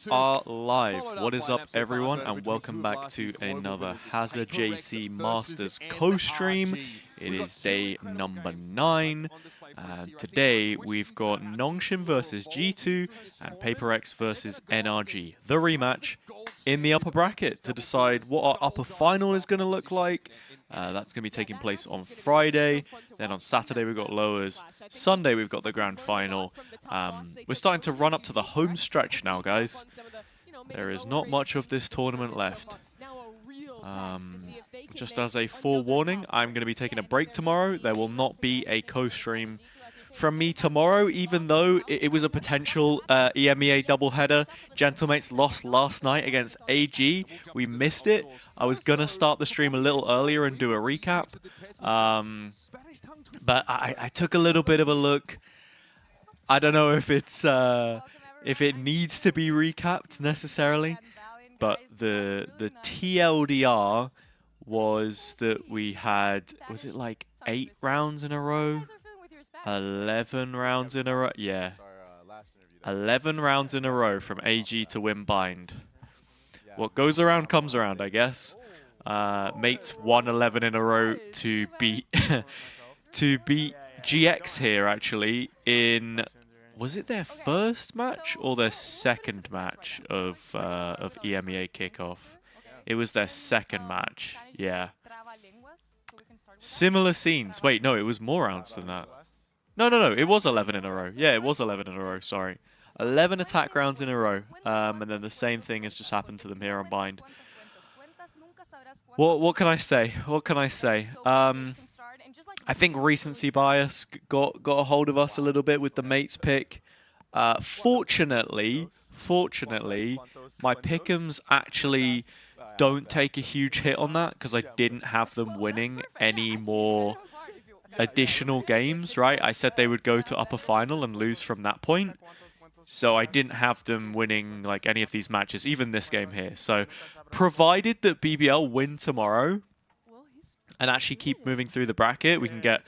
Are live. What is up, everyone, and welcome back to another HazzaJC Masters co-stream. It is day number 9, and today we've got Nongshim versus G2 and PRX versus NRG, the rematch in the upper bracket to decide what our upper final is going to look like. That's going to be taking place on Friday. Then on Saturday we've got lowers. Sunday we've got the grand final. We're starting to run up to the home stretch now, guys. There is not much of this tournament left. Just as a forewarning, I'm going to be taking a break tomorrow. There will not be a co-stream from me tomorrow, even though it was a potential EMEA doubleheader. Gentlemates lost last night against AG. We missed it. I was going to start the stream a little earlier and do a recap. But I took a little bit of a look. I don't know if it's if it needs to be recapped necessarily, but the TLDR was that we had, was it like 8 rounds in a row? 11 rounds in a row? Yeah. 11 rounds in a row from AG to win bind. What goes around comes around, I guess. Mates won 11 in a row to beat GX here, actually, in... Was it their first match or their second match of EMEA kickoff? It was their second match, yeah. Similar scenes. Wait, no, it was more rounds than that. No, it was 11 in a row. Yeah, it was 11 in a row, sorry. 11 attack rounds in a row. And then the same thing has just happened to them here on bind. What can I say? What can I say? I think recency bias got a hold of us a little bit with the mates pick. Fortunately, my pick'ems actually don't take a huge hit on that because I didn't have them winning any more additional games, right? I said they would go to upper final and lose from that point. So I didn't have them winning like any of these matches, even this game here. So provided that BBL win tomorrow and actually keep moving through the bracket, we can get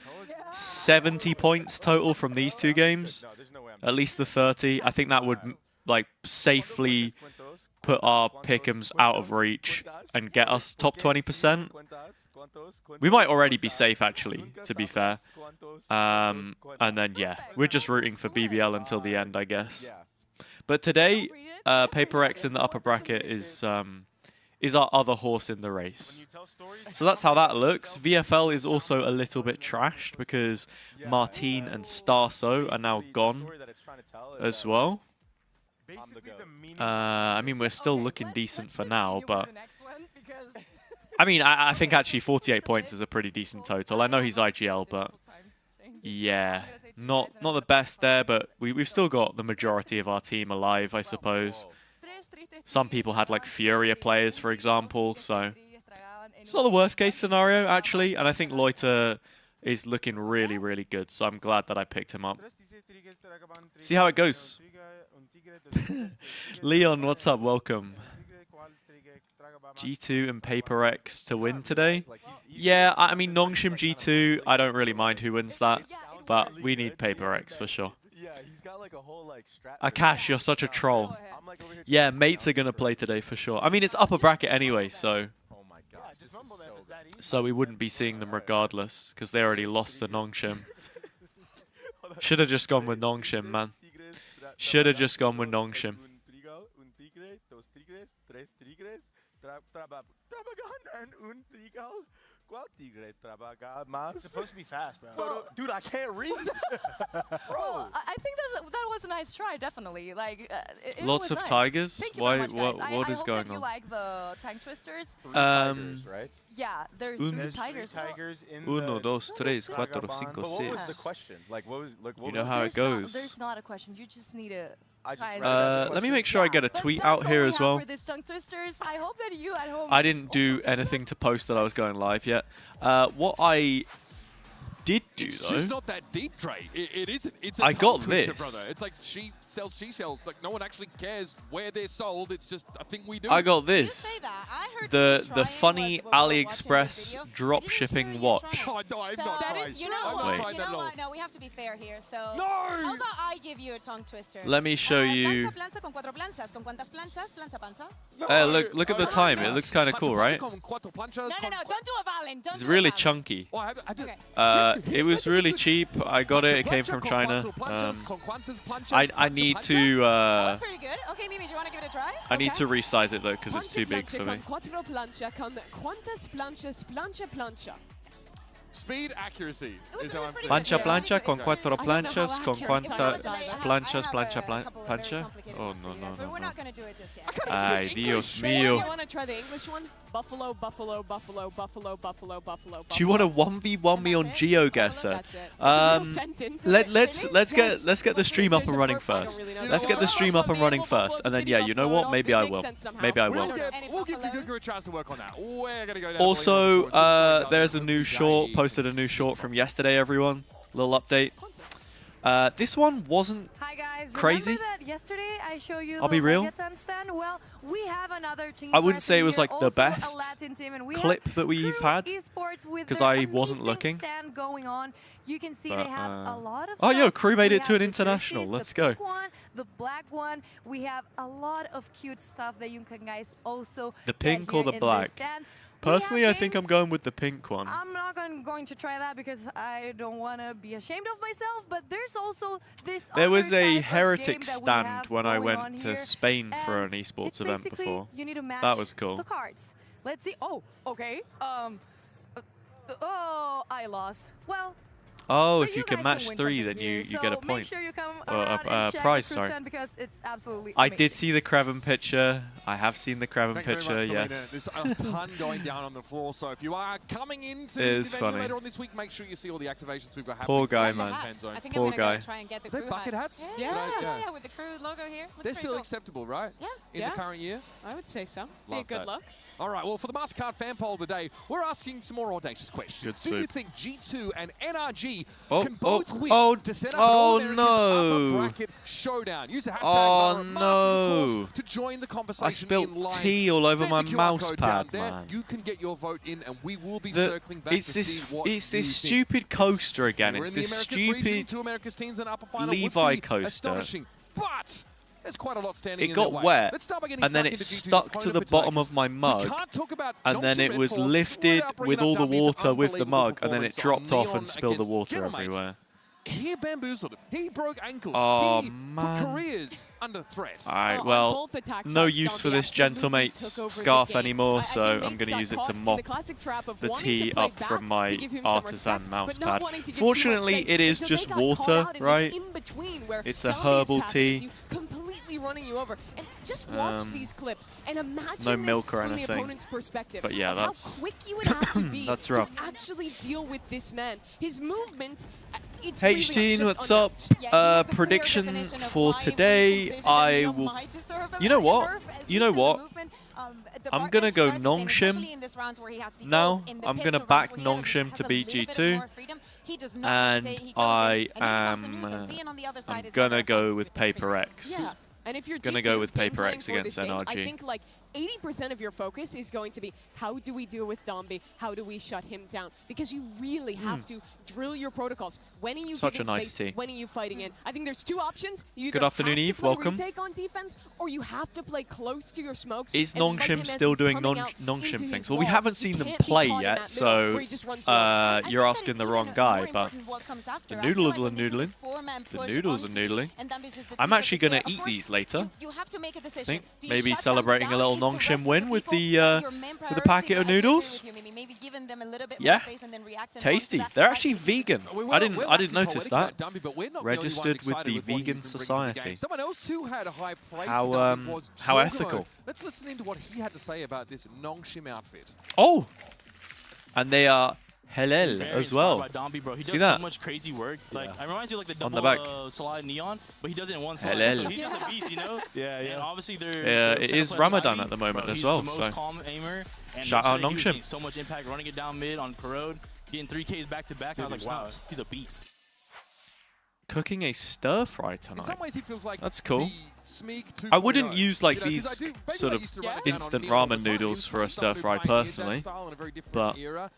70 points total from these 2 games. At least the 30. I think that would like safely put our pick'ems out of reach and get us top 20%. We might already be safe, actually, to be fair. And then, yeah, we're just rooting for BBL until the end, I guess. But today, PRX in the upper bracket is our other horse in the race. So that's how that looks. VFL is also a little bit trashed because Martine and Starso are now gone as well. I mean, we're still looking decent for now, but... I mean, I think actually 48 points is a pretty decent total. I know he's IGL, but... Yeah, not the best there, but we've still got the majority of our team alive, I suppose. Some people had like Furia players, for example, so it's not the worst case scenario, actually. And I think Loiter is looking really, really good, so I'm glad that I picked him up. See how it goes. Leon, what's up? Welcome. G2 and PRX to win today? Yeah, I mean, Nongshim G2, I don't really mind who wins that, but we need PRX for sure. Akash, you're such a troll. Yeah, mates are going to play today for sure. I mean, it's upper bracket anyway, so we wouldn't be seeing them regardless, because they already lost to Nongshim. Should have just gone with Nongshim, man. Should have just gone with Nongshim. It's supposed to be fast, bro. Dude, I can't read. Bro, I think that was a nice try, definitely. Like, lots of nice. Tigers. Why? Much, what is going on? You like the tank twisters? Tigers, right? Yeah, there's 3 tigers. In 1, 2, 3, 4, 5, What was 6. the question? Like, what was? Like, what You know was how it goes. There's not a question. You just need to. Let me make sure I get a tweet out here as well. For this tongue twisters. I hope that you at home. I didn't do anything to post that I was going live yet. What I did do, it's though... just not that deep, Trey. It isn't. It's a I got twister, this. brother. It's like she sells. Like, no one actually cares where they're sold. It's just a thing we do. I got You this. say that. I the funny AliExpress drop shipping watch. Oh, no, I'm not That trying. is, you know I'm not what? trying You that know at all. what? No, we have to be fair here. So No! how about I give you a tongue twister? Let me show you. Plancha con cuatro planchas. ¿Con cuántas planchas? Plancha panza. Hey, look at the time. It looks kind of cool, right? No, don't do a Valen. Don't It's do really a Valen. chunky. Oh, I did. Okay. It was really cheap. I got it. It came from China. I need to. That was pretty good. Okay, Mimi, do you want to give it a try? I need to resize it though because it's too big Plancha for me. con cuatro plancha con cuántas planchas plancha. Speed accuracy It was is how I'm pretty saying. Plancha good. plancha con cuatro I don't know how planchas con accurate I cuántas was. planchas I plancha have a couple of very plancha. complicated Oh ones no for you no guys, but no we're no. not going to do it just yet. Ay Dios Do mío. you want to try the English one? Buffalo, buffalo, buffalo, buffalo, buffalo, buffalo. Do you want to 1v1 me on That's it? GeoGuessr? That's it. It's a real sentence. Let's get the stream up and running first. Let's get the stream up and running first, and then yeah, you know what? Maybe I will. Maybe I will. We'll give Gugu a chance to work on that. We're gonna go down. Also, there's a new short. Posted a new short from yesterday. Everyone, little update. This one wasn't Hi guys, crazy. Remember that yesterday I showed you I'll be real. Reggaeton stand? Well, we have another team. I wouldn't say it was here, like the also a best Latin team, and we clip have that we've Crew had, Esports with 'cause their I wasn't amazing looking. stand going on. You can see But, they have a lot of oh, yo, stuff. Crew made We it to have an the international. jerseys, Let's the go. pink one, the black one. We have a lot of cute stuff that you can guys also The get pink or here the in black? this stand. We Personally, have I think I'm games. going with the pink one. I'm not going to try that because I don't want to be ashamed of myself, but there's also this There other was type a of Heretic game that we stand have when I going on went to here, Spain for and an esports it's event basically before. you need to match That was cool. the cards. Let's see. Oh, okay. Oh, I lost. Well, Oh, but if you guys can match win 3, something then here, you so get a Make point. sure you come Or a- around and check prize, the sorry. stand because it's absolutely I amazing. did see the Kraven picture. I have seen the Kraven Thank you very picture, much, Melina. yes. There's a ton going down on the floor, so if you are coming into the It is venue funny. later on this week, make sure you see all the activations we've got happening. Poor guy, from man. the Hat. fan zone. I think Poor I'm gonna guy. go try and get the They're crew bucket hat. hats? Yeah, with the crew logo here. Looks They're pretty still cool. acceptable, right? Yeah. In Yeah. the current year? I would say so. Be a Love good that. look. All right, well, for the MasterCard fan poll today, we're asking some more audacious questions. Good Do you soup. think G2 and NRG Oh, can both oh, win oh, to set up oh, an All-America's no. upper bracket showdown? Use the hashtag Oh, VALORANT Masters, of no. course, to join the conversation I spilled in line. tea all over There's my a QR mouse code down pad, there. man. You can get your vote in, and we will be The- circling back it's to this, see what it's you this think. stupid coaster again. We're It's in the this Americas region, stupid. 2 Americas teams in upper final Levi would be coaster. astonishing. But there's quite a lot standing It in got their way. wet, Let's start by getting and then stuck it into G2's stuck to opponent the for today, bottom 'cause of my we mug, can't talk about and then Nongshim it was Redforce lifted without bringing with up all the Dumby's water with the unbelievable mug, and then it performance dropped on off Neon and spilled the against water Gentlemate. everywhere. He bamboozled him. He broke ankles. Oh, he man. put careers under threat. Alright, On well, both attack no sides, use for Dombey this absolutely gentlemate's took over the scarf game. anymore, I so think I'm Mates going to got use it caught to in the mop classic trap of the wanting tea to play up from back my to give him some artisan respect, mouse but not pad. wanting to give too much Fortunately, space. it is So they just got caught water, out in this right? in-between where It's a Dombey is herbal passing tea. you, completely running you over. And just watch these clips and imagine no this milk or from anything. the opponent's perspective. But yeah, of that's- how quick you would have to be That's to rough. actually deal with this man. His movement, it's Hey, really Steen, just what's unreal. up? Yeah, he has the clear Prediction definition of for why we today, consider I Neo will. might deserve a You know what? nerf, at You least know in the what? movement, I'm department. gonna go But as you're saying, Nongshim especially in this rounds where he has the now. ult, in the I'm gonna pistol back rounds where he Nongshim has to a beat little bit G2, more freedom, he does not and hesitate, he goes I in, and he becomes a am. nuisance. Being on the other side I'm is gonna never go fun with to Paper experience. X. Yeah. And if you're Gonna G2 go with game Paper planning X for against this game, I NRG. think like 80% of your focus is going to be how do we deal with Dombey? How do we shut him down? Because you really have to drill your protocols. When are you Such giving a nice space? tea. When are you fighting in? I think there's two options. You Good either afternoon, have to Eve. play Welcome. retake on defense, or you have to play close to your smokes. Is and fight him Nongshim as still he's doing coming out Nongshim into things? his Well, we wall. haven't You seen them can't be play caught in yet, that middle so where he just runs you over. I think you're that asking is the even wrong more guy, but important what comes after. the I feel noodles like are when they do this noodling. four-man The push noodles are onto you, noodling. and Dumby's just the I'm team actually that is gonna there. eat Of these course, later. You have to make a I decision. think Do you maybe shut celebrating a down little is the Nongshim rest of win the with people the that your main with the priority? packet I of do agree noodles. with you, Mimi. Maybe giving them a little bit Yeah. more space and then react and once Tasty. that They're fight actually is- vegan. We're I didn't waxing notice poetic that. about Dumby, but we're not Registered the only with ones the excited what Vegan he's been bringing to the Society. game. Someone else who had a high praise How, for Dumby was how Jorgamo. ethical. Let's listen into what he had to say about this Nongshim outfit. Oh, and they are halal Very as inspired well. by Dombey, bro. He See does that? so much crazy work. Like, it reminds you of like the On the double back. slide neon, but he does it in one slide. Halal. So he's just a beast, you know? Yeah, And yeah. obviously they're Yeah, it is second player Ramadan Ivy, at the moment bro, as he's well, the most so calm aimer. And shout out yesterday he was Nongshim. getting so much impact, running it down mid on Corrode, getting 3Ks back to back. And I was like, wow, he's a beast. cooking a stir fry In tonight. some ways, he feels like That's cool. the Smeek I wouldn't 2.0. use like You know, 'cause these I do- maybe sort I of used to run it down on instant Neil all the ramen time. noodles He for a was someone stir who fry pioneered that personally. style in a very different But era.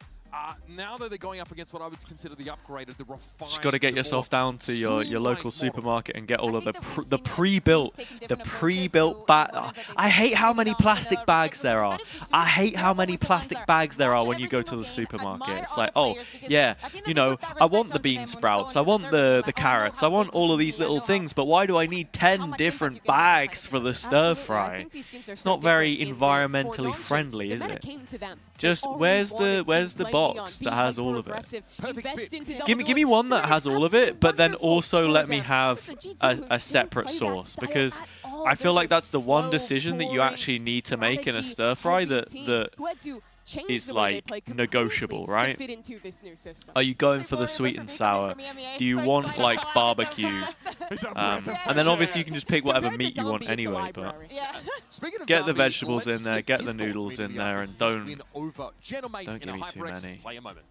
Now that they're going up against what I would consider the upgraded, the refined, just got to get the yourself more down to your local streamlined model. supermarket and get all I of the think that we've the seen that pre-built teams taking different approaches pre-built to bag. components that they I hate sell. how Maybe many not on plastic the bags there recycling are. side of I it, hate too. how They're many always the ones plastic that bags there are watch when you every go to the single game, supermarket. admire It's other like, oh players, because yeah, I think that you they know, put that I want respect the onto bean them when they go sprouts, I into the want server the game, like, oh, I know carrots, I how want big all of we these can be, I little know how things, but why do I need 10 much different impact you can have inside bags of for the the server. stir Absolutely. I fry? think these teams are It's so not very different in that for environmentally Nongshim, friendly, the is meta it? came to them. They Just already where's wanted to the play box Neon, that be has all of it? hyper-aggressive, Perfect invest fit. into Give double me one doors. that It has is all of it, but then absolutely also wonderful let me for have them. G2 a didn't separate play that sauce, style because at all. I feel They're like that's the one slow, decision that you boring, actually need to make in a strategy stir fry heavy that team that who had to change is the way they like play negotiable, completely right? to fit into this new system. Are you going for the sweet and sour? Do you want like barbecue? And then obviously you can just pick whatever Compared to meat you want Dombi, it's a anyway, but library. Yeah. Speaking of get the Derby, vegetables let's in there, hear get his the thoughts noodles in immediately there, after and his don't win over Genomates don't in a give me too HyperX many. player moment.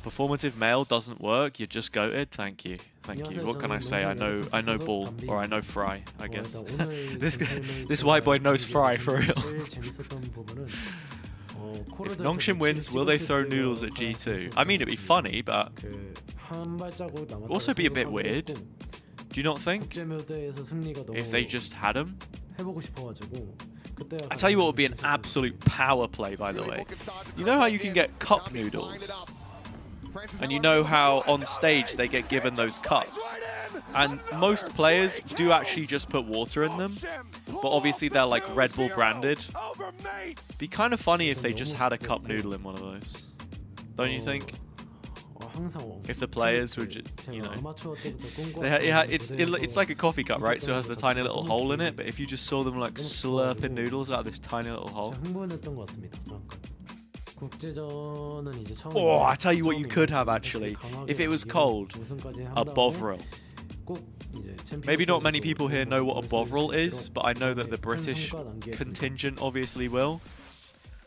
performative male doesn't work. You're just goated. Thank you. Thank you. What can I say? I know ball, or I know fry, I guess. this white boy knows fry for real. If Nongshim wins, will they throw noodles at G2? I mean, it'd be funny, but also be a bit weird. Do you not think? If they just had him? I tell you what would be an absolute power play, by the way. You know how you can get cup noodles? And you know how on stage they get given those cups? And most players do actually just put water in them. But obviously they're like Red Bull branded. Be kind of funny if they just had a cup noodle in one of those. Don't you think? If the players would just, you know, it's like a coffee cup, right? So it has the tiny little hole in it. But if you just saw them like slurping noodles out of this tiny little hole. Oh, I tell you what you could have actually. If it was cold, a bovril. Maybe not many people here know what a bovril is, but I know that the British contingent obviously will.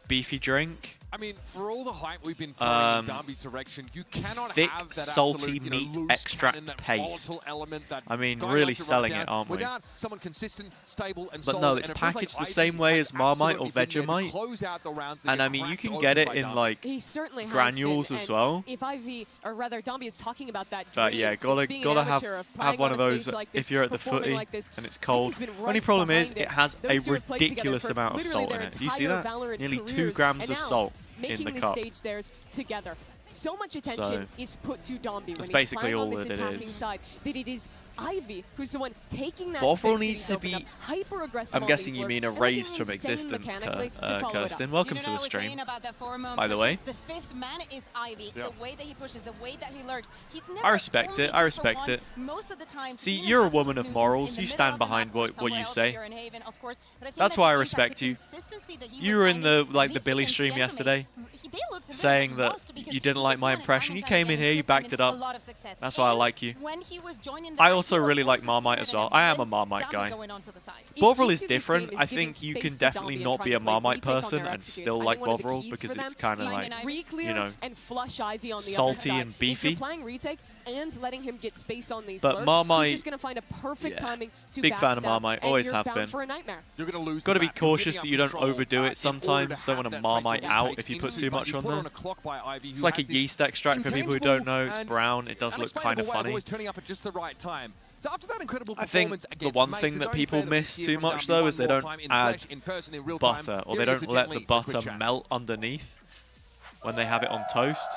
Beefy drink. I mean, for all the hype we've been throwing in Darby's direction, you cannot thick, have that salty absolute, meat loose extract cannon, that paste. volatile element, that I mean, guy really likes to run selling down it, aren't we? Without someone consistent, stable, and But solid, no, and it's it feels packaged like the same way has as Marmite or absolutely been there to Vegemite. close out the rounds that And get I mean, you cracked can open get it by in Darby. like He certainly has granules been, as and well. If Ivy, or rather Dombi is talking about that But dream yeah, since gotta being an gotta amateur of have playing one on of a those stage like if this, you're at the performing footy like this. and it's cold. Ivy's been Only right problem is behind it has a Those two have played together ridiculous for amount of literally salt in their it. Do you see entire that? VALORANT Nearly 2 careers, grams and of now salt in making the the cup. stage theirs together. So much attention So, is put to Dombi when that's he's basically playing on all this that it attacking is. side, that it is Ivy who's the one taking that Bovril space needs to that he's be. opened up, hyper-aggressive I'm on guessing these you lurks, mean and erased looking from insane existence, mechanically to follow it up. Kirsten. Welcome You to know the what I was stream. saying about that four-man By the pushes? way. The fifth man is Ivy. Yeah. The way that he pushes, the way that he lurks. He's never I respect only it. I good for respect one. it. Most of the time, See, being an you're a absolute woman of nuisance morals. in You the stand middle of the behind map or what somewhere you else if say. you're in Haven, of course. But I think That's that why I the respect impact, the you. consistency that he You was were in finding, the at least Billy against stream Gentlemen, yesterday, they looked very saying that lost because you didn't he like kept my doing it impression. time You and time came in again, here, you different backed it and up. a lot of success. That's why I And like you. when he was joining the I ranks, also he was really like also Marmite as well. supported I him am a with Marmite Dombi guy. going onto the sides. If Bovril is G2 this different. game I is giving think you space can to definitely Dombi and not trying be to a play Marmite retake on person their and executes, still I like think one of the Bovril keys because for it's them kind of is like, re-clear you know, and flush Ivy on the salty other side. and If beefy. you're playing retake and letting him get space on these But lurks, Marmite- he's just going to find a perfect yeah. timing to Big fan of backstab, Marmite, and always you're have bound been. for a nightmare. You're going to lose. Got to the be map. You're cautious giving that up you don't control, overdo in it order sometimes. to Don't have want to that space Marmite to out take if you put into, too but much you on put there. a clock by Ivy, It's who like a had this yeast extract for people who don't know. It's intangible brown. It does look kind of unexplainable way funny. always turning up at just the right time. So after that incredible I think performance the against one Mates, thing it's that only people fair that we miss hear too from much Darby though one is they more don't time in add flesh, in person, in real time. butter, or Here they he is don't with let Jet the Li for a quick butter chat. melt underneath when they have it on toast.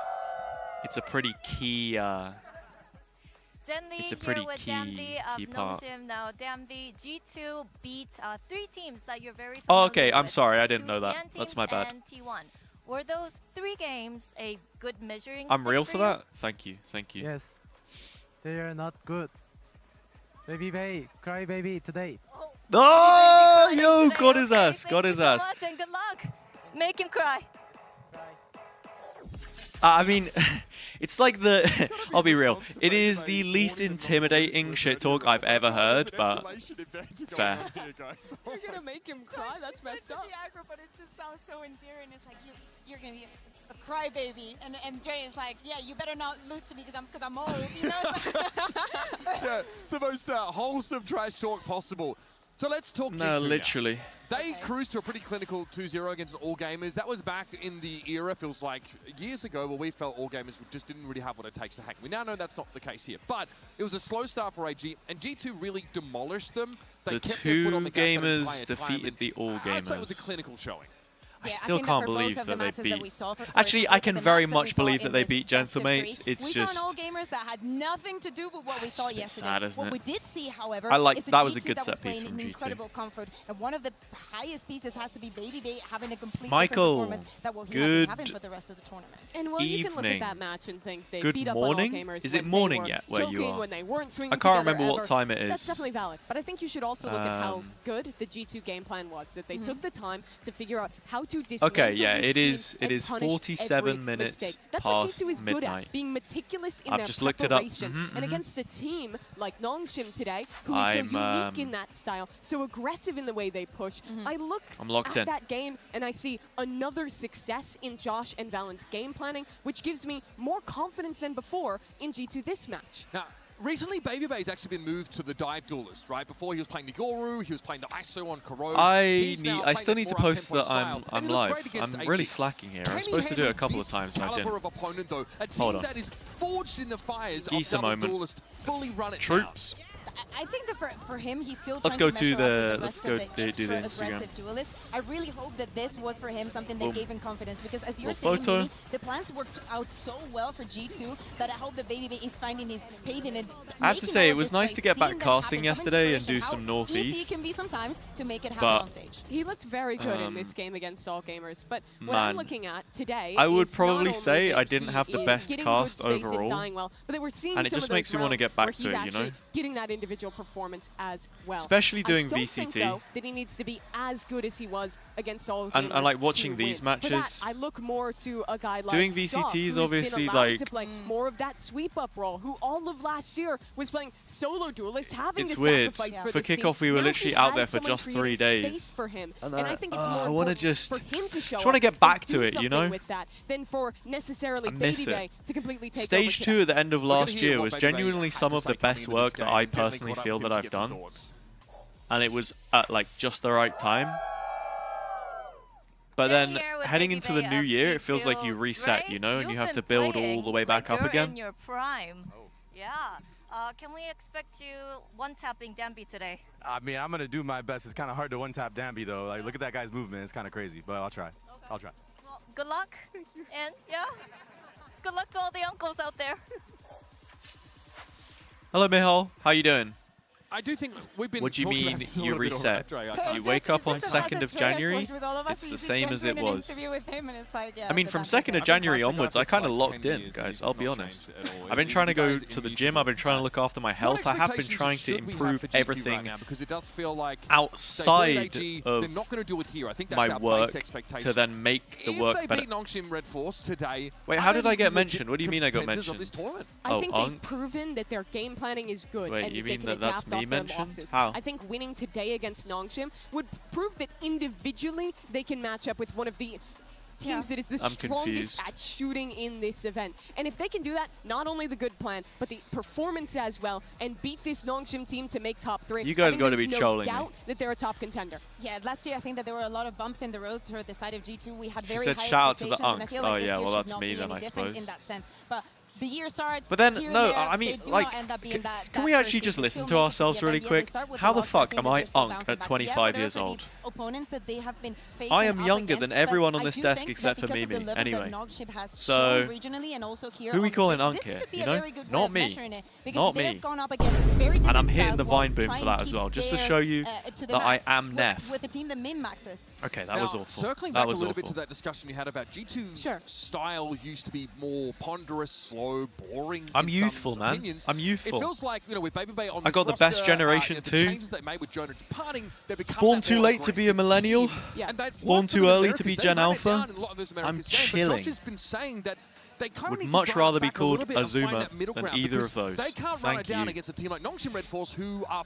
It's a pretty key. It's a pretty key part. Nongshim. Now, Danby, G2 beat 3 teams that you're very familiar Oh, okay. I'm with. sorry. I didn't 2 know that. CN That's teams my bad. and T1. Were those 3 games a good measuring I'm stick real for for you? that. Thank you. Thank you. Yes, they are not good. Baby Bay, cry baby today. Oh, Crying yo, today. got his Okay, ass. Got his thank you ass. so much and good luck. Make him cry. I mean, it's like the... I'll be real. It is the least intimidating shit talk I've ever heard, but fair. You're gonna make him cry? That's messed up. Aggro, but it just sounds so endearing. It's like you're gonna be a crybaby, and Dre is like, yeah, you better not lose to me because I'm old. You know? Yeah, it's the most wholesome trash talk possible. So let's talk No, G2 now. literally. They cruised to a pretty clinical 2-0 against All Gamers. That was back in the era, feels like years ago, where we felt All Gamers just didn't really have what it takes to hang. We now know that's not the case here. But it was a slow start for AG, and G2 really demolished them. They The kept their foot on the gas that Gamers entire time, defeated and the All I'd say it was a Gamers. clinical showing. I still can't believe that they beat. Actually, for I both can of the very maps that we much saw believe in that they this beat best of Gentlemates. three, It's we just... saw an All Gamers that had nothing to do with what we saw It's a bit yesterday. sad, isn't What it? we did see, however, I like- is a that was a G2 good that set was piece playing from in G2. incredible comfort, and one of the highest pieces has to be Baby Bay having a complete Michael, different performance that will he good having for the rest of the tournament. And well, you can look at evening. that match and think they Good beat up morning? on All Gamers Is it when morning they were yet where you choking, are? when they weren't swinging I can't together remember what ever. time it That's is. definitely valid. But I think you should also look at how Um, good the G2 game plan was. That they took the time to figure out how to dismantle Okay, yeah, this it team is- it and is punish 47 every minutes mistake. That's past what G2 is good midnight. at, being meticulous in I've their just looked it up. preparation. And against a team like Nongshim today, who is I'm, so unique in that style, so aggressive in the way they push, I look I'm locked at in. that game and I see another success in Josh and Valen's game planning, which gives me more confidence than before in G2 this match. Now, recently, Baby Bay's actually been moved to the dive duelist, right? Before he was playing Nigoru, he was playing the ISO on Corrode. I still need to post that I'm live. live. I'm really slacking here. I'm supposed to do it a couple of times and I caliber didn't. of opponent, though, a Hold team on. that is forged in the fires Geese a of double moment. duelist, fully run it Troops. I think that for him, he's still Let's trying go to to measure up with the- the let's rest go of the do the extra Instagram. aggressive duelists. I really hope that this was for him something that Boom. gave him confidence, because as you're Little saying, photo. Mimi, the plans worked out so well for G2 that I hope that Baby Bay is finding his pace in it. I have to making say, all it of was this nice play, to get back seeing them casting happen, yesterday coming and to do fruition, some how Northeast. easy it can be sometimes to make it happen But- on stage. He looked very good in this game against All Gamers, but what I'm Man. looking at today I would is probably not only say that I didn't he have the is best getting cast good space and overall, dying well, but that we're seeing and it some just of those makes me wanna rounds get back where to he's it, you actually know? getting that individual performance as well. Especially doing I don't VCT. think, though, that he needs to be as good as he was against All And Gamers like watching to these win. For that, matches, I look more to a guy like doing Shaw, VCT is who's been obviously, allowed like- to play more of that sweep up role, who all of last year was playing solo duelists, having It's to weird. sacrifice Yeah. for For this team. kickoff, we were Now literally he out there has for someone just 3 creating days. space for him. And And I think it's more I wanna important just- for him to show just wanna up get and back do to it, you know? something with that than for necessarily I miss Baby it. Bay to completely take Stage over 2 at the end of We're gonna last hear year what was Baby Bay genuinely had some to of say the coming best into this work that game. I Definitely personally caught up feel with him that to I've get some done. thoughts. And it was at like just the right time. But then Here with heading Baby into the Bay new of year, it feels like G2, you reset, right? you know, and You've you have been to build all playing the way back like up you're again. in your prime. Yeah. Can we expect you one-tapping Danby today? I mean, I'm gonna do my best. It's kind of hard to one-tap Danby though. Like, look at that guy's movement. It's kind of crazy, but I'll try. I'll try. Well, good luck. And yeah, good luck to all the uncles out there. Hello, Mihal. How you doing? I do think we've been What do you talking mean about this a you little bit reset? already. You wake up on 2nd of January, it's the same as it was. I mean, from 2nd of January onwards, I kind of locked in, guys, I'll be honest. I've been trying to go to the gym, I've been trying to look after my health, I have been trying to improve everything because it does feel like outside they're of not going to do it here. I think that's my our work base expectation. to then make the If work they better. beat Nongshim Redforce today, Wait, are how did they I get legit mentioned? What do you mean I got contenders of this mentioned? tournament? I Oh, think they've Unk? proven that their game planning is good. Wait, and you they mean can that that's adapt me off their mentioned? losses. How? I think winning today against Nongshim would prove that individually they can match up with one of the teams that is the I'm strongest confused. at shooting in this event. And if they can do that, not only the good plan, but the performance as well, and beat this Nongshim team to make top 3. You guys I think gotta there's be no trolling me. doubt that they're a top contender. Yeah, last year I think that there were a lot of bumps in the road for the side of G2. We had She very said high shout out to the expectations, and I Unks. feel like Oh, this yeah, year well, should that's not me be then, any I different suppose. in that sense. But the year starts. But then, here and no, there, I mean, they do like, not end up being that can we first actually seed. just They listen still to make it ourselves the really end of the year. quick? They start with How the loss, fuck I think am that I they're still Unk bouncing at back. 25 Yeah, years whatever old? the opponents that they have been facing I am up younger against, than but everyone on I this do desk think except that for because of the Mimi. level Anyway. that Nongshim has So, shown regionally and also here who we on the calling stage, Unk this here, could be you a know? very good way Not of me. measuring it, because Not they me. have gone up against very different And I'm hitting styles the while Vine boom for trying that to as well, keep just to theirs, show you to the that I max am Neff. with a team that min-maxes. Okay, that was Now, awful. Circling That back a was little bit to awful. that discussion you had about G2's Sure. style used to be more ponderous, slow, boring. I'm in youthful, some man. opinions. I'm It youthful. feels like, you know, with Baby Bay on I this got the best roster, generation the too. changes they made with Jonah departing, they become Born that too more late to be a aggressive millennial. team. Yeah. And that Born worked too for the early to Americans. be They Gen ran it Alpha. down in a lot of those I'm Americans' games, but chilling. Josh has been saying that They kind of Would need much to grind rather it be back a little called bit and find Azuma that middle than ground either because of those. They can't run it Thank down you. against a team like Nongshim Redforce, who are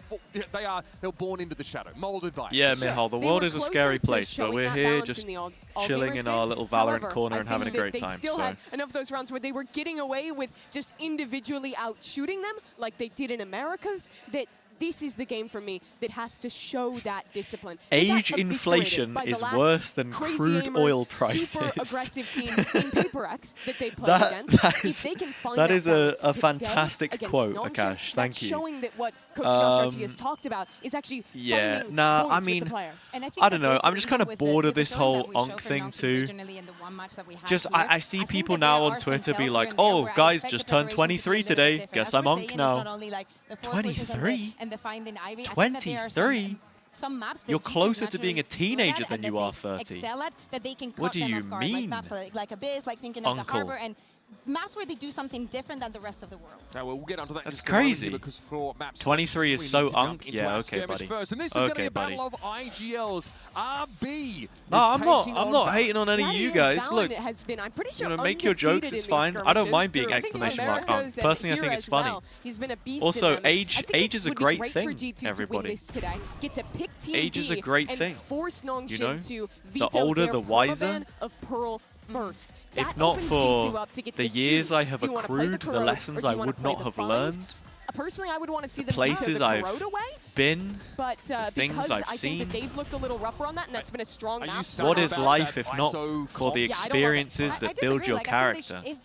they're born into the shadow, molded by it. Yeah, Sure. Mihal, the They world were is a closer scary to place, but showing we're that here balance just in the all chilling gamers in game. our little Valorant However, corner I and having a think great they time. still So had enough of those rounds where they were getting away with just individually out shooting them like they did in Americas. That this is the game for me that has to show that discipline. They got age eviscerated inflation by the is last worse than crazy crude aimers, oil super prices. aggressive team in PRX that they played against. That If is, they can find that is balance a today fantastic against quote, Nongshim, Akash. Thank that's you. showing that what Coach Josh has talked about is actually Yeah, finding nah, voice I with mean, the players. And think I don't that know. this, I'm just even kind of with bored the, of this with the showing whole that we showed Onk for thing Nongshim too. originally in the one match that we had Just, here, I see think people that there now on are some Twitter be tells like, here and there oh, where I guys, expect just the turned preparation to be a 23 little bit today. different. Guess As I'm we're Onk saying, it's now. not only like the force pushes 23? and the finding Ivy. I think that 23? some maps that You're G2 is closer to being a naturally good teenager at than and you that are they 30. excel at, that they can What cut do them you off guard, mean? like maps like Abyss, like thinking of the Uncle. Harbor, and maps where they do something different than the rest of the world. We'll get onto that in That's just a moment crazy. here because for maps 23 is we so need to jump Unk? into Yeah, our okay, skirmish buddy. first. And this is going to be Okay, a battle buddy. of IGLs. RB No, is I'm not. taking I'm on not Valorant. hating on any of you guys. Look, has been, I'm pretty you sure, know, make your jokes. It's fine. I don't mind being exclamation mark Unk. Personally, I think it's funny. He's been a beast Also, in them. age is a great thing, everybody. Today. Get to pick team Age is a B great and thing. Force Nongshim You know? to The veto older, their the wiser. permaban of Pearl first. If That not opens for G2 up to get the to years choose. I have Do you wanna play accrued, the corrode, lessons or do I you wanna would play not the have find? learned, Personally, I would want to see the them places the I've corrode away. been, But things because I've I think seen. that they've looked a little rougher on that, and that's been a strong Are you map. sad what is about life that if not ISO called the Yeah, I don't love it. experiences that build disagree. your Like, I think character?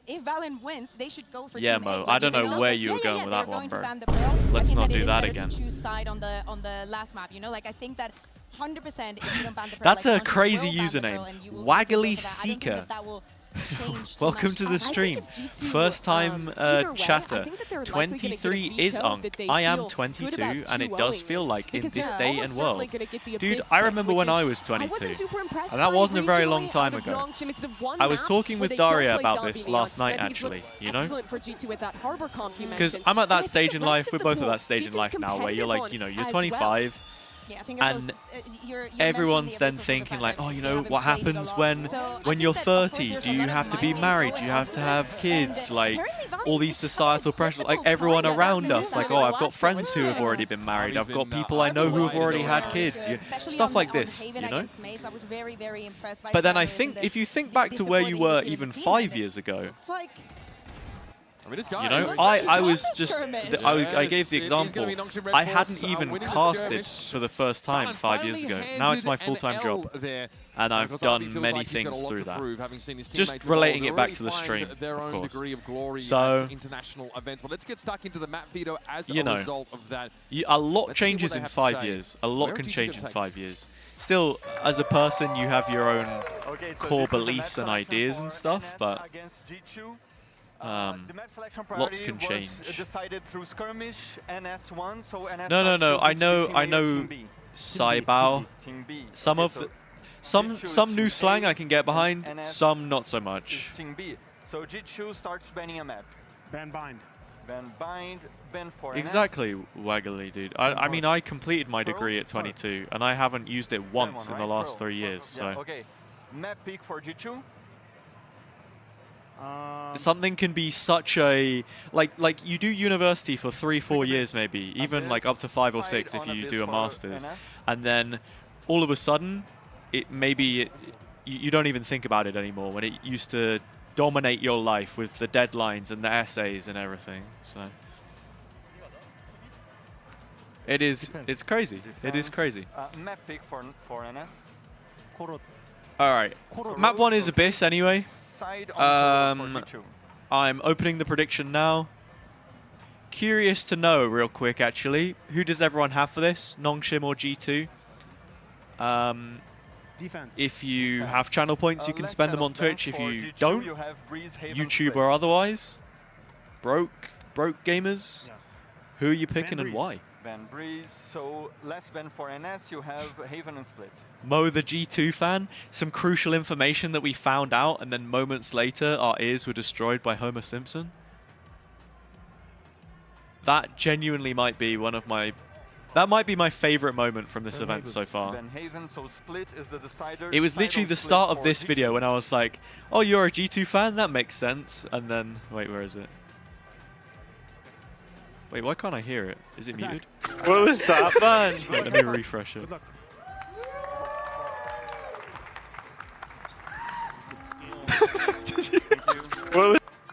if Valorant wins, they should go for Yeah, Team Mo, A. Like, I don't even know though where that- you were yeah, going yeah, with they're that one, going to bro. ban the Pearl. Let's I think not that do it is that better again. To choose side on the last map, you know, like I think that 100% if you don't ban the Pearl, That's like, a Nongshim will crazy ban the username. Pearl and you will Waggly go for that. I don't think Seeker. that will change too Welcome much. to I the think stream. if G2, First time either way, I chatter. think that they're likely gonna get a 23 veto is that Unk. they I am feel good 22, about and it does 2-0ing feel like in because this they're day almost and certainly world. gonna get the Dude, Abyss I pick, remember which when is- I was I 22. wasn't super impressed And that by wasn't a very regionally long time out of ago. Nongshim. It's the one I was map talking where with they don't Daria play about Donkey this Neon, last night, and I think it's actually, looked you know? excellent for G2 with that Harbor comp you Because mentioned. I'm at And that I think stage the in rest life, of we're the both at pool, that stage in G2's life now where you're like, competitive you know, on you're as 25, Yeah, I think and also, you're everyone's then mentioning the Abyss thinking also like, the oh, fact you that know, they what haven't played it happens a lot. when So I when think you're that, of course, 30? there's Do a you lot of have to be mind married? games Do you have to going have on. kids? And Like, apparently Valorant all these is having a societal pressures, like difficult everyone time around with us, that. like, oh, I've got friends who have already been married. I've got people I know who have already had kids. Especially Stuff on like the- on this, Haven you know? against Mace, I was very, very impressed by But then I Valorant think and if you think the back to where support you that were he's even giving the team, 5 and years ago, looks like I mean, this guy, you know, looks like I he was got this just, skirmish. I gave the Yes, it is gonna example. be Nongshim I Redforce, hadn't even winning the casted skirmish. for the first time Valorant 5 years finally ago. Now it's my handed full-time an job, L there. and I've Because RB done feels many like he's got a things lot through to that. prove, having seen his Just teammates relating evolve. it back They to the already stream, find their of own course. degree of glory So, at international events. But let's get stuck into the map veto as you a know, result of that. A lot Let's see what changes they in have to 5 say. years. A lot Where can are GG change gonna in take 5 us? years. Still, as a person, you have your own Okay, so core this is the beliefs map and selection ideas for and stuff, NS but against G2. um, The map selection lots priority can was change. decided through skirmish NS1, so NS No, starts I choosing know, Team I A or know, Team B. Saibao. Team B. Some Okay, of so the, G2 some is new Team slang A I can get behind. and NS Some not so is much. Team B. So G2 starts banning a map. Ban bind. Ban bind, ban for NS. Exactly, waggly, dude. I mean, I completed my degree at 22, and I haven't used it That once one, in the right? last Pearl, 3 Pearl. years. Yeah, So okay. Map pick for G2. something can be such a like you do university for 3-4 years maybe, even like up to 5 or 6 if you do a master's, and then all of a sudden you don't even think about it anymore when it used to dominate your life with the deadlines and the essays and everything. So it's crazy. It is crazy. Map pick for NS. All right, map 1 is Abyss anyway. Side on for G2. I'm opening the prediction now. Curious to know, real quick, actually, who does everyone have for this? Nongshim or G2? Defense. If you have channel points, you can Less spend them out on of them. Twitch. If For you G2, don't, you have Breeze, Haven, YouTube Split. or otherwise, broke gamers, Yeah. who are you picking and Breeze. why? Ban Breeze, so less ban for NS, you have Haven and Split. Mo, the G2 fan, some crucial information that we found out, and then moments later, our ears were destroyed by Homer Simpson. That genuinely might be one of my... That might be my favorite moment from this event so far. Van Haven, so Split is the decider. It was literally the start of this video when I was like, oh, you're a G2 fan? That makes sense. And then, wait, where is it? Wait, why can't I hear it? Is it muted? What was that, man? Wait, let me refresh it.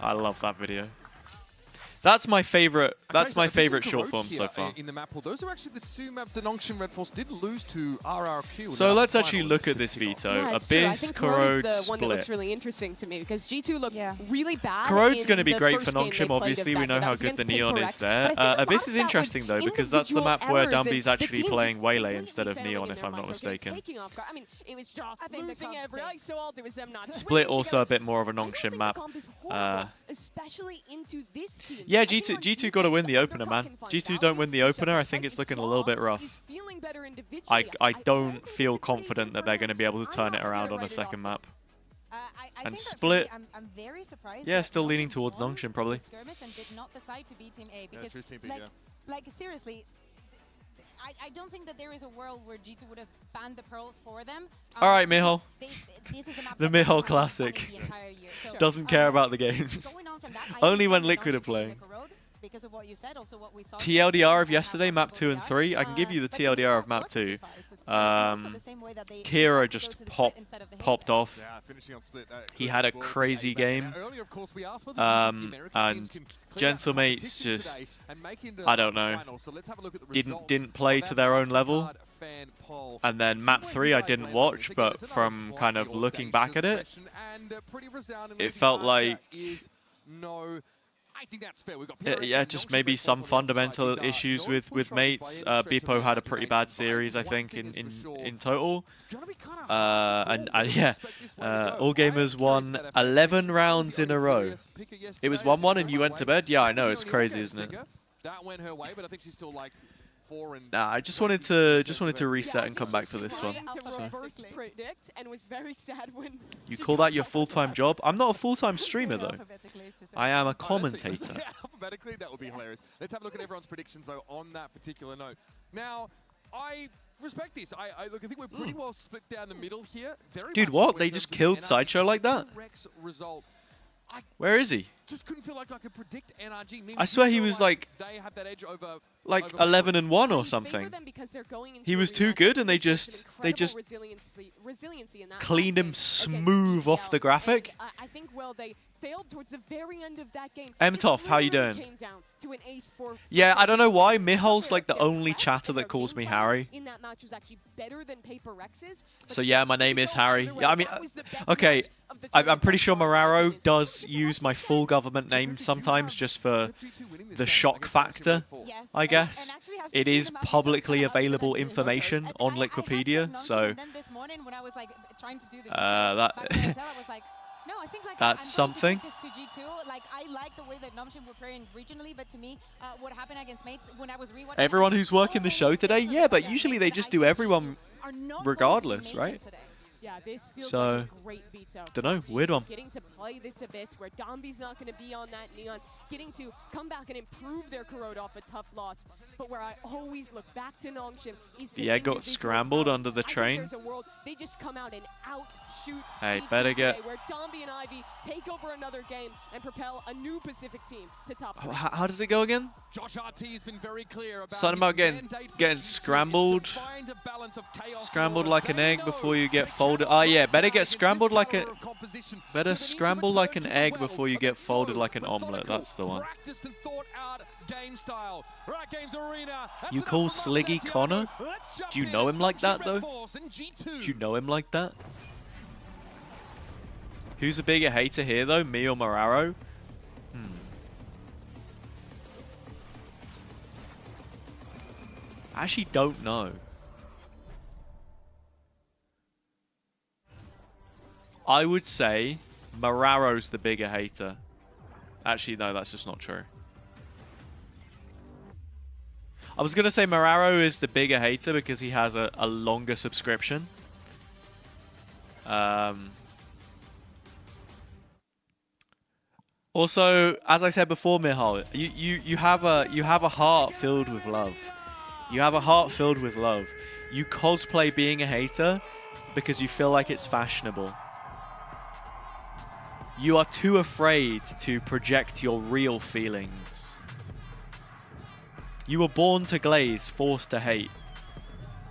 I love that video. That's my favorite. That's my favorite short form so far. In the map pool, those are actually the two maps that Nongshim Redforce did lose to RRQ. So let's actually look at this veto. Yeah, Abyss, Corrode, the one that looks Split. really interesting to me because G2 looked really bad. Corrode's going to be in the great for first game Nongshim, they played obviously. of We that, know that how was good the against Neon is PRX. there. But I think a lot Abyss of is that was interesting, though, because that's the map where individual errors Dumby's and actually the team playing just Waylay instead of completely Neon, failing if in I'm their not mind. They were mistaken. taking off guard. I mean, it was just I think the losing comp every stink. ice, so all there was them not Split winning also a together. bit more of a I don't Nongshim think the map. comp is horrible, especially into this team. Yeah, I feel like G2 got to win the they're opener, man. talking fine. G2 don't win the opener. I think it's looking a little bit rough. He's feeling better individually. I don't almost feel agree confident that they're going to be able to I'm turn not it gonna around on write a it second off. map. I And think Split. personally, I'm very surprised. Yeah, that still Nongshim leaning towards won Nongshim, probably. the skirmish and did not decide to beat Team A because, choose Team B, like seriously, I don't think that there is a world where G2 would have banned the Pearl for them. All right, Miho. This is a map The that they Miho have Classic. played the entire year. So, Doesn't care about the games. going on from that, I Only when understand that Liquid are Nongshim picking playing. the Corrode because of what you said, also what we saw TLDR of yesterday, map 2 and 3. I can give you the TLDR of map 2. Kira just popped off. Yeah, finishing on Split. He had a crazy game. Earlier, of course, we asked whether the American And teams can clear out Gentlemates competition just, today and make it into I don't the know, final. So let's have a look at the results didn't play of to that their own Mastercard level. fan poll. And then map See 3 where I you guys didn't land on watch, this. Again, but it's another from kind of slightly looking back at it, audacious question, and pretty resoundingly, it the felt answer like is no. I think that's fair. We've got Yeah, PRX yeah, and just Nongshim maybe Redforce some on the other fundamental side. These are issues no with push on mates. play, straight to Bipo had a the pretty main bad fight. series, I One think, thing is in for sure, in total. it's gonna be kinda hard to And call. yeah, Expect this one to go. All Gamers I'm curious won about 11 FNX. rounds in a row. Curious picker It was yesterday, 1-1 she and you went went to away. bed? Yeah, I know, Jackie's it's the only crazy, All isn't it? Gamers picker. That went her way, but I think she's still like 4 and. Nah, I just wanted to reset and come back for this one. To So. reverse predict and was very sad when You call that your full-time job? I'm not a full-time streamer though. I am a Oh, commentator. yeah, alphabetically, that would be hilarious. Let's have a look at everyone's predictions, though, on that particular note. Now, I respect this. I think we're pretty well split down the middle here. Very Dude, much what? so in They terms just of the killed NRG Sideshow like that? PRX result. I Where is he? just couldn't feel like I could predict NRG. Maybe I swear you he feel was like they have that edge over like over 11 and 1 I or favor something. them because they're going into He a was too rematch good and they with an just incredible resiliency in that cleaned last him game against smooth off the BPL. graphic. And I think, well, they failed towards the very end of that game. Toff, how you It doing? literally came down to an ace for Yeah, I don't know why. Mihol's their- like the their only threat chatter and that their calls me game plan Harry. in that match was actually better than PRX's. So yeah, my name is Harry. Yeah, I mean, That was the best okay, match of the I'm tournament pretty by sure far, in my Mararo opinion. does use my full government name sometimes just for the shock factor, Yes, I guess. and actually have to It see is the map itself publicly come out, so available that's- information and on I had Wikipedia, Nongshim, so and then this morning when I was like trying to do the that- back to the hotel, I was like, no, I think like That's I'm going something. to take this to G2. Like I like the way that Nongshim were playing regionally, but to me, what happened against mates when I was rewatching. Everyone there's who's working the so show many today, things yeah, but that usually they I just think do G2 everyone are not going to regardless, make it right? today. Yeah, this feels So, like a great veto. dunno, for weird G2 one. Getting to play this Abyss where Domby's not going to be on that Neon, getting to come back and improve their Corrode off a tough loss. But where I always look back to Nongshim is the egg got individual scrambled powers. under the I think train. there's a world they just come out and outshoot Hey, G2 better today, get- where Domby and Ivy take over another game and propel a new Pacific team to top three. How does it go again? Josh RT has been very clear about Something his about getting mandate for getting G2 is to scrambled. find a balance of chaos and Scrambled order. like an They egg know before you get they folded. cannot Oh yeah, better target get this scrambled like a caliber of composition, so better they need to scramble like an return to egg well before you of get a folded slow, like an omelet. methodical, That's the one. practiced and thought out game style. Right, Games Arena. That's You enough call from us, Sliggy Santiago. Connor? Let's jump Do you in. know It's him like that, Nongshim though? Redforce and G2. Do you know him like that? Who's a bigger hater here though, me or Mararo? I actually don't know. I would say Mararo's the bigger hater. Actually, no, that's just not true. I was going to say Mararo is the bigger hater because he has a longer subscription. Also, as I said before, Mihal, you have a heart filled with love. You have a heart filled with love. You cosplay being a hater because you feel like it's fashionable. You are too afraid to project your real feelings. You were born to glaze, forced to hate.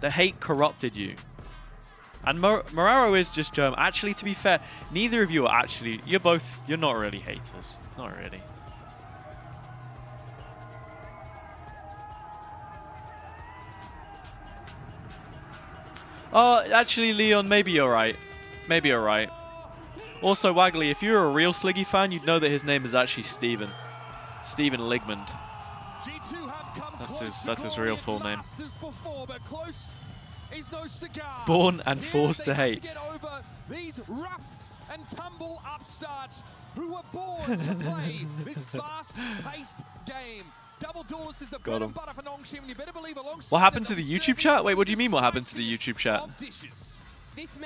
The hate corrupted you. And Moraro is just German. Actually, to be fair, neither of you are actually... You're not really haters. Not really. Oh, actually, Leon, maybe you're right. Maybe you're right. Also, Waggly, if you're a real Sliggy fan, you'd know that his name is actually Steven. Steven Ligmond. That's his real full name. Born and forced to hate. These rough and tumble upstarts who were born to play this fast-paced game. Double duelist is the bread and butter for Nongshim, and you better believe alongside What happened to the YouTube chat? Wait, what do you mean what happened to the YouTube chat?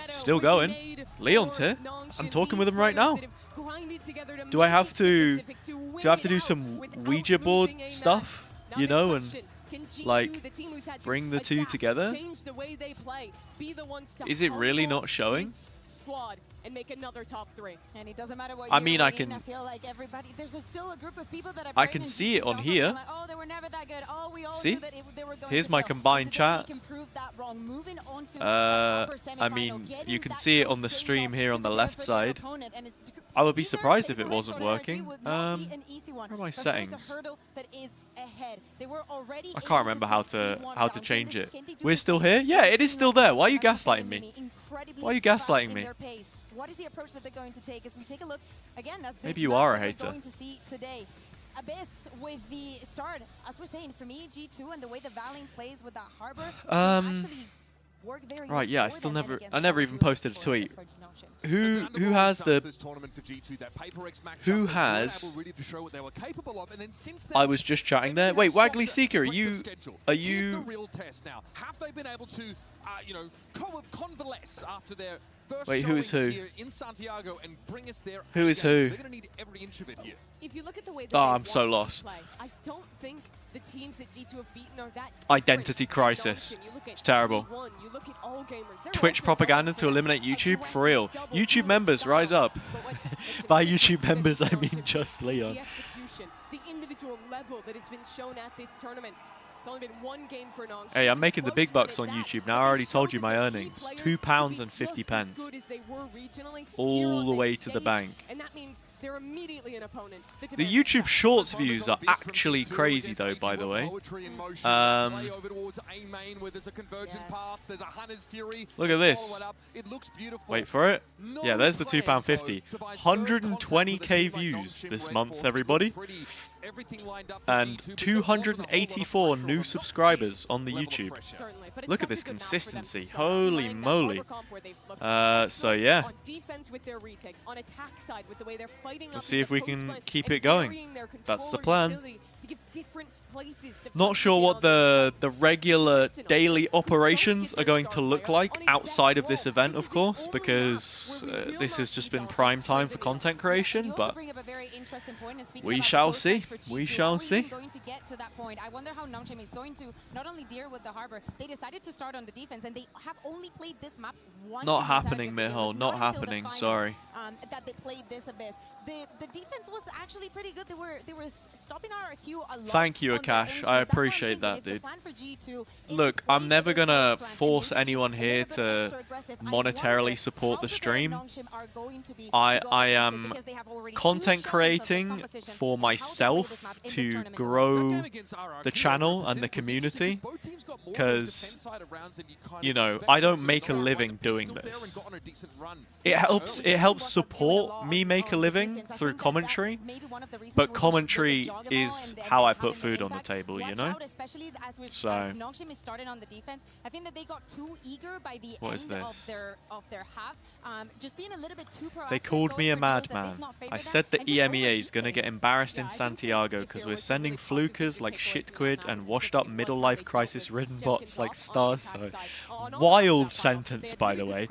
Still going. Leon's here. I'm talking with him right now. Do I have to do some Ouija board stuff? You know, and like bring the two together? Is it really not showing? And make another top 3. And it doesn't matter what I mean, I can. I feel like everybody, there's still a group of people that I can see it on here. Like, oh, they were never that good. Oh, we all See? knew that they were going Here's to my fail. combined chat. We can prove that wrong. Moving on to I mean, you can see it on the stream here on the left side. I would be surprised if it wasn't working. Where are my settings? I can't remember how to change it. We're still here? Yeah, it is still there. Why are you gaslighting me? Why are you gaslighting me? What is the approach that they're going to take as we take a look again as maybe you are a hater. Going to see today. Abyss with the start, as we're saying, for me, G2 and the way the Valiant plays with that harbor actually work very right, yeah, I never even posted a tweet. Who has I was just chatting there. Wait, Waggly Seeker, are you the real test now. Have they been able to convalesce after their wait, who is who? In Santiago and bring us there who is who? They're going to need every inch of it here. If you look at the way oh, I'm so lost. Play, I don't think the teams that G2 have beaten are that identity crisis. It's terrible. Twitch propaganda to eliminate YouTube? For real. YouTube members, rise up. By YouTube members, I mean just Leon. The individual level that has been shown at this tournament. It's only been one game for Nongshim. Hey, I'm making the big bucks on YouTube now. I already told you my earnings. £2.50. All the way to the bank. And that means they're immediately an opponent. The YouTube Shorts views are actually crazy, though, by the way. Look at this. Wait for it. Yeah, there's the £2.50. 120k views this month, everybody. And 284 new subscribers on the YouTube. Look at this consistency. Holy moly. So yeah. Let's see if we can keep it going. That's the plan. Not sure what the regular daily operations are going to look like outside of this event, of course, because this has just been prime time for content creation, but we shall see. We shall see. I wonder how Nongshim is going to not only deal with the harbor. They decided to start on the defense, and they have only played this map once. Not happening, Mihal. Not happening. Sorry. That they played this Abyss. The defense was actually pretty good. They were stopping our Q a lot. Thank you, Akash. I appreciate that, dude. Look, I'm never gonna force anyone here to monetarily support the stream. I am content creating for myself to grow the channel and the community, because, you know, I don't make a living doing this. It helps support me make a living through commentary, but commentary is how I put food on the table, you know? So, Nongshim is starting on the defense. I think that they got too eager by the end of their half. Just being a little bit too proactive. They called me a madman. I said the EMEA is gonna get embarrassed in Santiago because we're sending flukers like Shitquid and washed up middle life crisis ridden bots like Stars. So, wild sentence, by the way.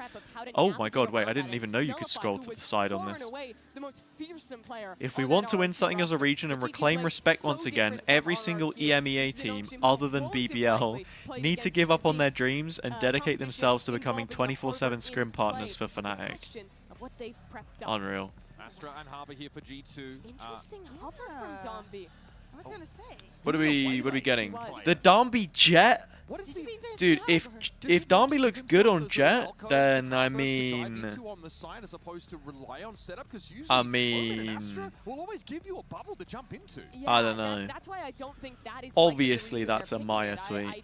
Oh my god, wait, I didn't even know you could scroll to decide on far this. and away the most fearsome player If we on want that to win RNG something as a roster. region and The GT reclaim play respect so once again, different from every single RNG. EMEA This is team Nongshim other than won't BBL likely play need to against give up on their this, dreams and dedicate competition themselves to becoming involving the 24/7 harbor scrim in partners play. for It's a Fnatic. question of what they've prepped up. Unreal. Astra and Harbour here for G2. Interesting hover from Domby. I was gonna say. What are we getting? The Darby Jet? What is the Dude, if Darby looks good on Jet, then I mean, on the side as opposed to rely on setup, because usually I Omen and mean, Astra will always give you a bubble to jump into. I don't know. That's why I don't think that is Obviously, like the reason that's a they're Maya picking it. tweet. I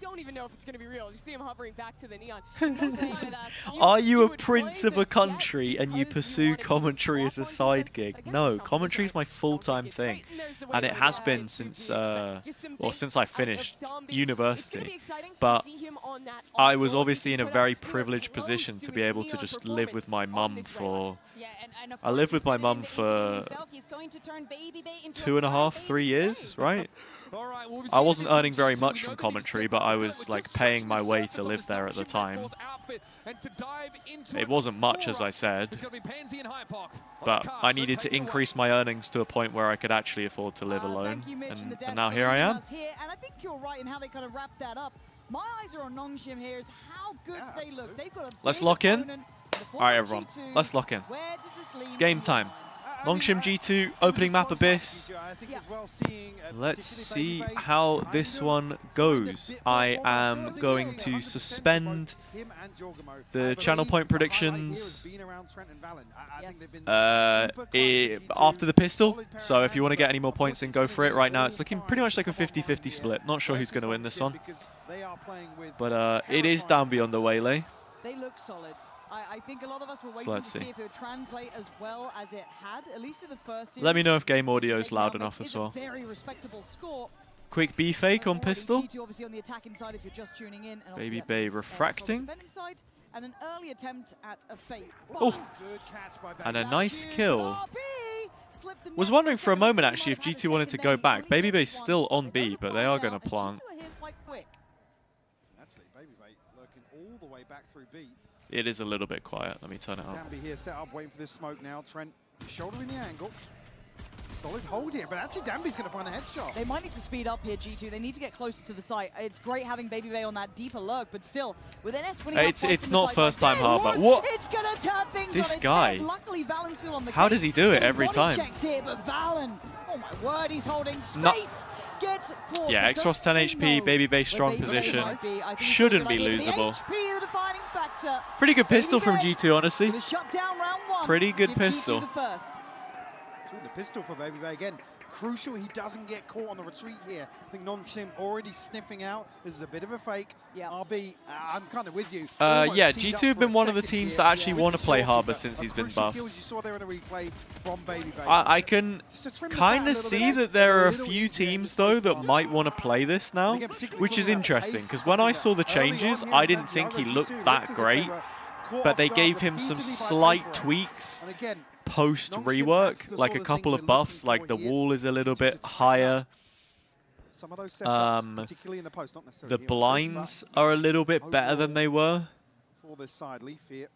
don't even know if it's going to be real. You see him hovering back to the neon. Are you a prince of a country and you pursue commentary as a side gig? No, commentary is my full-time thing, and it has been since since I finished university. But I was obviously in a very privileged position to be able to just live with my mum for. I lived with my mum for 2.5, 3 years, right? I wasn't earning very much from commentary, but I was like paying my way to live there at the time. It wasn't much, as I said, but I needed to increase my earnings to a point where I could actually afford to live alone, and now here I am. And I think you're right in how they kind of wrap that up. My eyes are on Nongshim here, is how good they look. They've got a Let's big lock in. opponent. All right, everyone, let's lock in. Where does this leave It's game time. Nongshim G2, opening map Abyss. Let's see how this one goes. I am going to suspend the channel point predictions after the pistol. So if you want to get any more points, then go for it. Right now, it's looking pretty much like a 50-50 split. Not sure who's going to win this one. But it is Danby on the waylay. They look solid. I think a lot of us were waiting to let's see see. if it would translate as well as it had, at least in the first series. Let me know if game audio is loud enough as well. Very respectable score. Quick B fake on pistol. G2 obviously on the attacking side if you're just tuning in. And Baby obviously Bay on the refracting. defending side, and an early attempt at a fake. Oh, and a nice kill. Was wondering for a moment actually if G2 wanted to go back. Baby Bay's still on B, but they are going to plant. Actually, Baby Bay lurking all the way back through B. It is a little bit quiet. Let me turn it up. Danby here set up, waiting for this smoke now. Trent shouldering the angle. Solid hold here, but actually Danby's going to find a headshot. They might need to speed up here, G2. They need to get closer to the site. It's great having Baby Bay on that deeper lurk, but still, with NS putting up It's not first time Harbour. What? It's going to turn things This on its guy. head. Luckily, Valen's still on the How case. does he do it Getting every body time? checked here, but Valen, oh my word, he's holding space. No. Gets caught Yeah, because X-Ross 10 they HP, know Baby Bay where strong Baby Bay position. might be. I think it's Shouldn't a be good idea. The losable. HP, the defining factor. Pretty good pistol from Baby Bay G2, honestly. gonna shut down round one. Pretty good Give pistol. G2 the first. The pistol for Baby Bay again. Crucial he doesn't get caught on the retreat here. I think Nongshim already sniffing out. This is a bit of a fake. Yeah. RB, I'm kind of with you. Yeah, G2 have been one of the teams that actually want to play Harbour since he's been buffed. You saw there in a replay from Baby Bay. I can Just to trim the kind fat a of little see bit. that there are a little few easier in teams, the though, first that half. might want to play this now, Again, particularly which is talking about interesting, pace, because when I saw the early on changes, here, I didn't Santiago think he G2 looked looked that as if great, they were caught but they off gave guard him some repeatedly by slight Redforce. tweaks And again, post-rework, like a couple of buffs, like the wall is a little bit higher. Some of those setups, particularly in the post, not necessarily The here, blinds are a little bit better than they were. for this side, Leaf here.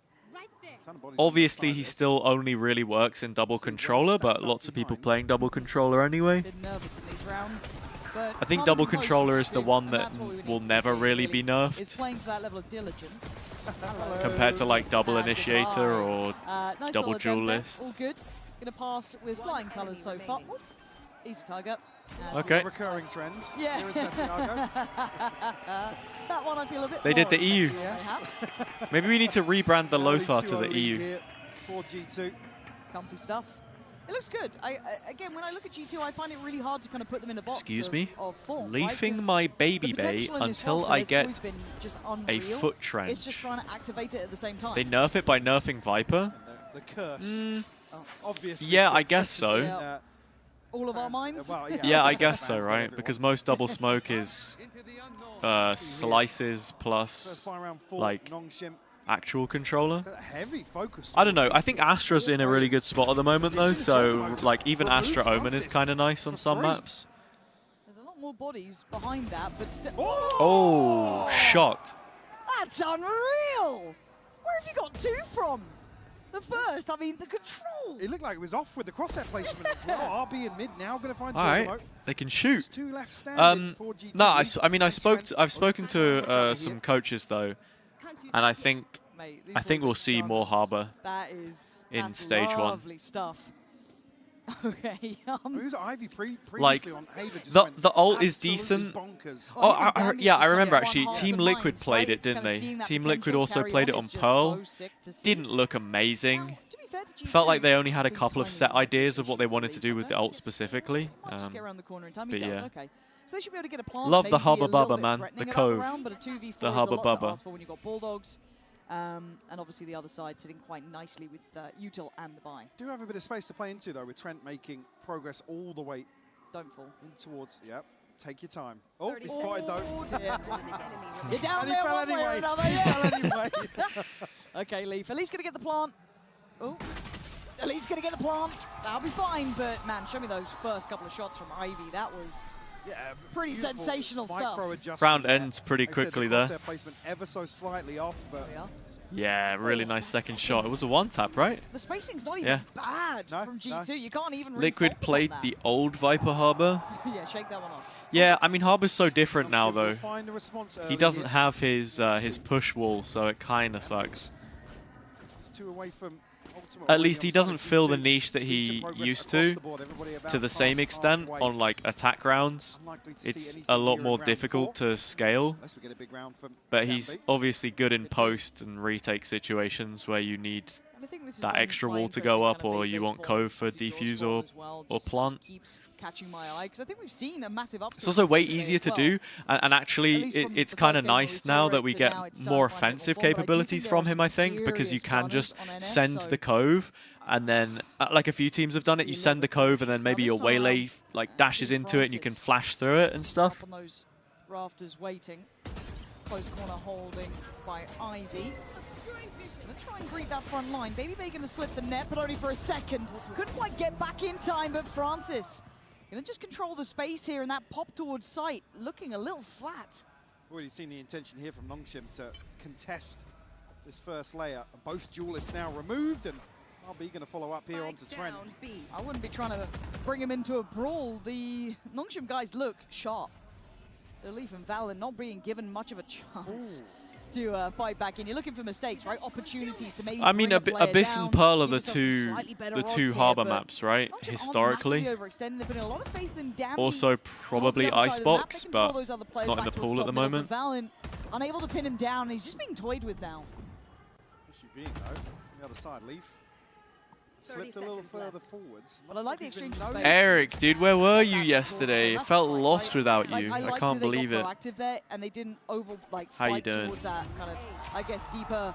Obviously, he still only really works in double controller, but lots of people playing double controller anyway. Bit nervous in these rounds, but I think calm double and composed, controller is the G2, one and that that's what we need will to never see, really be It's nerfed playing to that level of diligence. Hello. compared to like double And initiator or nice double solid attempt there. duelist. All good. Gonna pass with flying colours so far. Oop. Easy target. Okay. A recurring trend Yeah. here in Santiago. That one I feel a bit They did the more EU. perhaps. Maybe we need to rebrand the Early Lothar to the 2-0 lead EU. here for G2. Comfy stuff. It looks good. Again, when I look at G2, I find it really hard to kind of put them in a box. Excuse of, me? Of form, Leafing right? 'Cause my the Baby Bay potential in this until roster I has get always been just a unreal. foot trench. It's just trying to activate it at the same time. They nerf it by nerfing Viper? The curse, obviously. Yeah, still I guess present so. in, All of our minds? well, Yeah, I guess guess so, fans, but right? everyone. Because most double smoke is slices plus First fire round for like Nongshim. actual controller. So heavy focus. I don't know. I think Astra's in a really good spot at the moment though, so like even Astra Omen is kind of nice on some maps. There's a lot more bodies behind that, but still. Oh, shot. That's unreal! Where have you got two from? At first, I mean, the control. It looked like it was off with the crosshair placement as well. RB in mid now going to find All right, they can shoot. Just 2 left standing for G2. I mean, I've spoken to some coaches though, and I think we'll see more Harbor in stage 1. Lovely stuff. Okay. Who's Ivy previously like on Ava just the ult is decent. Bonkers. Oh, I remember actually. Team Liquid played it, didn't they? Team Liquid also played it on Pearl. Didn't look amazing. Felt like they only had a couple of set ideas of what they wanted to do with the ult specifically. But yeah. Love the Hubba Bubba, man. The Cove. The Hubba Bubba. And obviously the other side sitting quite nicely with Util and the buy. Do have a bit of space to play into though, with Trent making progress all the way. Don't fall. In towards, yep. Take your time. Oh, he's spotted though. You're down and there he fell one way or anyway. another, yeah. Okay, Leaf, at least gonna get the plant. Oh, at least gonna get the plant. That'll be fine, but man, show me those first couple of shots from Ivy. That was pretty sensational stuff. Round ends pretty quickly there. Placement ever so slightly off, but yeah, really nice second shot. It was a one-tap, right? The spacing's not even bad from G2. You can't even Liquid played the old Viper Harbor. Yeah, shake that one off. Yeah, I mean Harbor's so different now though. Find a response He doesn't have his push wall, so it kind of sucks. It's 2 away from At least he doesn't fill the niche that he used to the same extent on like attack rounds. It's a lot more difficult to scale, but he's obviously good in post and retake situations where you need that extra wall to go up, or you want Cove for defuse or plant. It's also way easier to do, and actually it's kind of nice now that we get more offensive capabilities from him, I think, because you can just send the Cove, and then like a few teams have done it, you send the Cove and then maybe your Waylay like dashes into it and you can flash through it and stuff. On those rafters waiting. Close corner holding by Ivy. Gonna try and greet that front line. Baby Bay gonna slip the net, but only for a second. Couldn't quite get back in time, but Francis gonna just control the space here, and that pop towards sight looking a little flat. Already seen the intention here from Nongshim to contest this first layer. Both duelists now removed, and RB gonna follow up here onto Trent. I wouldn't be trying to bring him into a brawl. The Nongshim guys look sharp. So Leaf and Valen not being given much of a chance to fight back in. You're looking for mistakes, right? Opportunities to maybe. I mean, Abyss and Pearl are the two Harbor here, maps, right? Historically. A lot of faith in Danby. Also, probably Icebox, but it's not in the pool at the moment. Valen unable to pin him down, and he's just being toyed with now. Issue being though, on the other side, Leaf slipped a little further forwards. Well, I like the exchange of space. Eric, dude, where were you yesterday? It felt lost without you. I can't believe it. There, and they didn't How you doing? Towards that kind of, I guess, deeper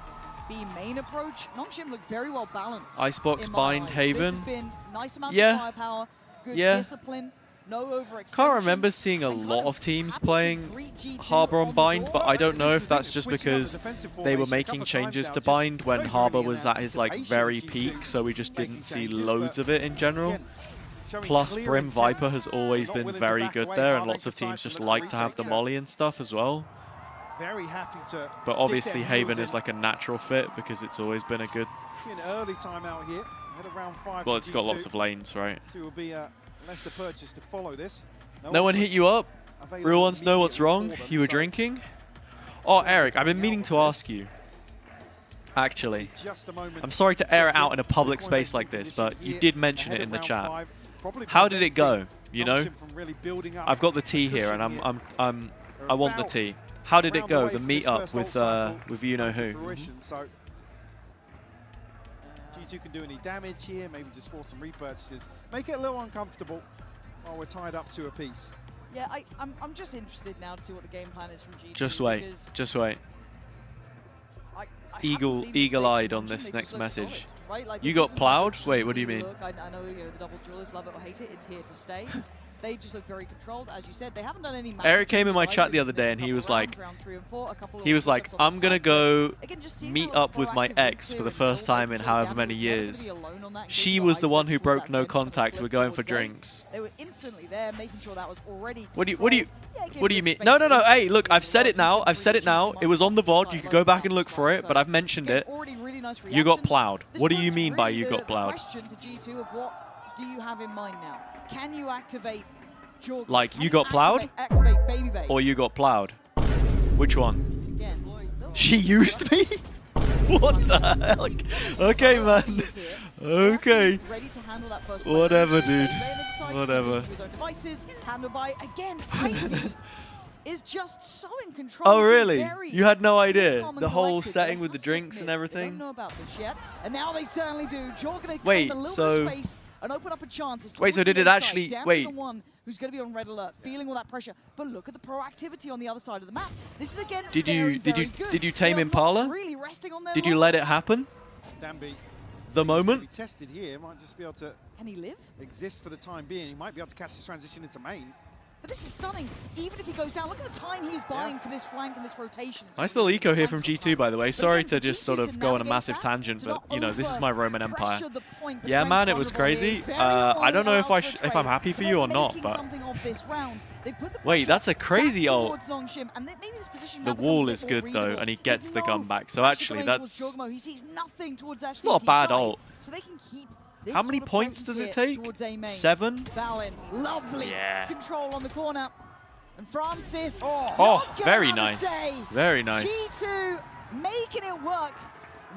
B main approach. Nongshim looked very well balanced. Icebox bind Haven. This has been nice amount of firepower, good discipline, no overextension. Can't remember seeing a lot of teams playing Harbor on bind, but I don't know if that's just because they were making changes to bind when Harbor was at his like very peak, so we just didn't see loads of it in general. Plus, Brim Viper has always been very good there, and lots of teams just like to have the molly and stuff as well. Very happy to. But obviously Haven is like a natural fit because it's always been a good. See an early timeout here. Ahead of round 5. Well, it's got lots of lanes, right? So it will be a lesser purchase to follow this. No one hit you up? Real ones know what's wrong? You were drinking? Oh, Eric, I've been meaning to ask you. Actually, I'm sorry to air it out in a public space like this, but you did mention it in the chat. How did it go? You know, I've got the tea here, and I want the tea. How did it go? The meetup with you know who? G2 can do any damage here, maybe just force some repurchases. Make it a little uncomfortable while we're tied up to a piece. Yeah, I'm just interested now to see what the game plan is from G2. Just wait, just wait. Eagle-eyed on this next message. Right? Like, you got plowed? Wait, what do you mean? Look, I know the double duelists love it or hate it. It's here to stay. They just look very controlled, as you said. They haven't done any. Eric came in my chat the other day and he was like, I'm gonna go meet up with my ex for the first time in however many years. She was the one who broke no contact. We're going for drinks. They were instantly there, making sure that was already. What do you mean? No. Hey, look, I've said it now. I've said it now. It was on the VOD. You could go back and look for it, but I've mentioned it. nice reactions. You got plowed. This What do you brings mean by really you got the plowed? question to G2 of what do you have in mind now? Can you activate Jorg? Like, Can you got plowed? Activate Baby Bay. Or you got plowed? Which one? Again. She used me? What the hell? Okay, man. Okay. Ready to handle that first Whatever, play. dude. Baby Bay decides to Whatever. leave his own devices, handled by, again, Ivy is just so in control. Oh, really? Very You had no idea? calm and The whole collected. setting They with the must drinks and admit, everything? They don't know about this yet, and now they certainly do. Jorg gonna Wait, claim a little so- bit of space and open up a chance. Wait, so did it actually- wait. The one who's going to be on red alert, feeling all that pressure. But look at the proactivity on the other side of the map. This is again Did you very, did very you good. did you tame They are not Impala? really resting on their Did you let it happen? Danby The moment? be tested here, might just be able to Can he live? exist for the time being. He might be able to catch his transition into main. But this is stunning. Even if he goes down, look at the time he's buying for this flank and this rotation. It's Nice little eco here from flank G2, by the way. But Sorry again, to for just G2 sort to of go on a navigate massive that, tangent, to but not you know, this is my Roman Empire. over-pressure the point, but Yeah, Trent's man, it was vulnerable here. crazy. He's very I vulnerable, don't know if allows for a I'm trade, happy for but you or they're not, making but something of this round. They put the wait, that's a pressure crazy back ult. towards Nongshim, and then maybe this position The now becomes wall a bit is more good though, readable. and he There's gets the no gun back. So pressure actually, coming towards that's Jogmo. He sees nothing towards that it's not a CT bad side, ult. so they can keep this How many sort of points presence does it here take? towards A main. 7? Valen, lovely Yeah. control on the corner. And Francis, Oh, not gonna very have a nice. say. Very nice. G2 making it work.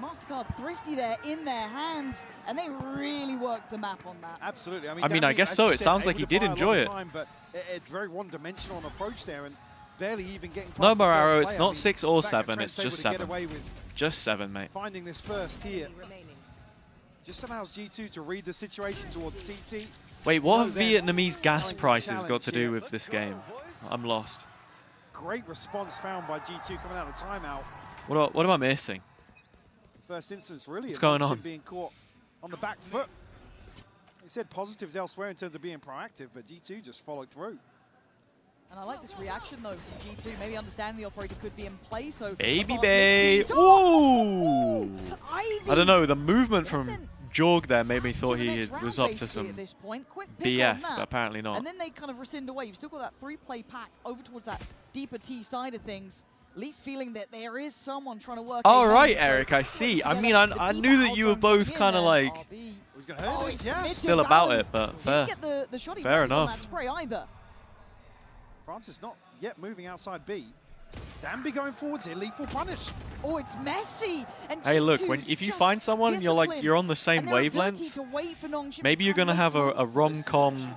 MasterCard thrifty there in their hands, and they really worked the map on that. Absolutely. I mean, I Danby, guess as so. you It said, sounds like able he to did buy a lot enjoy of it. time, but it's very one-dimensional on approach there, and barely even getting past No, the first Moraro, play. it's I not mean, 6 or the fact that 7, Trent's it's just able to 7. get away with Just 7, mate. finding this first here just allows G2 to read the situation towards CT. Wait, what No, have they're Vietnamese gas knowing the prices got challenge to do here. with this game? I'm lost. Great response found by G2 coming out of timeout. What am I missing? First instance, really, What's of going Nongshim on? being caught on the back foot. He said positives elsewhere in terms of being proactive, but G2 just followed through. And I like this reaction, though, from G2. Maybe understanding the operator could be in play, so... Baby a Bay. fast mid-piece. Oh! Ooh! Ivy. I don't know, the movement from Listen, Jorg there made me to thought the he next round, was up to basically, some at this point. Quick pick on BS, that. but apparently not. And then they kind of rescind away. You've still got that 3-play pack over towards that deeper T side of things. Leaf feeling that there is someone trying to work. All a right, lane, so Eric, I see. I mean, together, I the knew that deep you were out going both in kind of there. like RB. Who's going to hurt this? Yeah. still about it, but fair. Didn't get the shot he Fair wanted on enough. that spray either. Francis not yet moving outside B. Danby going forwards here, lethal punish. Oh, it's messy. And Hey, look, G2's if you just find someone and you're like disciplined. you're on the And same their ability wavelength, to wait for Nongshim maybe to you're try gonna and have make a rom-com,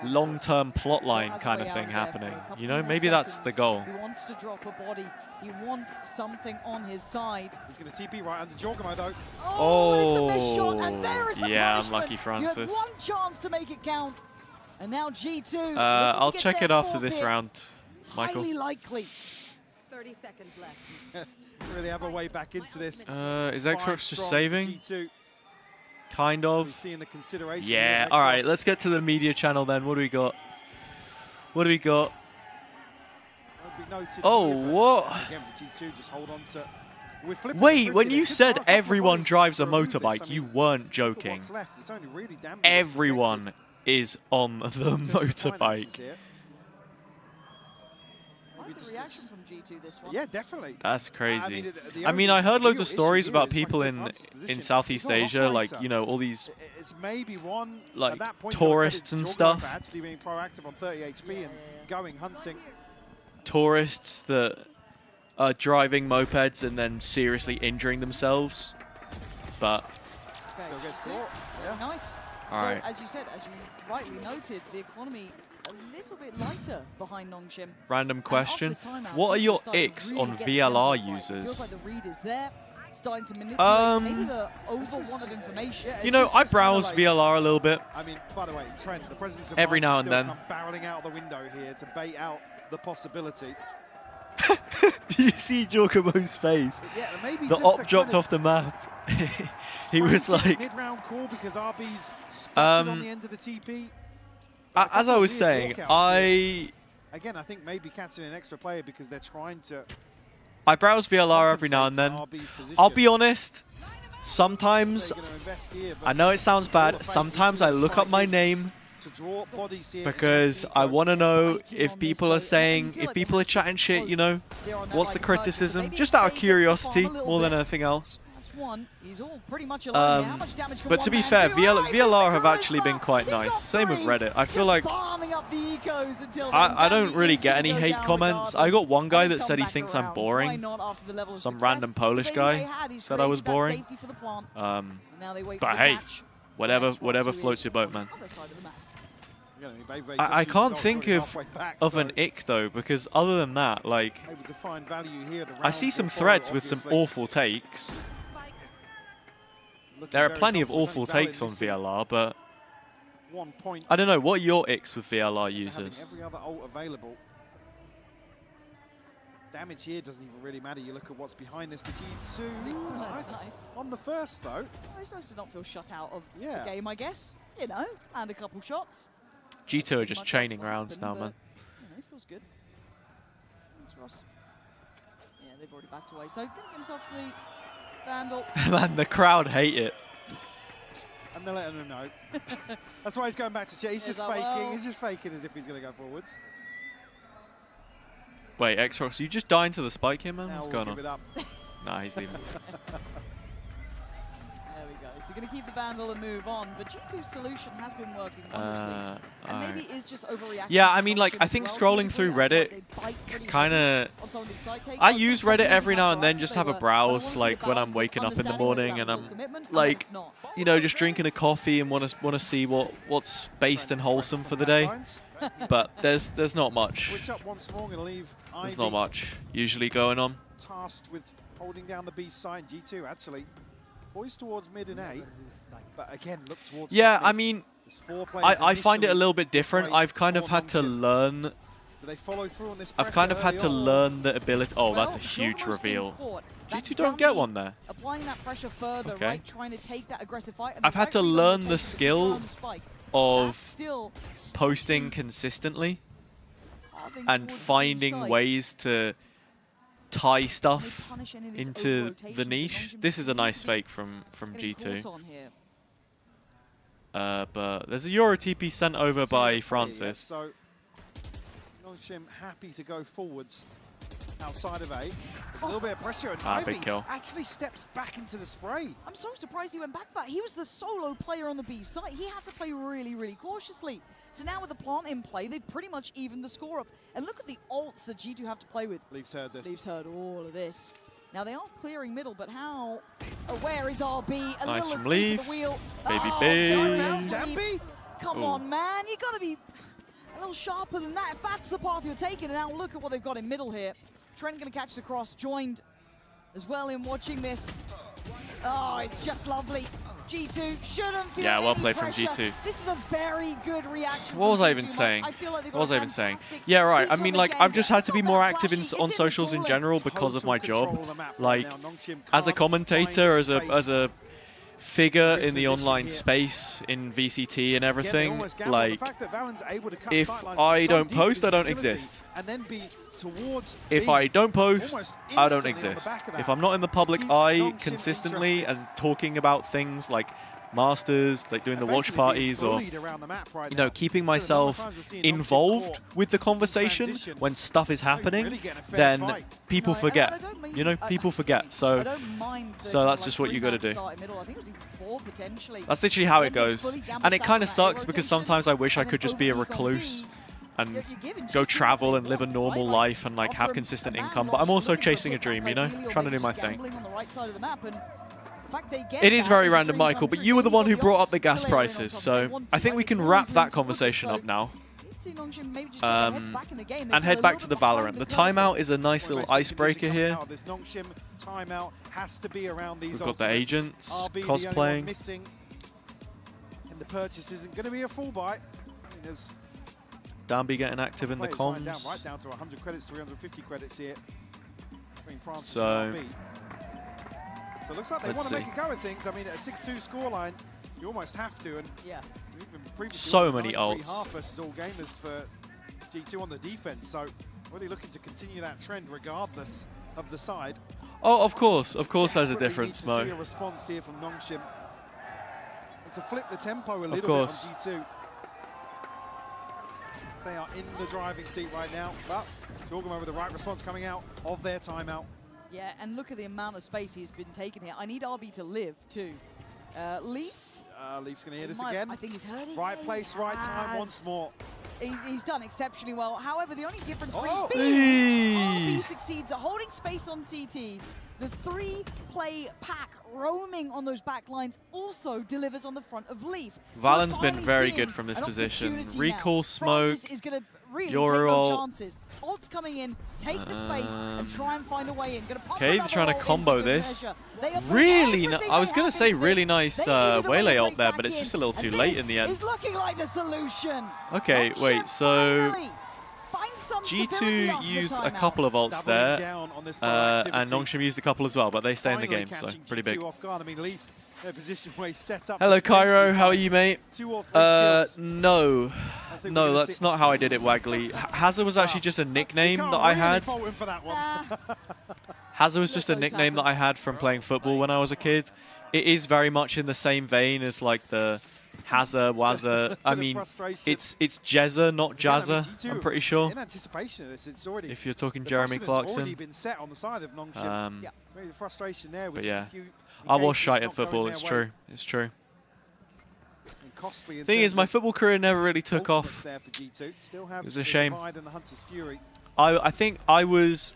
long-term plot line has a kind way of out thing of there for a happening. couple You know, more maybe that's the seconds. goal. He wants to drop a body. He wants something on his side. He's going to TP right under Jorgamo though. Oh, it's a missed shot, and there is the yeah, punishment. unlucky Francis. You had one chance to make it count, and now G2. looking to I'll get check their it after fourth this hit. round, Michael. Highly likely. 30 seconds left. Really have a way back into this. Is Xbox just Strong saving? G2. Kind We're of. seeing the consideration. Yeah, here, all right, Xbox. let's get to the media channel then. What do we got? What do we got? Won't be noted Oh, here, but what? Again, G2 just hold on to. We're flipping Wait, the when script you here. They could said fire a couple of everyone volleys drives a to remove this. motorbike, I you mean, weren't look at joking. what's left. It's only really Danby that's Everyone is on the protected in terms of finances motorbike. here. I like the reaction from G2 this one. Yeah, definitely. That's crazy. the I mean, only I heard loads real of stories issue about here is, like people I said, in Francis' position. He's Southeast not an Asia, like, operator. you know, all these It's maybe one like, at that point, tourists and Jorgamo stuff. for actually being proactive on 30 HP and going hunting. tourists that are driving mopeds and then seriously injuring themselves. But Okay, Still gets G2. caught. Yeah. Nice. All so, right. as you said, as you rightly noted, the economy a little bit lighter behind Nongshim. random And after question: this timeout, what are G2 your starting to icks really on get VLR tempo right. Feels users? like the read is there, starting to manipulate maybe the this over was- of information. Yeah, You know, it's I just kinda browse like- VLR a little bit. I mean, by the way, Trent, the presence of Every mind now has and still then. come barreling out the window here to bait out the possibility. Did you see Giacomo's face? Yeah, maybe The just op a dropped kind of off the map. He was frantic like, mid-round call because RB's spotted on the end of the TP. as I was saying, I think Cat's an extra player because they're trying to. browse VLR every now and then. I'll be honest. Sometimes, I know it sounds bad, sometimes I look up my name because I want to know if people are saying, if people are chatting shit, you know, what's the criticism? Just out of curiosity, more than anything else. First one, he's all pretty much alone here. How much damage can but one to be man fair, do? VLR have actually been quite nice. Same with Reddit. I feel like farming up the ecos until I don't really get any hate comments. I got one guy that said he thinks I'm boring. Some random Polish guy said I was boring. But hey, whatever floats your boat, man. I can't think of an ick though, because other than that, like, I see some threads with some awful takes. There are plenty of awful takes on VLR, but I don't know. What are your icks with VLR users? Every other ult available. Damage here doesn't even really matter. You look at what's behind this for G2. Nice. On the first, though. It's nice to not feel shut out of the game, I guess. You know, and a couple shots. G2 are just chaining rounds now, man. You know, it feels good. Thanks, Ross. Yeah, they've already backed away. So, gonna give himself the Vandal. Man, the crowd hate it. And they're letting him know. That's why he's going back to chat. He's just faking. Well. He's just faking as if he's going to go forwards. Wait, Xrox, you just dying to the spike here, man? Now What's we'll going give on? it up. Nah, he's leaving. There we go. So going to keep the Vandal and move on, but G2's solution has been working wondrously. And maybe it is just overreacting. Yeah, I mean, like, I think scrolling through Reddit kind of... I use Reddit every now and then, just have a browse, like, when I'm waking up in the morning and I'm, like, you know, just drinking a coffee and want to see what's based and wholesome for the day. But there's not much. Switch up once more, gonna leave There's Ivy not much usually going on. tasked with holding down the B side. G2 actually poised towards mid and A, but again look towards. Yeah, mid. I mean, There's 4 players I find it a initially little bit different. this way I've kind of for had to Nongshim. learn. Do they follow through on this I've kind of had pressure to early on? learn the ability. Oh, that's a Well, huge Dogma's been reveal. caught. G2 That's don't get Dandy one there. Applying that pressure further, Okay. right? Trying to take that aggressive fight. And I've the had right to read on learn the rotation to skill confirm the spike. of That's still posting consistently starting and towards the finding side. ways to tie Can stuff they punish any of these into over-rotations the that niche. Nongshim This is a seem nice to be fake from getting G2. caught on here? But there's a Euro TP sent over by Francis. So Nongshim happy to go forwards outside of A. There's a little bit of pressure, and Ivy big kill. actually steps back into the spray. I'm so surprised he went back for that. He was the solo player on the B side. He had to play really, really cautiously. So now with the plant in play, they pretty much evened the score up. And look at the ults that G2 have to play with. Leaves heard this. Leaves heard all of this. Now they are clearing middle, but how aware is RB? A Nice little from asleep Leaf. at the wheel. Baby oh, B. direct Stampy? sweep. Come Ooh. on, man. You got to be a little sharper than that. If that's the path you're taking, and now look at what they've got in middle here. Trent going to catch the cross, joined as well in watching this. Oh, it's just lovely. G2 shouldn't feel Yeah, well any played from pressure. G2. This is a very good reaction. What from was I G2, even Mike. saying? I feel like they've What got was I a even saying? fantastic Yeah, right. I beat mean, on like, the I've just had to be game. It's more not active that flashy, on it's socials in falling. general because of my Total job. control of the map right Like, now. Nongshim as a can't commentator, find as a figure Good in the position online here. space in VCT and Again, they everything, almost gamble. The like, fact that Valen's able to cut if sightlines I from so don't deep post, I gives don't utility, exist. And then be towards if B. I don't post, Almost I don't instantly on the exist. back of that. If I'm not in the public Keeps eye Nongshim consistently interested. and talking about things like Masters, like doing the watch Basically being parties, or bullied around the map right you now. know, keeping So the number of myself times we're seeing Nongshim involved caught with the in conversation transition, when stuff is really happening, getting a fair then fight. people No, and forget. I don't mean- You know, people forget. I So don't mind the so kind of that's just what you gotta do. start in middle. I think it was even 4 potentially. that's literally how it Then they goes. fully gamble And it stack kind on of that sucks A because rotation, sometimes I wish I and could then just be a overpeak on recluse B. and You're giving go G2 travel what and they live a want, normal right? Like, life and like after have a consistent man income. But I'm launch, also looking for a chasing a hit dream, back you know, ideally, or trying to maybe do my just thing. gambling on the right side of the map, and the fact they get It is that very a random, dream Michael, come but true. you were the They've one got who the brought up ults the to gas layer in on prices, top. They so want I to, think we right? can They wrap always lean that towards it, conversation so up now. you'd see Nongshim maybe just get their heads back in the game. They And feel a head back little to the bit behind Valorant. The curve. timeout is a nice little Almost icebreaker condition here. coming out of this Nongshim timeout has to be around these We've got the ultimates. agents RB, the only one cosplaying. missing, and the purchase isn't going to be a full buy. I mean, there's Danby getting active in the players lying down, comms. right down to 100 credits, 350 credits here between Francis So, and RB. So it looks like they let's want to see. make a go of things. I mean, at a 6-2 scoreline, you almost have to. And Yeah. even previously, So it was many 9-3 ults. half versus all gamers for G2 on the defense. So really looking to continue that trend regardless of the side. Oh, of course there's a Desperately difference, need to see Mo. a response here from Nongshim. And to flip the tempo a little bit course. on G2. They are in the driving seat right now, but Dorgamo with the right response coming out of their timeout. Yeah, and look at the amount of space he's been taking here. I need RB to live, too. Leaf. Leaf's going to hear this again. I think he's hurting. Right place, right time, once more. He's done exceptionally well. However, the only difference Oh. being RB succeeds at holding space on CT. The 3-play pack roaming on those back lines also delivers on the front of Leaf. Valen's So been finally very seeing good from this an position. opportunity Recall, now. smoke, Francis is going to really Euro take no ult. chances. Ult's coming in, take the space, and try and find a way in. Okay, they're trying to combo this. Really, I was going to say really nice Waylay ult there, but it's just a little too late in the end. It's looking like the solution. Okay, wait, so G2 used a couple of ults there, and Nongshim used a couple as well, but they stay in the game, so pretty big. Hello, Cairo, how are you, mate? No, that's not how I did it, Waggly. Hazza was actually just a nickname that I had. Hazza was just a nickname that I had from playing football when I was a kid. It is very much in the same vein as like the Hazza, Wazza. I mean, it's Jezza, not Jazza, I'm pretty sure. In anticipation of this, it's already, if you're talking Jeremy Clarkson. Already been set on the side of Nongshim. Maybe the frustration there with but just yeah, a few I was engagements shite at not going football, their it's way. true, it's true. And costly in Thing terms is, my of football career never really took ultimates off. there for G2. Still have It was a the shame. Divide and the Hunter's Fury. I think I was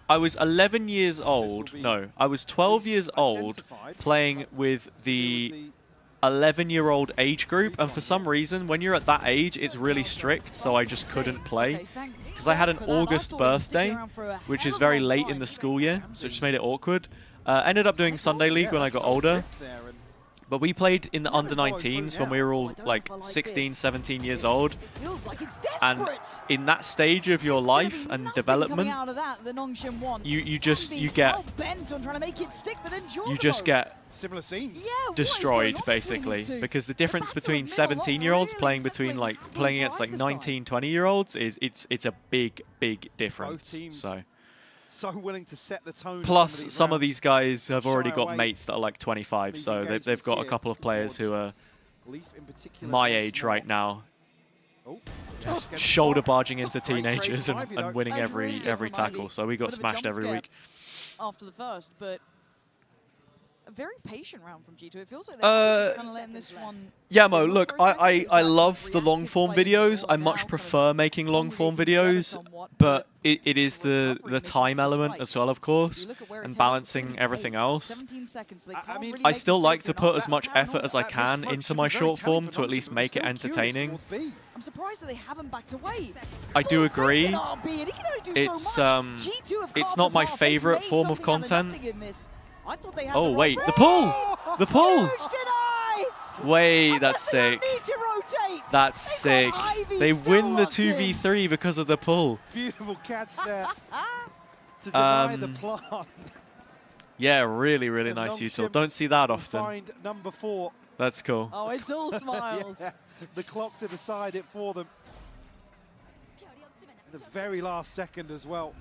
11 years old. No, I was 12 years old playing with the 11-year-old age group, and for some reason, when you're at that age, it's really strict, so I just couldn't play. Because I had an August birthday, which is very late in the school year, so it just made it awkward. Ended up doing Sunday League when I got older. But we played in the under-19s when we were all like 16, 17 years old. And in that stage of your life and development, you just get similar scenes destroyed basically, because the difference between 17-year-olds playing against like 19, 20-year-olds is it's a big difference. So willing to set the tone. Plus, some of these guys have already got mates that are like 25, so they've got a couple of players who are my age right now, just shoulder barging into teenagers and winning every tackle. So we got smashed every week. After the first, but a very patient round from G2. It feels like they're just kind of letting this one. Yeah, Mo, look, I love the long form videos. I much prefer making long form videos, but it is the time element as well, of course, and balancing everything else. I still like to put as much effort as I can into my short form to at least make it entertaining. I'm surprised that they haven't backed away. I do agree. It's not my favorite form of content. Oh wait, the pull! The pull! Wait, that's sick. That's sick. They win the 2v3 because of the pull. Beautiful catch there to deny the plant. Yeah, really nice util. Don't see that often. Find number 4. That's cool. Oh, it's all smiles. Yeah, the clock to decide it for them. In the very last second as well.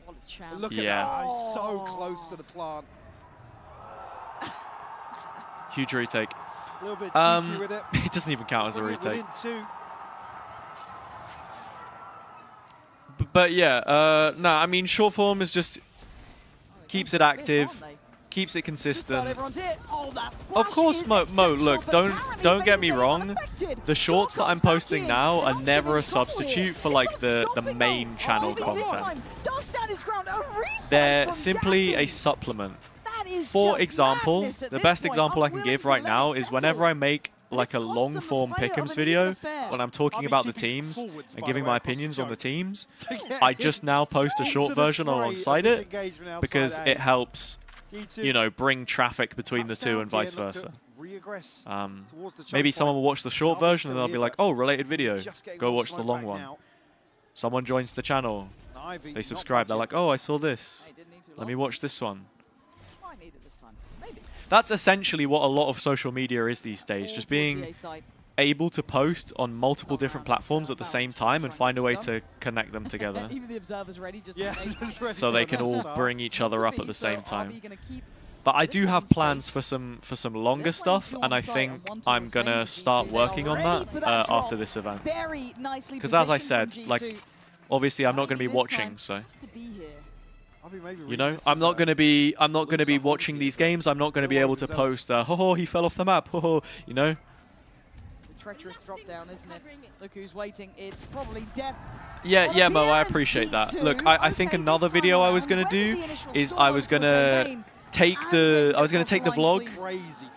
What a champ. Look at that, he's so close to the plant. Huge retake. A little bit cheeky with it. It doesn't even count as a retake. Within 2. But yeah, no, I mean, short form is just keeps it active, keeps it consistent. Of course, Mo, look, don't get me wrong. The shorts that I'm posting now are never a substitute for like the main channel content. They're simply a supplement. For example, the best example I can give right now is whenever I make like a long form pick'ems video, when I'm talking about the teams and giving my opinions on the teams, I just now post a short version alongside it because it helps, you know, bring traffic between the two and vice versa. Maybe someone will watch the short version and they'll be like, oh, related video, go watch the long one. Someone joins the channel, they subscribe, they're like, oh, I saw this, let me watch this one. That's essentially what a lot of social media is these days, just being able to post on multiple different platforms at the same time and find a way to connect them together. So they can all bring each other up at the same time. But I do have plans for some longer stuff, and I think I'm gonna start working on that after this event. Because as I said, like, obviously I'm not gonna be watching, so. You know, I'm not going to be watching these games. I'm not going to be able to post, oh, he fell off the map, oh, you know. It's a treacherous drop down, isn't it? Look who's waiting. It's probably death. Yeah, Mo, I appreciate that. Look, I think another video I was going to do is I was going to take the vlog,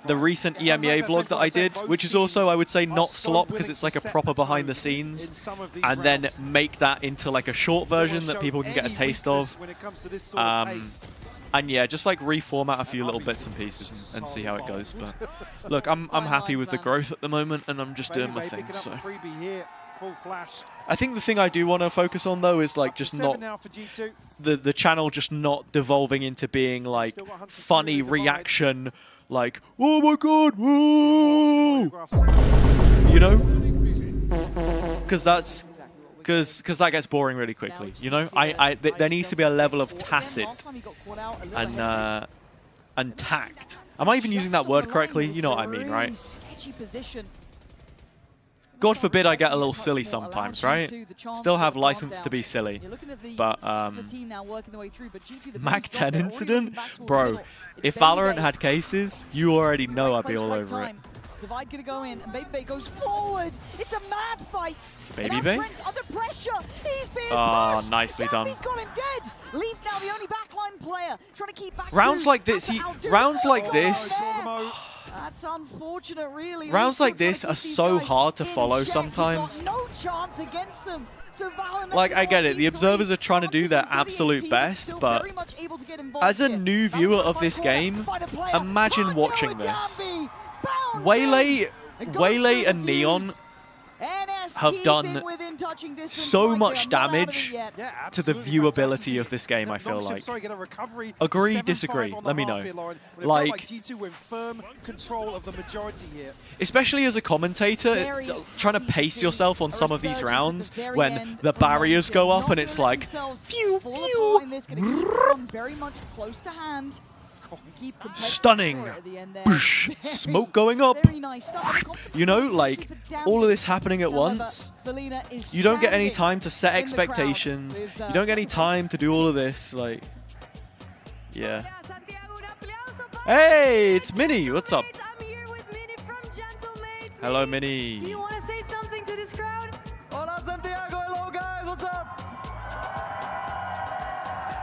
the recent EMEA vlog that I did, which is also, I would say, not slop because it's like a proper behind the scenes, and then make that into like a short version that people can get a taste of. And yeah, just like reformat a few little bits and pieces and see how it goes. But look, I'm happy with the growth at the moment, and I'm just doing my thing. So I think the thing I do want to focus on though is like just not the channel just not devolving into being like funny reaction, like oh my god, woo, you know, because that gets boring really quickly. You know, there needs to be a level of tacit and tact. Am I even using that word correctly? You know what I mean, right? God forbid I get a little silly sometimes, right? Still have license to be silly. But, Mac 10 incident? Bro, if Valorant had cases, you already know I'd be all over it. Divide gonna go in, and Baby goes forward. It's a mad fight. Baby Bay? Under pressure. He's being pushed. Nicely done. He's got him dead. Leaf now the only backline player trying to keep back. Rounds like this, rounds like this. That's unfortunate, really. Rounds like this are so hard to follow sometimes. No chance against them. So like, I get it. The observers are trying to do their absolute best, but as a new viewer of this game, imagine watching this. Waylay and Neon have done so much damage to the viewability of this game, I feel like. Agree, disagree, let me know. Like, especially as a commentator, trying to pace yourself on some of these rounds when the barriers go up and it's like, phew, phew. Stunning. Boosh. Smoke going up. You know, like, all of this happening at once. You don't get any time to set expectations. You don't get any time to do all of this. Like, yeah. Hey, it's Minnie. What's up? Hello, Minnie. Do you want to say something to this crowd? Hola, Santiago. Hello, guys. What's up?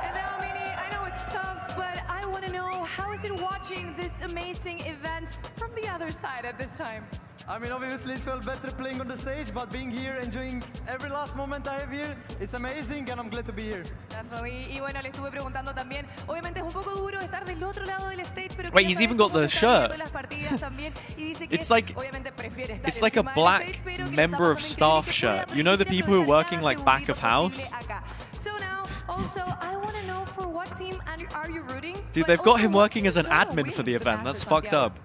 And now, Minnie, I know it's tough, but I want to know, how is it watching this amazing event from the other side at this time? I mean, obviously it felt better playing on the stage, but being here, enjoying every last moment I have here, it's amazing, and I'm glad to be here. Definitely. Y bueno, le estuve preguntando también. Obviamente es un poco duro estar del otro lado del stage, pero wait, he's even got the shirt. It's like a black member of staff shirt. You know the people who are working like back of house? So now, also, I want to know for what team are you rooting? Dude, they've got him working as an admin for the event. That's fucked up.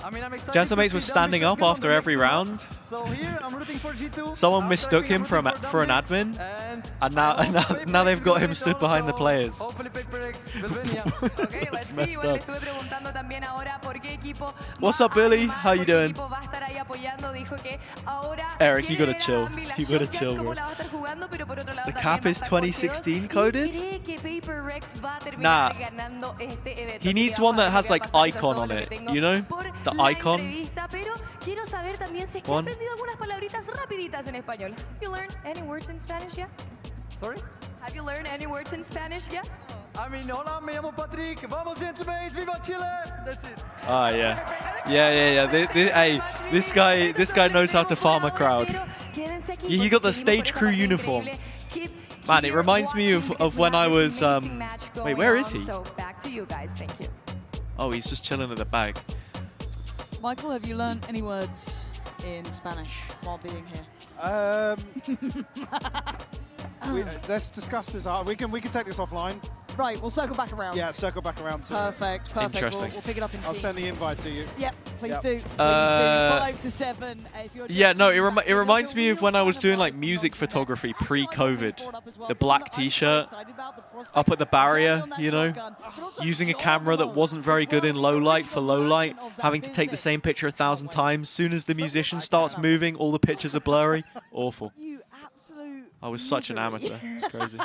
I mean, I'm excited. Gentleman's was standing up after every round. So here, I'm rooting for G2. Someone mistook him for an admin, and now they've got him stood behind the players. Hopefully PRX will win, yeah. Okay, let's see. Well, le estuve preguntando también ahora por qué equipo. What's up, Billy? How you doing? Eric, you gotta chill. You gotta chill, bro. The cap is 2016 coded? Nah. He needs one that has like icon on it, you know? The icon. One. Have you learned any words in Spanish yet? Sorry? Have you learned any words in Spanish yet? I mean, hola, me llamo Patrick. Vamos, gentlemen, viva Chile. That's it. Ah, yeah. Yeah. Hey, this guy knows how to farm a crowd. He got the stage crew uniform. Man, it reminds me of when I was wait, where is he? So back to you guys. Thank you. Oh, he's just chilling at the bag. Michael, have you learned any words in Spanish while being here? Let's discuss this. We can take this offline. Right, we'll circle back around. Yeah, circle back around to Perfect. Interesting. We'll pick it up in I'll send the invite to you. Yep, please do. Please do. 5 to 7. Yeah, no, it reminds me of when I was doing like music photography pre-COVID. The black t-shirt up at the barrier, you know, using a camera that wasn't very good in low light for low light, having to take the same picture 1,000 times. Soon as the musician starts moving, all the pictures are blurry. Awful. You absolute I was such an amateur. It's crazy.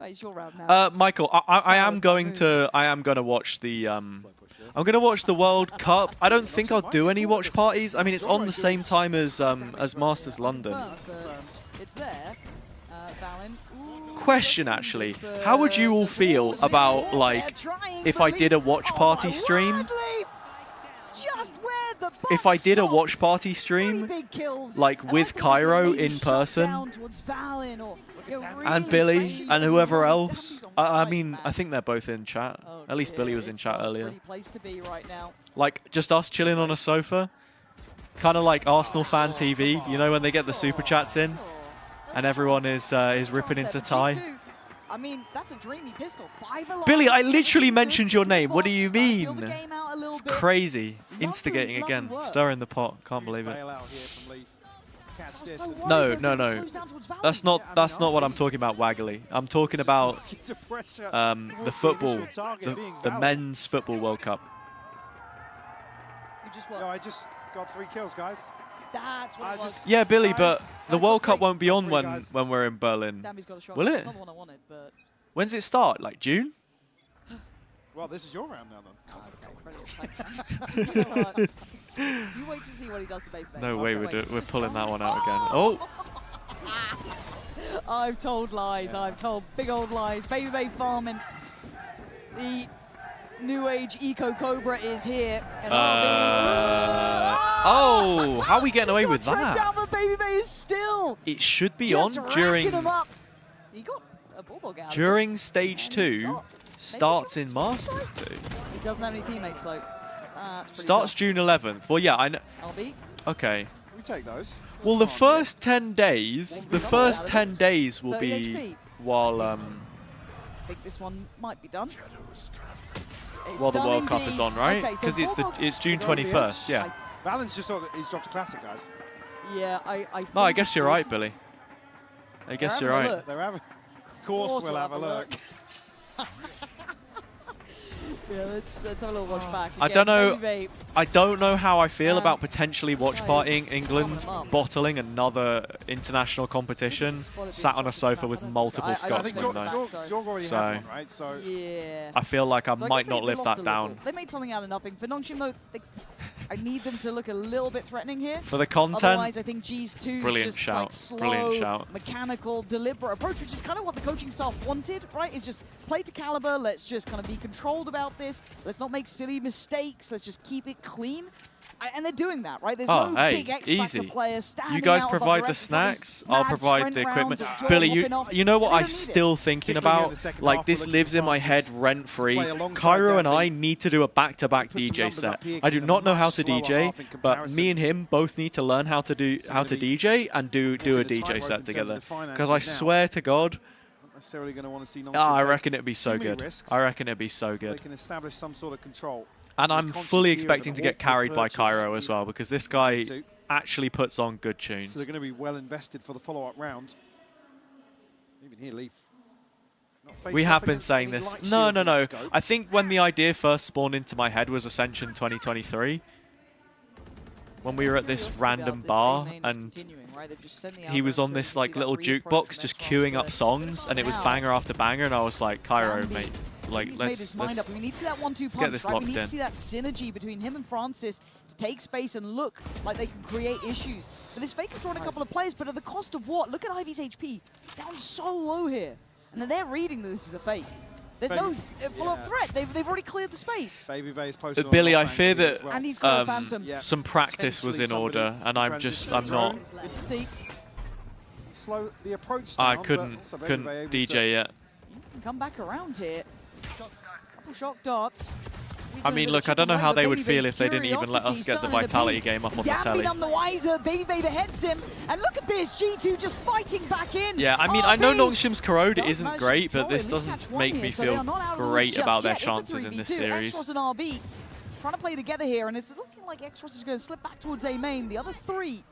Right, it's your round now. Michael, I am going to watch the I'm going to watch the World Cup. I don't think I'll do any watch parties. I mean, it's on the same time as Masters London. It's there. Valen. Question actually, how would you all feel about like if I did a watch party stream? If I did a watch party stream, like with Cairo in person, and Billy and whoever else. I mean, I think they're both in chat. At least Billy was in chat earlier. Like just us chilling on a sofa, kind of like Arsenal fan TV. You know when they get the super chats in, and everyone is ripping into Thai. I mean, that's a dreamy pistol. 5 alive. Billy, I literally mentioned your name. What do you mean? It's crazy. Instigating again. Stirring the pot. Can't believe it. No. That's not what I'm talking about, Waggly. I'm talking about the football, the men's football World Cup. No, I just got 3 kills, guys. That's what it was. Yeah, Billy, but the World Cup won't be on when we're in Berlin. Will it? Not the one I wanted, but When's it start? Like June? Well, this is your round now, then. You wait to see what he does to Baby. No way, we're pulling that one out again. Oh! I've told lies. I've told big old lies. Baby farming. The new age Eco Cobra is here. And oh, how are we getting away with that? Down, but Baby is still. It should be on during. He got a bulldog out during stage 2. Starts in Masters 2. He doesn't have any teammates though. Starts June 11th. Well, yeah, I know. LB. Okay. We take those. Well, the first 10 days, will be while I think this one might be done. While the World Cup is on, right? Because it's June 21st. Yeah. Valen's just he's dropped a classic, guys. Yeah, I. No, I guess you're right, Billy. I guess you're right. Of course, we'll have a look. Yeah, let's have a little watch back. I don't know how I feel about potentially watch partying England bottling another international competition, sat on a sofa with multiple Scotsmen though. So yeah. I feel like I might not live that down. They made something out of nothing. For Nongshim though, I need them to look a little bit threatening here. For the content, otherwise I think G's2 brilliant just shout. like slow, Brilliant shout. mechanical, deliberate approach, which is kind of what the coaching staff wanted, right? Is just play to caliber. Let's just kind of be controlled about this. Let's not make silly mistakes. Let's just keep it clean. And they're doing that, right? There's no big X-Factor players standing You guys out provide above the rest of all these snacks, I'll mad provide Trent the equipment. rounds of Billy, hopping off. you know what They I'm don't need it. still thinking about? Like, this lives in my head rent-free. Cairo and I need to do a back-to-back DJ set. I do not know how to DJ, but me and him both need to learn how to DJ and do a DJ set together. Because I swear to God, I reckon it'd be so good. I reckon it'd be so good. They can establish some sort of control. And I'm fully expecting to get carried by Cairo as well, because this guy actually puts on good tunes. So they're going to be well invested for the follow-up round. Even here, Leaf. We have been saying this. No. I think when the idea first spawned into my head was Ascension 2023. When we were at this random bar and he was on this like little jukebox just queuing up songs and it was banger after banger and I was like, Cairo, mate. Like, let's We need to see that 1-2 punch, get this right? locked We need in. to see that synergy between him and Francis to take space and look like they can create issues. But this fake has drawn a couple of players, but at the cost of what? Look at Ivy's HP. Down so low here. And then they're reading that this is a fake. There's no follow-up threat. They've already cleared the space. But Billy, I fear that And he's got a Phantom. some practice was in order, and I'm not. Good to see. Slow the approach. I down, couldn't but also Baby able DJ to yet. Can come back around here. Couple shock darts. I mean, look, I don't know how they would feel if they didn't even let us get the Vitality game up on the telly. None the wiser. Baby heads him. And look at this. G2 just fighting back in. Yeah, I mean, I know Nongshim's corrode isn't great, but this doesn't make me feel great about their chances in this series. Extros and RB trying to play together here, and it's looking like Extros is going to slip back towards A main. The other three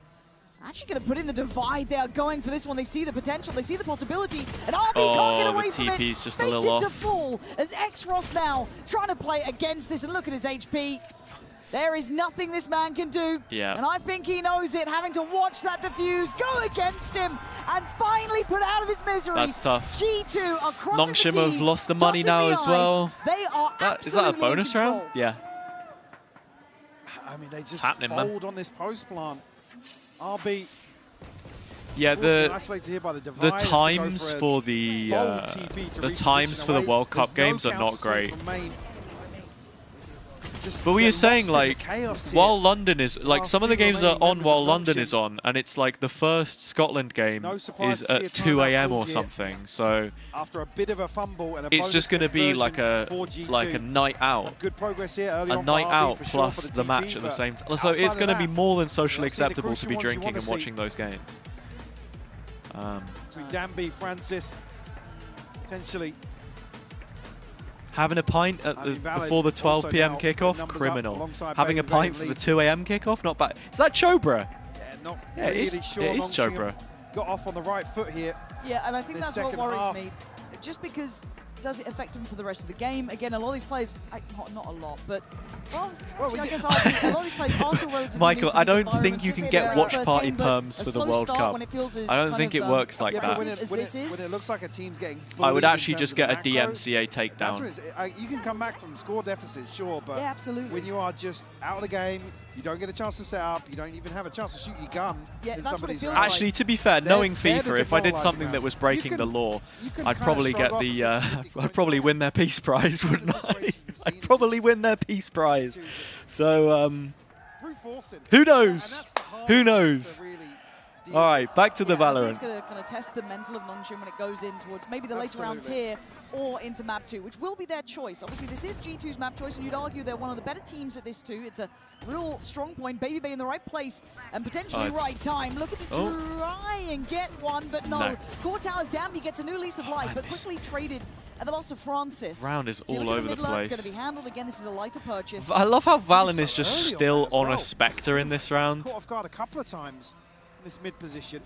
actually going to put in the divide. They are going for this one. They see the potential. They see the possibility. And RB can't get away from it. TP's just a Fated little to off. fall as Extros now trying to play against this. And look at his HP. There is nothing this man can do. Yeah. And I think he knows it, having to watch that defuse go against him and finally put out of his misery. That's tough. G2 across Nongshim have lost the money now as well. They are Is that a absolutely bonus in round? control. Yeah. I mean, they just happening, man. fold on this post plant. RB. Yeah, isolated here by the the Dividers to go times for a for the bold TP to the reposition times for the away. World Cup There's no games are not counter swing great. from Main. Just But we get were saying, lost in the like, chaos here. while London is, like, Last some of the two games are remaining on members while of London Nongshim. is on, and it's like the first Scotland game No surprise is to see a at 2 timeout a.m. called or here. something. So After a bit of a fumble and a it's bonus just going to be conversion like a for G2. night out. Good progress here early A on night for RB out for sure plus for the TP, match at the but same time. So outside it's of going to be that, more than socially that's the acceptable to be crucial ones you drinking wanna and see. watching those games. Between Danby, Francis, potentially. Having a pint at before the 12 p.m. kickoff, criminal. Having a pint for the 2 a.m. kickoff, not bad. Is that Chobra? Yeah, not Yeah, it really is, sure. it is Nongshim Chobra. got off on the right foot here. Yeah, and I think This that's what second worries half. me. Just because, does it affect him for the rest of the game? Again, a lot of these players, not a lot, but, well I guess a lot of these players are still relatively Michael, new to I these don't environments think you since can they get learned watch their party first game, but perms a for the slow World start Cup. when it feels as I don't kind think of, it works like Yeah, that. but when this is. it looks like a team's getting I would bullied in actually terms just of get a macro, DMCA that's takedown. what it's, you can come back from score deficits, sure, but Yeah, absolutely. when you are just out of the game, you don't get a chance to set up, you don't even have a chance to shoot your gun Yeah, in that's what it somebody's feels round. Actually, to be fair, They're- knowing they're the FIFA, if I did demoralising something that rounds. was breaking You the can- law, you can I'd kinda probably shrug get off the the I'd probably win their peace prize, wouldn't I? I'd probably win their peace prize. So Brute forcing. who And knows? that's the hard Who ones knows? to really deal All right, back to the I think it's Valorant. going to kind of test the mental of Nongshim when it goes in towards maybe the later rounds Absolutely. here or into map 2, which will be their choice. Obviously, this is G2's map choice, and you'd argue they're one of the better teams at this too. It's a real strong point. Baby Bay in the right place and potentially it's- right time. Looking to Oh. try and get one, but no. No. Core Towers Danby gets a new lease of life, but this- quickly traded at the loss of Francis. Round is So you all look at over the mid-lurk, place. Going to be handled again. This is a lighter purchase. I love how Valen is so just early on still that as on a well. Spectre in this round. Caught off guard a couple of times in this mid position.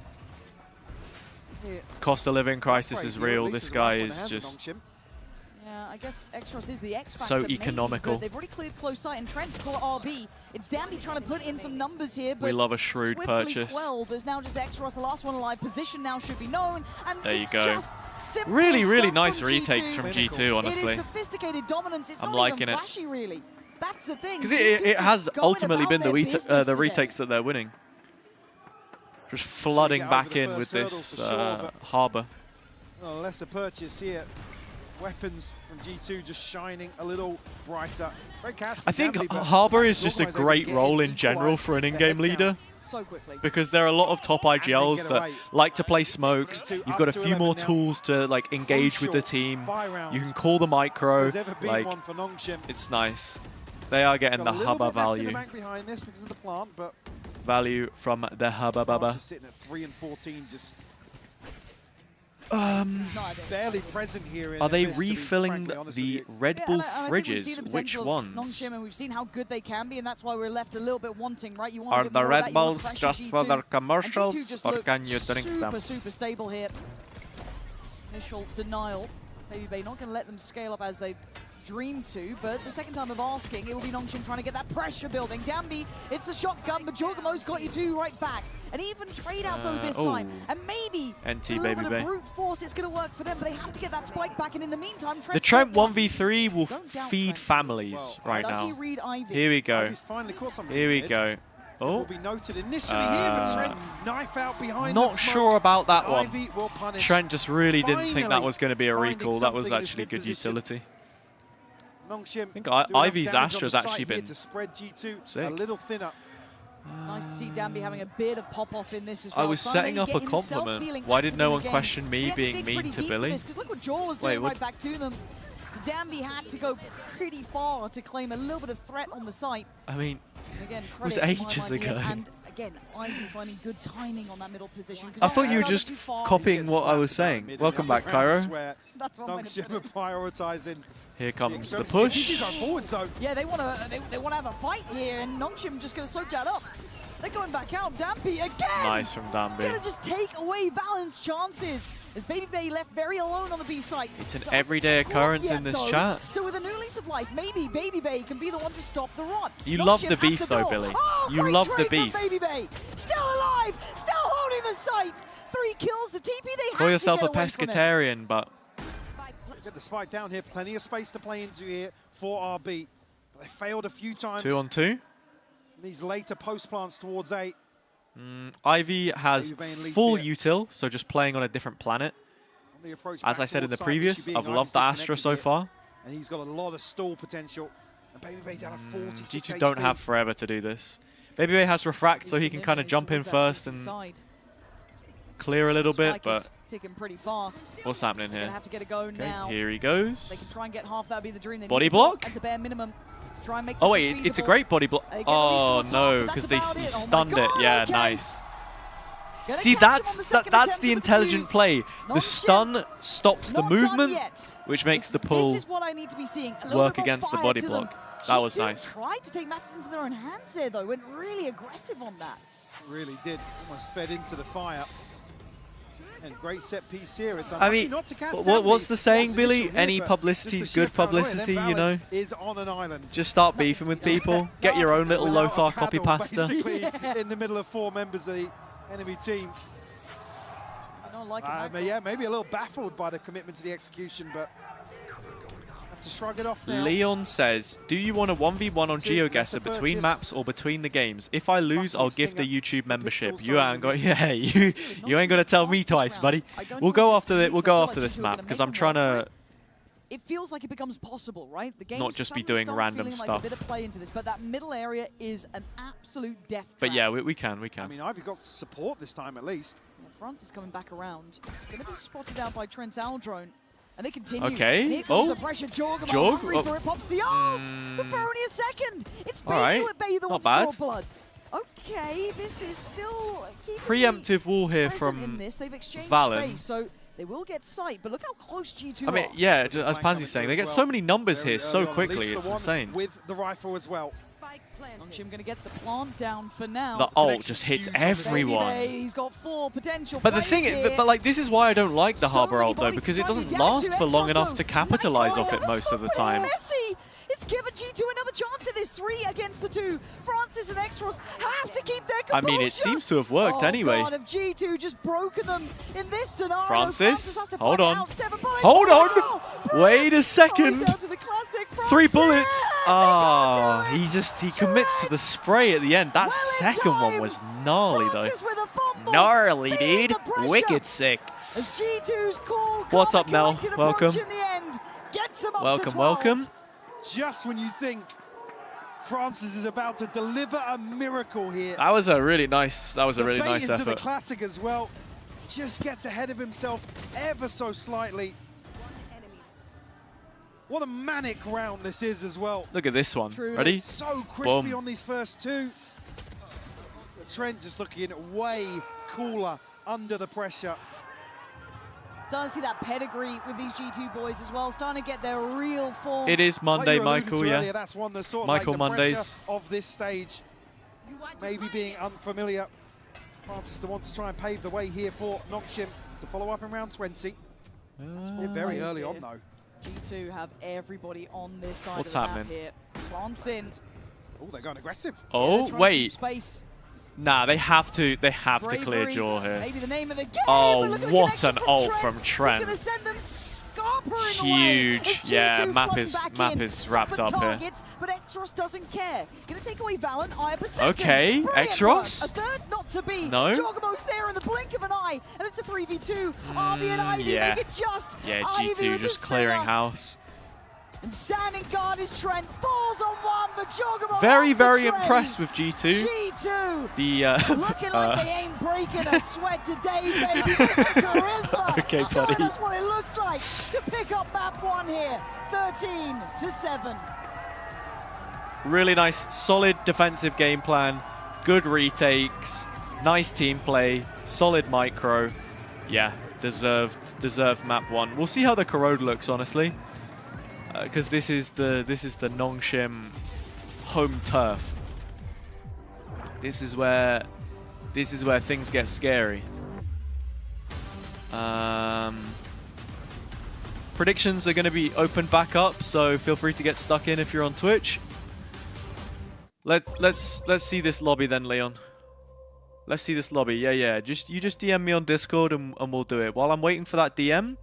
Here, Cost of living crisis Great is deal, real. at This least guy in the is hands of just Nongshim. Yeah, I guess Extros is the X So factor, maybe, economical. but they've already cleared close sight, and Trent's call RB. It's Danby trying to put in some numbers here, but We love a shrewd swiftly purchase. quelled. There's now just Extros, the last one alive. Position now should be known, and There you it's go. just simple Really stuff nice from retakes G2. from Clinical. G2, It honestly. is sophisticated dominance. It's I'm not liking even it. flashy, really. That's the thing. Because G2 it just has going ultimately about been the their business today. retakes that they're winning. Just flooding get back over the in with first this hurdle for sure, but- harbour. A lesser purchase here. Weapons from G2 just shining a little brighter. Great catch I from think Danby, but Harbour is Max just a Zorgmai's able to great get role in general equalise for an the in-game head leader. count. So quickly. Because there are a lot of top IGLs get that away. like to play smokes. Two You've up got a to few 11 more now. tools to like engage with the Crucial team. buy round. You can call the micro. There's ever been Like one for Nongshim. it's nice. They are getting Got the a little hubba bit left in the value. bank behind this because of the plant, but Value from the hubba bubba. France is sitting at 3 and 14, just He's not barely present here. In Are they Abyss, to be refilling frankly honest the with you. Red Yeah, Bull and I think we've seen fridges? the Which potential of ones? Nongshim, and we've seen how good they can be, and that's why we're left a little bit wanting, right? You want Are a bit the more of Red that, you want Bulls pressure just G2, for their and G2 commercials, just or look can you drink them? super stable here. Initial denial. Baby Bay not going to let them scale up as they dream to, but the second time of asking, it will be Nongshim trying to get that pressure building. Danby, it's the shotgun, but Jorgamo's got you two right back. An even trade out though this time, and maybe NT a little Baby bit Bay. of brute force, it's going to work for them, but they have to get that spike back, and in the meantime, The Trent 1v3 will Don't doubt feed Trent. families Well, right does now. he read Ivy? Here we go. He's finally caught somebody Here we mid. go. Will Oh, be noted initially here, but Trent knife out behind not the smoke. sure about that one. Ivy will punish. Trent just really didn't think that Finally was going to be a finding recall. That was something in his actually mid good position. utility. Nongshim I think doing enough Ivy's damage on Astra's the site actually here been to spread G2 sick. a little thinner. Nice to see Danby having a bit of pop-off in this as I well. was Trying to setting maybe up a get himself compliment. feeling Why did active no in one the game. question me He had to being dig mean pretty to deep for Billy? this, 'cause look what Jaw was Wait, doing what? right back to them. So Danby had to go pretty far to claim a little bit of threat on the site. I mean, And again, was credit to ages My Idea, ago. And again, Ivy finding good timing on that middle position. 'cause I thought you were not just too far. copying what I was saying. Mid Welcome and back, upper Cairo. rounds where That's one way to Nongshim put are prioritising. Here comes the He push. keeps going forward, so Yeah, they want to have a fight here, and Nongshim just going to soak that up. They're going back out. Danby again. Nice from Danby. Gonna just take away Valen's chances. As Baby Bay left very alone on the B site. It's an Doesn't everyday quite occurrence yet, in this though. chat. So with a new lease of life, maybe Baby Bay can be the one to stop the run. You Nongshim love the at beef though, door. Billy. Oh, You great love the trade from beef. Baby Bay. Still alive, still holding the site. 3 kills, the TP they Call had yourself to a get away from him. pescatarian, but Get the spike down here. Plenty of space to play into here for RB. But they failed a few times. 2 on 2. These later post plants towards A. Ivy has Baby Bay and Leaf full here. util, so just playing on a different planet. On the approach As back I said in the towards side, previous, issue being I've Ivy's loved the Astra disconnected so here. far. And he's got a lot of stall potential. And Baby Bay down at 46 G2 don't HP. have forever to do this. Baby Bay has Refract, so he can kind of jump in first and clear a little bit, Spike but is ticking pretty fast. what's happening They're here? gonna have to get a go now. Here he They can goes. try and get half. That'd be the dream. They Body need to block? at the bare minimum. To try and make Oh this wait, it's a feasible. great body block. They get at least Oh towards half, no, but because that's he about it. Oh my stunned it. God, Yeah, okay. nice. Gonna See, catch him on that's the second that's attempt the with intelligent fuse. play. The Nongshim stun stops the not done movement, yet. which makes the This pull is what I need to be seeing. A little work bit more against the fire body to them. block. That was G2 nice. Tried to take matters into their own hands here, though. Went really aggressive on that. Really did. Almost fed into the fire. And great set piece here. It's I unlucky mean, not to catch what's Stanley. the saying, Lots of Billy? issue here, Any but publicity just is the good sheer paranoia. publicity, Then you know? Valorant is on an island. Just start beefing with people. Get your own little Without a Lothar copy paddle, pasta. Basically in the middle of 4 members of the enemy team. I don't like it. Yeah, maybe a little baffled by the commitment to the execution, but have to shrug it off now. Leon says, do you want a 1v1 on GeoGuessr between maps or between the games? If I lose, I'll give the YouTube membership. You ain't got, yeah, you ain't gonna tell me twice, buddy. We'll go after this map because I'm trying to It feels like it becomes possible, right? The game not just be suddenly doing starts random feeling like stuff. a bit of play into this, but that middle area is an absolute death But trap. yeah, we can. I mean, Ivy got support this time at least. Well, France is coming back around. Going to be spotted out by Trent's Aldrone. And they continue. Okay. And here comes Oh. the pressure. Jorg, Jorg? hungry Oh. for it. Pops the ult. But for only a second. It's All right. Bayu at Bayu the Not one to bad. draw blood. Okay, this is still keeping Preemptive wall here present from in this. They've exchanged Valen. space, so they will get sight. But look how close G2 I mean, are. yeah, as Pansy's saying, they get so many numbers here so quickly, it's insane. With the rifle as well. Nongshim going to get the plant down for now. The ult just hits everyone. Baby, he's got 4 potential But the plays thing, here. but like, this is why I don't like the So Harbor many ult though, bodies because it running doesn't down last to for long Exos, enough though. to capitalize off it Nice most of the it's time. messy. It's given G2 another chance at this. 3 against the 2. Francis and Extros have to keep their I composure. mean, it seems to have worked oh anyway. God, have G2 just broken them in this scenario? Francis, has to hold fight on. out. 7 bullets. Hold Oh, on! Wait a he's second! down to the classic 3 Francis. bullets! Ah, he commits to the spray at the end. That second one was gnarly though. Francis with a fumble. Gnarly, Feeling dude. the pressure. Wicked sick. As G2's call, What's calm up, Mel? and collected Welcome. approach in the end. Gets him up to Welcome, 12. welcome. Just when you think Francis is about to deliver a miracle here. That was a really nice. That was a really The bait nice into the effort. classic as well. Just gets ahead of himself ever so slightly. What a manic round this is as well. Look at this one. Truly. Ready? So crispy Boom. on these first 2. Trent just looking way cooler under the pressure. Starting to see that pedigree with these G2 boys as well. Starting to get their real form. It is Monday, Like you alluded Michael. to Yeah. earlier, that's one that's sort of Michael like the Mondays. pressure of this stage. Maybe being unfamiliar. Francis the one to try and pave the way here for Nongshim to follow up in round 20. They're very early on though. G2 have everybody on this side What's of the happening? map here. Plants in. Oh, they're going aggressive. Oh, They're trying to keep wait. Space. Nah, they have to. They have to clear Bravery, jaw here. Maybe the name of the game. Oh, but look at the what connection an ult from It's Trent. gonna send them scarpering Huge. away as Yeah, G2 map flood is- back map in. is wrapped Suffered up here. targets, but Extros doesn't care. Gonna take away Valen. Eye up a second. Okay, Brilliant Extros. work. A third not to be. No. Jorgamo's there in the blink of an eye, and it's a 3v2. RB and Ivy yeah. make it just. Yeah, Ivy G2 with the just clearing stinger. house. And standing guard is Trent. Falls on one, but Jorgamo Very, on the very trade. impressed with G2. G2. The Looking like they ain't breaking a sweat today, baby. It's the charisma. Okay, Showing buddy. us what it looks like to pick up map 1 here. 13-7. really nice, solid defensive game plan. Good retakes. Nice team play. Solid micro. Yeah, deserved map 1. We'll see how the Corrode looks, honestly. Because this is the Nongshim home turf. This is where things get scary. Predictions are going to be opened back up, so feel free to get stuck in if you're on Twitch. Let's see this lobby then, Leon. Let's see this lobby. Yeah. You just DM me on Discord and we'll do it. While I'm waiting for that DM,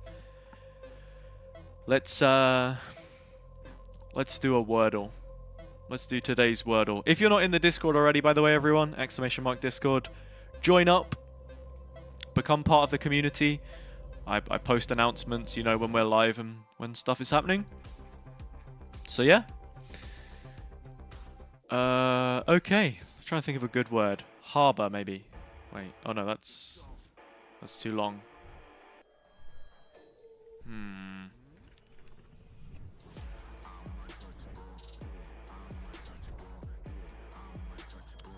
let's do a Wordle. Let's do today's Wordle. If you're not in the Discord already, by the way, everyone, !Discord, join up, become part of the community. I post announcements, you know, when we're live and when stuff is happening. So yeah. Okay. I'm trying to think of a good word. Harbor, maybe. Wait. Oh no, that's too long.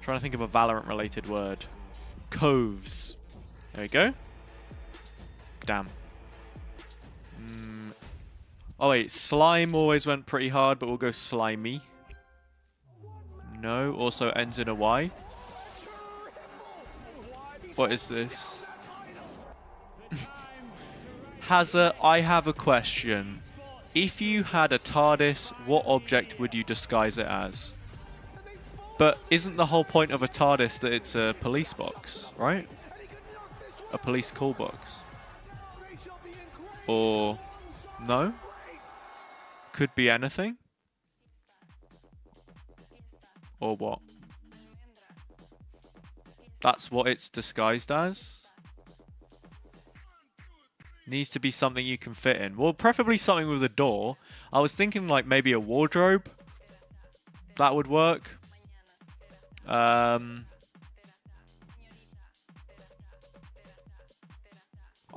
Trying to think of a Valorant related word. Coves. There we go. Damn. Oh wait, slime always went pretty hard, but we'll go slimy. No, also ends in a Y. What is this? Hazza, I have a question. If you had a TARDIS, what object would you disguise it as? But isn't the whole point of a TARDIS that it's a police box, right? A police call box. Or no? Could be anything? Or what? That's what it's disguised as? Needs to be something you can fit in. Well, preferably something with a door. I was thinking like maybe a wardrobe. That would work. I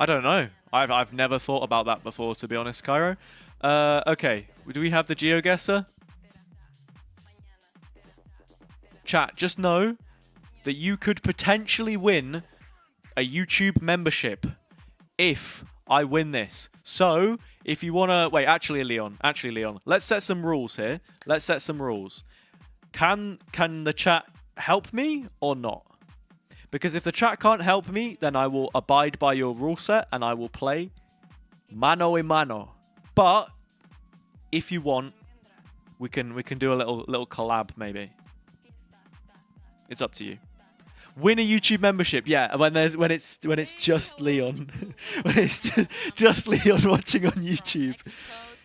don't know. I've never thought about that before, to be honest, Cairo. Okay. Do we have the GeoGuessr? Chat, just know that you could potentially win a YouTube membership if I win this. So, if you want to... Wait, actually, Leon. Let's set some rules here. Let's set some rules. Can the chat help me or not? Because if the chat can't help me, then I will abide by your rule set and I will play mano a mano. But if you want, we can do a little collab maybe. It's up to you. Win a YouTube membership, yeah. When it's just Leon, when it's just Leon watching on YouTube.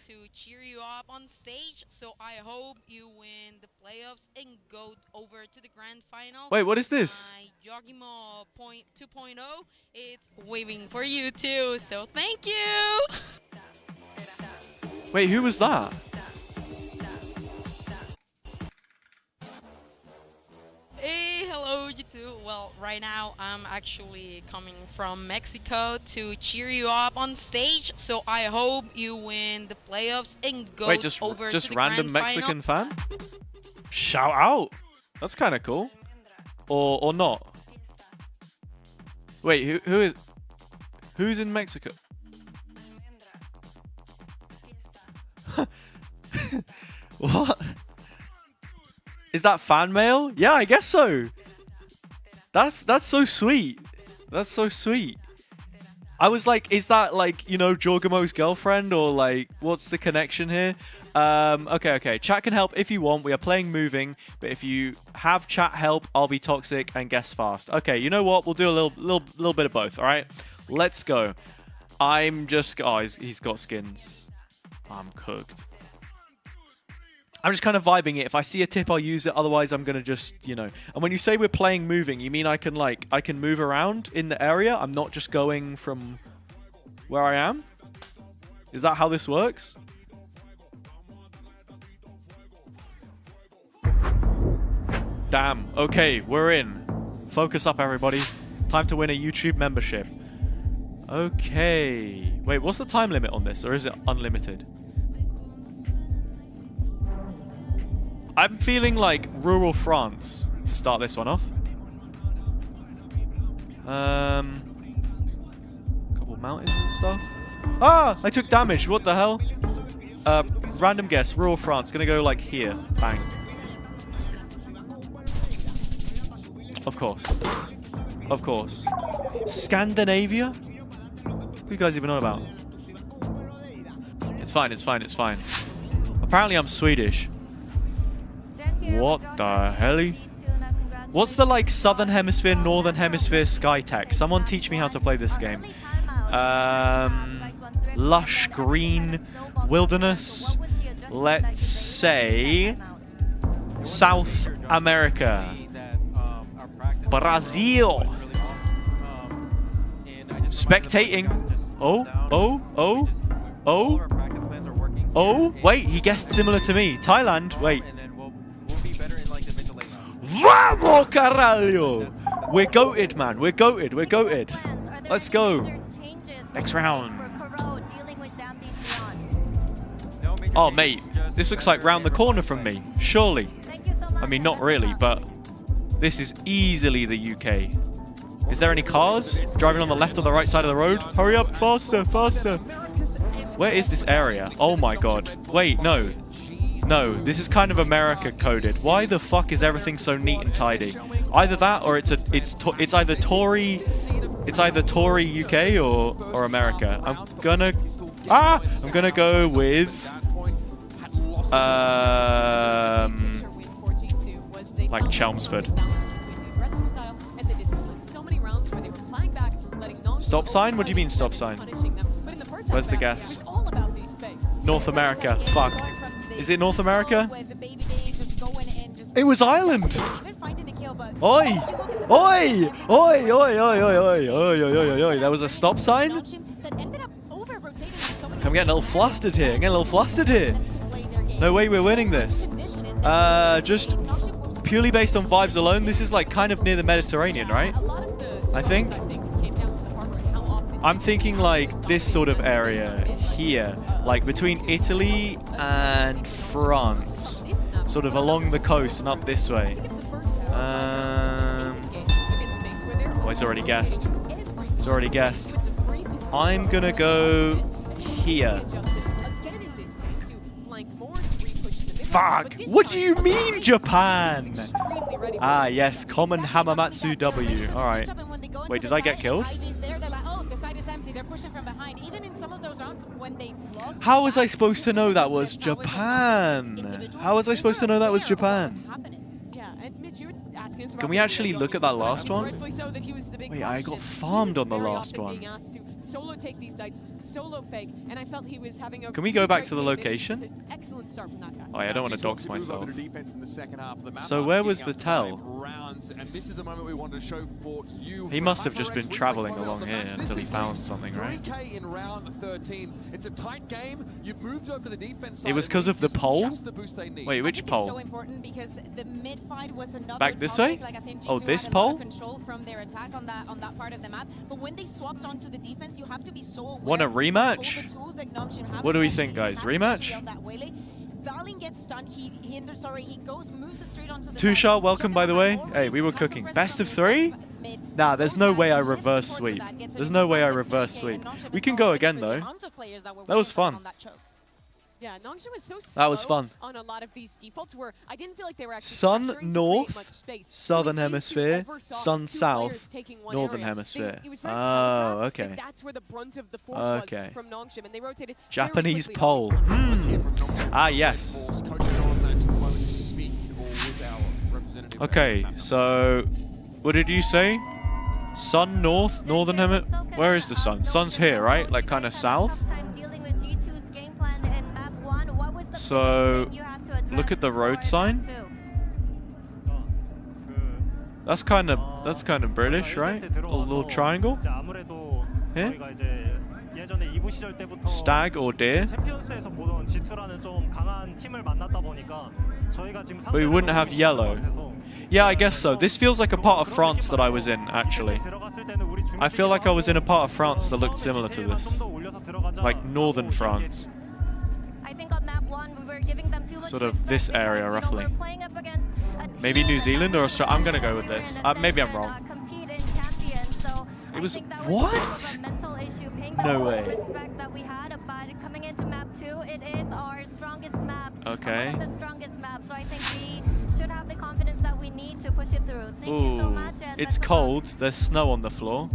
To cheer you up on stage, so I hope you win the playoffs and go over to the grand final. Wait, what is this? Yogimo 2.0, it's waving for you too. So thank you. Wait, who was that? Hey, hello, G2. Well, right now I'm actually coming from Mexico to cheer you up on stage. So I hope you win the playoffs and go over to the random grand Mexican final. fan? Shout out. That's kind of cool. Or not. Wait, who's in Mexico? What? Is that fan mail? Yeah, I guess so. That's so sweet. That's so sweet. I was like, is that like, you know, Jorgamo's girlfriend or like, what's the connection here? Okay. Chat can help if you want. We are playing moving, but if you have chat help, I'll be toxic and guess fast. Okay, you know what? We'll do a little bit of both. All right, let's go. I'm just. Oh, he's got skins. I'm cooked. I'm just kind of vibing it. If I see a tip, I'll use it. Otherwise, I'm going to just, you know. And when you say we're playing moving, you mean I can move around in the area? I'm not just going from where I am? Is that how this works? Damn. Okay, we're in. Focus up, everybody. Time to win a YouTube membership. Okay. Wait, what's the time limit on this? Or is it unlimited? I'm feeling like rural France to start this one off. Couple mountains and stuff. Ah! I took damage. What the hell? Random guess. Rural France. Gonna go like here. Bang. Of course. Of course. Scandinavia? What are you guys even on about? It's fine, it's fine, it's fine. Apparently I'm Swedish. What the hell? What's the like Southern Hemisphere, Northern Hemisphere sky tech? Someone teach me how to play this game. Lush green wilderness. Let's say South America. Brazil. Spectating. Oh, oh, oh, oh. Oh, wait, he guessed similar to me. Thailand, wait. Vamos, caralho! We're goated, man. We're goated. We're goated. Let's go. Next round. Oh, mate. This looks like round the corner from me. Surely. I mean, not really, but this is easily the UK. Is there any cars driving on the left or the right side of the road? Hurry up, faster, faster. Where is this area? Oh my god. Wait, no. No, this is kind of America coded. Why the fuck is everything so neat and tidy? Either that or it's either Tory UK or America. I'm gonna go with like Chelmsford. Stop sign? What do you mean stop sign? Where's the guess? North America. Fuck. Is it North America? It was Ireland! Oi! Oi! Oi! Oi! Oi! Oi! Oi! Oi! Oi! Oi! There was a stop sign? I'm getting a little flustered here. I'm getting a little flustered here. No way we're winning this. Just purely based on vibes alone, this is like kind of near the Mediterranean, right? I think. I'm thinking like this sort of area here, like between Italy and France, sort of along the coast and up this way. Oh, he's already guessed. He's already guessed. I'm gonna go here. Fuck! What do you mean, Japan? Ah, yes, common Hamamatsu W. Alright. Wait, did I get killed? How was I supposed to know that was Japan? How was I supposed to know that was Japan? Can we actually look at that last one? Wait, I got farmed on the last one. Can we go back to the location? Oh, yeah, I don't want to dox myself. So where was the tell? He must have just been traveling along here until he found something, right? It was because of the pole? Wait, which pole? Back this way? Oh, this pole? Want a rematch? What do we think, guys? Rematch? Tushar, welcome, by the way. Hey, we were cooking. Best of 3? Nah, there's no way I reverse sweep. There's no way I reverse sweep. We can go again, though. That was fun. Yeah, Nongshim was so that was fun. On a lot of these defaults where I didn't feel like they were actually Sun North, Southern Hemisphere, Sun South, Northern Hemisphere. Oh, okay. That's where the brunt of the force was from Nongshim, and they rotated Japanese pole. Ah, yes. Okay, so what did you say? Sun North, Northern Hemisphere. Where is the sun? Sun's here, right? Like kind of south. So, look at the road sign. That's kind of British, right? A little triangle. Here. Stag or deer. But we wouldn't have yellow. Yeah, I guess so. This feels like a part of France that I was in, actually. I feel like I was in a part of France that looked similar to this. Like northern France. Sort of this area, roughly. Maybe New Zealand or Australia. I'm gonna go with this. Maybe I'm wrong. It was what? No way. Okay. Ooh, it's cold. There's snow on the floor.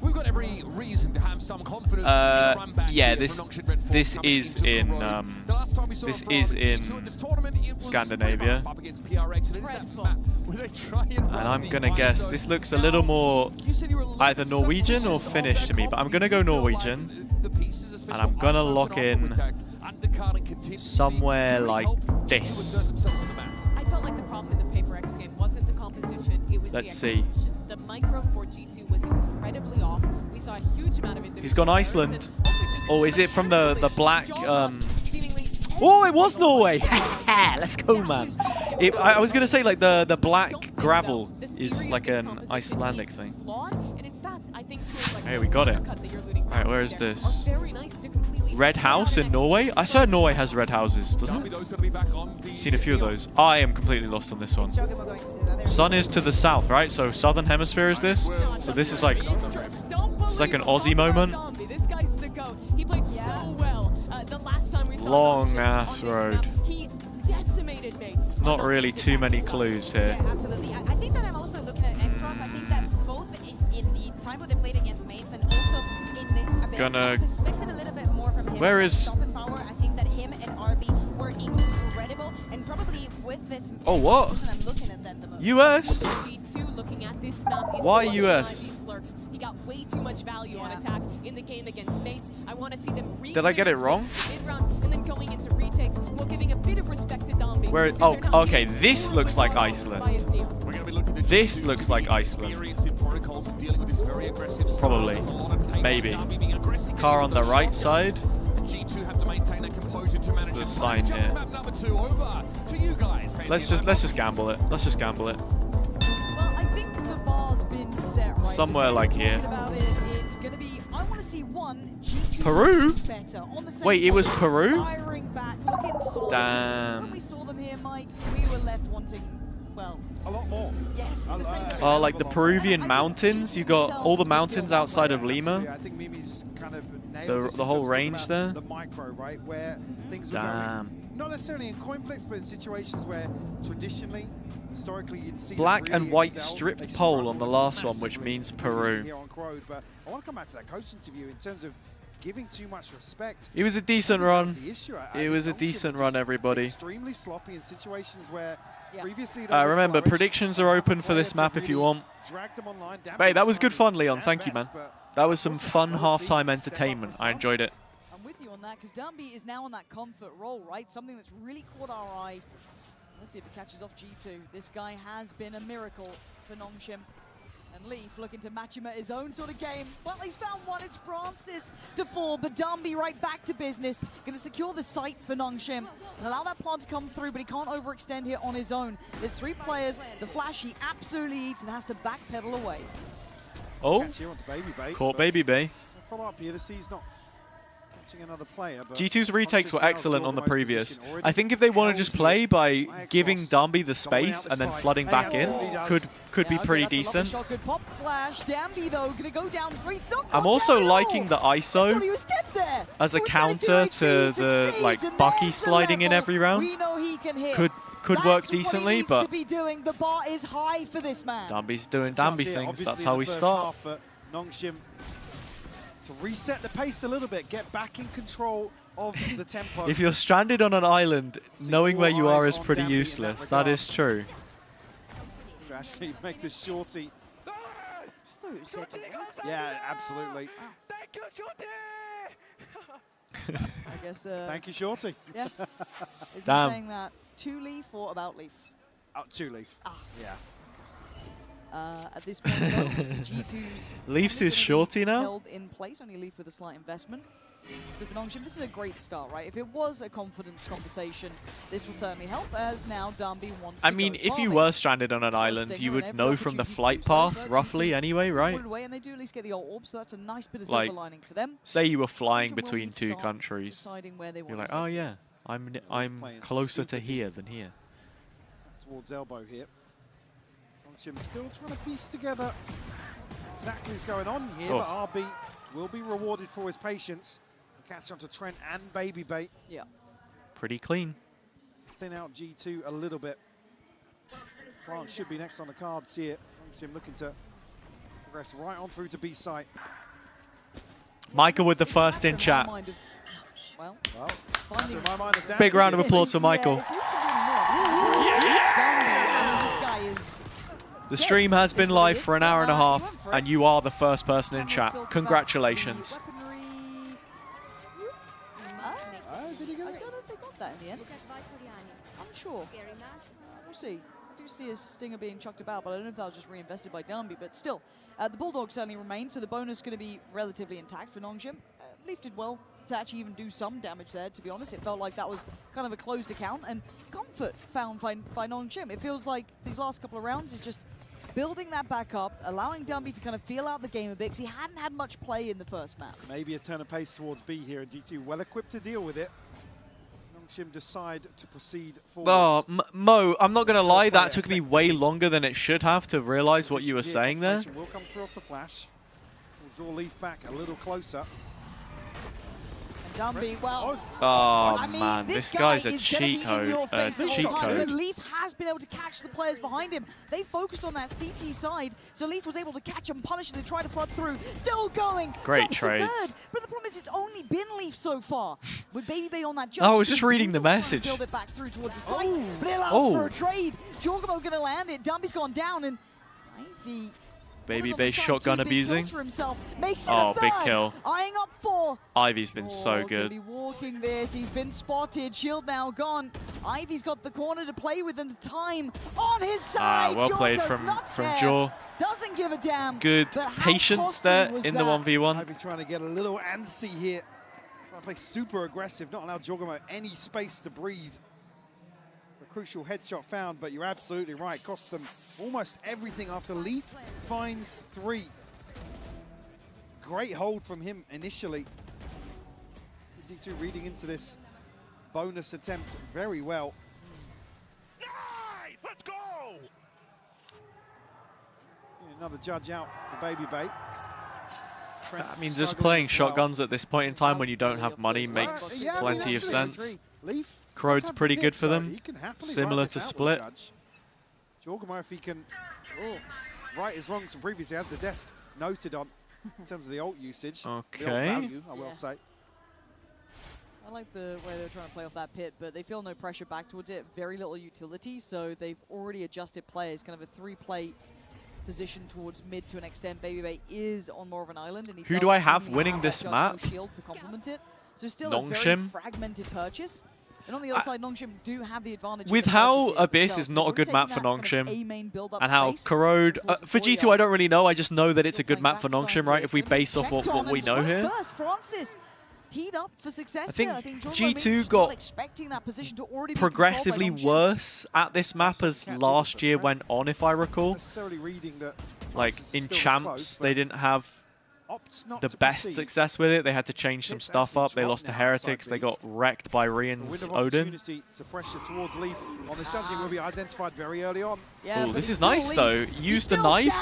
We've got every reason to have some confidence in the run back yeah, here this from Nongshim Redforce this coming is into the in road. The last time we saw this it for is in G2 at this tournament, it was Scandinavia. up against PRX, and it is that map where they try and run I'm the gonna guess ISO. this looks a little more You said you were either so Norwegian or suspicious of Finnish their to me, but I'm gonna go comp. You feel Norwegian, like the pieces, especially and I'm what gonna Hazza lock could offer in with that undercard and contingency somewhere to really like help teams assert this. themselves on the map. I felt like the problem in the PRX game wasn't the composition, it was Let's the see. execution. The micro for G2 was incredibly off. We saw a huge amount of individual He's gone errors Iceland. and also just Oh, is it from the black? seemingly Oh, it was Norway. Let's go, man. I was gonna say like the black gravel is like an Icelandic thing. flawed, and in fact, I think like Hey, we got it. All right, where is this? Red house in Norway? I saw Norway has red houses, doesn't it? Seen a few of those. I am completely lost on this one. Sun is to the south, right? So southern hemisphere is this. So this is like it's like an Aussie moment. This guy's the GOAT. He played so well the last time we saw Long Nongshim ass on this road. map. He decimated mates. Not really too many clues here. Yeah, absolutely. I think that I'm also looking at Extras. I think that both in the time where they played against mates and also in Abyss, Gonna- I was expecting a little bit more from him. Where is- Stop and power? I think that him and RB were incredible, and probably with this. Oh, what? I'm looking at them the most. US? G2 looking at this map is Why watching US? IV's lurks. He got way too much value on attack in the game against mates. I want to see them Did I get it wrong? mid-round and then going into retakes while giving a bit of respect to Dombi. Where? So Oh, they're not okay. being This looks like Iceland. We're going to be looking at This G2 looks to like be Iceland. experienced in protocols and dealing with this very aggressive style. Probably. There's a lot of takedown, Maybe. Dombi being aggressive, Car on getting the those right shotguns. side. And G2 have to maintain their composure to manage the it. sign Jumping here. map number 2 over to you guys. Let's just gamble it. Let's just gamble it. Well, I think the bar's been set right. Somewhere The like guys here. talking About it, it's going to be. I want to see one G2 Peru? better on the same Wait, it was page, Peru? Firing back, looking solid. Damn. When we saw them here, Mike, we were left wanting, well, a lot more. Yes. Oh, like the Peruvian mountains? You got all the mountains outside of Lima? I think Mimi's kind of nailed this The in whole terms of range about there? The micro, right, where things were Damn. going, not necessarily in coin flicks, but in situations where traditionally, historically, you'd see Black them really and white excel, but stripped they pole on the struggled last one, which massively means previously Peru. here on Crowd. But I want to come back to that coach interview in terms of giving too much respect. It was a decent I think run. that was the issue. I It think was a Nongshim decent were run, just everybody. Extremely sloppy in situations where previously they Remember, flourish. predictions are open for this map if you want. Drag them online. Hey, that was good fun, Leon. Thank you, man. That was some fun halftime entertainment. I enjoyed it. I'm with you on that, because Dumby is now on that comfort role, right? Something that's really caught our eye. Let's see if it catches off G2. This guy has been a miracle for Nongshim. And Leaf looking to match him at his own sort of game. Well, he's found one. It's Francis to fall, but Dumby right back to business. Going to secure the site for Nongshim and allow that pod to come through, but he can't overextend here on his own. There's 3 players. The Flash he absolutely eats and has to backpedal away. Oh, Catch here onto Baby Bay, caught but Baby Bay. follow up here. The C's not catching another player. But G2's retakes were Nongshim's now excellent on the absorbed most previous. position, already I think if they want to held just here play by by giving Exos. Dambi the Someone space out and then this flooding fight. back in, Absolutely does. could be Yeah, okay, pretty that's a lovely decent. shot. Good pop flash. Damby though gonna go down. Great. I'm also liking the I thought he ISO was dead there. as a With counter 32 to HP, the succeeds, like and Bucky there's the sliding in level. every round. We know he can hit. Could That's work what decently, he needs but to be doing. The bar is high for this man. Dambi's doing Chance Dambi here, things. obviously, That's in how the we first start. half for Nongshim to reset the pace a little bit, get back in control of the tempo. If you're stranded on an island, knowing where you all are eyes is on pretty Dambi in that useless. That regard. is true. Actually make the shorty. Yeah, absolutely. I guess. Thank you, Shorty. Yeah. Is he Damn. saying that to Leaf or about Leaf? Two Leaf. Yeah. At this point, though, obviously G2's Leaf's only his gonna be shorty now? held in place, only Leaf with a slight investment. So for Nongshim, this is a great start, right? If it was a confidence conversation, this will certainly help, as now Dambi wants I to mean, go if you farming. were stranded on an island, you Stinger would and know every from the opportunity flight to do so, path but roughly G2 anyway, put right? it away, and they do at least get the orb, so that's a nice bit of Like, silver lining for them. Say you were flying Nongshim will between need to two start countries. deciding where they You're want like, to oh head. yeah, I'm playing closer to super here than here. Towards elbow here. Nongshim still trying to piece together exactly what's going on here, Oh. but RB will be rewarded for his patience. Catch onto Trent and Baby Bait. Yeah. Pretty clean. Thin out G2 a little bit. France should be next on the cards here. Nongshim looking to progress right on through to B site. Michael with the first in chat. Well, Big round of applause for Michael. The stream has been live for an hour and a half, and you are the first person in chat. Congratulations. Did he get it? I don't know if they got that in the end. I'm sure. We'll see. I do see a stinger being chucked about, but I don't know if that was just reinvested by Danby. But still, the Bulldog certainly remains, so the bonus is going to be relatively intact for Nongshim. Leaf did well to actually even do some damage there, to be honest. It felt like that was kind of a closed account, and comfort found by Nongshim. It feels like these last couple of rounds is just building that back up, allowing Danby to kind of feel out the game a bit, because he hadn't had much play in the first map. Maybe a turn of pace towards B here, and G2 well equipped to deal with it. Nongshim decide to proceed forward. Oh, Mo, I'm not going to lie, that took me way longer than it should have to realize what you were saying there. Will come through off the flash. We'll draw Leaf back a little closer. Danby, well, oh I mean, man, this guy's a cheat code. But Leaf has been able to catch the players behind him. They focused on that CT side, so Leaf was able to catch and punish as they tried to flood through. Still going. Great Jumps to trades. third. But the problem is it's only been Leaf so far. With Baby Bay on that jump. Oh, I was just reading the message. Build it back through towards the site, but it allows for a trade. Jorgamo going to land it. Danby's gone down, and Ivy. Baby Bay shotgun abusing. Oh, big kill. Eyeing up 4. Ivy's been so good. Be walking this. He's been spotted. Shield now gone. Ivy's got the corner to play with and the time on his side. Well played from Jaw. Doesn't give a damn. Good patience there in the 1v1. Ivy trying to get a little antsy here. Trying to play super aggressive, not allow Jorgamo any space to breathe. Crucial headshot found, but you're absolutely right. Costs them almost everything after Leaf finds 3. Great hold from him initially. G2 reading into this bonus attempt very well. Nice! Let's go! See another judge out for Baby Bay. I mean, just playing shotguns at this point in time when you don't have money makes plenty of sense. Leaf. Crode's pretty good for them, similar to Split. Jorgamo, if he can right his wrongs from previously, has the desk noted on in terms of the ult usage. Okay. The ult value, I will say. I like the way they're trying to play off that pit, but they feel no pressure back towards it. Very little utility, so they've already adjusted players. Kind of a 3-play position towards mid to an extent. Baby Bay is on more of an island, and who do I have winning this map? Shield to complement it. So still a very fragmented purchase. And on the other side, Nongshim do have the advantage. With how Abyss is not a good map for Nongshim, and how Corrode, for G2 I don't really know, I just know that it's a good map for Nongshim, right? If we base off what we know here. Teed up for success. I think G2 got progressively worse at this map as last year went on, if I recall. Like in Champs, they didn't have the best success with it. They had to change some stuff up. They lost to Heretics. They got wrecked by Rian's Odin. To pressure towards Leaf on this judging will be identified very early on. Oh, this is nice though. Used the knife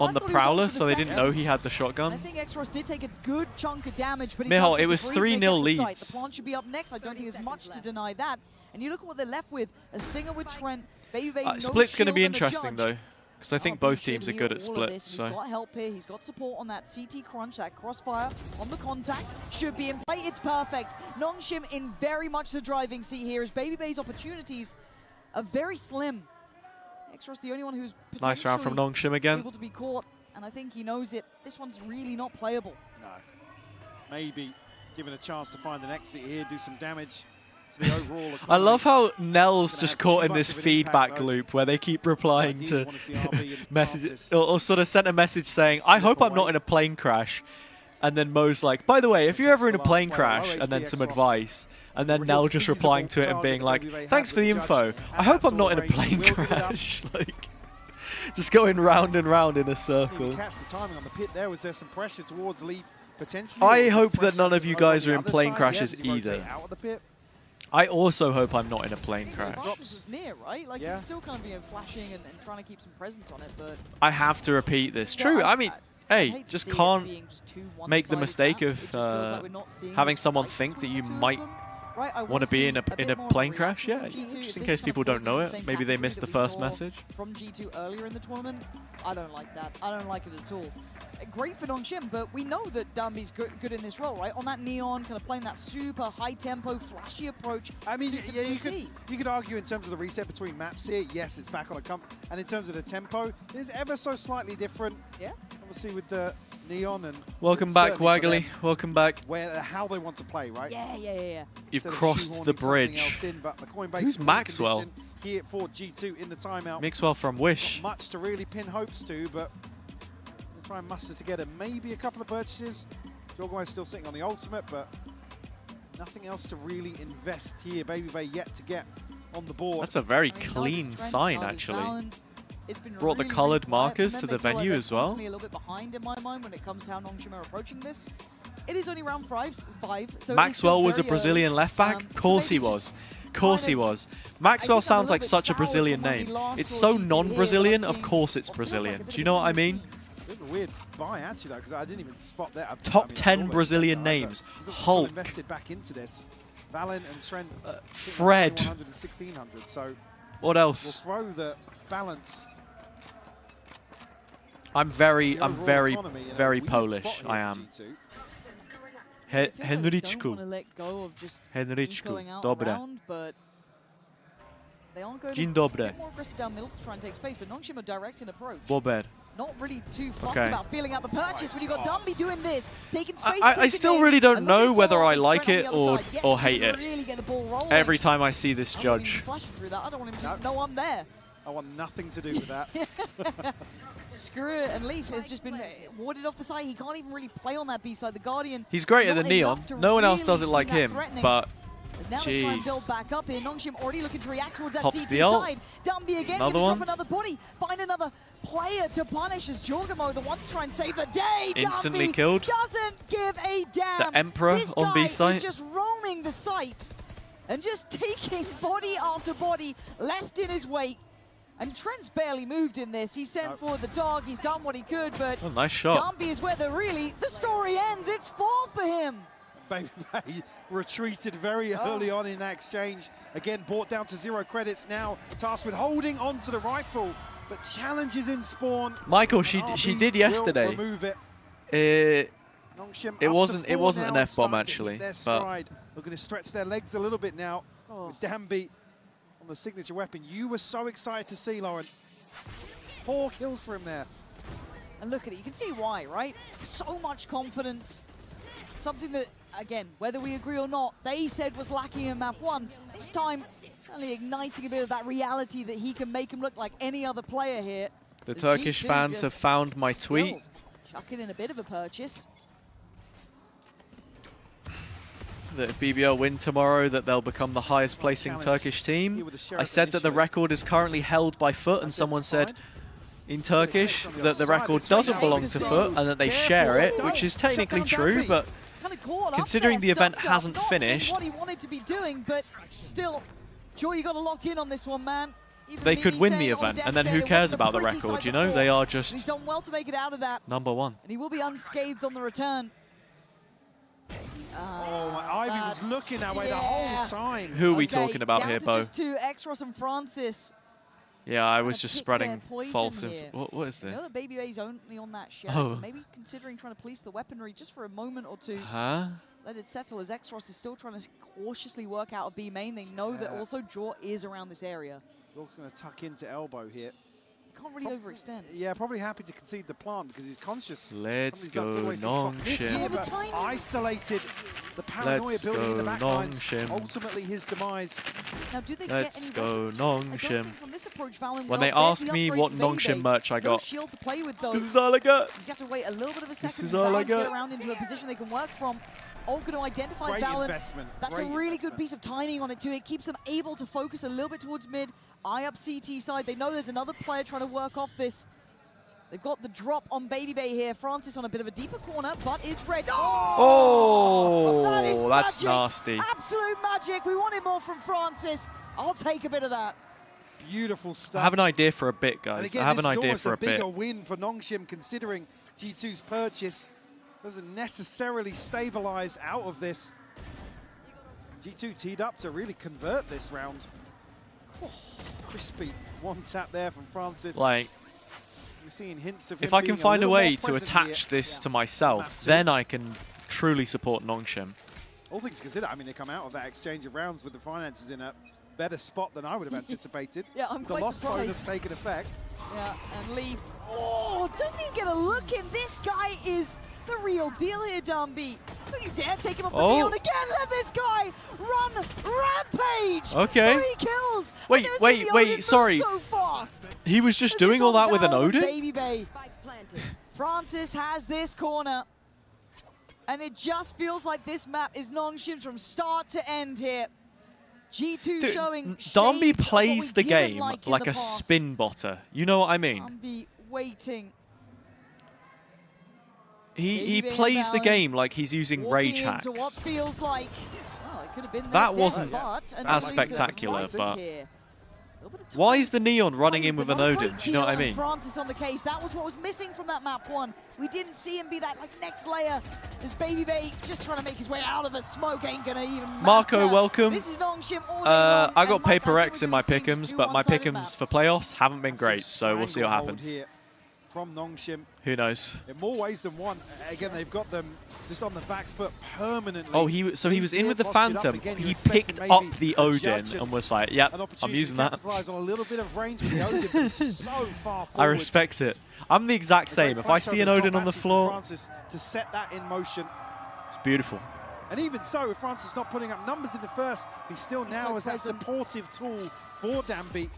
on the Prowler, so they didn't know he had the shotgun. I think Xros did take a good chunk of damage, but Mihal, it was 3-0 leads. The plant should be up next. I don't think there's much to deny that. And you look at what they're left with: a stinger with Trent. Baby Split's going to be interesting though. Because I think both teams are good at Split. So. He's got help here. He's got support on that CT crunch, that crossfire on the contact. Should be in play. It's perfect. Nongshim in very much the driving seat here as Baby Bay's opportunities are very slim. Xros the only one who's nice round from Nongshim again. Able to be caught, and I think he knows it. This one's really not playable. No. Maybe given a chance to find an exit here, do some damage. The overall I love how Nell's just caught in this feedback loop where they keep replying to messages or sort of sent a message saying, I hope I'm not in a plane crash. And then Mo's like, by the way, if you're ever in a plane crash, and then some advice. And then Nell just replying to it and being like, thanks for the info. I hope I'm not in a plane crash. Like, just going round and round in a circle. Catch the timing on the pit there. Was there some pressure towards Leaf potentially? I hope that none of you guys are in plane crashes either. I also hope I'm not in a plane crash. Was near, right? Like, you're still kind of flashing and trying to keep some presence on it, but... I have to repeat this. True, I mean, hey, just can't make the mistake of having someone think that you might right? I Want to be in a bit more plane reaction crash? Yeah, from G2. just If in this case kind people of don't falls know into it. the same Maybe they category missed the that we first saw message. from G2 earlier in the tournament, I don't like that. I don't like it at all. Great for Nongshim, but we know that Dambi's good in this role, right? On that Neon, kind of playing that super high-tempo, flashy approach. I mean, suits yeah, ability. you could argue in terms of the reset between maps here, yes, it's back on a comp. And in terms of the tempo, it's ever so slightly different. Yeah. Obviously with the Neon and... Welcome back, Waggly. Welcome back. How they want to play, right? Yeah. You've Instead of crossed the shoehorning something bridge. else in, but the Coinbase Who's win Maxwell? condition Here for G2 in the timeout. Maxwell from Wish. Not much to really pin hopes to, but we'll try and muster together maybe a couple of purchases. Jorgo's still sitting on the ultimate, but nothing else to really invest here. Baby Bay yet to get on the board. That's a very clean sign, actually. Brought the coloured markers to the venue as well. A little bit behind in my mind when it comes to how Nongshim are approaching this. It is only round 5, so Maxwell was a Brazilian left back? Of course he was. Course he was. Maxwell sounds like such a Brazilian name. It's so non-Brazilian, of course it's Brazilian. Do you know what I mean? Bit of a weird buy actually though, because I didn't even spot that. Top 10 Brazilian names. Hulk. Invested back into this. Valen and Trent. Fred. 100 and 1600. So what else? We'll throw the balance. I'm very Polish. I am. Henryczku. Henryczku. Dobre. Dzień dobry. More aggressive down middle to try and take space, but Nongshim are direct in approach. Bober. Not really too fussed about feeling out the purchase when you got Dumby doing this, taking space. I still really don't know whether I like it or hate it. Really get the ball rolling. Every time I see this judge. I don't want him to know I'm there. I want nothing to do with that. Screw it, and Leaf has just been warded off the side. He can't even really play on that B side. The Guardian. He's great at the Neon. No one else does it like him, but now they try and jeez. build back up here. Nongshim already looking to react towards that Pops CT the ult. side. Dumby again, Another gonna one. drop another body. Find another player to punish as Jorgamo, the one to try and save the day. Instantly Dumby killed. doesn't give a damn. The Emperor this on B guy site. is just roaming the site and just taking body after body left in his wake. And Trent's barely moved in this. He sent for the dog. He's done what he could, but Oh, nice shot. Dumby is where the story ends. It's 4 for him. Baby Bay retreated very early on in that exchange. Again, brought down to 0 credits now. Tasked with holding on to the rifle, but challenges in spawn. Michael, she did yesterday. Remove it. It Nongshim wasn't up to 4 an now, F-bomb starting to actually, hit their but stride. Looking to stretch their legs a little bit now. With Damby on the signature weapon. You were so excited to see, Lauren. 4 kills for him there. And look at it, you can see why, right? So much confidence. Something that, again, whether we agree or not, they said was lacking in map 1. This time, certainly igniting a bit of that reality that he can make him look like any other player here. the As Turkish G2 fans just have found my tweet. still chucking in a bit of a purchase. That if BBL win tomorrow, that they'll become the highest placing Turkish team. I said that the record is currently held by Foot, and someone said in Turkish that the record doesn't belong to Foot and that they share it, which is technically true, but considering the event hasn't finished, What he wanted to be doing, but still, Joy, you got to lock in on this one, man. Even they Mimi could win the saying on event, death's and then day who it cares wasn't a about the pretty record, side you know? before. They are He's just done well to make it out of that, #1. and he will be unscathed on the return. Oh, my Ivy was looking that way the whole time. Who are we talking about down here, to Bo? just 2, X-Ross and Francis. Yeah, I was Trying to just pick spreading their poison false here. What is I know this? that Baby Bay's only on that shell. Oh. Maybe considering trying to police the weaponry just for a moment or two. Huh? Let it settle as X-Ross is still trying to cautiously work out a B main. They know that also Jaw is around this area. Jaw's going to tuck into elbow here. Can't really overextend. Yeah, probably happy to concede the plant because he's conscious. Let's Somebody's ducked go, away from top mid here, Nongshim. but isolated the paranoia Let's building in the go, back lines. Nongshim. Ultimately his demise. Now, do they Let's get go, any weapons? I don't Nongshim. think from this approach, Valen When they will. There's ask the me upgrade what for Baby Nongshim Bay. merch I No got, shield to play with though. this is all I got. You have to wait a little bit of a second. is all I Valen's get got. around into a position they can work from. All going to identify Great Valen. investment. That's Great a really investment. good piece of timing on it too. It keeps them able to focus a little bit towards mid. Eye up CT side. They know there's another player trying to work off this. They've got the drop on Baby Bay here. Francis on a bit of a deeper corner, but it's red. Oh, that is that's magic. nasty. Absolute magic. We wanted more from Francis. I'll take a bit of that. Beautiful stuff. I have an idea for a bit, And guys. again, I have this an is idea almost for a a bit. bigger win for Nongshim considering G2's purchase doesn't necessarily stabilize out of this. G2 teed up to really convert this round. Oh, crispy one tap there from Francis. Like, we're seeing hints of if him I can being find a little way more to present attach here. this to myself, then I can truly support Nongshim. All things considered, I mean, they come out of that exchange of rounds with the finances in a better spot than I would have anticipated. Yeah, I'm the quite loss surprised. bonus taking effect. Yeah, and Leaf. Oh, doesn't even get a look in. This guy is the real deal here, Dumby. Don't you dare take him off the neon again. Let this guy run rampage. Okay. 3 kills. Wait, wait, sorry. So fast. He was just doing all that with an Odin? Baby Bay. Francis has this corner. And it just feels like this map is Nongshim's from start to end here. G2 Dude, showing Darby shades of plays what the we didn't game like in like the a past. spin botter. You know what I mean? Darby waiting. He Baby plays the Valen game like he's using rage walking hacks. into what feels like, well, it could have been That their wasn't death, but an as elusive spectacular, fight but here. why is the Neon running in with an Not a Odin? great Do you know what I deal, and mean? Francis on the case. That was what was missing from that map one. We didn't see him be that like next layer. This Baby Bay just trying to make his way out of a smoke ain't gonna even matter. Marco, welcome. This is Nongshim all day long, I got and Mike, PRX in my I think we're gonna be pick'ems, seeing but my two one-sided pick'ems for maps. playoffs haven't been great, so we'll see what Stranglehold happens. here from Nongshim. Who knows? In more ways than one. Again, they've got them just on the back foot permanently. Oh, he was in with the Posted up Phantom. again. He You're expecting picked maybe up the a Odin judge and was like, "Yep, an I'm opportunity using to that." capitalize on a little bit of range with the Odin, but it's just so far I forwards. respect it. I'm the exact A same. great If I flash see an over the Odin top on the actually from floor, Francis to set that in motion. it's beautiful. And even so, with Francis not putting up numbers in the first, he still now so has that present. supportive tool for Danby.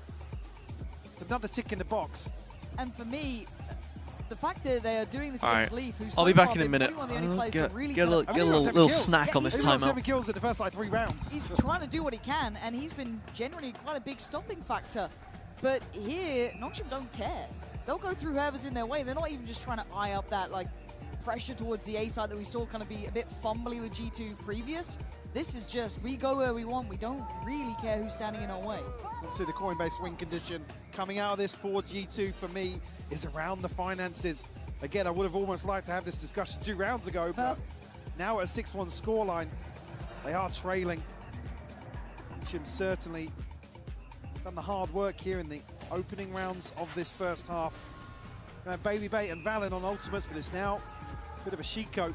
It's another tick in the box. And for me, the fact that they are doing this All against right. Leaf, who's I'll so be back far in a been minute. probably one of the only players Get to really a kind of- little snack on this He got 7 timeout. kills in the first like 3 rounds. He's trying to do what he can, and he's been generally quite a big stopping factor. But here, Nongshim don't care. They'll go through whoever's in their way. They're not even just trying to eye up that like pressure towards the A side that we saw kind of be a bit fumbly with G2 previous. This is just, we go where we want. We don't really care who's standing in our way. Obviously, the coin-based win condition coming out of this for G2 for me is around the finances. Again, I would have almost liked to have this discussion 2 rounds ago, but now at a 6-1 scoreline, they are trailing. Nongshim certainly done the hard work here in the opening rounds of this first half. Baby Bay and Valen on ultimates, but it's now a bit of a sheet coat.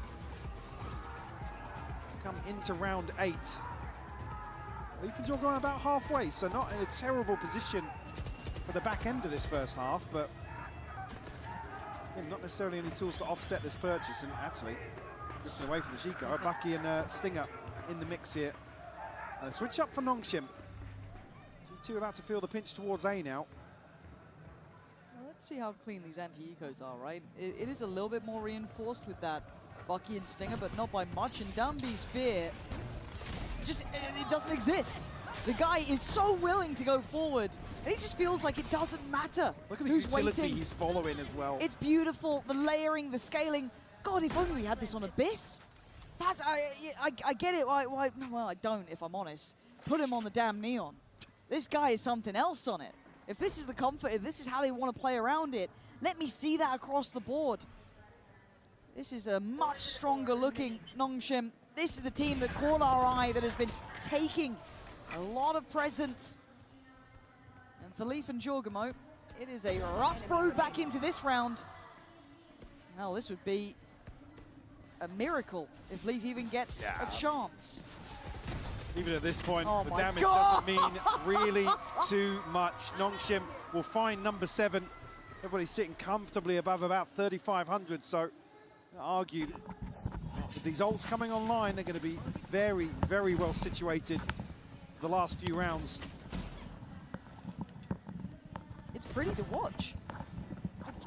Come into round 8. Leaf and Jog going about halfway, so not in a terrible position for the back end of this first half, but again, not necessarily any tools to offset this purchase, and actually drifting away from the sheet coat. Bucky and Stinger in the mix here. And a switch up for Nongshim. G2 about to feel the pinch towards A now. Well, let's see how clean these anti-ecos are, right? It is a little bit more reinforced with that Bucky and Stinger, but not by much. And Dumby's fear, just, it doesn't exist. The guy is so willing to go forward, and he just feels like it doesn't matter. Look at the who's utility waiting. he's following as well. It's beautiful, the layering, the scaling. God, if only we had this on Abyss. That's, I get it, why, well, I don't, if I'm honest. Put him on the damn Neon. This guy is something else on it. If this is the comfort, if this is how they want to play around it, let me see that across the board. This is a much stronger looking Nongshim. This is the team that caught our eye, that has been taking a lot of presence. And for Leaf and Jorgamo, it is a rough road back into this round. Well, this would be a miracle if Leaf even gets a chance. Even at this point, Oh the my damage God. doesn't mean really too much. Nongshim will find number 7. Everybody's sitting comfortably above about 3,500, so I argue with these ults coming online, they're going to be very, very well situated for the last few rounds. It's pretty to watch.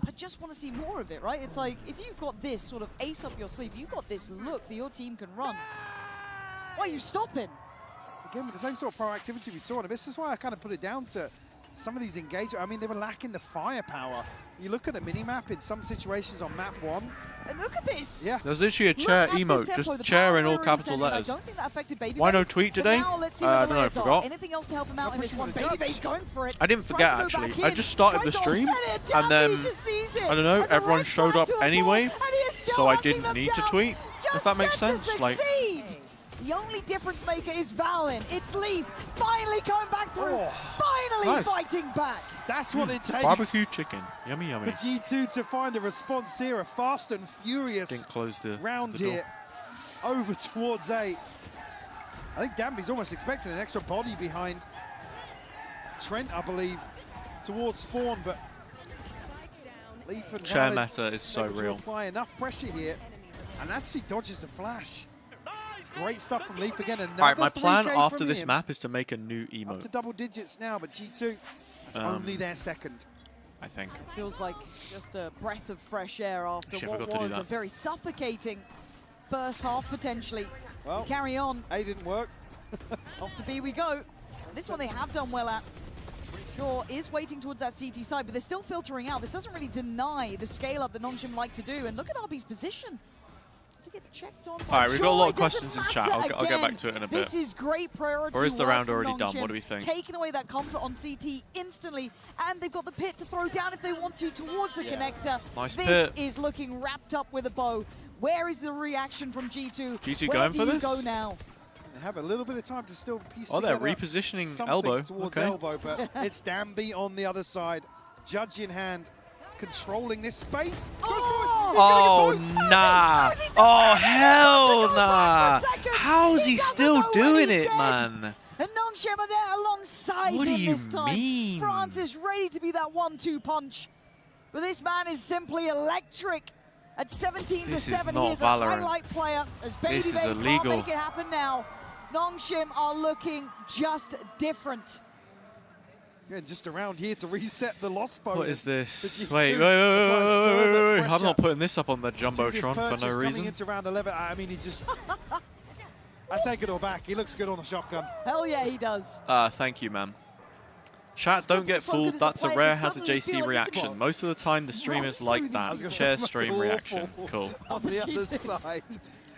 I just want to see more of it, right? It's like, if you've got this sort of ace up your sleeve, you've got this look that your team can run. Why are you stopping? Again, with the same sort of proactivity we saw in Abyss, this is why I kind of put it down to some of these engagements. I mean, they were lacking the firepower. You look at the mini-map in some situations on map 1. And look at this! Yeah. There's literally a chair emote, just chair in all capital letters. I don't think that affected Baby Why Bay. no tweet But today? now let's see I what don't the know, I layers are. forgot. Anything else to help him out in Not this pushing one? for the Baby judge. Bay's going for it. I didn't Tries forget to go actually. back I in, just started the tries to stream, offset it. and Danby then just sees it. I don't know. As a Everyone red showed flag up to a ball, anyway, and he is still so I hunting didn't them need to down. tweet. Just If that makes set to sense, like. succeed. The only difference maker is Valen. It's Leaf finally coming back through. Finally nice. fighting back. That's what it takes. Barbecue chicken. Yummy, For yummy. G2 to find a response here, a fast and furious Didn't close the round the door. here. Over towards A. I think Dambi's almost expecting an extra body behind Trent, I believe, towards spawn, but Leaf and Chair Valid meta is so able to real. apply enough pressure here, and actually dodges the flash. Great stuff from Leaf again. Another Alright, my plan 3K after from this him. map is to make a new Up to emote, double digits now, but G2, that's only their second. I think. Feels like just a breath of fresh air after Shit, I what forgot to do was a that. very suffocating first half potentially. Well, Carry on. A didn't work. Off to B we go. This one they have done well at. Shaw is waiting towards that CT side, but they're still filtering out. This doesn't really deny the scale up that Nongshim like to do. And look at RB's position. Does it get checked on? All right, we've got a lot of It doesn't questions in chat. matter I'll get again. back to it in a This bit. is great priority. Or is the work round from already done? Nongshim, What do we think? Taking away that comfort on CT instantly, and they've got the pit to throw down if they want to towards the connector. Nice this pit. is looking wrapped up with a bow. Where is the reaction from G2? G2 Where going do for you this? go now? They have a little bit of time to still piece Oh, they're together repositioning something elbow. towards Okay. elbow, but it's Dambi on the other side, judge in hand, controlling this space. Oh, nah. Oh, hell nah. How's he still doing it, man? And Nongshim are there alongside What do him you this time. mean? Francis ready to be that 1-2 punch. But this man is simply electric. At 17 This to is 7, not he is a Valorant. highlight player. As Baby This is Bay can't illegal. make it happen now. Nongshim are looking just different. Yeah, just around here to reset the loss bonus. What is this? The Wait, G2 wait. applies further I'm pressure not putting this up on the to this Jumbotron for purchase no coming reason. into round 11. I mean, he just... I take it all back. He looks good on the shotgun. Hell yeah, he does. Thank you, man. Chat, don't get so good fooled. as a That's a player rare to suddenly HazzaJC feel like you reaction. can Most of the time, the streamers like I was that. gonna Share say, stream awful reaction. Cool. On the other side.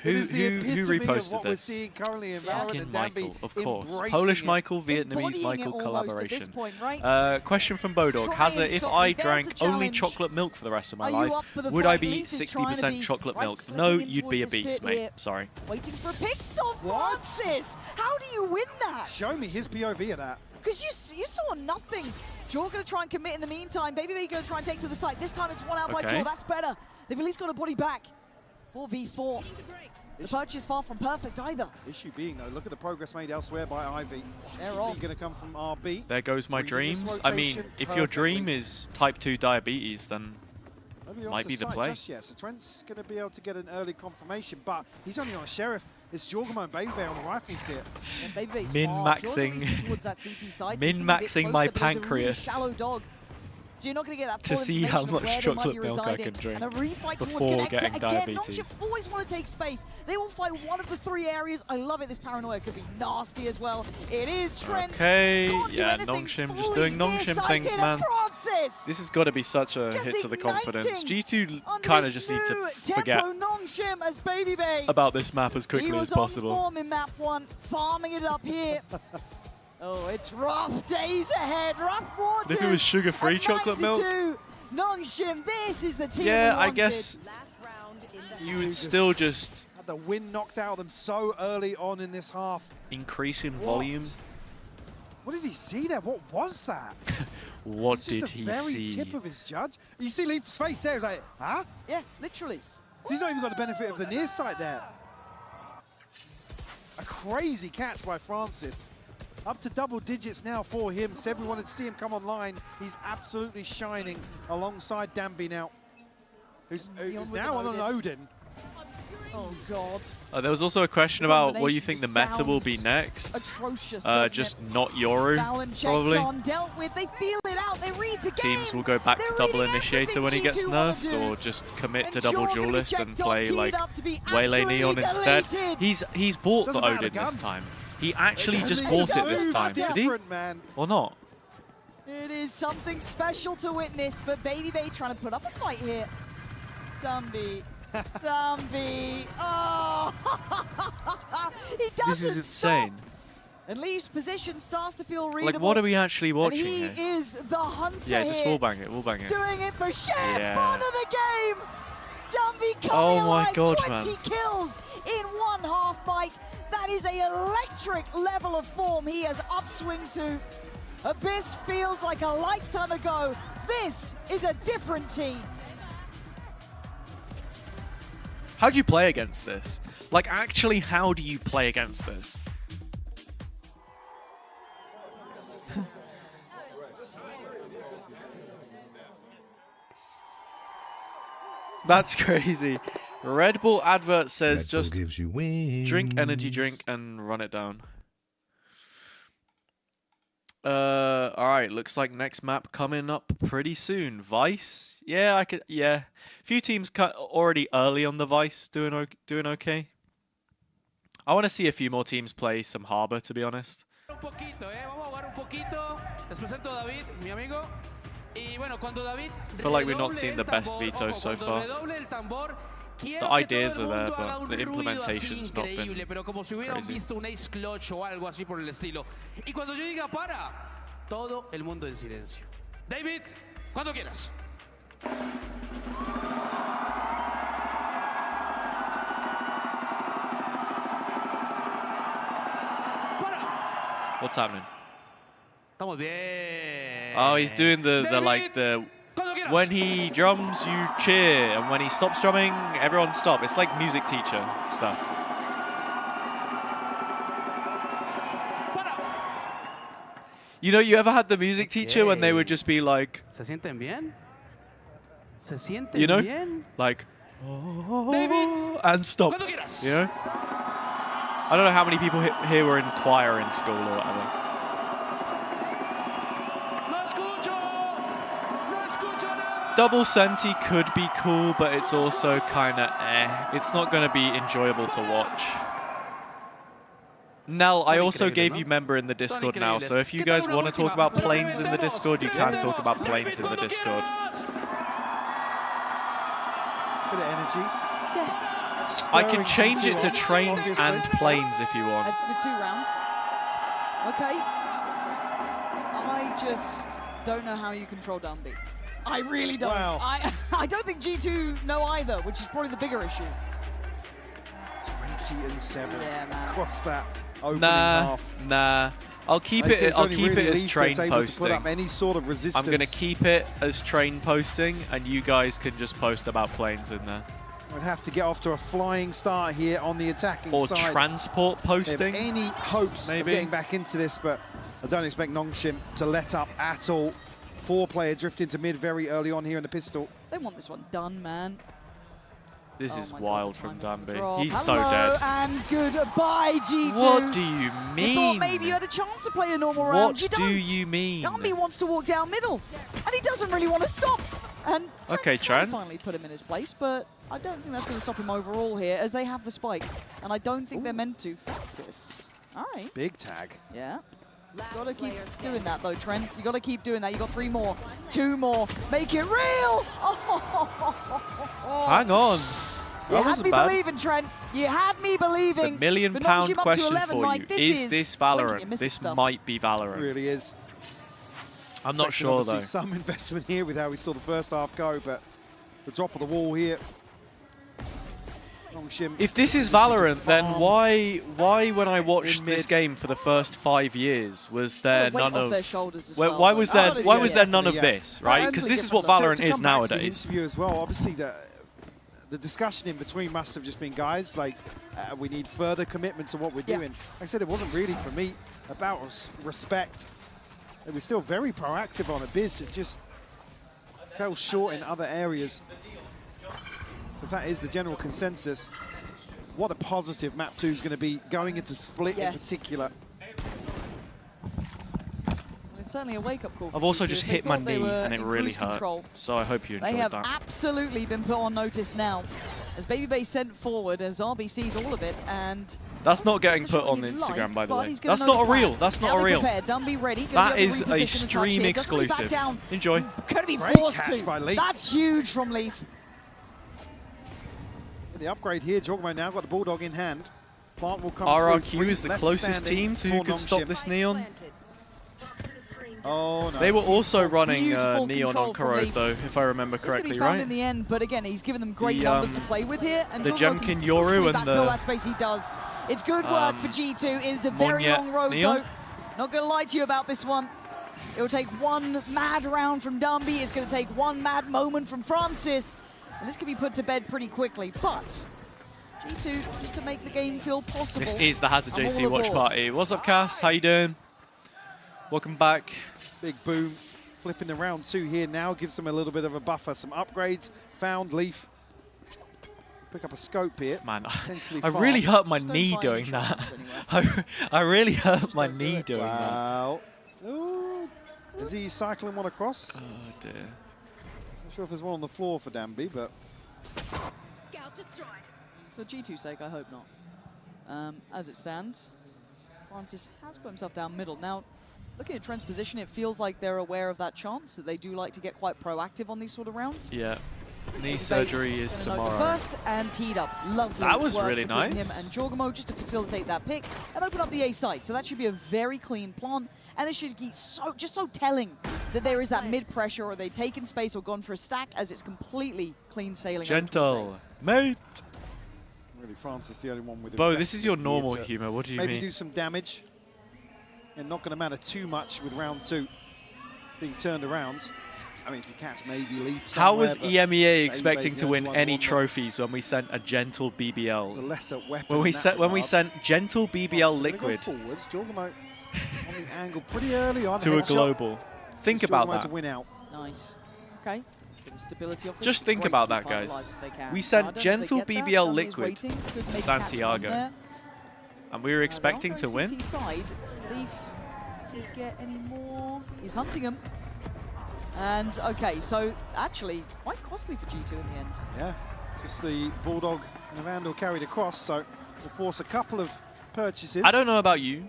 Who It is the epitome of reposted what we're this? seeing currently in Valorant, Fucking and Michael, Dambi of course. embracing Polish it. Michael, Vietnamese Embodying it Michael almost collaboration. at this point, right? Question from Bodog. Try Hazza, and if stop I me. There's drank the only challenge. chocolate milk for the rest of my Are you life, up for the would I fight? be Leaf is trying to 60% be chocolate right milk? slipping No, in you'd be a towards his beast, pit mate. here. Sorry. Waiting for a pixel, Francis! How do you win that? Show me his POV of that. Because you saw nothing. Jaw going to try and commit in the meantime. Baby going to try and take to the side. This time it's one out by Okay. Jaw. That's better. They've at least got a body back. 4v4. The purchase far from perfect either. Issue being, though, look at the progress made elsewhere by Ivy. They're Issue off. going to come from RB. There goes my Reading this dreams. I mean, rotation if your dream perfectly. is type 2 diabetes, then Maybe might onto be the site play. Just yet. So Trent's going to be able to get an early confirmation, but he's only on a Sheriff. It's Jorgamo and Baby Bear on the rifles here. And Baby Bay's Min-maxing- far. Jaw's at least towards that CT side, min-maxing my keeping a bit closer, but it was a really pancreas. shallow dog. So you're not going to get that To full see how information of much where they might chocolate be milk I residing. can drink And a refight towards before Connector. getting Again, diabetes. Nongshim always want to take space. They will fight one of the 3 areas. I love it. This paranoia could be nasty as well. It is Trent. Okay, Can't do yeah, anything Nongshim just fully doing Nongshim nearsighted things, at man. Francis. This has got to be such a Just hit to the confidence. igniting G2 under kind of this just need to new forget tempo Nongshim as Baby Bay. about this map as quickly He as was possible. on form in map 1, farming it up here. Oh, it's rough days ahead. Rough waters. If it was sugar-free at chocolate milk? 92. Nongshim, this is the team Yeah, we I wanted. guess you would still just Had the wind knocked out of them so early on in this half. increase in What? volume. What did he see there? What was that? What It's did just he the very see? tip of his judge. You see Leaf's face there. He's like, huh? Yeah, literally. So he's not even got the benefit of the near sight there. A crazy catch by Francis. Up to double digits now for him. Said we wanted to see him come online. He's absolutely shining alongside Dambi now, who's now on an Odin. Oh, God. There was also a question about what you think the meta will be sounds next. Atrocious, doesn't Just it? not Yoru, Valen checks probably. on, dealt with. They feel it out. They read the game. Teams will go back to They're double reading initiator when he everything gets G2 wanna nerfed, do. or just commit to And double Jaw gonna be duelist and checked on, play teed like up to be Waylay absolutely Neon instead. deleted. He's bought Doesn't the matter the Odin this gun. time. He actually It just doesn't bought it this matter. time, did he? Different, man. Or not? It is something special to witness, but Baby Bay trying to put up a fight here. Dumby. Dumby. Oh! He doesn't This is insane. stop. And Leaf's position starts to feel readable. Like, what are we actually watching and he here? is the hunter Yeah, just here, wallbang it, wallbang it. doing it for sheer Yeah. fun of the game. Dumby coming Oh my alive, God, 20 man. kills in one half bike. That That is a electric level of form he has upswing to. Abyss feels like a lifetime ago. This is a different team. How do you play against this? Like, actually, how do you play against this? That's crazy. Red Bull advert says Red Bull just gives you wings. Drink energy drink and run it down. Alright, looks like next map coming up pretty soon. Vice? Yeah, I could. Yeah, few teams already early on the Vice doing okay. I want to see a few more teams play some Harbor, to be honest. Vamos a jugar un poquito. Les presento a David, mi amigo. Y bueno, cuando David I feel like we're not seeing the best veto so far. The ideas are there, but the implementation's not been pero como si hubieran crazy. visto un ace clutch o algo así por el estilo. Y cuando yo diga para, todo el mundo en silencio. David, cuando quieras. What's happening? Estamos bien. Oh, he's doing the when he drums, you cheer, and when he stops drumming, everyone stop. It's like music teacher stuff. You know, you ever had the music teacher when they would just be like, ¿Se sienten bien? ¿Se sienten you know, bien? like, David, and stop. cuando quieras. You know? I don't know how many people here were in choir in school or whatever. Double Senti could be cool, but it's also kind of It's not going to be enjoyable to watch. Nell, I also gave you member in the Discord now, so if you guys want to talk about planes in the Discord, you can talk about planes in the Discord. Bit of energy. Yeah. I can change it to trains and planes if you want. With 2 rounds. Okay. I just don't know how you control down B. I really don't. Wow. I don't think G2 know either, which is probably the bigger issue. 20-7. Yeah, man. Across that opening Nah, half. nah. I'll keep Like I said, it. it's I'll only keep really it as Leaf train that's able to posting. put up any sort of resistance. I'm gonna keep it as train posting, and you guys can just post about planes in there. We'd have to get off to a flying start here on the attacking Or side. transport posting. They have any hopes maybe of getting back into this, but I don't expect Nongshim to let up at all. 4-player drift into mid very early on here in the pistol. They want this one done, man. This is wild from Danby. Drop. He's so Hello dead. and goodbye, G2. What do you mean? You thought maybe you had a chance to play a normal round. What You do don't. you mean? Danby wants to walk down middle, and he doesn't really want to stop. And Okay, Tran. finally put him in his place, but I don't think that's going to stop him overall here, as they have the spike, and I don't think they're meant to. Francis. All right. Big tag. Yeah. Gotta keep doing that though, Trent. You gotta keep doing that. You got 3 more, 2 more. Make it real. Hang on. You That had wasn't me bad. believing, Trent. You had me believing. The million But pound Nongshim up to question 11, for like, you. Is this blinking, you Valorant? missing This stuff. might be Valorant. It really is. I'm not Expecting, sure obviously, though. some investment here with how we saw the first half go, but the drop of the wall here. Nongshim If this is positioned to Valorant, then farm. why when I watched in this mid. game for the first 5 years was there Weight none off of their shoulders as why, well, why though. was there Honestly, why was there yeah. none of Definitely, this, yeah. right? Because this is what To Valorant is come back to the nowadays. interview as well, obviously the discussion in between must have just been, guys, like we need further commitment to what we're doing. Like I said, it wasn't really for me about respect. It was still very proactive on Abyss. It just fell short in other areas. So if that is the general consensus, what a positive map 2 is going to be going into Split in particular. It's certainly a wake-up call. for I've also G2. just If they hit my thought they knee were and it in really cruise hurt. control, So I hope you they enjoyed have that. absolutely been put on notice now. As BabyBay sent forward, as RB sees all of it, and That's not getting put shot on he'd Instagram, like, by the but way. he's gonna That's know not a the plan. real. That's Now not a they're real. prepared. Dumby ready. That is a stream exclusive. Enjoy. Could be Great forced catch to. by Leaf. That's huge from Leaf. The upgrade here, Jogmo now got the Bulldog in hand. Plant will come RRQ through. is the Left closest standing team to for who could stop Nongshim. this neon. Oh, no. They were also running Beautiful Neon control on from Corrode, Leaf. though, if I remember It's going to correctly, be found right? in the end, but again, he's given them great The, numbers to play with here. And the Jorgo can Jemkin Yoru and backfill the that space he does. It's good work for G2. It is a very Monyet long road, Neon. though. Not going to lie to you about this one. It will take one mad round from Dumby. It's going to take one mad moment from Francis. And this can be put to bed pretty quickly. But G2, just to make the game feel possible. This is the HazzaJC I'm all watch aboard. party. What's up, Cass? How you doing? Welcome back. Big boom. Flipping the round 2 here now. Gives them a little bit of a buffer. Some upgrades. Found Leaf. Pick up a scope here. Man, Potentially I far. really hurt my Just don't knee find doing any that. shots I really hurt my knee doing that. Wow. Ooh. Is he cycling one across? Oh, dear. Not sure if there's one on the floor for Danby, but... For G2's sake, I hope not. As it stands, Francis has put himself down middle. Now, looking at Trent's position, it feels like they're aware of that chance, that they do like to get quite proactive on these sort of rounds. Yeah. Knee surgery is tomorrow. First and teed up. Lovely That was work really between nice. him and Jorgamo just to facilitate that pick and open up the A side. So that should be a very clean plant. And this should be just so telling that there is that mid pressure, or they've taken space or gone for a stack, as it's completely clean sailing. Gentle, mate. Really, Francis the only one with... Bo, this is your investment normal here to humour. What do you maybe mean? do some damage. And not going to matter too much with round 2 being turned around. I mean, if you catch maybe Leaf How was somewhere, but EMEA expecting Baby's to the win only any one trophies when we sent a gentle BBL? It's a lesser weapon When we in that sent regard. gentle BBL liquid Forwards, Jorgamo on the angle pretty early on. to a Headshot. global. Think Just about Jorgamo to that. win out. Nice. Okay. Get the stability off this. Just think Great about to that, be guys. finalised if they can. We I sent don't know if gentle they get that. BBL Dummy is liquid waiting. Could to make catch Santiago. on there. And we were expecting to win. CT side. Leaf, does he get any more? He's hunting him. And okay, so actually quite costly for G2 in the end. Yeah, just the Bulldog and the Vandal carried across, so will force a couple of purchases. I don't know about you,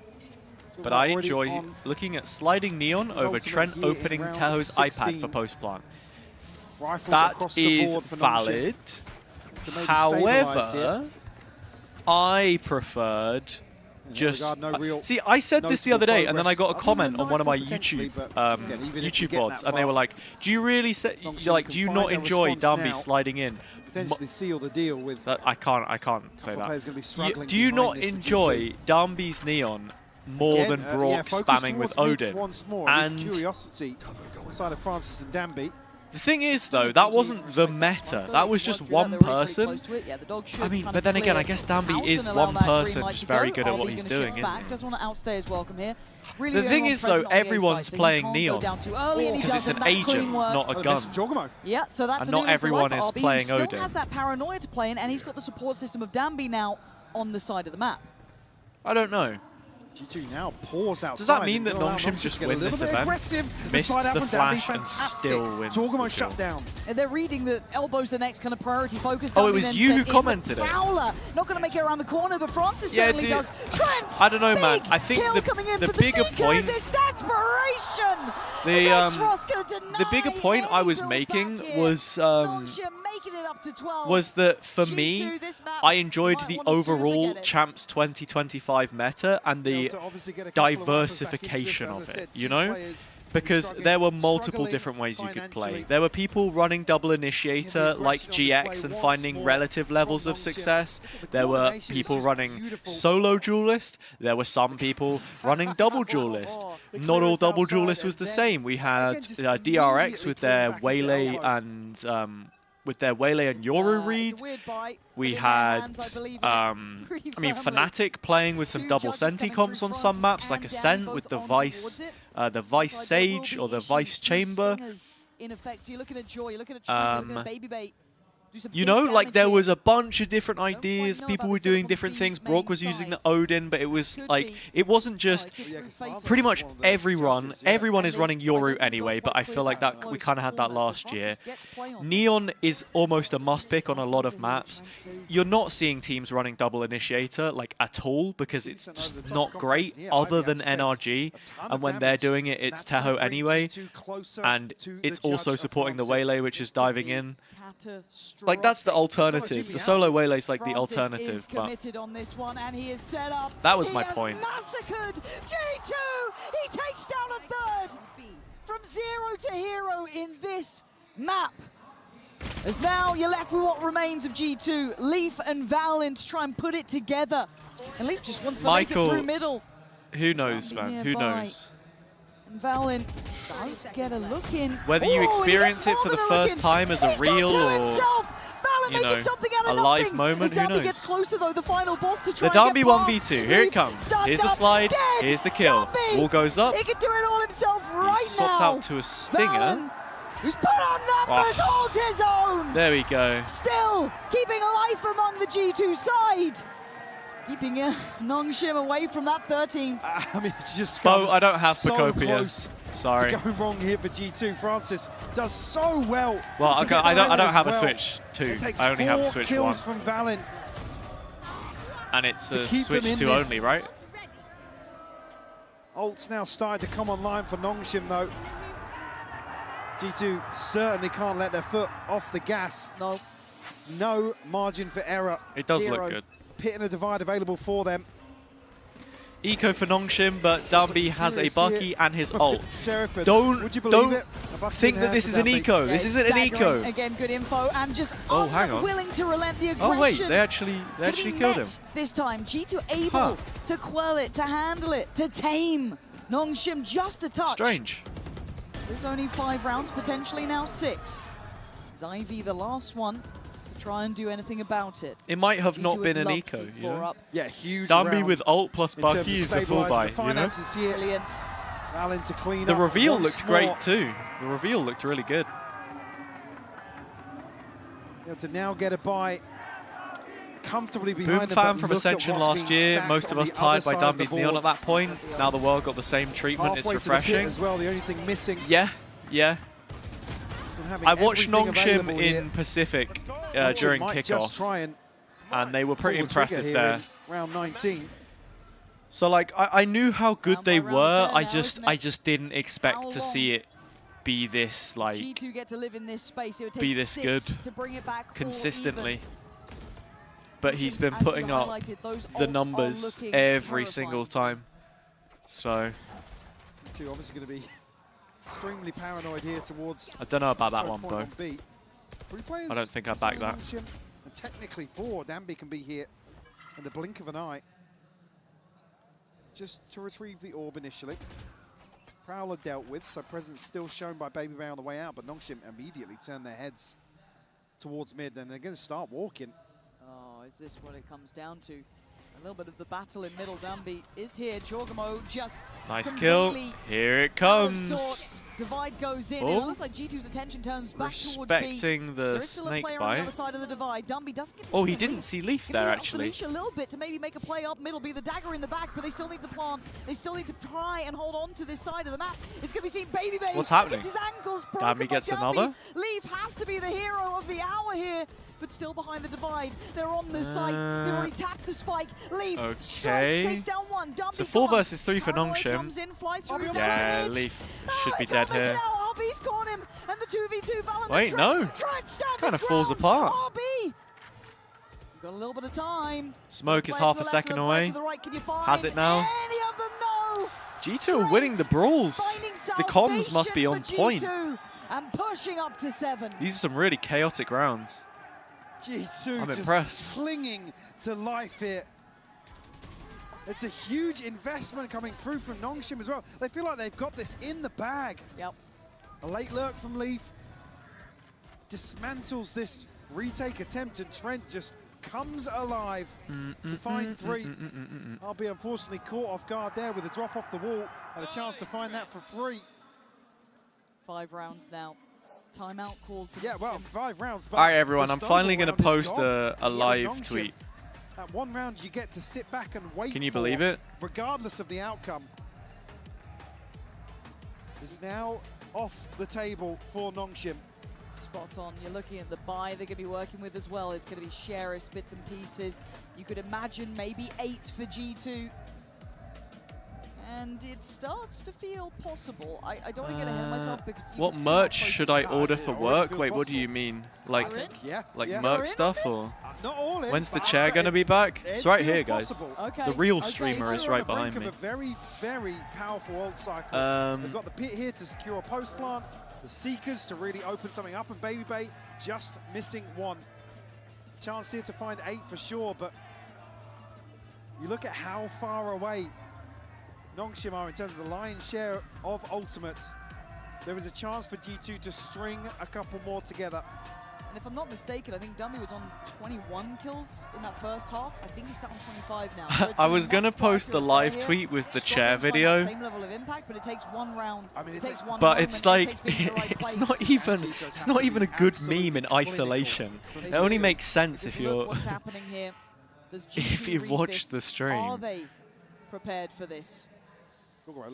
but I already enjoy on looking at sliding Neon over ultimate Trent here in opening round Tahoe's 16. iPad for post plant. Rifles That across the is board for Nongshim valid. to maybe stabilise here. However, I preferred just regard, no real see. I said this the other day, and then I got a progress. comment Other on one of than my Nightfall potentially, YouTube but again, even if you YouTube get VODs, that and they far, were like, "Do you really say Nongshim like? can Do you find not a enjoy response Dumby now, sliding in?" Potentially seal the deal with. That I can't say that. players gonna be struggling Do you behind not this for enjoy G2. Dumby's Neon more Again, than yeah, Brock focus spamming with towards mid Odin? once more. And This curiosity side of Francis and Danby. the thing is, though, that wasn't the meta. That was just one person. I mean, but then again, I guess Danby is one person, just very good at what he's doing, isn't he? Doesn't want to outstay his welcome here. The thing is, though, everyone's playing Neon because it's an agent, not a gun. Yeah, so that's And a not new everyone for is RB, who playing still Odin. has that paranoia to play in, and he's got the support system of Danby now on the side of the map. I don't know. G2 now pours outside. Does that mean that They'll allow Nongshim to just get a win little this bit event? aggressive. Missed Side out the from Danby, flash and fantastic. still wins the Jorgamo kill. shut down. And they're reading that elbow's the next kind of priority focus. Oh, it Danby was then you sent who in, but commented it. Fowler not going to make it around the corner, but Francis Yeah, certainly dude, does. Trent, I don't know, man. big I think kill the coming in the for bigger Seekers. point. It's desperation. The bigger point I was making was that for me, I enjoyed the overall Champs 2025 meta and the diversification of it, you know? Because there were multiple different ways you could play. There were people running double initiator like GX and finding relative levels of success. There were people running solo duelist. There were some people running double duelist. Not all double duelist was the same. We had DRX with their Waylay and Yoru read. We had, I mean, Fnatic playing with some double Senti comps on some maps, like Ascent with the Vice Sage or the Vice Chamber. You know, like there was a bunch of different ideas. People were doing different things. Brock was using the Odin, but it was like, it wasn't just pretty much everyone is running Yoru anyway, but I feel like that we kind of had that last year. Neon is almost a must pick on a lot of maps. You're not seeing teams running double initiator like at all because it's just not great other than NRG. And when they're doing it, it's Tahoe anyway. And it's also supporting the Waylay, which is diving in. catastrophic. Like, that's the alternative. The solo Waylay's like the Francis alternative. is But committed on this one, and he is set up. that was He my has point. Massacred G2. He takes down a third from 0 to hero in this map. As now you're left with what remains of G2, Leaf and Valiant to try and put it together. And Leaf just wants to make it through middle. Who knows, man? Who knows? And Valiant does get a look in. Whether you experience it for the first time as a real or, you know, a live moment, who knows? Gets closer, though, the final boss to try The and get Dambi past. 1v2, here it comes. Here's the slide, here's the kill. Wall goes up. He can do it all himself right He's now. swapped out to a stinger. Who's put on numbers, holds his own. There we go. Still keeping life among the G2 side. Keeping Nongshim away from that 13th. I mean, it's just Bo, I don't have so Pacopia. close Sorry. to going wrong here for G2. Francis does so well. Well, I don't have a well. Switch 2. It takes I only have a 4 Switch kills 1. from Valiant. And it's to a keep Switch them in 2 this. only, right? Ult's now starting to come online for Nongshim, though. G2 certainly can't let their foot off the gas. No. No margin for error. It does look good. Pit and a divide available for them. Eco for Nongshim, but Dambi has a Bucky and his ult. Sheriff, Don't it? think that this is an eco. This isn't an eco. Again, good info, and just hang on. unwilling to relent the aggression. Oh wait, they actually killed him. This time, G2 able to quell it, to handle it, to tame Nongshim just a touch. Strange. There's only 5 rounds, potentially now 6. It's Ivy the last one to try and do anything about it. It might have G2 not would been an love to eco, keep you know? 4 up. Yeah, huge Dambi round with ult plus in terms Bucky of is a full stabilising buy, the you know? finances here. Brilliant. Valiant to clean The up reveal once looked more. great too. The reveal looked really good. Able to now get a buy comfortably behind Boom them, fan but from look at Ascension what's last being year. stacked Most of on us the tied other by side of Dambi's the Neon board. at that point. Now the world got the same treatment. It's Halfway to the pit refreshing. as well, the only thing missing. Yeah, yeah. Having I watched everything Nongshim available in here. Pacific Nongshim during might just kickoff, try and they were pretty pull the trigger impressive here there. in round 19. So like I knew how good they round were. fair I now, just isn't it? didn't expect How to long see it be this like G2 get to live in this space. It would take be this 6 good to bring it back consistently. Even. But he's been As you putting up highlighted, those the ults are numbers looking every terrifying. single time. So Two obviously going to be extremely paranoid here towards. I don't know about that choke one, point Bo. B. 3 players, I don't think I back that. Nongshim, and technically 4. Dambi can be here in the blink of an eye. Just to retrieve the orb initially. Prowler dealt with, so presence still shown by Baby Bay on the way out, but Nongshim immediately turn their heads towards mid, and they're going to start walking. Oh, is this what it comes down to? A little bit of the battle in middle. Dambi is here. Jorgamo just Nice kill. completely Here it out of comes. sorts. Divide goes in, and it looks like G2's attention turns back towards B. Respecting the There is still a snake player on the bite. other side of the divide. Dambi doesn't get to Oh, see he it. didn't Leaf see Leaf gonna there, be off actually. the leash a little bit to maybe make a play up middle, be the dagger in the back, but they still need the plant. They still need to try and hold on to this side of the map. It's going to be seen Baby Bay. What's happening? Gets his ankles broken Dambi by gets Dambi. another? Leaf has to be the hero of the hour here, but still behind the divide. They're on the site. They've already tapped the spike. Leaf strikes, Okay. takes down one. Dambi It's a 4 gone. versus 3 for Paranoid Nongshim. comes in, flies through his Yeah, damage. Leaf No, should be he can't dead make it here. out. RB's caught him, and the 2v2 Valorant Wait, Trent no. Trent stands Kind his of falls ground. apart. RB. Got a little bit of time. Smoke is Play to half the a left, second little play away. to the right. Can you find Has it now. any of them? No. G2 are winning the brawls. Finding The comms must be salvation on for point. G2 and pushing up to 7. These are some really chaotic rounds. G2 I'm just impressed. clinging to life here. It's a huge investment coming through from Nongshim as well. They feel like they've got this in the bag. Yep. A late lurk from Leaf dismantles this retake attempt, and Trent just comes alive to find 3. I'll be unfortunately caught off guard there with a drop off the wall and a chance to find that for free. 5 rounds now. Timeout called for Yeah, well, 5 rounds. But All right, everyone, the I'm finally going to Stonewall round is post gone. a live Nongshim, tweet. At 1 round, you get to sit back and wait. Can you for, believe it? Regardless of the outcome. This is now off the table for Nongshim. Spot on. You're looking at the buy they're going to be working with as well. It's going to be sheriffs, bits and pieces. You could imagine maybe 8 for G2. and it starts to feel possible. I don't want to get ahead of myself because you What can see how merch close should it I is. order for already work? feels Wait, what do possible. you mean? Like, Yeah, like yeah. merch You're in stuff this? or? Not all in, When's the but chair I'm gonna saying be back? it It's right feels here, guys. possible. Okay, The real okay, streamer so is We're on right the brink behind me. of a very, very powerful ult cycle. They've got the pit here to secure a post plant, the Seekers to really open something up, and Baby Bay just missing one. Chance here to find 8 for sure, but you look at how far away Nongshim are in terms of the lion's share of ultimates. There is a chance for G2 to string a couple more together. And if I'm not mistaken, I think Dumby was on 21 kills in that first half. I think he's sat on 25 now. So it's I been was a gonna much quieter post the affair live here. tweet with the Struggling chair to find that video. Same level of impact, but it takes one round. I mean, it takes one But moment, it's it like takes being in the right it's place. not even a good meme in isolation. It only makes sense if Because look you're what's happening here. Does if G2 you read watch this? the stream. Are they prepared for this?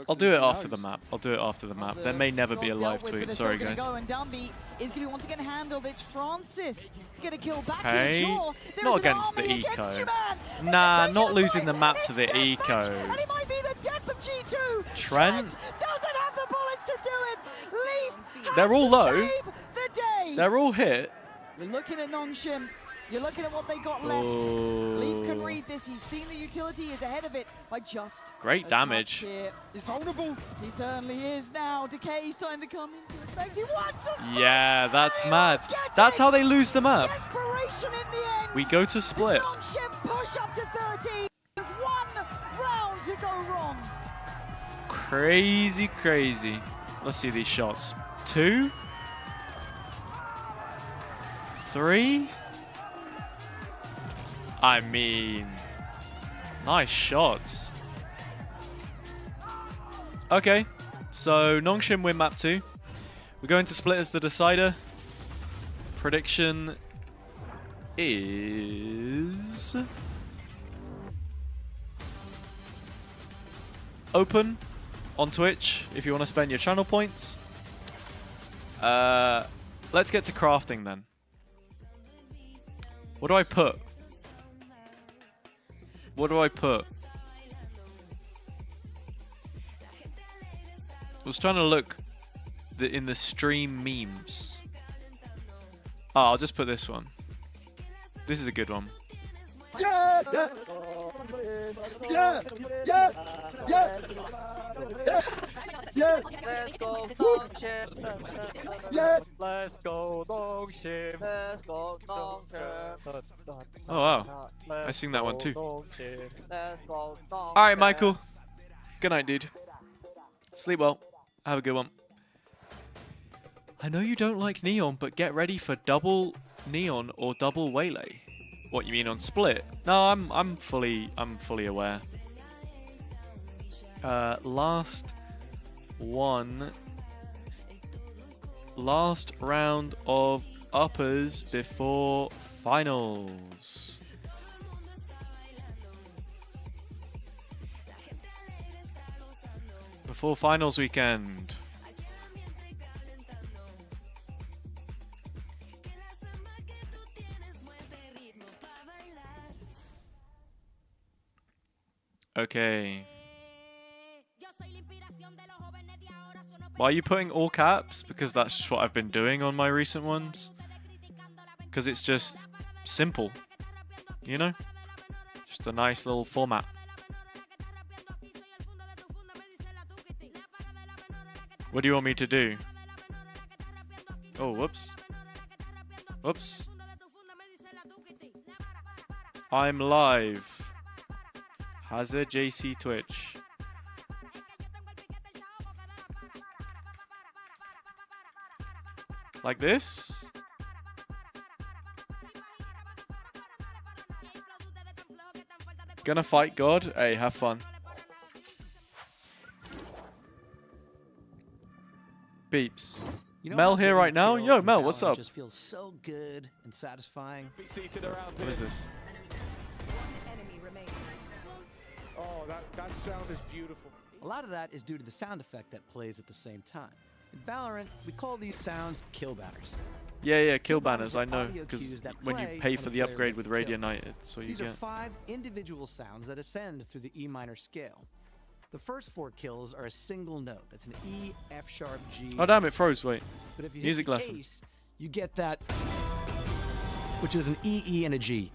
I'll do it after the map. I'll do it after the map. There may never be a Got live dealt with, but tweet. they're Sorry, still gonna guys. Go, and Dumby is going to once again handled. It's Francis to get a kill back Okay. in jaw. There Not is an against the army eco. against you, man. They're Nah, just taking not a losing fight. the map to the It's eco. deathmatch, and it might be the death of G2. Trent. doesn't have the bullets to do it. Leaf has They're all to low. save the day. They're all hit. You're looking at Nongshim. You're looking at what they got left. Leaf can read this. He's seen the utility. He's ahead of it by just Great a damage. touch here. He's vulnerable. He certainly is now. Decay's trying to come into effect. He wants the split. Yeah, that's and he mad. won't get That's it. how they lose the map. Desperation in the end. We go to split. Nongshim push up to 13. One round to go wrong. Crazy, crazy. Let's see these shots. 2, 3. I mean, nice shots. Okay, so Nongshim win map 2. We're going to split as the decider. Prediction is open on Twitch if you want to spend your channel points. Let's get to crafting then. What do I put? What do I put? I was trying to look in the stream memes. Oh, I'll just put this one. This is a good one. Yeah, yeah, yeah, yeah, yeah, yeah. Let's go Nongshim. Yes. Let's go Nongshim. Let's go Nongshim. Oh wow, I sing that one too. Let's go Nongshim. All right, Michael. Good night, dude. Sleep well. Have a good one. I know you don't like Neon, but get ready for double Neon or double Waylay. What you mean on split? No, I'm fully aware. Last round of uppers before finals. Before finals weekend. Okay. Why are you putting all caps? Because that's just what I've been doing on my recent ones. Because it's just simple. You know? Just a nice little format. What do you want me to do? Oh, whoops. Whoops. I'm live. HazzaJC Twitch. Like this? Gonna fight God? Hey, have fun. Beeps. You know Mel how here getting right now? killed Yo, in Mel, what's Valorant up? Just feels so good and satisfying. What is this? Oh, that sound is beautiful. A lot of that is due to the sound effect that plays at the same time. In Valorant, we call these sounds kill banners. Yeah, kill banners, I know. Audio Because cues that when you play pay when for a the player upgrade makes with a kill. Radiant Knight, it's what you These are get. 5 individual sounds that ascend through the E minor scale. The first 4 kills are a single note. That's an E, F sharp, G. Oh damn, it froze. Wait. But if you Music hit the lesson. ace, you get that, which is an E, E, and a G.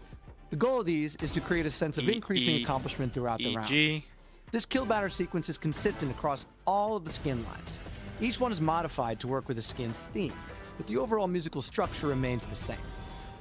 The goal of these is to create a sense of increasing accomplishment throughout the round. G. This kill banner sequence is consistent across all of the skin lines. Each one is modified to work with the skin's theme, but the overall musical structure remains the same.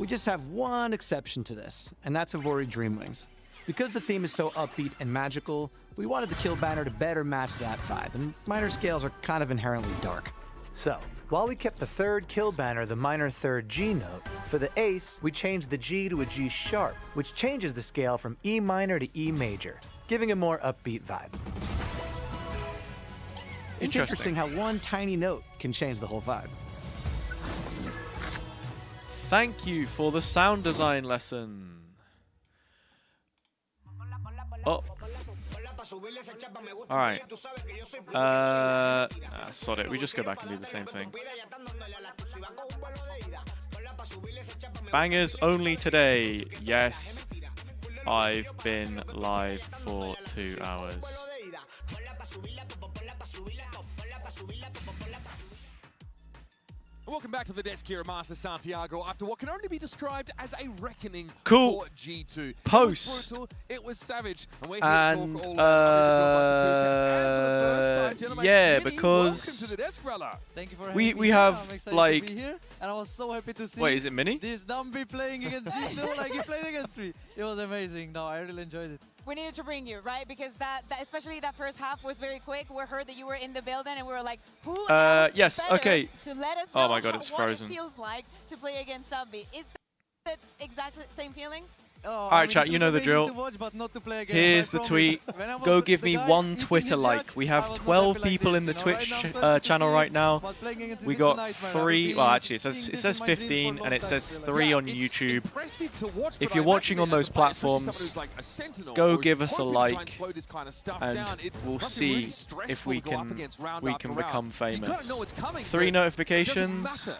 We just have one exception to this, and that's Ivori Dreamwings. Because the theme is so upbeat and magical, we wanted the kill banner to better match that vibe, and minor scales are kind of inherently dark. So, while we kept the third kill banner the minor third G note, for the ace, we changed the G to a G sharp, which changes the scale from E minor to E major, giving a more upbeat vibe. It's interesting how one tiny note can change the whole vibe. Thank you for the sound design lesson. Oh. Alright. Sod it. We just go back and do the same thing. Bangers only today. Yes. I've been live for 2 hours. Welcome back to the desk here at Masters Santiago after what can only be described as a reckoning Cool. for G2. Post. It was brutal, it was savage, and we're here And, to talk all about the first time, gentlemen, yeah, Minnie, because welcome to the desk, brother. Thank you for having we me have, here. I'm excited like- to be here, and I was so happy to see. Wait, is it Minnie? This Dumby playing against G2 like he played against me. It was amazing. No, I really enjoyed it. We needed to bring you, right? Because that especially that first half was very quick. We heard that you were in the building, and we were like, who else yes, better okay. to let us Oh know my God, it's what frozen. it feels like to play against Dumby. Is that exactly the same feeling? Oh, Alright, chat, you know the drill. Here's the tweet. Go give me one Twitter like. We have 12 people in the Twitch channel right now. We got 3. Well, actually, it says 15, and it says 3 on YouTube. If you're watching on those platforms, go give us a like, and we'll see if we can become famous. 3 notifications.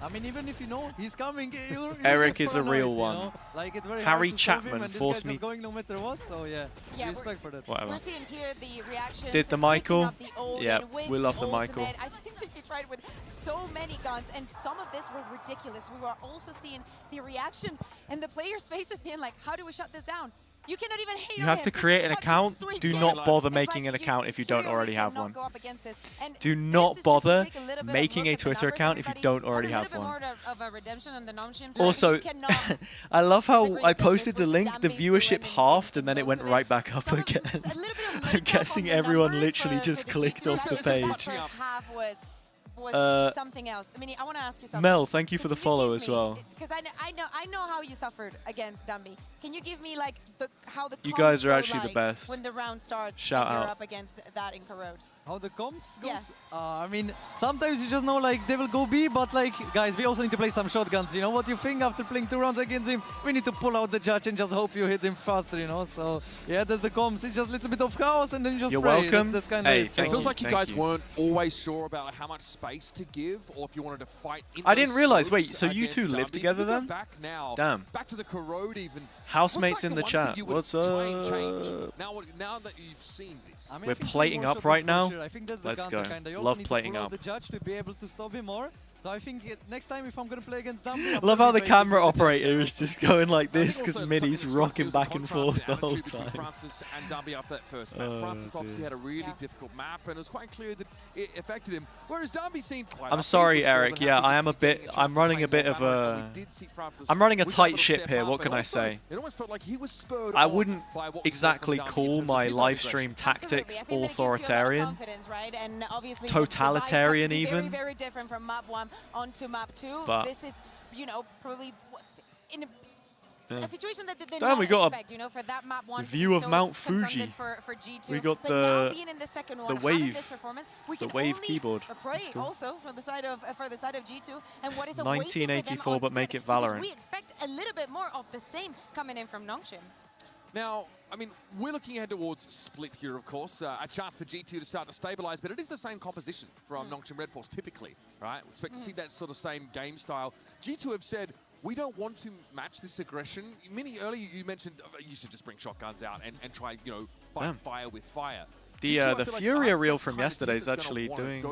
I mean, even if you know he's coming, you're Eric just is a real paranoid, one. You know? Like, it's very Harry hard to stop him, Chapman and this forced guy's me. just going no matter what. So yeah, respect for that. Whatever. We're seeing here the reactions. Did the picking Michael? up the old Yeah, and with we love the ultimate. Michael. I think that he tried with so many guns, and some of this were ridiculous. We were also seeing the reaction and the players' faces being like, "How do we shut this down?" You cannot even hate You on have him. to This create is an such a account. sweet Do game. not bother It's making like an account if you don't clearly already have cannot one. go up against this. And Do this not is just to bother take a little bit of making look a at the Twitter numbers, account if you everybody. don't already A have little bit one. more of a redemption on the Nongshim. Also, I love how I posted the link, the Dambi viewership doing halved, and then it went right back up again. I'm guessing everyone literally just clicked off the page. First half was something else. I mean, I want to ask you something. Mel, thank you for the follow as well. Because I know how you suffered against Dumby. Can you give me like how the You comms guys are go actually the like best. when the round starts? Shout and you're out. up against that in Corrode. How the comms goes? Yeah. I mean, sometimes you just know like they will go B, but like guys, we also need to play some shotguns. You know what you think after playing 2 rounds against him? We need to pull out the judge and just hope you hit him faster. You know, so yeah, that's the comms. It's just a little bit of chaos, and then you just You're pray. welcome. That's kind Hey, of it. It thank feels you, like you thank guys you. weren't always sure about how much space to give, or if you wanted to fight in I didn't those realize. Wait, smokes so you two against live Dumby. together If we go then? Back now, Damn. back to the Corrode even. Housemates What's like in the one chat. thing you would What's try and change up? now that you've seen this? I mean, We're I think plating more up shots right for now. sure. I think that's the Let's counter go. kinda. You also Love need to plating pull out up. the judge to be able to stop him more. So I think next time if I'm gonna play against Dumby, Love how the camera operator is just going like this because Minnie's rocking back and forth the whole time. Francis and Dumby after that first map. Oh, Francis obviously dear. had a really difficult map, and it was quite clear that it affected him. Whereas Dumby seemed quite. I'm upbeat, sorry, was more Eric. than Yeah, happy I just am a to be getting bit. chance I'm to running play a bit more of Valorant, a. and we did see Francis I'm running a with that tight little ship step here. up, What can and I also, say? It almost felt like he was spurred I on wouldn't by what we saw from exactly Dumby in call terms of my his live aggression. stream tactics Absolutely. I think that gives you a lot of authoritarian. confidence, right? And obviously Totalitarian the vibes have to be even. very, very different from map 1 onto map 2. But- this is, you know, probably in Yeah. a situation that they did Damn, not we got a expect, you know, for that map 1 view to be of so Mount contended Fuji. for G2. We got but now the- being in the second the one, having wave- this performance, we the can wave only keyboard. pray That's cool. also for the side of G2 and what is awaiting for them 1984, but on make Split, it because Valorant. we expect a little bit more of the same coming in from Nongshim. Now, I mean, we're looking ahead towards Split here, of course. A chance for G2 to start to stabilize, but it is the same composition from Nongshim Redforce, typically, right? We expect to see that sort of same game style. G2 have said, we don't want to match this aggression. Minnie, earlier you mentioned you should just bring shotguns out and try, you know, fight fire with fire. The Furia reel from yesterday is actually doing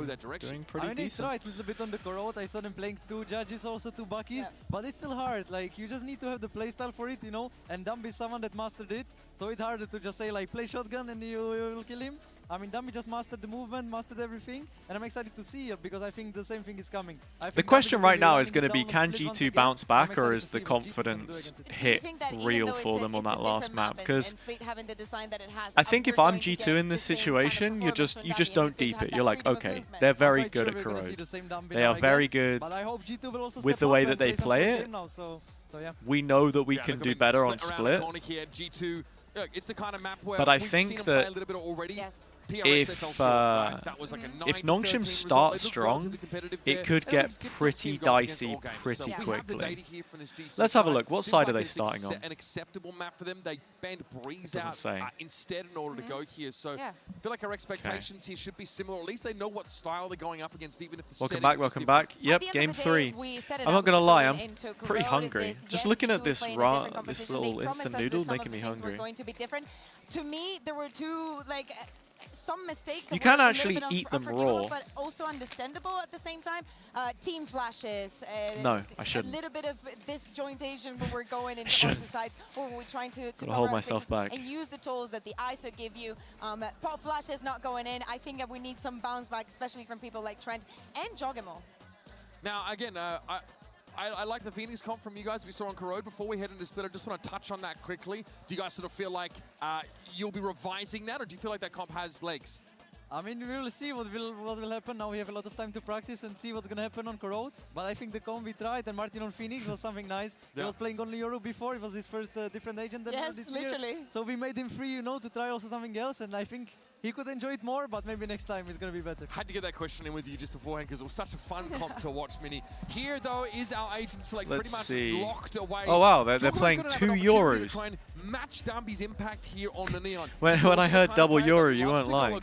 pretty I mean, decent. It's a bit on the corrode. I saw them playing 2 judges, also 2 Buckies, but it's still hard. Like, you just need to have the playstyle for it, you know, and Dumby is someone that mastered it, so it's harder to just say, like, play shotgun and you'll kill him. I mean, Dumby just mastered the movement, mastered everything, and I'm excited to see it because I think the same thing is coming. The question right now is going to be, can G2 bounce back, or is the confidence hit real for them on that last map? Because I think if I'm G2 in this situation, you just don't deep it. You're like, okay, they're very good at corrode. They are very good with the way that they play it. We know that we can do better on split. But I think that if Nongshim starts strong, it could get pretty dicey pretty quickly. Let's have a look. What side are they starting on? An acceptable map for them. They banned Breeze doesn't say. Instead in order to go here. So I feel like our expectations here should be similar. At least they know what style they're going up against, even if the Welcome back, welcome back. Yep, game 3. I'm not gonna lie, I'm pretty hungry. Just looking at this little instant noodle making me hungry. To me, there were two some mistakes. You can actually eat them raw. But also understandable at the same time. Team flashes. No, I shouldn't. A little bit of disjointation when we're going into sides, or we're trying to hold myself back and use the tools that the ISO give you. Pop flashes not going in. I think that we need some bounce back, especially from people like Trent and Jogamo. Now, again, I like the Phoenix comp from you guys we saw on Corrode. Before we head into Split, I just want to touch on that quickly. Do you guys sort of feel like you'll be revising that, or do you feel like that comp has legs? I mean, we will see what will happen. Now we have a lot of time to practice and see what's going to happen on Corrode. But I think the comp we tried, and Martin on Phoenix was something nice. He was playing only Euro before. It was his first different agent this literally. year. So we made him free, you know, to try also something else. And I think he could enjoy it more, but maybe next time it's going to be better. Had to get that question in with you just beforehand because it was such a fun comp to watch, Mini. Here, though, is our agent select pretty much locked away. Oh, wow, they're playing 2 Euros. Try and match Dumby's impact here on the Neon. When I heard double Euro, you weren't lying.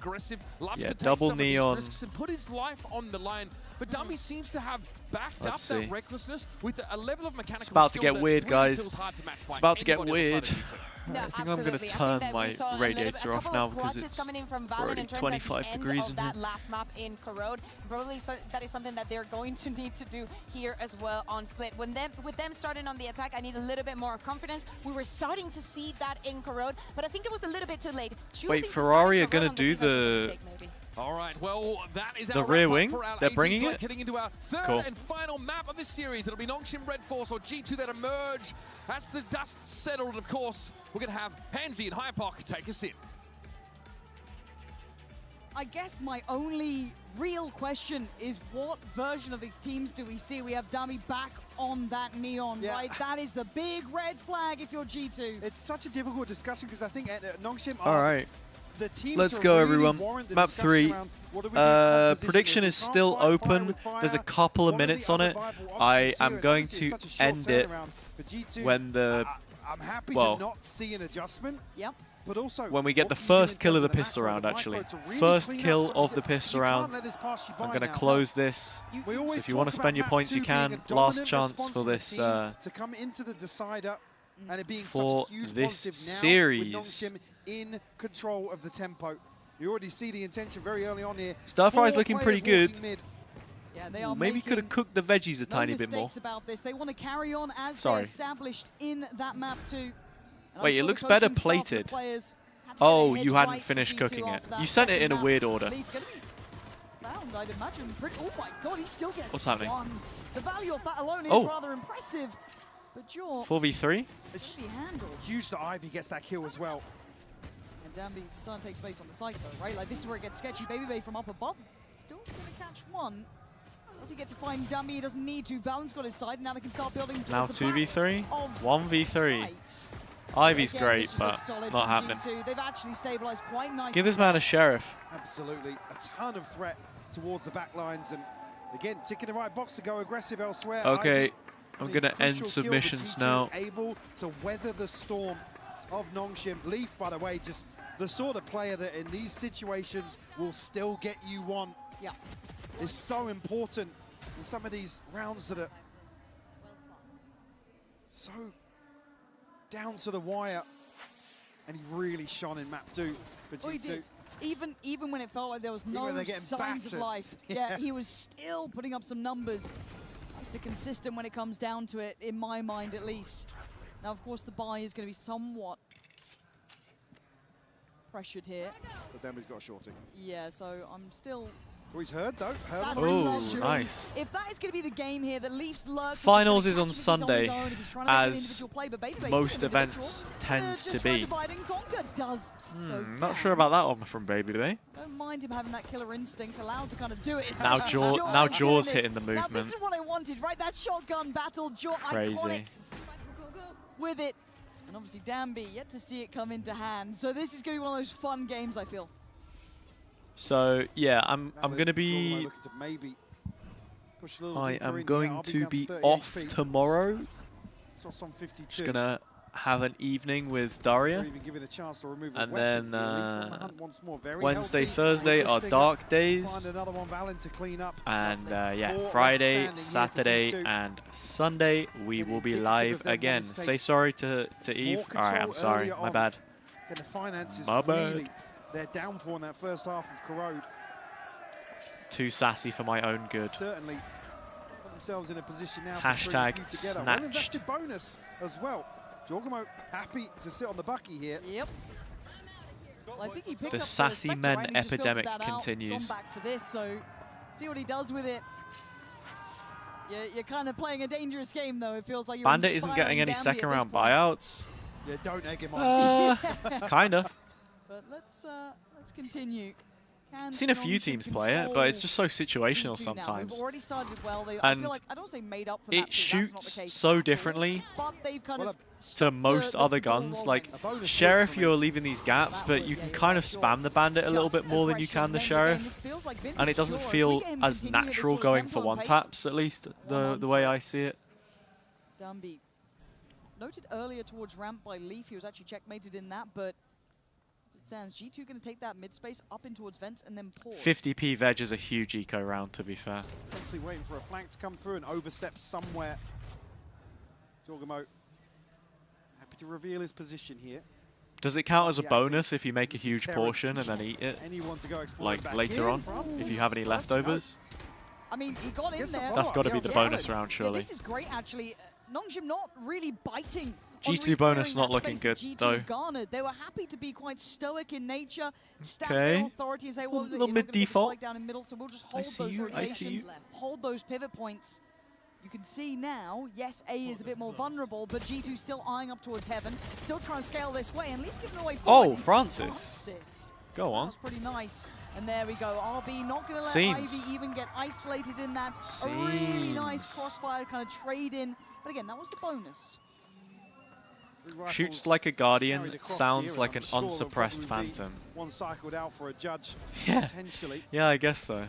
Yeah, double Neon. And put his life on the line. But Dumby seems to have backed up that recklessness with a level of mechanical skill. It's about to get weird, really guys. It's about to get weird. No, I think I'm going to turn my radiator off now because it's already 25 degrees in here. That last map in Corrode. Probably that is something that they're going to need to do here as well on Split. With them starting on the attack, I need a little bit more confidence. We were starting to see that in Corrode, but I think it was a little bit too late. Wait, Ferrari are going to do the... All right, well, that is the rear wing. They're bringing it. Heading into our third and final map of this series. It'll be Nongshim, Redforce, or G2 that emerge as the dust settled. And of course, we're going to have Hansi and Hypoc take us in. I guess my only real question is what version of these teams do we see? We have Dummy back on that Neon, right? That is the big red flag if you're G2. It's such a difficult discussion because I think Nongshim All right. The team Let's go, really everyone. Map 3. Prediction is still open. There's a couple of minutes on it. I am going to end it when the... I'm happy to not see an adjustment. Yep. But also when we get the first kill of the pistol round, actually. First kill of the pistol round. I'm going to close this. So if you want to spend your points, you can. Last chance for this to come into the decider and it being for such a huge this positive series. Now with Nongshim in control of the tempo. You already see the intention very early on here. Starfry's looking pretty good. Yeah, they are maybe could have cooked the veggies a tiny bit more. About this. They want to carry on as they're established in that map too. Wait, it looks better plated. Oh, you hadn't finished cooking it. You sent it in a weird order. Found, I'd imagine. Oh my god, he still gets What's happening? one. The value of that alone is rather impressive. But Jaw 4v3? It's huge that Ivy gets that kill as well. And Danby starting to take space on the site though, right? Like this is where it gets sketchy. Baby Bay from up above. Still gonna catch one. Does he get to find Danby? He doesn't need to. Valent's got his side. Now they can start building. Now 2v3? 1v3. Ivy's great, but not happening. They've actually stabilized quite nicely. Give this man a sheriff. Absolutely. A ton of threat towards the back lines. And again, ticking the right box to go aggressive elsewhere. Okay. Ivy, I'm going to end submissions now. Able to weather the storm of Nongshim. Leaf, by the way, just the sort of player that in these situations will still get you one. Yeah. It's so important in some of these rounds that are so down to the wire. And he really shone in map 2 for G2. Even when it felt like there was no signs of life, yeah, he was still putting up some numbers. Nice and consistent when it comes down to it, in my mind at least. Now, of course, the buy is going to be somewhat pressured here. But then he's got a shorty. Yeah, so I'm still... Oh, he's heard, though. Heard Oh, nice. If that is going to be the game here, that Leafs lurk... Finals is on Sunday, as most events tend to be. Not sure about that one from Baby Bay. Don't mind him having that killer instinct, allowed to kind of do it. Now Jaw's hitting the movement. Now this is what I wanted, right? That shotgun battle, Jaw Crazy. Iconic with it. And obviously Danby, yet to see it come into hand. So this is going to be one of those fun games, I feel. So yeah, I'm gonna be. I am going to be off tomorrow. Just gonna have an evening with Daria, and then Wednesday, Thursday are dark days, and yeah, Friday, Saturday, and Sunday we will be live again. Say sorry to Eve. All right, I'm sorry. My bad. My bad. They're down for in that first half of Corrode. Too sassy for my own good. Certainly put themselves in a position now Hashtag to snatched. Well invested bonus as well. Jorgamo happy to sit on the bucky here. Yep. Well, I think he picked the up sassy Spectre, men right? He just filtered epidemic that out, continues. gone back for this, so see what he does with it. You're kind of playing a dangerous game, though. It feels like you're Bandit isn't getting any second round buyouts. Yeah, don't egg him on. Kinda. But let's continue. I've seen a few teams play it, but it's just so situational G2 now. sometimes. We've already started well. I And feel like, I don't say made up for that, it because that's not shoots the case so at all. differently But they've kind of to most other guns. Like Sheriff, you're leaving these gaps, but you can kind of spam the Bandit a little bit more than you can the Sheriff, and it doesn't feel as natural going for one taps, at least the way I see it. Danby noted earlier towards ramp by Leaf. He was actually checkmated in that, but as it stands, G2 going to take that mid space up in towards vents and then pause. 50p veg is a huge eco round, to be fair. Potentially waiting for a flank to come through and overstep somewhere. Jorgamo happy to reveal his position here. Does it count as a bonus if you make a huge portion and then eat it? Like later on, if you have any leftovers? I mean, he got in there. That's got to be the bonus round, surely. This is great, actually. Nongshim not really biting. G2 bonus not looking good, though. Garnered. They were happy to be quite stoic in nature, stamp their authority and say, well, little mid default. Down in middle, so we'll just hold those rotations, hold those pivot points. You can see now, yes, A is a bit more vulnerable, but G2 still eyeing up towards heaven, still trying to scale this way, and Leaf giving away. Oh, Francis. Go on. That was pretty nice. And there we go. RB not going to let Scenes. Ivy even get isolated in that. A really nice crossfire kind of trade in. But again, that was the bonus. Shoots like a Guardian, sounds like an unsuppressed Phantom. One cycled out for a judge, Yeah. potentially. Yeah, I guess so.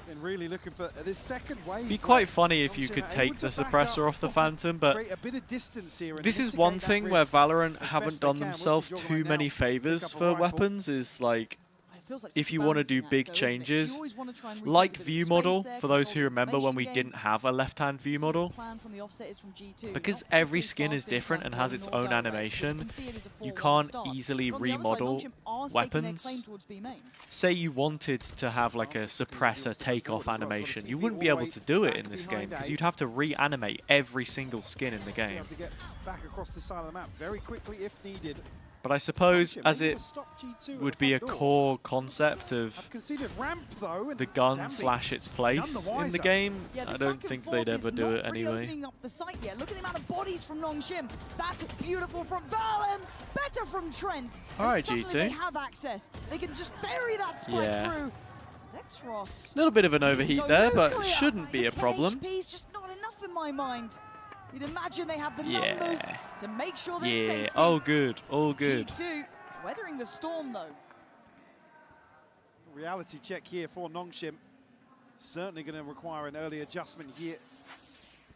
And really looking for this second wave. It'd be quite funny if you could take the suppressor off the Phantom, but create a bit of distance here and this is mitigate one that thing risk where Valorant as haven't best they done can. themselves What's too Jorgamo many now? favors Pick up a for rifle. weapons is like, if you want to do big changes, like view model, for those who remember when we didn't have a left-hand view model, because every skin is different and has its own animation, you can't easily remodel weapons. Say you wanted to have like a suppressor takeoff animation, you wouldn't be able to do it in this game, because you'd have to reanimate every single skin in the game. To get back across the side of the map very quickly if needed. But I suppose, as it would be a core concept of the gun / its place in the game, I don't think they'd ever do it anyway. Up the site yet. Look at the amount of bodies from Nongshim. That's beautiful from Valen. Better from Trent. All right, G2. G2. They have access. They can just bury that spike through. Zexros. A little bit of an overheat there, but shouldn't be a problem. HP's just not enough in my mind. You'd imagine they have the numbers to make sure there's safety. Oh good, all good. G2 weathering the storm though. Reality check here for Nongshim. Certainly going to require an early adjustment here.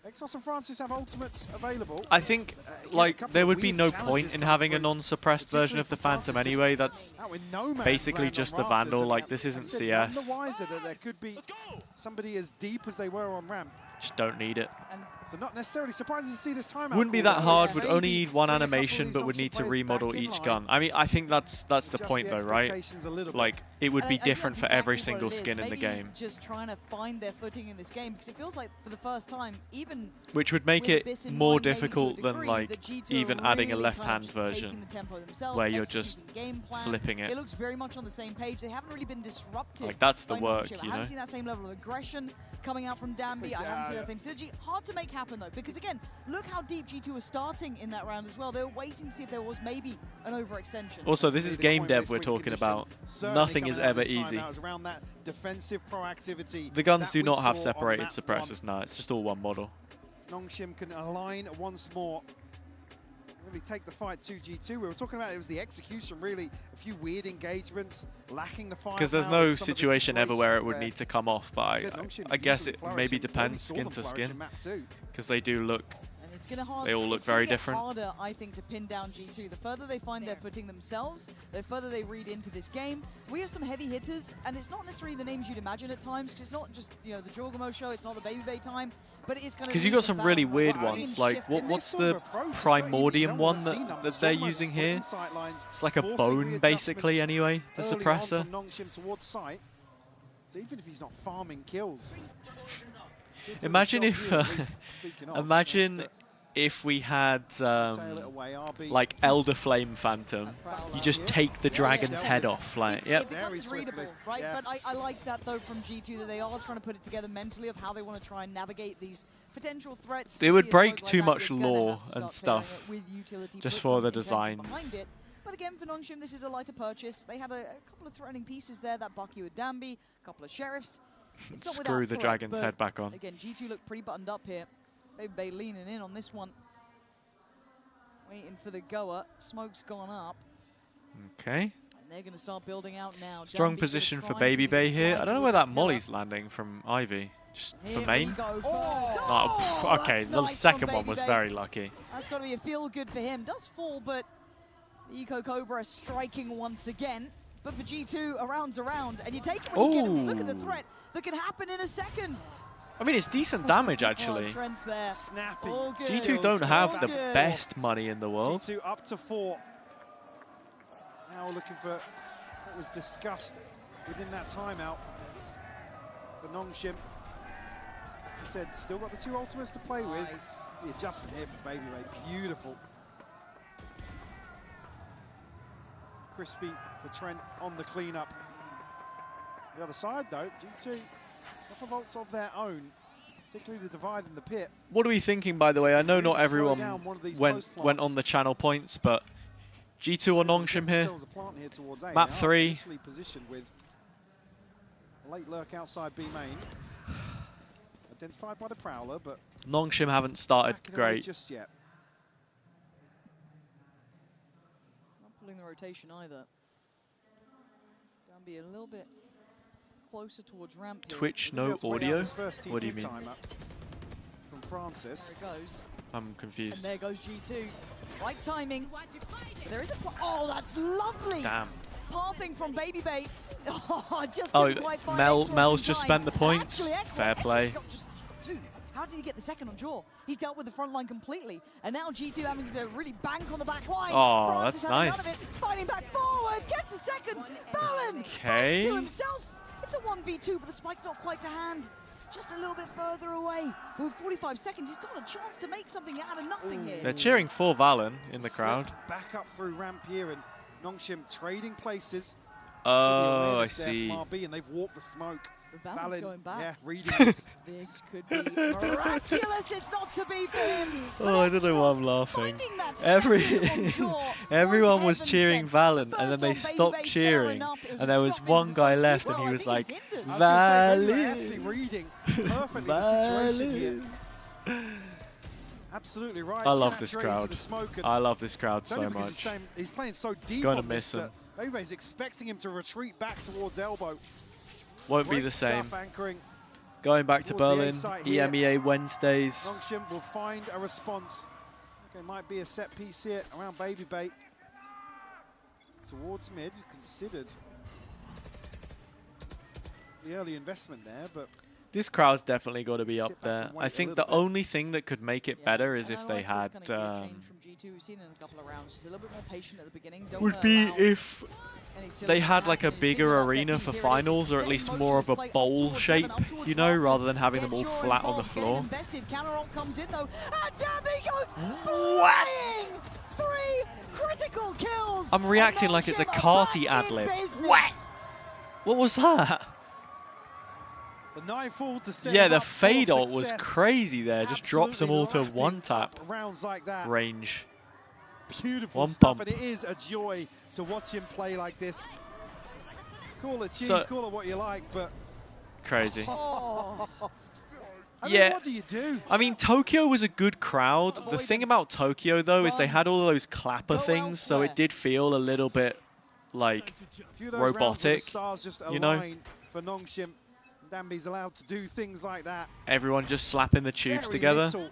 Exos and Francis have ultimates available. I think like there would be no point in having a non-suppressed version of the Phantom anyway. That's basically just the Vandal. Like this isn't CS. Wiser that there could be somebody as deep as they were on ramp. Just don't need it. And So not necessarily surprising to see this timeout. Wouldn't be call, that though. hard. Yeah, Would maybe only need one bring a couple of animation, these but would Nongshim need to players remodel back in each line. gun. I mean, I think that's the Adjust point, the though, right? expectations a little bit. Like, it would And be I think different that's for every exactly single what it skin is. in the Maybe game. just trying to find their footing in this game, because it feels like for the first time, even Which would make with it Abyss in more mind, maybe to a difficult than, degree, like, that G2 even are adding a really left-hand kind of just version taking the tempo themselves, where you're just executing game plan. flipping it. It looks very much on the same page. They haven't really been disrupted. Like, that's the by work, Nongshim. you I know? haven't seen that same level of aggression coming out from Danby. I haven't seen that same synergy. Hard to make happen, though, because, again, look how deep G2 were starting in that round as well. They were waiting to see if there was maybe an overextension. Also, this is game dev we're talking about. Nothing is ever easy. The guns do not have separated suppressors now. It's just all one model. Nongshim can align once more. Really take the fight to G2. We were talking about it was the execution, really. A few weird engagements, lacking the firepower. Because there's no situation ever where it would need to come off, but I guess it maybe depends skin to skin. Because they do look, they all look very different. It's harder, I think, to pin down G2. The further they find their footing themselves, the further they read into this game. We have some heavy hitters, and it's not necessarily the names you'd imagine at times, because it's not just, you know, the Jorgamo show, it's not the Baby Bay time, but it is kind of... Because you got some really weird ones, like what's the Primordium one that they're using here? It's like a bone, basically, anyway, the suppressor. So even if he's not farming kills. Imagine if, imagine if we had like Elder Flame Phantom, you just take the dragon's head off, like, It becomes readable, right? But I like that, though, from G2, that they are trying to put it together mentally of how they want to try and navigate these potential threats. It would break too much lore and stuff just for the designs. But again, for Nongshim, this is a lighter purchase. They have a couple of threatening pieces there, that Bucky with Danby, a couple of Sheriffs. It's not Screw the threat, dragon's but head back on. Again, G2 look pretty buttoned up here. Baby Bay leaning in on this one. Waiting for the goer. Smoke's gone up. Okay. And they're going to start building out now. Strong position for Baby Bay here. I don't know where that molly's landing from Ivy. Just for main? Oh, okay, the second one was very lucky. That's got to be a feel good for him. Does fall, but Eco Cobra striking once again. But for G2, a round's a round. And you take it when you get him, because look at the threat that can happen in a second. I mean, it's decent damage, actually. Snappy. G2 don't have the best money in the world. G2 up to 4. Now we're looking for what was discussed within that timeout. For Nongshim, he said, still got the 2 ultimates to play with. The adjustment here for Baby Bay, beautiful. Crispy for Trent on the cleanup. The other side, though, G2. Couple of ults of their own, particularly the divide in the pit. What are we thinking, by the way? I know not everyone went on the channel points, but G2 or Nongshim here? Map 3. Positioned with a late lurk outside B main. Identified by the Prowler, but Nongshim haven't started great. Just yet. Not pulling the rotation either. Danby a little bit closer towards ramp here. Twitch, no audio? What do you mean? From Francis. There it goes. I'm confused. And there goes G2. Right timing. There is a... Oh, that's lovely. Damn. Pathing from Baby Bay. Oh, just Oh, couldn't quite find Mel's just spent the points. Fair play. Just 2. How did he get the second on Jaw? He's dealt with the front line completely. And now G2 having to really bank on the back line. Oh, Francis that's having nice. none of it. Fighting back forward. Gets a second. Balin Okay. to himself. It's a 1v2, but the spike's not quite to hand. Just a little bit further away. But with 45 seconds, he's got a chance to make something out of nothing here. They're cheering for Valen in the crowd. Back up through ramp here, and Nongshim trading places. Oh, I see. MRB, and they've walked the smoke. Valen's going back. Yeah, reading this. This could be miraculous. It's not to be for him. Oh, I don't know why I'm laughing. Everyone was cheering Valen, and then they stopped cheering, and there was one guy left, and he was like, Valen. Actually reading perfectly the situation here. Absolutely right. I love this crowd. I love this crowd so much. He's playing so deep. Gonna miss him. Baby's expecting him to retreat back towards elbow. Won't be the same. Going back to Berlin, EMEA Wednesdays. Nongshim will find a response. Okay, might be a set piece here around Baby Bay. Towards mid, considered the early investment there, but This crowd's definitely got to be up there. I think the only thing that could make it better is if they had would be if they had like a bigger arena for finals, or at least more of a bowl shape, you know, rather than having them all flat on the floor. What? 3 critical kills. I'm reacting like it's a Carty ad-lib. What? What was that? The nightfall to set Yeah, them the up for fade ult was success. crazy there. Just drops them all to Absolutely one tap lapping up rounds like that. range. Beautiful One stuff, pump. and it is a joy to watch him play like this. Call it cheese, So- call it what you like, but Crazy. I mean, Yeah. what do you do? I mean, Tokyo was a good crowd. The thing about Tokyo, though, is they had all those clapper things, so it did feel a little bit, like, Few of those rounds where the robotic, stars just you know? align for Nongshim. Dambi's allowed to do things like that. Everyone just slapping the tubes Very together. little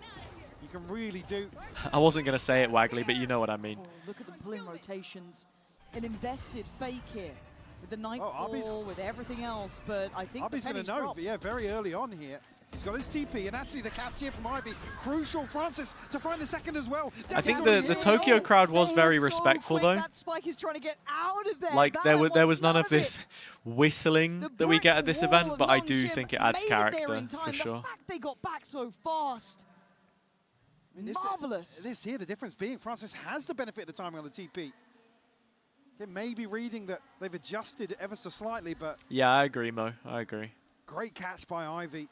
you can really do. I wasn't going to say it, Waggly, but you know what I mean. Look at them pulling rotations. An invested fake here with the nightfall, Arby's- with everything else, but I think Arby's the going penny's to know, dropped. but yeah, very early on here. He's got his TP, and that's the catch here from Ivy. Crucial, Francis, to find the second as well. I think the Tokyo crowd was very respectful, though. That Spike is trying to get out of there. Like, there Balan was wants none of it. this whistling that we get at this Wall event, of but I do Nongshim think it adds made there character, in time. for sure. The fact they got back so fast. Marvelous. This here, the difference being Francis has the benefit of the timing on the TP. They may be reading that they've adjusted ever so slightly, but Yeah, I agree, Mo. I agree. great catch by Ivy.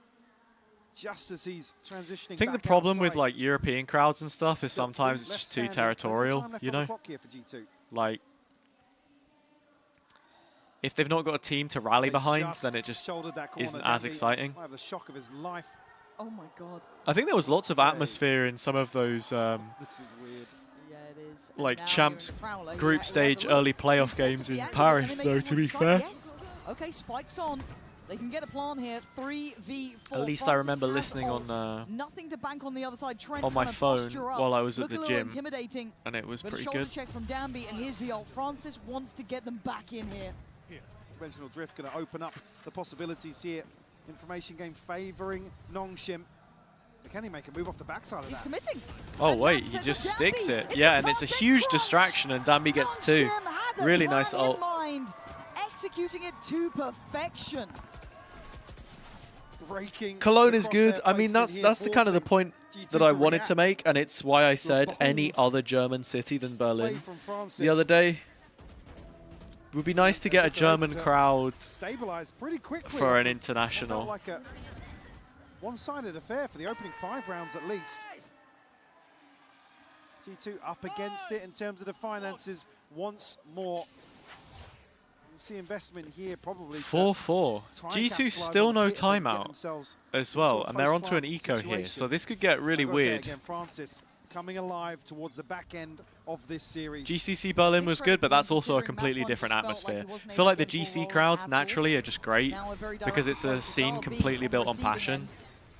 Just as he's transitioning I think the back problem with, outside. like, European crowds and stuff is sometimes it's Left just too standing. territorial, Time left you on the know? clock here for G2. Like, if they've not got a team to rally They behind, just then it just shouldered that corner. isn't as Dambi exciting. might have the shock of his life. Oh my god. I think there was lots of atmosphere in some of those, This is weird. Yeah, it is. like, Now champs you're in Prowler. He group has a stage look. early playoff Supposed games to be in active. Paris, Can they though, make it to be one side? fair. Yes. Okay, Spike's on. They can get a plan here. 3v4. At least I Francis remember has listening ult. on Nothing to bank on the other side. Trent on my trying to phone posture up. while I was at Look the a little gym, intimidating. and it was But pretty a shoulder good. check from Danby, and here's the ult. Francis wants to get them back in here. Dimensional drift going to open up the possibilities here. Information game favouring Nongshim. But can he make a move off the backside of He's that? committing. Oh And wait, that he sets just up sticks Danby. it. It's Yeah, a and it's a perfect huge cross. distraction, and Danby gets two. Nongshim had the Really plan nice in ult. mind, executing it to perfection. Breaking Cologne the is good. crosshair I mean, placement that's here, the kind of the forcing point G2 that I to wanted to react. make, and it's why I said bold any other German city than Play Berlin from Francis. the other day. It would be nice to get a German crowd Stabilize pretty quickly for off an of- Felt international. like a one-sided affair for the opening 5 rounds at least. G2 up against it in terms of the finances once more. We'll see investment here probably. to 4-4. try and G2 capitalize still on the no pit and get timeout themselves as into well, a and they're onto an post-plant eco here, situation. so this could get really I've gotta say weird. Again, Francis coming alive towards the back end of this series. GCC Berlin was good, but that's also a completely different atmosphere. I feel like the GC crowds naturally are just great because it's a scene completely built on passion.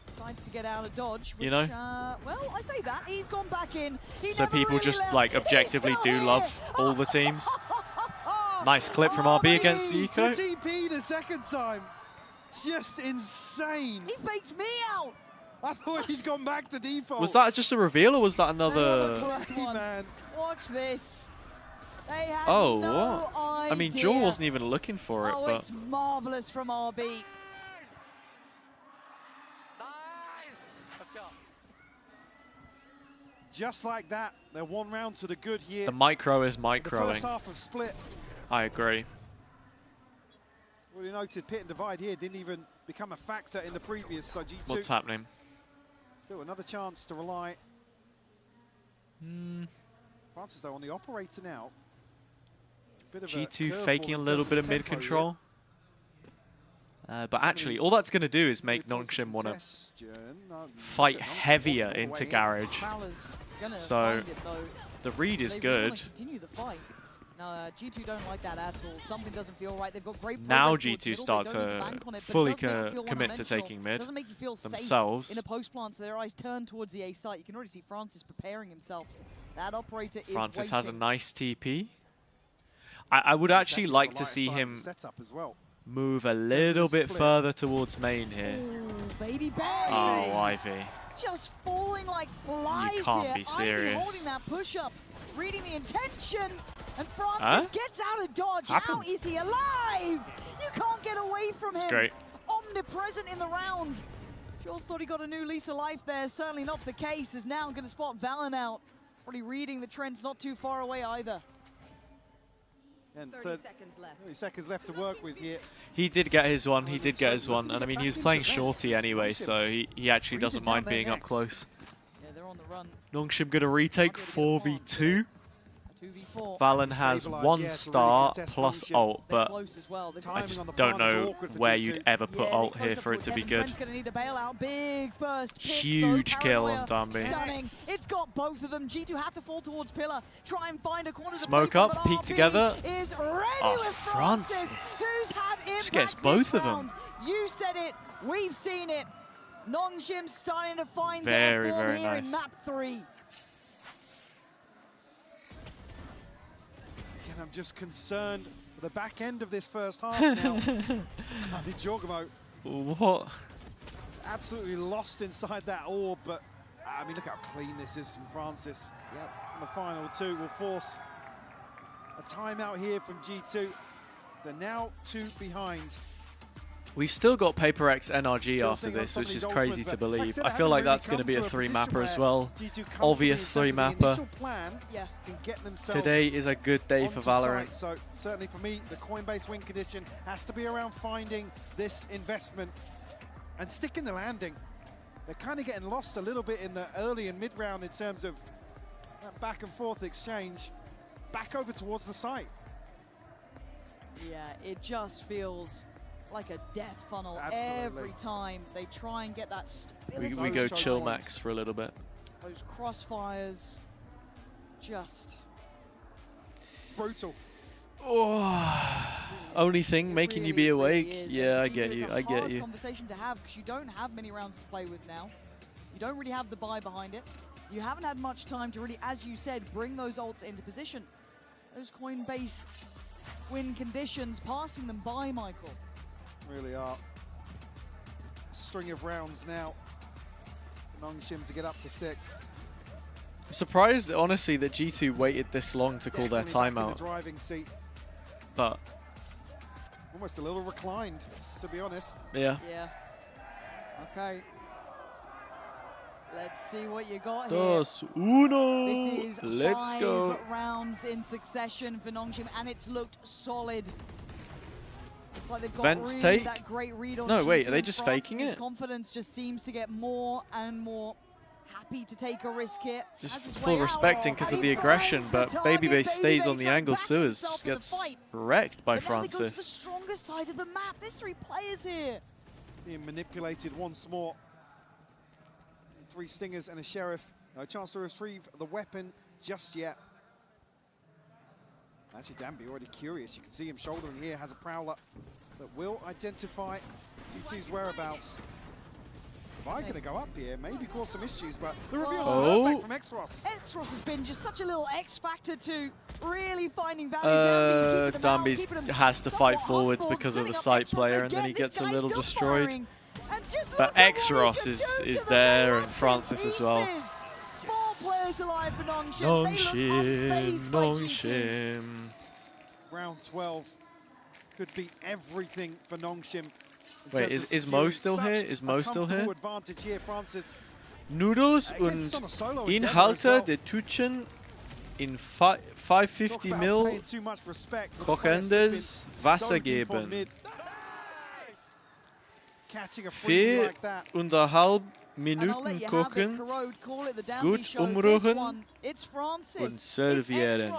Decides to get out of dodge, You which, know? well, I say that. He's gone back in. He So never people really just left. like He's objectively still do here. love all the teams. Nice clip from RB against the eco. The TP the second time. Just insane. He faked me out. I thought he'd gone back to default. Was that just a reveal or was that another? Plus one. Watch this. They have Oh, no what? I mean, idea. Joel wasn't even looking for it, Oh, but it's marvelous from RB. Just like that, they're one round to the good here. the micro is The first microing. half of Split. I agree. Already noted, pit and divide here didn't even become a factor in the previous, so G2. What's happening? Still another chance to rely. Francis, though, on the operator now. Bit of a G2 curveball faking a in little terms bit of tempo mid control. But actually, all that's going to do is make Nongshim want to fight heavier into garage. Prowler's gonna So find it, though. the read is They good. want to continue the fight. Now, G2 don't like that at all. Something doesn't feel right. They've got great Now progress towards G2 middle. start They don't need to bank on it, but it fully does make you feel commit to one-dimensional. taking mid Doesn't make you feel safe themselves. in a post plant, so their eyes turn towards the A site. You can already see Francis preparing himself. That operator Francis is has a waiting. nice TP. I would actually like to see him setup as well. move a little bit further towards main here. Baby Bay. Oh, Ivy. Just falling like flies You can't here. be serious. Ivy holding that push-up, reading the intention, and Francis gets out of dodge. How is he alive? You can't get away from him. That's great. Omnipresent in the round. Sure thought he got a new lease of life there. Certainly not the case. Is now going to spot Valen out. Probably reading the trends not too far away either. And 30 seconds left to work with here. He did get his one. He did get his one. And I mean, he was playing shorty anyway, so he actually doesn't mind being up close. Yeah, they're on the run. Nongshim going to retake 4v2. 2v4. Valen has 1 star plus ult, but I just don't know where you'd ever put ult here for it to be good. Huge kill on Dambi. Stunning. It's got both of them. G2 have to fall towards pillar. Try and find a corner. Smoke up, peek together. Oh, Francis. Who's had Just gets both of them. You said it. We've seen it. Nongshim starting to find very, their form very here nice. in map 3. I'm just concerned for the back end of this first half now. I mean, Jorgamo. What? It's absolutely lost inside that orb, but I mean, look how clean this is from Francis. Yep. And the final 2 will force a timeout here from G2. So now 2 behind. We've still got PRX NRG after this, which is crazy to believe. I feel like that's going to be a 3-mapper as well. Obvious 3-mapper. Today is a good day for Valorant. So certainly for me, the Coinbase win condition has to be around finding this investment and sticking the landing. They're kind of getting lost a little bit in the early and mid-round in terms of that back and forth exchange. Back over towards the site. Yeah, it just feels like a death funnel. Absolutely. Every time they try and get that stability. We go chill max for a little bit. Those crossfires, just... It's brutal. Oh, only thing making you be awake. Really Yeah, I get you. I get It's a you. hard conversation to have because you don't have many rounds to play with now. You don't really have the buy behind it. You haven't had much time to really, as you said, bring those ults into position. Those Coinbase win conditions, passing them by, Michael. Really are. A string of rounds now. Nongshim to get up to 6. I'm surprised, honestly, that G2 waited this long to call their Definitely back in timeout. the driving seat. But Almost a little reclined, to be honest. yeah. Yeah. Okay. Let's see what you got Dos, here. uno. This is Let's 5 go. rounds in succession for Nongshim, and it's looked solid. Looks like they've got Vents really take? that great read on No, wait, G2, are they and just Francis' faking it? confidence just seems to get more and more happy to take a risk here. Just Has his full way out. respecting because of the aggression, but Babybase stays on the angle. Suez just gets wrecked by But now they go to the Francis. strongest side of the map. There's 3 players here. Being manipulated once more. 3 stingers and a sheriff. No chance to retrieve the weapon just yet. Actually, Dambi already curious. You can see him shouldering here, has a prowler that will identify G2's whereabouts. Am I going to go up here? Maybe cause some issues, but the reveal Oh. from X-Ross. X-Ross has been just such a little X factor to really finding value. Dambi's has to fight forwards because of the site player, and then he gets a little destroyed. But X-Ross is there, and Francis as well. 4 players alive for Nongshim. Nongshim. Round 12 could be everything for Nongshim. Wait, is Mo still here? Is Mo still here? Advantage here, Francis. Noodles und Inhalte der Tütchen in 550 ml kochendes Wasser geben. Catching a free like that. 4,5 Minuten kochen, gut umrühren und servieren.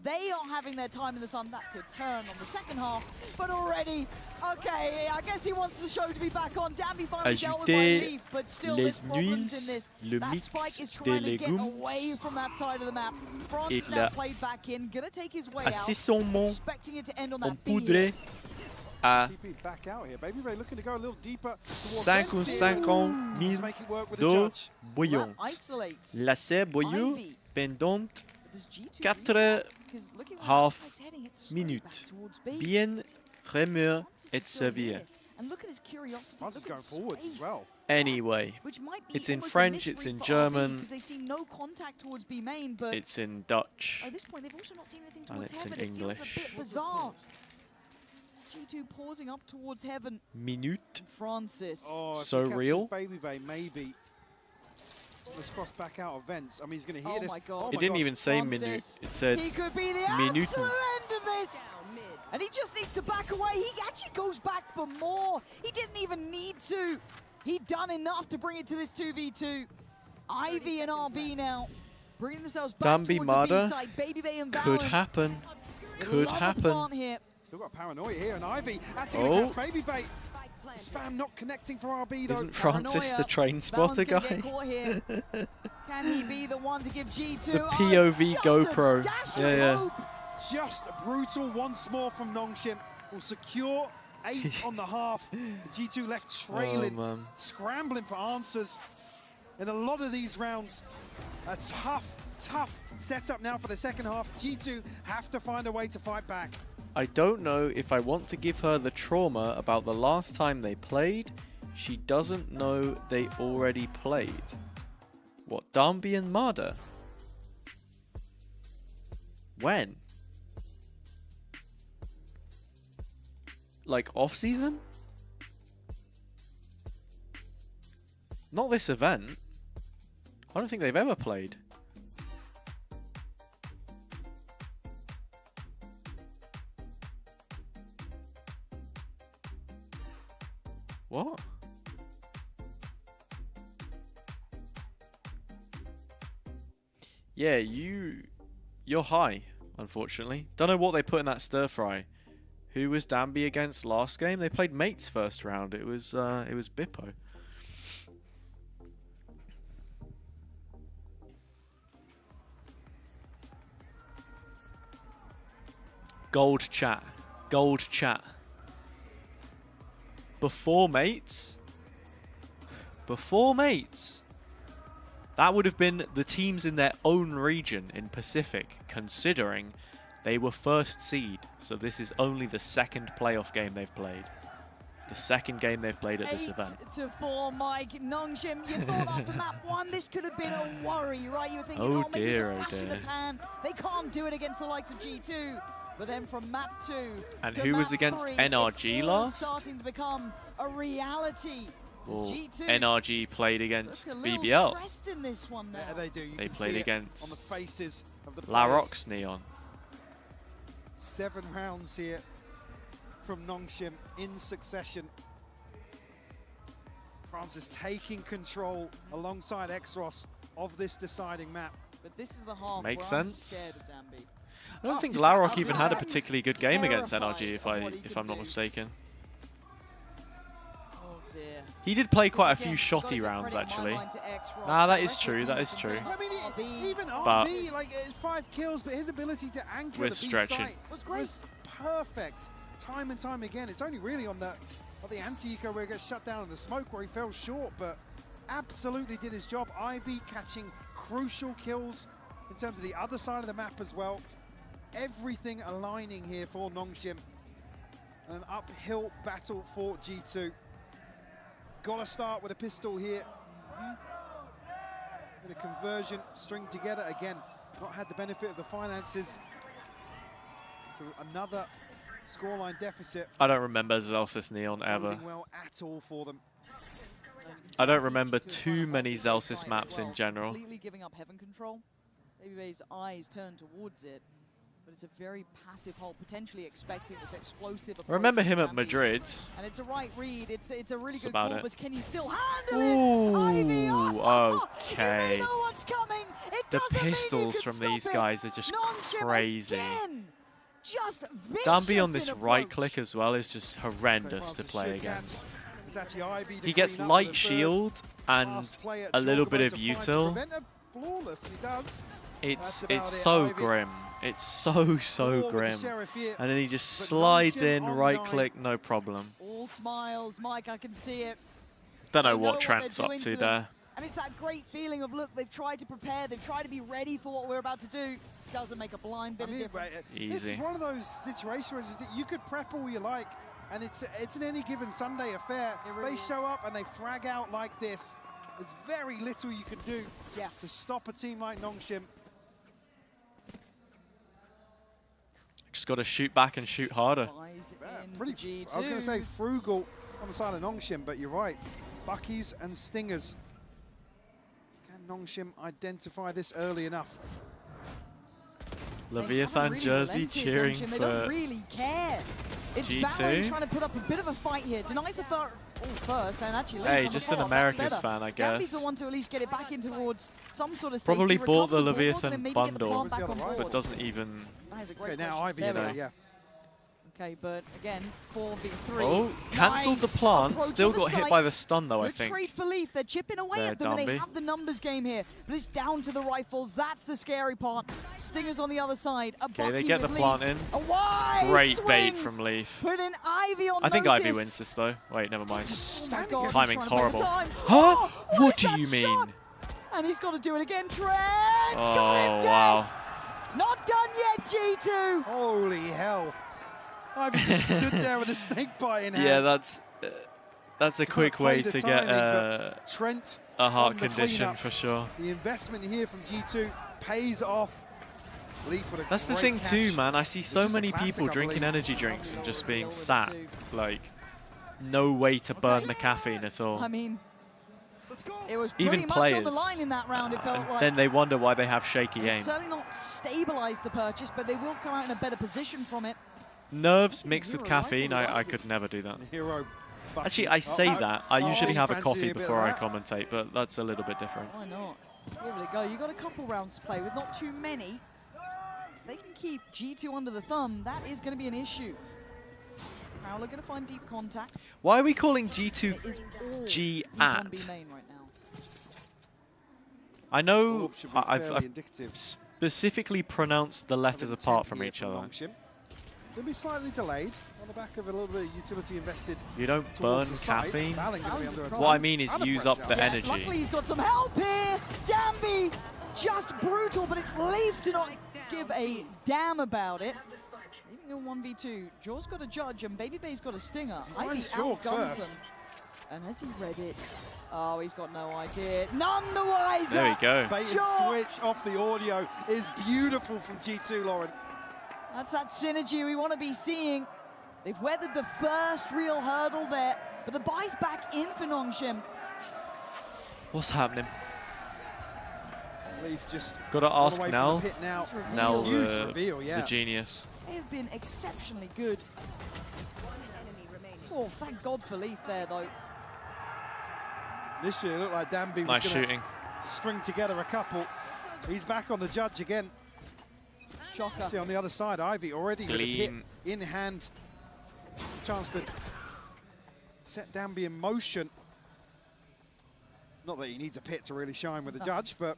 They are having their time in the sun. That could turn on the second half, but already, okay, I guess he wants the show to be back on. Dambi finally dealt with my leaf, but still there's problems in this. That Spike is trying to get away from that side of the map. Francis now played back in, gonna take his way out, expecting it to end on that B. À back out here. Baby Ray looking to go a little deeper. 55 000 d'eau bouillante. Laissez bouillir pendant 4,5 minutes. Bien remuer et servir. And look at his curiosity. Look going forwards as well. Anyway, Which might be it's in almost a French, it's misread in for RB, German, because they see no contact towards B main, but it's in Dutch, at this point they've also not seen anything and towards it's in heaven. It feels a English. bit bizarre. G2 pausing up towards heaven. Minute. Francis. Oh, if So he catches real. Baby Bay, maybe. Let's cross back out of vents. I mean, he's going to hear Oh this. my God. Oh It my didn't God. even say Francis, minute, it said he could be the minuten. absolute end of this. And he just needs to back away. He actually goes back for more. He didn't even need to. He'd done enough to bring it to this 2v2. Ivy and RB now bringing themselves back Danby towards the Mada B-side. Baby Bay and could Valorant. happen. They Could love a happen. plant here. Still got paranoia here, and Ivy actually going to Oh. catch Baby Bay. Spam not connecting for RB though. Isn't Francis the Paranoia. train spotter Valorant's gonna guy? get caught here. Can he be the one to give G2 The POV just GoPro. a dash Yeah, of yeah. hope? Just brutal once more from Nongshim. Will secure 8 on the half. G2 left trailing, Oh, man. scrambling for answers. In a lot of these rounds, a tough setup now for the second half. G2 have to find a way to fight back. I don't know if I want to give her the trauma about the last time they played. She doesn't know they already played. What, Danby and Mada? When? Like off-season? Not this event. I don't think they've ever played. What? Yeah, you're high, unfortunately. Don't know what they put in that stir fry. Who was Danby against last game? They played mates first round. It was Bippo. Gold chat. Gold chat. Before mates? Before mates? That would have been the teams in their own region in Pacific, considering they were first seed. So this is only the second playoff game they've played. The second game they've played at this event. 8-4, Mike. Nongshim, you thought after map 1 this could have been a worry, right? You were thinking, Oh maybe it's dear, a oh flash in the dear. pan. They can't do it against the likes of G2. But then from map 2 And to who was map against 3, NRG it's all last? starting to become a reality. Well, G2 NRG played against look a little BBL. stressed in this one now. Yeah, they do. You They can played see it against on the faces of the Larox Neon. 7 rounds here from Nongshim in succession. Francis taking control alongside Exros of this deciding map. But this is the half Makes where I'm sense. scared of Danby. I don't Oh, think yeah, Larok oh, even yeah. had a particularly good game against Terrified NRG, of what he if can I'm not do. mistaken. Oh dear. He did play quite a Again, few you've gotta shotty give rounds, credit in my actually. mind to X-Ross Nah, that to is rest the true. team That is to true. contain I mean, RB. even But- RB, like, it's 5 kills, but his ability to anchor We're the B stretching. site Was great. was perfect time and time again. It's only really on the anti-eco where he gets shut down in the smoke where he fell short, but absolutely did his job. Ivy catching crucial kills in terms of the other side of the map as well. Everything aligning here for Nongshim. An uphill battle for G2. Gotta start with a pistol here. With a conversion string together again. Not had the benefit of the finances. So another scoreline deficit. I don't remember Zelsis Neon ever. Going well at all for them. I don't remember too many Zelsis maps in general. Completely giving up heaven control. Baby Bay's eyes turn towards it, but it's a very passive hold, potentially expecting this explosive approach. I remember him from at Danby. Madrid. And it's a right read. It's a really That's good about call, it. but can he still handle it? Ivy, Ooh, okay. You know what's coming. It The doesn't mean you pistols can from stop these it. guys are just Nongshim crazy. again. Just vicious Danby on this in right approach. click as well is just horrendous to Francis play should catch. against. It's actually Ivy to He gets clean up light with a third shield and fast play at a little Jorgamo bit of to find to util. prevent a flawless, and he does. It's That's about it, so Ivy. grim. It's so Four with the grim. Sheriff here, And then he just but slides Nongshim in, on right 9. click, no problem. All smiles, Mike. I can see it. Don't know They what they're Trent's up doing to them. there. And it's that great feeling of, look, they've tried to prepare, they've tried to be ready for what we're about to do. Doesn't make a blind bit of difference. This is Easy. one of those situations where you could prep all you like, And it's an any given Sunday affair. They show up and they frag out like this. There's very little you can do to stop a team like Nongshim. Just got to shoot back and shoot harder. Pretty, I was going to say frugal on the side of Nongshim, but you're right. Buckies and Stingers. Can Nongshim identify this early enough? Leviathan really jersey relented, cheering Nongshim. for They don't really care. It's G2. VALORANT trying to put up a bit of a fight here. Denies the first and actually leads Hey, on the just an follow-up. That's Americas better. fan, I Gambit's guess. the one to at least get it back in towards some sort of Probably safety, bought the recover ball, and Leviathan then maybe get the bundle, plant back on board. but doesn't even. That is a great now question. Ivy's There we there, are. yeah. Okay, but again, 4v3. Oh, cancelled the Nice plant. approach Still on the got hit by the sights. stun, though, I Good think. trade for Leaf. They're chipping away There, at them, and they Dumby. have the numbers game here. But it's down to the rifles. That's the scary part. Stingers on the other side. Okay, they get the plant in. A wide Great swing. bait from Leaf. Put in Ivy on I think notice. Ivy wins this, though. Wait, never mind. Oh my God, Timing's he's trying to play horrible. the time. Huh? Oh, What is do that you mean? shot? And he's got to do it again. Trent's Oh, got him dead. wow. Not done yet, G2. Holy hell. Ivy just stood there with a snake bite in hand. Yeah, that's a quick way Play the to get timing, but Trent a heart on the condition cleanup. for sure. The investment here from G2 pays off. Leaf with a That's the great thing catch. too, man. I see so Just a many classic, people I drinking believe. energy drinks and just being sat, like, no way to burn the caffeine at all. I mean, it was Even pretty much on the players, line in that round, it felt and like. then they wonder why they have shaky aim. It's certainly not stabilized the purchase, but they will come out in a better position from it. Nerves mixed with caffeine, I could never do that. Hero. Actually, I say that. I usually have a fancy coffee a bit before of I that. commentate, but that's a little bit different. Why not? Give it a go. You've got a couple rounds to play with, not too many. If they can keep G2 under the thumb, that is going to be an issue. Prowler going to find deep contact. Why are we calling G2 It is all G deep on B at? main right now. I know Should be I've fairly indicative. specifically pronounced the letters apart from each other. It'll be slightly delayed on the back of a little bit of utility invested. You don't towards burn the side. caffeine. Valen gonna be under a What ton I mean is of use up pressure. the energy. Luckily, he's got some help here. Danby, just brutal, but it's Leaf to not give a damn about it. Leaving a 1v2. Jaw's got a judge, and Baby Bay's got a stinger. Ivy Nice Jaw outguns first. them. And has he read it? Oh, he's got no idea. None the wiser. There we go. Bait and Jaw. switch off the audio is beautiful from G2, Lauren. That's that synergy we want to be seeing. They've weathered the first real hurdle there, but the buy's back in for Nongshim. What's happening? Leaf just Gotta gone ask away from Nell. the pit now. Nell, Huge the reveal, yeah. genius. They have been exceptionally good. Oh, thank God for Leaf there, though. This year it looked like Danby was Nice going shooting. to string together a couple. He's back on the judge again. Shocker. See on the other side, Ivy already with a pit Gleam. in hand. Chance to set Danby in motion. Not that he needs a pit to really shine with the judge, but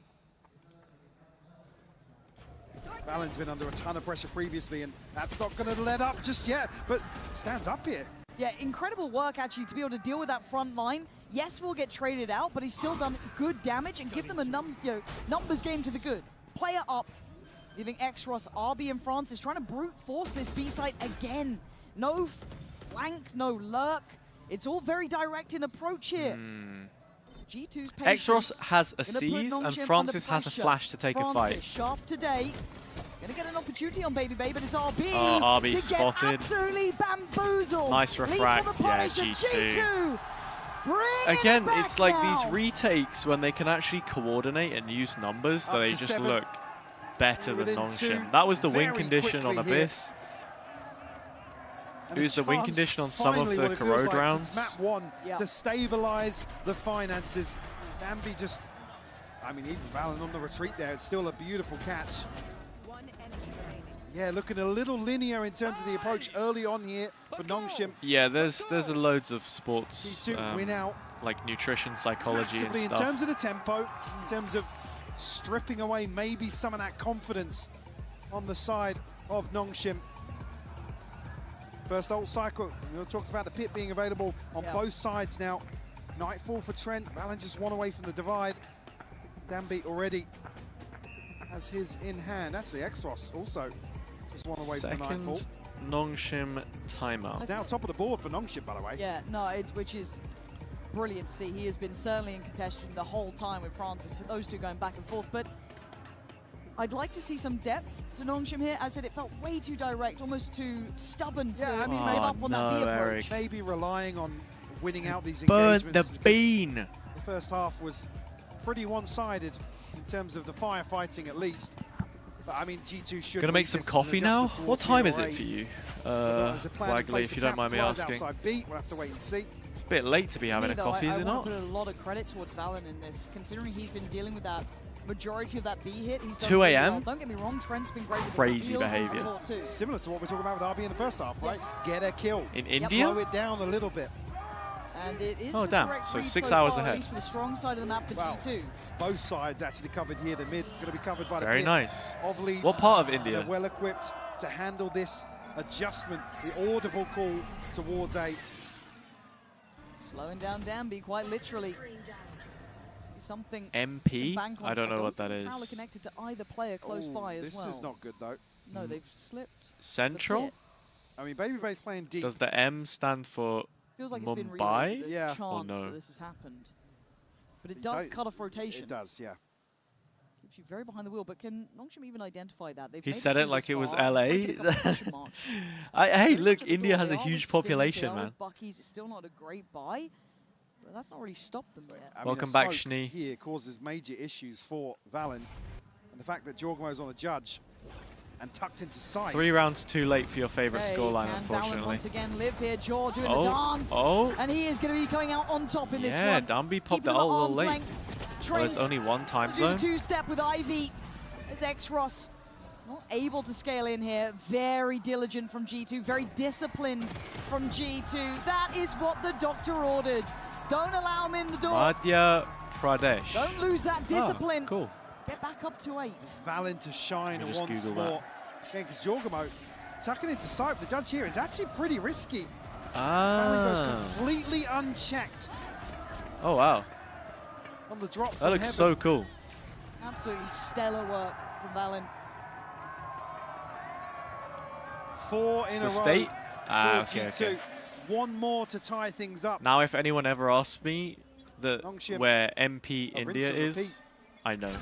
Valen's been under a ton of pressure previously, and that's not going to let up just yet, but stands up here. Yeah, incredible work actually to be able to deal with that front line. Yes, we'll get traded out, but he's still done good damage and give them a numbers game to the good. Player up, leaving X-Ross, RB and Francis trying to brute force this B site again. No flank, no lurk. It's all very direct in approach here. G2's patience. X-Ross has a Gonna put seize and Nongshim Francis under has a pressure. flash to take a Francis, fight. sharp today. Gonna get an opportunity on Baby Bay, but it's RB. Oh, RB to spotted. Get absolutely bamboozled. Nice Leaf refract, for the yeah, punish, and G2. G2 bringing Again, it back it's like now. these retakes when they can actually coordinate and use numbers, Up that they to just 7. look better than Within Nongshim. 2 That was the win very condition on quickly here. Abyss. And It was the win chance, condition on some of finally, the what it feels corrode like rounds. since map 1 to stabilize the finances. Danby just, I mean, even Valen on the retreat there, it's still a beautiful catch. Yeah, looking a little linear in terms of the approach early on here for Nongshim. Yeah, there's a loads of sports, G2 win out. like nutrition, psychology and Massively in stuff. terms of the tempo, in terms of stripping away maybe some of that confidence on the side of Nongshim. First ult cycle, we talked about the pit being available on both sides now. Nightfall for Trent, Valen just one away from the divide. Danby already has his in hand. Actually, X-Ross also just one away from the Nightfall. Nongshim timeout. Now top of the board for Nongshim, by the way. Yeah, no, which is brilliant to see. He has been certainly in contention the whole time with Francis, those two going back and forth. But I'd like to see some depth to Nongshim here. As I said, it felt way too direct, almost too stubborn to give up on that B approach. Maybe relying on winning out these Burn engagements. the bean! The first half was pretty one-sided in terms of the firefighting, at least. But I mean, G2 should. Gonna make some coffee now? What time is it for you? Wagley, if you don't mind me asking. We'll have to wait and see. Bit late to be having a coffee, is it I not? want to put a lot of credit towards Valen in this, considering he's been dealing with that majority of that B hit. He's 2 a.m. Well. Don't get me wrong, Trent's been great with Crazy the behavior. too. Similar to what we're talking about with RB in the first half, right? Yes. Get a kill. In India? Slow it down a little bit. And it is Oh, the damn. correct So read 6 so hours far, ahead. At least for the strong side of the map for G2. Both sides actually covered here. The mid going to be covered by the Very pit nice. of Leaf. What part of And India? they're well equipped to handle this adjustment, the audible call towards A. Slowing down Danby, quite literally. Something MP? bank on. I don't know what that think Pal are is. connected to either player close by as well. This is not good, though. No, they've slipped. Central? I mean, Baby Bay's playing deep. Does the M stand for Feels like it's been Mumbai? relayed. There's a Or chance no? that this has happened. But it does cut off rotations. It does, yeah. Keeps you very behind the wheel, but can Nongshim even identify that? They've He made said the it through like this it was far. LA. They've put a couple question marks. Hey, Very look, much at the India door. has They a are huge with Stings, population, they are man. with Bucky's. It's still not a great buy, but that's not really stopped them yet. I mean, Welcome the back, smoke Schnee. Here causes major issues for Valen. And the fact that Jorgamo's on a judge and tucked into sight. 3 rounds too late for your favorite Okay, scoreline, can Valen unfortunately. once again live here. Jaw doing the Oh, dance. oh. And he is going to be coming out on top in this Yeah, one. Danby popped Keeping the them ult a at little arm's late. length. Oh, it's Trent only one time do the zone. two-step with Ivy. As X-Ross not able to scale in here. Very diligent from G2. Very disciplined from G2. That is what the doctor ordered. Don't allow him in the door. Madhya Pradesh. Don't lose that discipline. Oh, cool. Get back up to 8. Valen to shine Let me just once Google more. Yeah, because Jorgamo tucking into sight. The judge here is actually pretty risky. Valen Ah. goes completely unchecked Oh, wow. on the drop. That from looks heaven. so cool. Absolutely stellar work from Valen. 4 It's in the a state? row Ah, for okay, G2. okay. One more to tie things up. Now, if anyone ever asks me Nongshim. where MP Oh, rinse India and is, repeat. I know.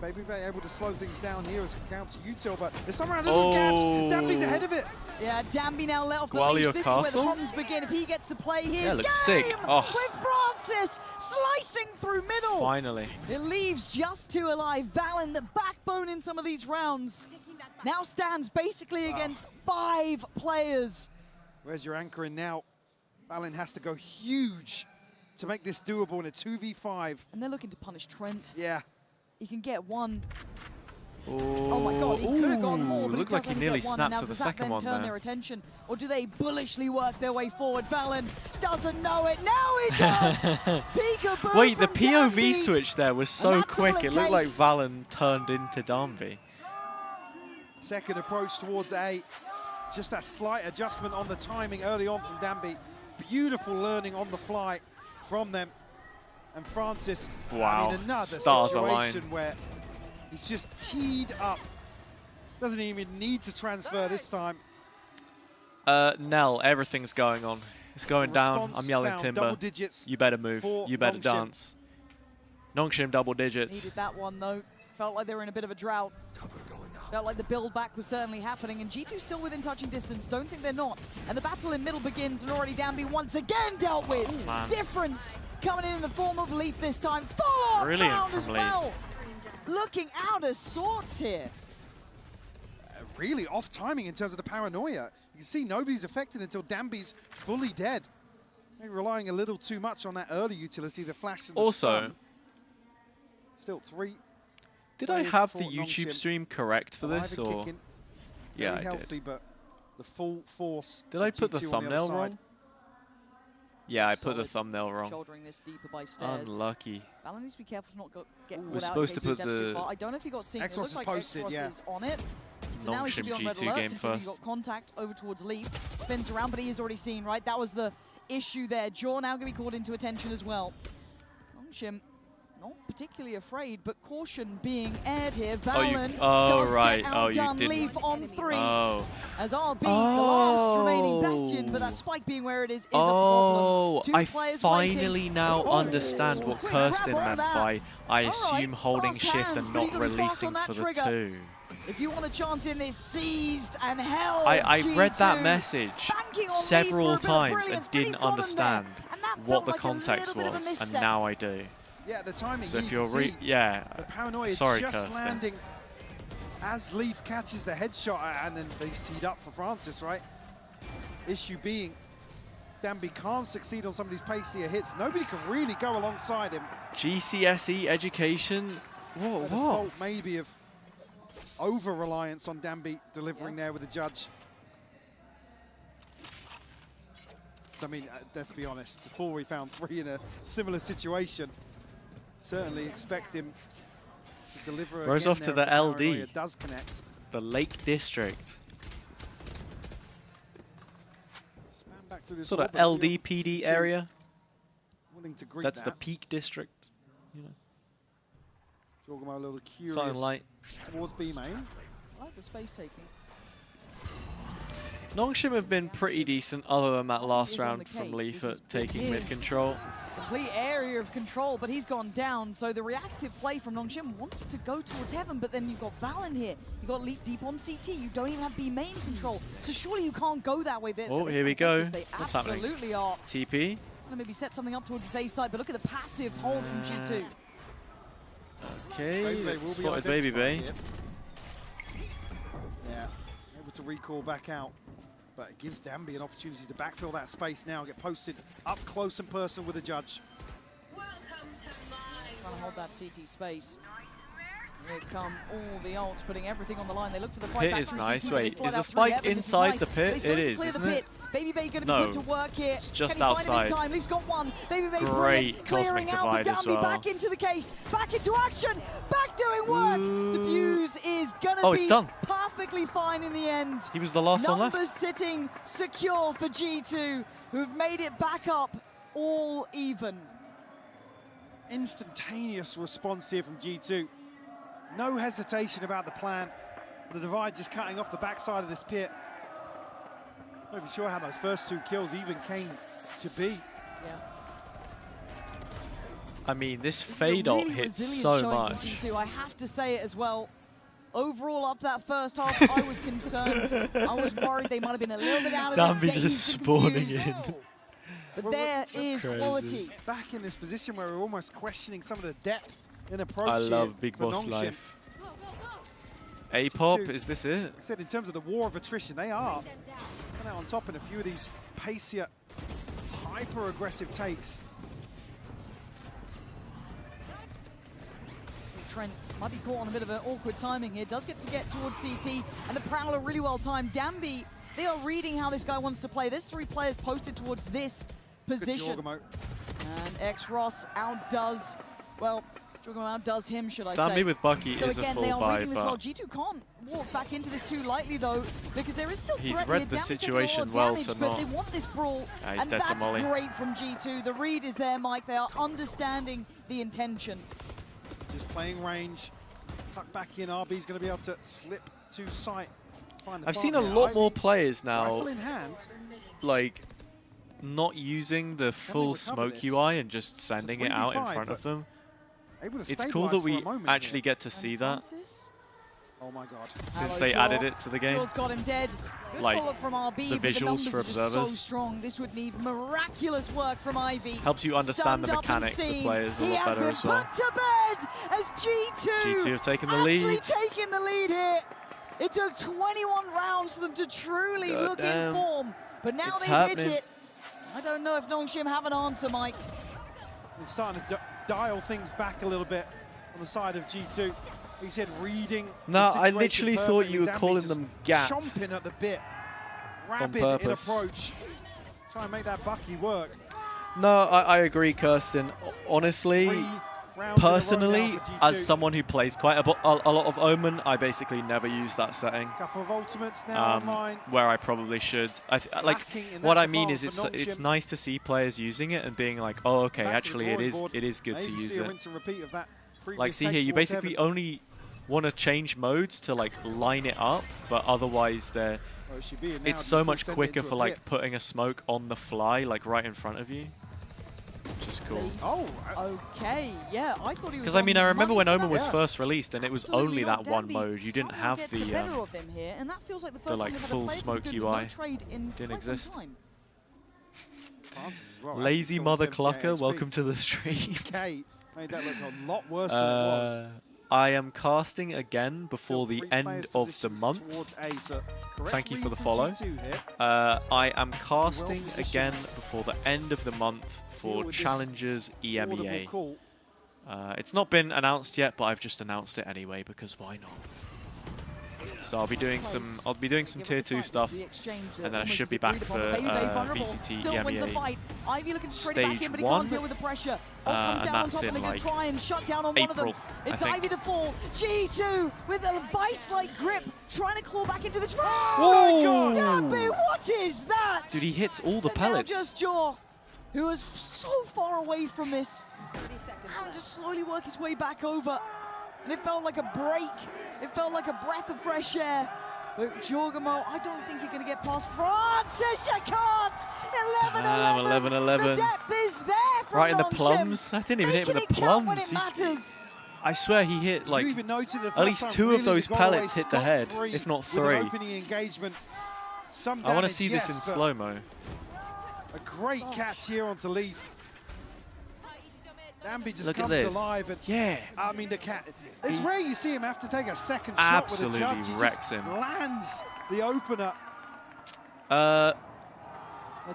Baby Bay able to slow things down here as counter util, but this time around, this is Gats. Danby's ahead of it. Yeah, Danby now let off the Gwalior leash. This is where Castle? the problems begin. If he gets to play his Yeah, looks sick. game Oh. with Francis slicing through middle. Finally. It leaves just 2 alive. Valen, the backbone in some of these rounds, now stands basically against 5 players. Where's your anchoring now? Valen has to go huge to make this doable in a 2v5. And they're looking to punish Trent. Yeah. He can get one. Oh, Oh my God, he could have gone more, but looked he like does he only nearly get one. snapped Now to the does that second then one turn there. their attention, or do they bullishly work their way forward? Valen doesn't know it. Now he does. Peekaboo Wait, the from POV Danby. switch there was so that's all quick. it It looked like takes. Valen turned into Danby. Second approach towards A. Just that slight adjustment on the timing early on from Danby. Beautiful learning on the fly from them. And Francis, Wow, I mean, another stars situation align. where he's just teed up. Doesn't even need to transfer this time. Nell, everything's going on. It's going down. Response I'm yelling found, timber. double digits You better move. for You better Nongshim. dance. Nongshim double digits. Needed that one though. Felt like they were in a bit of a drought. Felt like the build back was certainly happening, and G2 still within touching distance. Don't think they're not. And the battle in middle begins, and already Danby once again dealt with. Man. Difference coming in the form of Leaf this time. Full-on Brilliant round from as Leaf. well. Looking out of sorts here. Really off timing in terms of the paranoia. You can see nobody's affected until Danby's fully dead. Maybe relying a little too much on that early utility, the flash and the Also, stun. Still 3. did I players have for the YouTube Nongshim. stream correct for this, Alive and or? kicking. Yeah, Very I healthy, did. but the full force. Did I of put the G2 on other thumbnail side. wrong? Yeah, I put the Solid. thumbnail wrong. Shouldering this deeper by stairs. Unlucky. Valen needs to be careful to not get We're caught out supposed in to case put he steps too the far. I don't know if he got seen. It X-Ross looks is like posted, X-Ross yeah. is on it. So now he should be Nongshim on red G2 alert, game considering he first. got contact over towards Leaf. Spins around, but he is already seen, right? That was the issue there. Jaw now going to be called into attention as well. Nongshim not particularly afraid, but caution being aired here. Oh, you- Valen oh, does right. get Oh, you outdone. didn't. Leaf on 3 Oh. as RB, the last remaining Bastion, but that spike being where it is a problem. Two I players finally waiting. now Oh, understand what quick Kirsten grab on meant that. by I All assume right, holding fast shift hands, and but you not gotta be fast releasing on that for the trigger. 2. If you want a chance in this, seized and held. I read that G2, message banking on several Leaf for a bit of times brilliance, and but he's didn't got him understand there. And that what felt the like a context little bit of a was, and misstep. now I do. Yeah, the timing. So if you you're can see yeah, the paranoia sorry, just Kirsten. landing as Leaf catches the headshot, and then he's teed up for Francis, right? Issue being, Danby can't succeed on some of these pacier hits. Nobody can really go alongside him. GCSE education. Whoa, A what? default maybe of over-reliance on Danby delivering there with the judge. So, I mean, let's be honest, before we found 3 in a similar situation, certainly expect him to deliver Rose again off to there the if paranoia LD. does connect. The Lake District. Span back through this Sort of orbit, LD PD G2 area. willing to greet That's the that. Peak District. You know. Jorgamo a little curious Silent Light. towards B main. I like the space taking. Nongshim have been pretty decent other than that last Is on round the from case. Leaf This at has been taking his mid-control. Complete area of control, but he's gone down. So the reactive play from Nongshim wants to go towards heaven, but then you've got Valen here. You've got Leaf deep on CT. You don't even have B main control. So surely you can't go that way. Oh, here we go. They What's happening? absolutely are. TP. Gonna maybe set something up towards his A side, but look at the passive hold from G2. Okay, Baby Bay will be spotted Baby Bay. identified here. Yeah, able to recall back out, but it gives Danby an opportunity to backfill that space now, get posted up close and personal with the judge. Trying to hold that CT space. Here come all the ults, putting everything on the line. They look for the fight Pit back is through nice. CT, but they Wait, fly is the out through spike heaven. This is inside nice. the pit? They still It need to is, clear the isn't it? pit. Baby Bay going to No, be put to work here. it's just Can he outside. find him in time? Leaf's got one. Baby Bay Great brilliant, Cosmic clearing out, but Divide as Danby well. back into the case, back into action, back doing work. Diffuse is going to Oh, be it's done. perfectly fine in the end. He was the last one left. Numbers sitting secure for G2, who've made it back up all even. Instantaneous response here from G2. No hesitation about the plan. The divide just cutting off the backside of this pit. Not even sure how those first 2 kills even came to be. Yeah. I mean, this This is a fade ult really hits resilient so showing from much. G2. I have to say it as well. Overall, after that first half, I was concerned. I was worried they might have been a little bit out of Danby their just dazed and spawning confused. in. But there is Crazy. quality. Back in this position where we're almost questioning some of the depth in approach I here love Big for Boss Nongshim. life. A-pop, G2. is this it? I said in terms of the war of attrition, they are kind of on top in a few of these pacier, hyper-aggressive takes. Trent might be caught on a bit of an awkward timing here. Does get towards CT, and the Prowler really well timed. Danby, they are reading how this guy wants to play. There's 3 players posted towards this position. Jorgamo. And X-Ross outdoes, well, Jorgamo outdoes him, should I Danby say. with Bucky So is a again, full they are buy, reading this well. but G2 can't walk back into this too lightly, though, because there is still He's threat read here. the Danby's taking situation a lot of well damage, to but not- they want this brawl, Yeah, he's and dead to that's Molly. great from G2. The read is there, Mike. They are understanding the intention. Just playing range. Tuck back in. RB's going to be able to slip to sight. Find the I've seen a partner. lot Ivy, more players now, Rifle in hand. like, not using the full recover smoke this? UI and just sending it out in 3v5, front of but them. Able to It's cool stabilize that for we a moment actually here. get to see that Oh my god. since Hello, they Jaw. added it to the game. Jaw's got him dead. Good Like, follow-up from RB, the but the visuals numbers for are just so observers. strong. This would need miraculous work from Ivy. Helps you understand the Stunned up and mechanics of seen. players a He lot has better been as well. put to bed as G2 G2 have taken the actually lead. taking the lead here. It took 21 rounds for them to truly look in Goddamn. form, but now It's they've happening. hit it. I don't know if Nongshim have an answer, Mike. He's starting to dial things back a little bit on the side of G2. He said reading. No, the I situation literally thought perfectly. you were Danby calling just them gat. Chomping at the bit. Rapid in purpose. approach. Try and make that Bucky work. No, I agree, Kirsten. Honestly, Personally, as someone who plays quite a lot of Omen, I basically never use that setting. Couple of ultimates now online. Where I probably should. Like, what I mean is it's nice to see players using it and being like, oh, okay, actually it is good to use it. Like, see here, you basically only want to change modes to like line it up, but otherwise it's so much quicker for like putting a smoke on the fly, like right in front of you. Which is cool. Oh, okay, yeah. I thought he was. Because I mean, I remember when Omen was first released, and it was only that one mode. You didn't have the like full smoke UI. Didn't exist. Lazy mother clucker, welcome to the stream. Made that look a lot worse than it was. I am casting again before the end of the month. Thank you for the follow. I am casting again before the end of the month for Challengers EMEA. It's not been announced yet, but I've just announced it anyway because why not? So I'll be doing some tier 2 stuff, and then I should be back for VCT EMEA stage 1, and that's in like April, It's Ivy to fall. G2 with a vice-like grip, trying to claw back into this round. Oh my God! Dambi, what is that? Dude, he hits all the pellets. Now just Jaw, who was so far away from this, having to slowly work his way back over. And it felt like a break. It felt like a breath of fresh air. But Jorgamo, I don't think you're going to get past Francis. You can't. 11-11. The depth is there from right in the Nongshim. plums. I didn't even hit with the plums. When it matters. I swear he hit like at least 2 of those pellets hit the head, if not 3. I want to see this in slow-mo. A great catch here onto Leaf. Dambi just Look at comes this. alive. And, yeah. I mean, the cat. It's rare you see him have to take a second absolutely shot with a judge. He wrecks just him. Lands the opener. A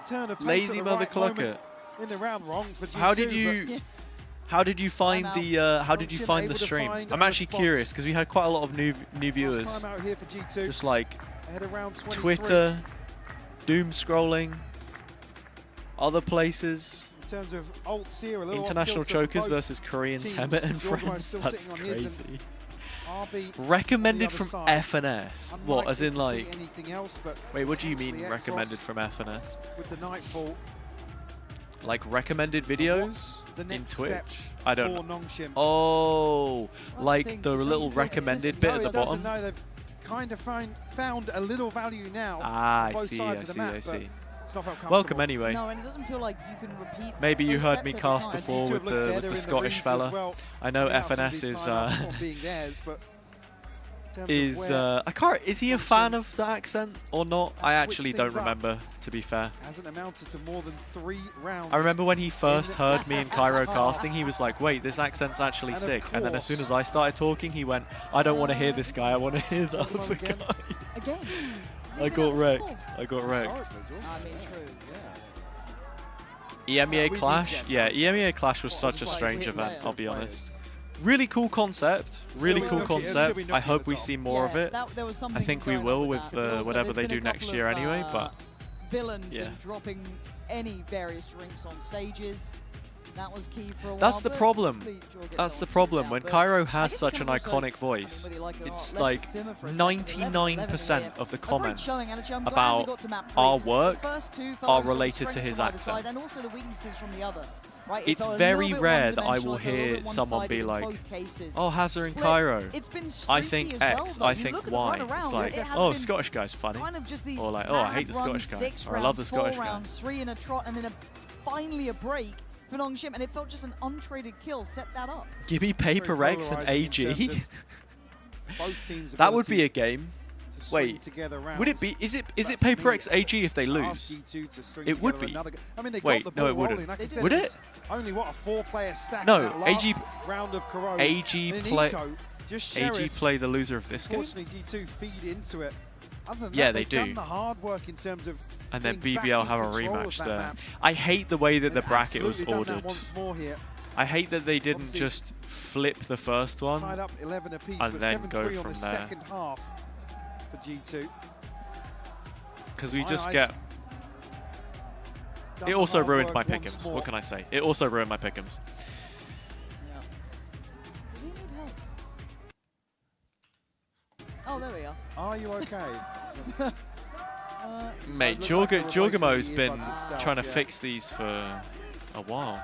turn of pace lazy at the mother right clucker. moment in the round, wrong for G2. How did you find the stream? I'm actually curious because we had quite a lot of new viewers. Time out here for G2. Just like Ahead of round 23. Twitter, doom scrolling, other places. In terms of ults here, a little International chokers versus Korean Temet and friends. That's crazy. Recommended from FNS. What, as in like? Wait, what do you mean recommended from FNS? With the Nightfall. Like recommended videos in Twitch? I don't know. Nongshim. Oh, like the little recommended bit at the bottom. No, they've kind of found a little value now. Ah, I both see. sides I of the see. map, I see. It's not felt Welcome anyway. No, and it doesn't feel like you can repeat. Maybe you heard me those cast steps before every with time. the Scottish fella. I know FNS is I can't. Is he a fan of the accent or not? I actually don't remember, to be fair. Hasn't amounted to more than 3 rounds. I remember when he first heard me and Cairo casting, he was like, "Wait, this accent's actually sick." And then as soon as I started talking, he went, "I don't want to hear this guy. I want to hear the other guy." Again. I got wrecked. I got wrecked. I mean, true. EMEA Clash? Yeah, EMEA Clash was such a strange event, I'll be honest. Really cool concept. Really cool concept. I hope we see more of it. I think we will with whatever they do next year anyway, but villains and dropping any various drinks on stages. That was key for a while. That's the problem. That's the problem. When Cairo has such an iconic voice, it's like 99% of the comments about our work are related to his accent. And also the weaknesses from the other. Right? It's very rare that I will hear someone be like, "Oh, Hazza and Cairo, I think X, I think Y." It's like, "Oh, the Scottish guy's funny," or like, "Oh, I hate the Scottish guy," or "I love the Scottish guy." Rounds, 3 in a trot, and then finally a break for Nongshim, and it felt just an untraded kill. Set that up. Give me PRX and AG. That would be a game. Wait, would it be? Is it PRX AG if they lose? It would be. Wait, no, it wouldn't. Would it? Only what, a 4-player stack. No, AG round of Corona. AG play the loser of this game. Fortunately, G2 feed into it. Other than yeah, that, they they've do. done the hard work in terms of and then being BBL back have a in control rematch of that there. map. I hate the way that the bracket was Absolutely done ordered. that once more here. I hate that they didn't Obviously, just flip the first one Tied up 11 apiece, and but then go 7-3 on from the there. second half for G2. Because we just get... It also ruined my pick'ems. What can I say? It also ruined my pick'ems. Oh, there we are. Are you okay? Mate, So it looks like Jorgamo's replacing the been earbuds itself, trying to yeah. fix these for a while.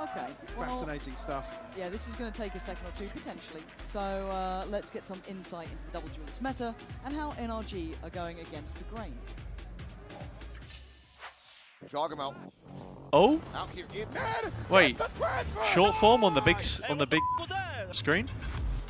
Okay. Well, Fascinating stuff. yeah, this is going to take a second or two, potentially. So let's get some insight into the double duelist meta and how NRG are going against the grain. Jorgamo. Oh? Out here in mid. Wait. Short form on the big screen?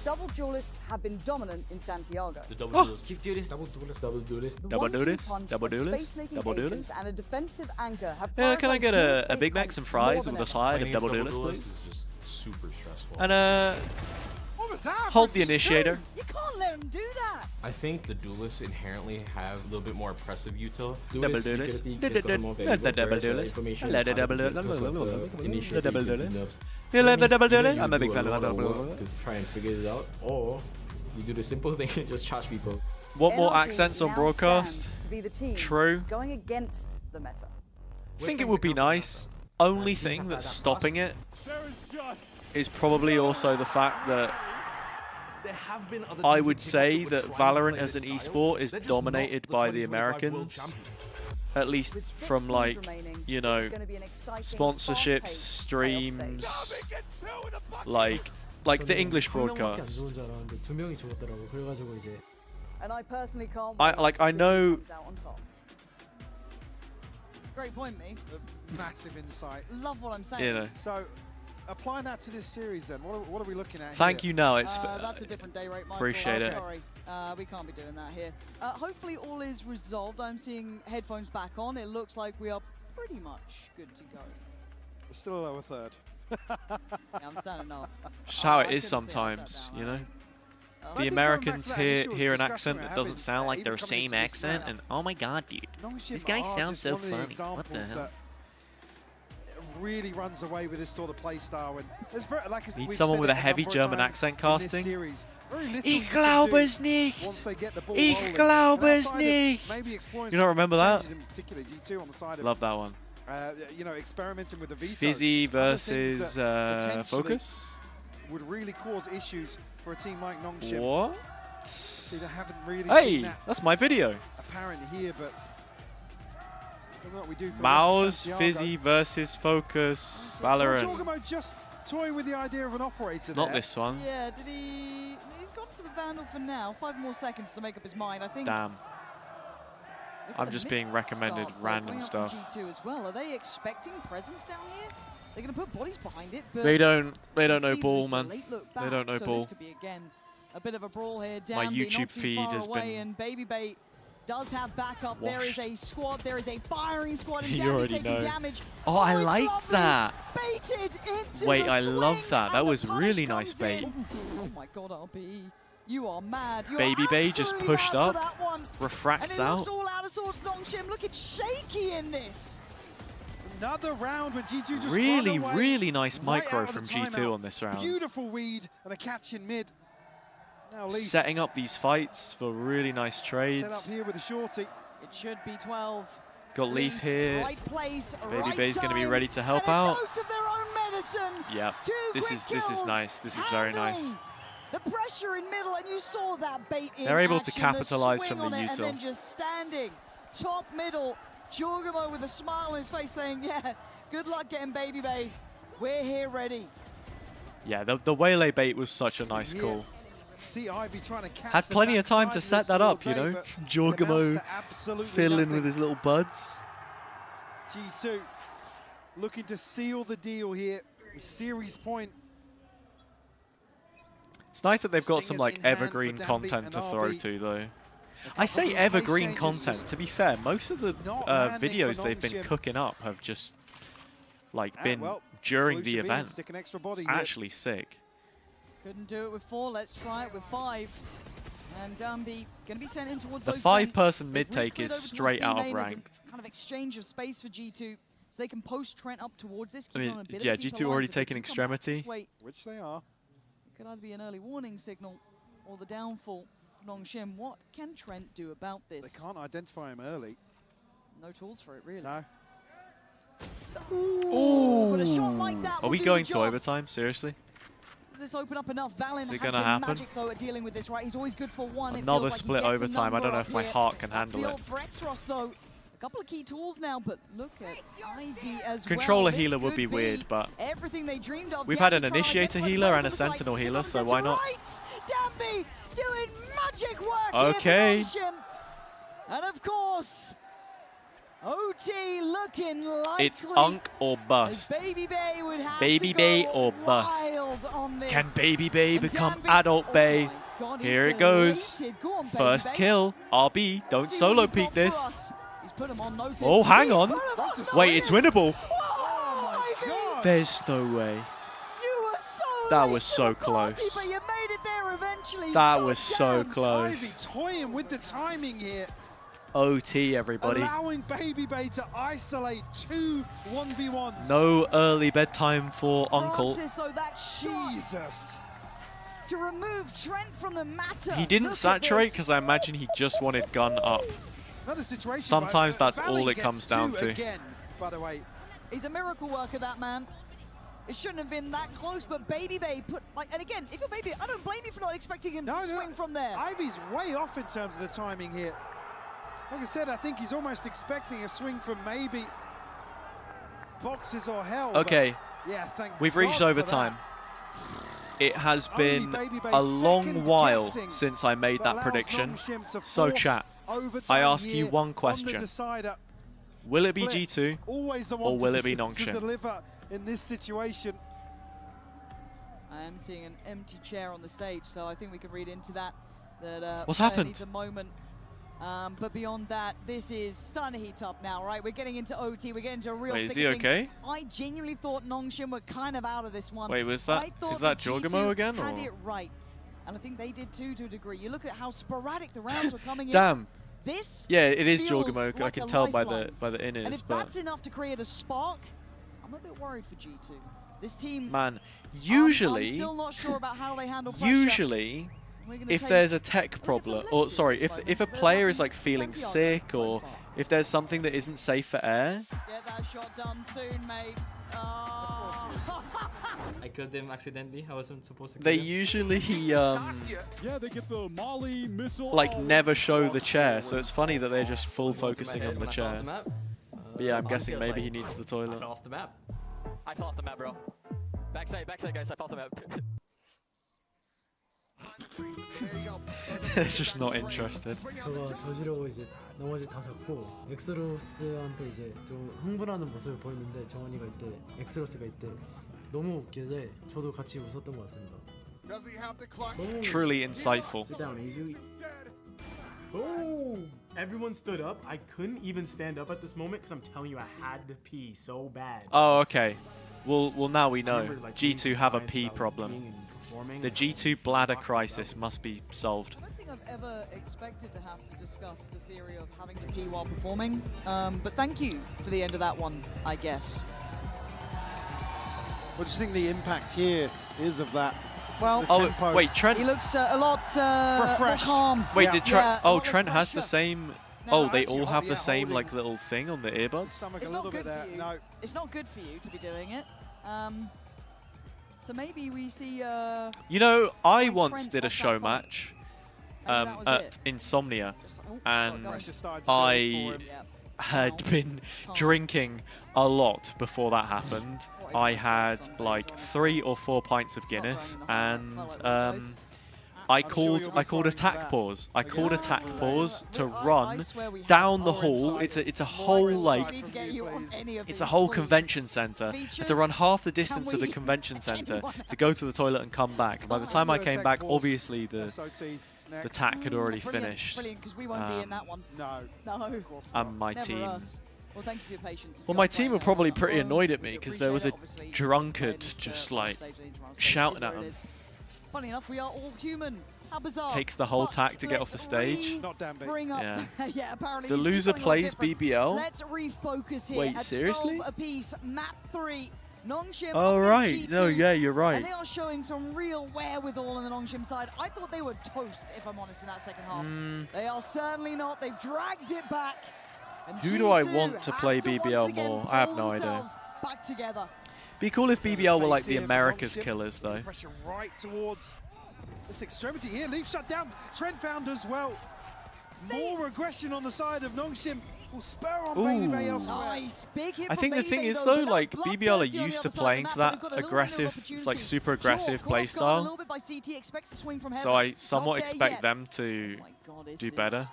Double duelists have been dominant in Santiago. The double duelist. Chief duelist, double duelist, double duelist. The Double 1-2 duelist, punch double of duelist, space-making double agents duelist. and a defensive anchor have Yeah, can I prioritized get dual a space Big Mac, points some more fries than with a ever. side of Playing double against duelist, duelists please? is just super stressful. And What was that? hold the initiator. You can't let them do that. I think the duelists inherently have a little bit more oppressive util. Double duelist. The double duelist. Let the double duelist. The double duelist. You let the double duelist. I'm a big fan of the double duelist. To try and figure it out, or you do the simple thing and just charge people. Want more NRG accents on now broadcast? stand to be the team True. going against the meta. I think it would be nice. Only thing that's stopping it is probably also the fact that I would say that Valorant as an esport is dominated by the Americans. At least from like, you know, sponsorships, streams, like the English broadcast. And I personally can't I know. Great point, me. Massive insight. Love what I'm saying. You know. So, applying that to this series, then, what are we looking at? Thank you. No, it's that's a different day rate, Michael. appreciate it. Sorry, we can't be doing that here. Hopefully, all is resolved. I'm seeing headphones back on. It looks like we are pretty much good to go. We're still a lower third. Yeah, I'm standing up. Just how it I is couldn't see it, I sat sometimes, down, you know. right? The think Americans going back to that hear an initial accent discussion that we're doesn't having, sound like even their coming same into this accent, round, and oh my god, dude, Nongshim this guy are sounds just so one of the funny. What the examples hell? that really runs away with this sort of play style. And there's very, like Need we've someone said with it a heavy number of German times accent in this casting. series, very little Ich you can glaube do es nicht. once they get the ball Ich rolling. glaube And es outside of nicht. maybe exploring You don't some remember that? changes in particular G2 on the side of Love that one. you know, experimenting with the veto. Fizzy Other things versus that potentially Focus. would really cause issues for a team like Nongshim. What? See, they haven't really seen Hey, that that's my video. apparent here, but I don't know what we do for Mouse, Santiago. Fizzy versus Focus, Valorant. Jorgamo just toying with the idea of an operator Not there. this one. Yeah, did he? He's gone for the Vandal for now. 5 more seconds to make up his mind. I think. Damn. Look at I'm the just mid being recommended start, random going up stuff. from G2 as well. Are they expecting presence down here? They're going to put bodies behind it, but They don't you know can see ball, there's a man. late look They back, don't know so ball. This could be again a bit of a brawl here. My Danby YouTube not too feed far has away, been and Baby Bait does have backup. There is a squad. There is a firing squad, and You Danby's already taking know. damage. Oh, I it's like lovely. that. Baited into Wait, the I love swing, that. That and the was punish really nice comes bait. in. Oh my God, RB. You are mad. You Baby are Bay just absolutely pushed mad for up, that one. refracts And it out. looks all out of sorts. Nongshim looking shaky in this. Another round where G2 just Really, run away really nice right micro out of from the G2 timeout. on this round. Beautiful read and a catch in mid. Now Leaf Setting up these fights for really nice set up trades. here with a shorty. It should be 12. Got Leaf here. Right place, Baby right Bay's going to be time, ready to help and a out. dose of their own medicine. Yeah, Two this quick is kills, nice. This is very nice. handling the pressure in middle, and you saw that bait in They're able to action, capitalize swing from the on it, util. and then just standing top middle. Jorgamo with a smile on his face saying, yeah, good luck getting Baby Bay. We're here ready. Yeah, the Waylay bait was such a nice call. See Ivy trying to catch Had the plenty of time backside to of set this that up, forte, you know. but Jorgamo amounts to absolutely fiddling nothing. with his little buds. G2 looking to seal the deal here. Series point. It's nice that they've got some Stingers like in hand evergreen for Danby content and to throw RB. to though. couple I say of those evergreen race changes content. To be fair, most of the not landing for videos they've been Nongshim. cooking up have just like And, been well, during the solution being event. stick an extra body It's here. actually sick. Couldn't do it with 4. Let's try it with 5. And Danby going to be sent in towards The those 5-person vents. mid They've take re-cleared is over towards straight out of B main as a ranked. Kind of exchange of space for G2, so they can post Trent up towards this. I keep mean, on a bit yeah, of a deeper G2 already line, so they taken can come back this extremity. way. Which they are. It could either be an early warning signal or the downfall of Nongshim. What can Trent do about this? They can't identify him early. No tools for it, really. No. Ooh, but a shot like that Are will we do going the to job. overtime? Seriously? This this open up enough? Valen has it been gonna happen? magic though at dealing with this, right? He's always good for one. Another it feels split like he gets a overtime. I don't know number if my up heart can here. handle That's it. the old Redforce though. A couple of key tools now, but look at Ivy as Controller well. This healer would could be weird, but everything they dreamed of. we've had an Danby trying to get initiator quite healer close. and a It looks like sentinel they're healer, gonna so get why to not? right. Danby doing magic work Okay. here for Nongshim. And of course, OT looking likely. It's Unk or bust. Baby Bay would have Baby to Bay go or bust. wild on this. Can Baby Bay And become Danby- adult Bay? God, he's Here it goes. delighted. Go on, Baby First Bay. kill. RB, don't See what solo you've peek got for this. us. He's put him on notice. Oh, hang He's on. put him on Wait, it's notice. winnable. Oh my God. There's no way. You were so That late was to so the party, close. but you made it there eventually. That God was so damn. close. Ivy toying with the timing here, OT, everybody. allowing Baby Bay to isolate two 1v1s. No early bedtime for Uncle. Francis, though, that shot Jesus. to remove Trent from the matter. He didn't Look at saturate this. because I imagine he just wanted gun up. Another situation. Sometimes but that's all Valen it comes gets down two to. Again, by the way. He's a miracle worker, that man. It shouldn't have been that close, but Baby Bay put, like, and again, if you're Baby, I don't blame you for not expecting him to swing from there. Ivy's way off in terms of the timing here. Like I said, I think he's almost expecting a swing from maybe boxes or hell. but Okay, yeah, thank we've reached God for overtime. It has Only been Baby Bay's a long second while guessing since I made that that allows prediction. Nongshim to So force chat, overtime I ask you here one on the question. decider. Will it be Split, G2 always the or one will to it be to Nongshim? deliver in this situation. I am seeing an empty chair on the stage, so I think we can read into that. What's player happened? Needs a moment. But beyond that, this is starting to heat up now, right? We're getting into OT. We're getting into a real. Wait, is thick he of things. okay? I genuinely thought Nongshim were kind of out of this one. Wait, was that- I thought is that G2 Jorgamo again, Had or- it right, and I think they did too, to a degree. You look at how sporadic the rounds were coming in. Damn. This. Yeah, it is feels Jorgamo. I like can a tell by lifeline. the And inners, if but that's enough to create a spark, I'm a bit worried for G2. This team. man, I'm usually, still not sure about how they handle pressure. usually, We're gonna if take- there's a tech problem, or sorry, if a player is like feeling sick, or if there's something that isn't safe for air, Get that shot done soon, mate. I killed him accidentally. I wasn't supposed to kill they him. usually Yeah, they get the Molly missile. like never show the chair. So it's funny that they're just full focusing on the When I fell off chair. the map, But yeah, I'm Honestly, guessing I was maybe like, he needs the I toilet. fell off the map. I fell off the map, bro. Backside, guys. I fell off the map. It's just not interested. 저가 저지르고 이제 나머지 다 잡고 엑스로스한테 이제 좀 흥분하는 모습을 보였는데 정원이가 이때 엑스로스가 이때 너무 웃길래 저도 같이 웃었던 것 같습니다. Does he have the clutch? Truly insightful. Sit down, easy. Oh! Everyone stood up. I couldn't even stand up at this moment because I'm telling you, I had to pee so bad. Oh, okay. Well, now we know. remember, like, G2 have a reading pee science about, like, problem. being and performing. The G2 bladder crisis must be solved. I don't think I've ever expected to have to discuss the theory of having to pee while performing, but thank you for the end of that one, I guess. What do you think the impact here is of that? Well, the Oh, tempo? wait, Trent. He looks a lot more Refreshed. calm. Wait, Yeah. did Trent? Yeah, a Oh, lot less Trent has the pressure. same. No, Oh, they actually, all have yeah, the same holding like little thing on the earbuds. Stomach It's a not little good bit for there. you. No. It's not good for you to be doing it. So maybe we see. You know, I Trent once did a off that show fight. match And that was at it. Insomnia, Oh, and Pressure started to build I for him. had been drinking a lot before that happened. I had like 3 or 4 pints of Guinness, and I called attack pause. I called attack pause to run down the hall. It's a whole like it's a whole convention center. I had to run half the distance of the convention center to go to the toilet and come back. And by the time I came back, obviously the tack had already finished. Brilliant, because we won't be in that one. No. No. And my Never team. us. Well, thank you for your patience. Well, my team were probably pretty annoyed at me because there was a drunkard just like shouting at them. Funny enough, we are all human. How bizarre. Takes the whole But tack to get off the let's stage. Not damn big. Bring up. Yeah. Yeah, apparently. The he's loser something a little plays different. BBL? Let's refocus here. Wait, at seriously? 12 apiece, map 3. Nongshim. Oh, against right. G2, No, yeah, you're right. And they are showing some real wherewithal on the Nongshim side. I thought they were toast, if I'm honest, in that second half. They are certainly not. They've dragged it back. And Who do I G2 want to have play to once BBL again more? I have pull no idea. themselves back together. Be cool if BBL were like the Here, Americas Nongshim. killers, though. Pressure right towards this extremity here. Leaf shut down. Trent found as well. More aggression on the side of Nongshim. Will spur on Baby Bay elsewhere. Nice, big hit I from think the Baby thing Bay is, though, though, but that like, was BBL are bloodthirsty on the used to other side playing of to the map, that but they've got a little window of aggressive, it's like opportunity. super aggressive Caught off play guard a style. little bit by CT, expects the swing from So heaven. I somewhat Not there expect yet. them to This do better. is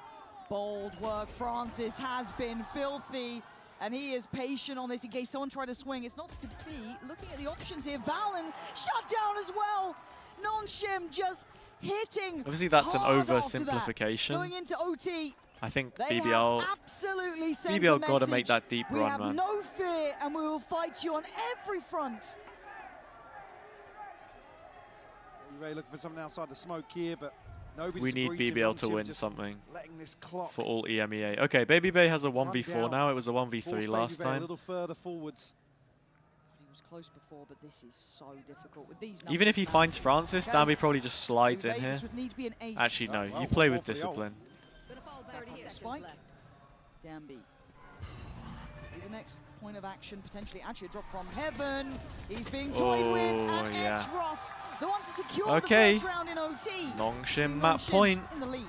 bold work. Francis has been filthy, and he is patient on this in case someone tried to swing. It's not to be. Looking at the options here, Valen shut down as well. Nongshim just hitting. Obviously, that's an hard after that. oversimplification. Going into OT. I think They BBL have absolutely sent BBL a got to message. make that deep we run, have man. no fear, and we will fight you on every front. Ray looking for something outside the smoke here, but nobody. We need BBL to win something letting this clock for all EMEA. Okay, Baby Bay has a run 1v4 down. now. It was a Force 1v3 Baby last Bay a time. little further forwards. He was close before, but this is so difficult with these Even if he numbers, man. finds Francis, Okay. Dambi probably just slides in Baby here. Bays would need to be an ace. Actually, no. well, You play well with for the old. discipline. Spike. Danby. The next point of action, potentially actually a drop from heaven. He's being toyed with, and yeah. it's Ross, the one to secure Okay. the first round in OT. Nongshim Nongshim map point. in the lead.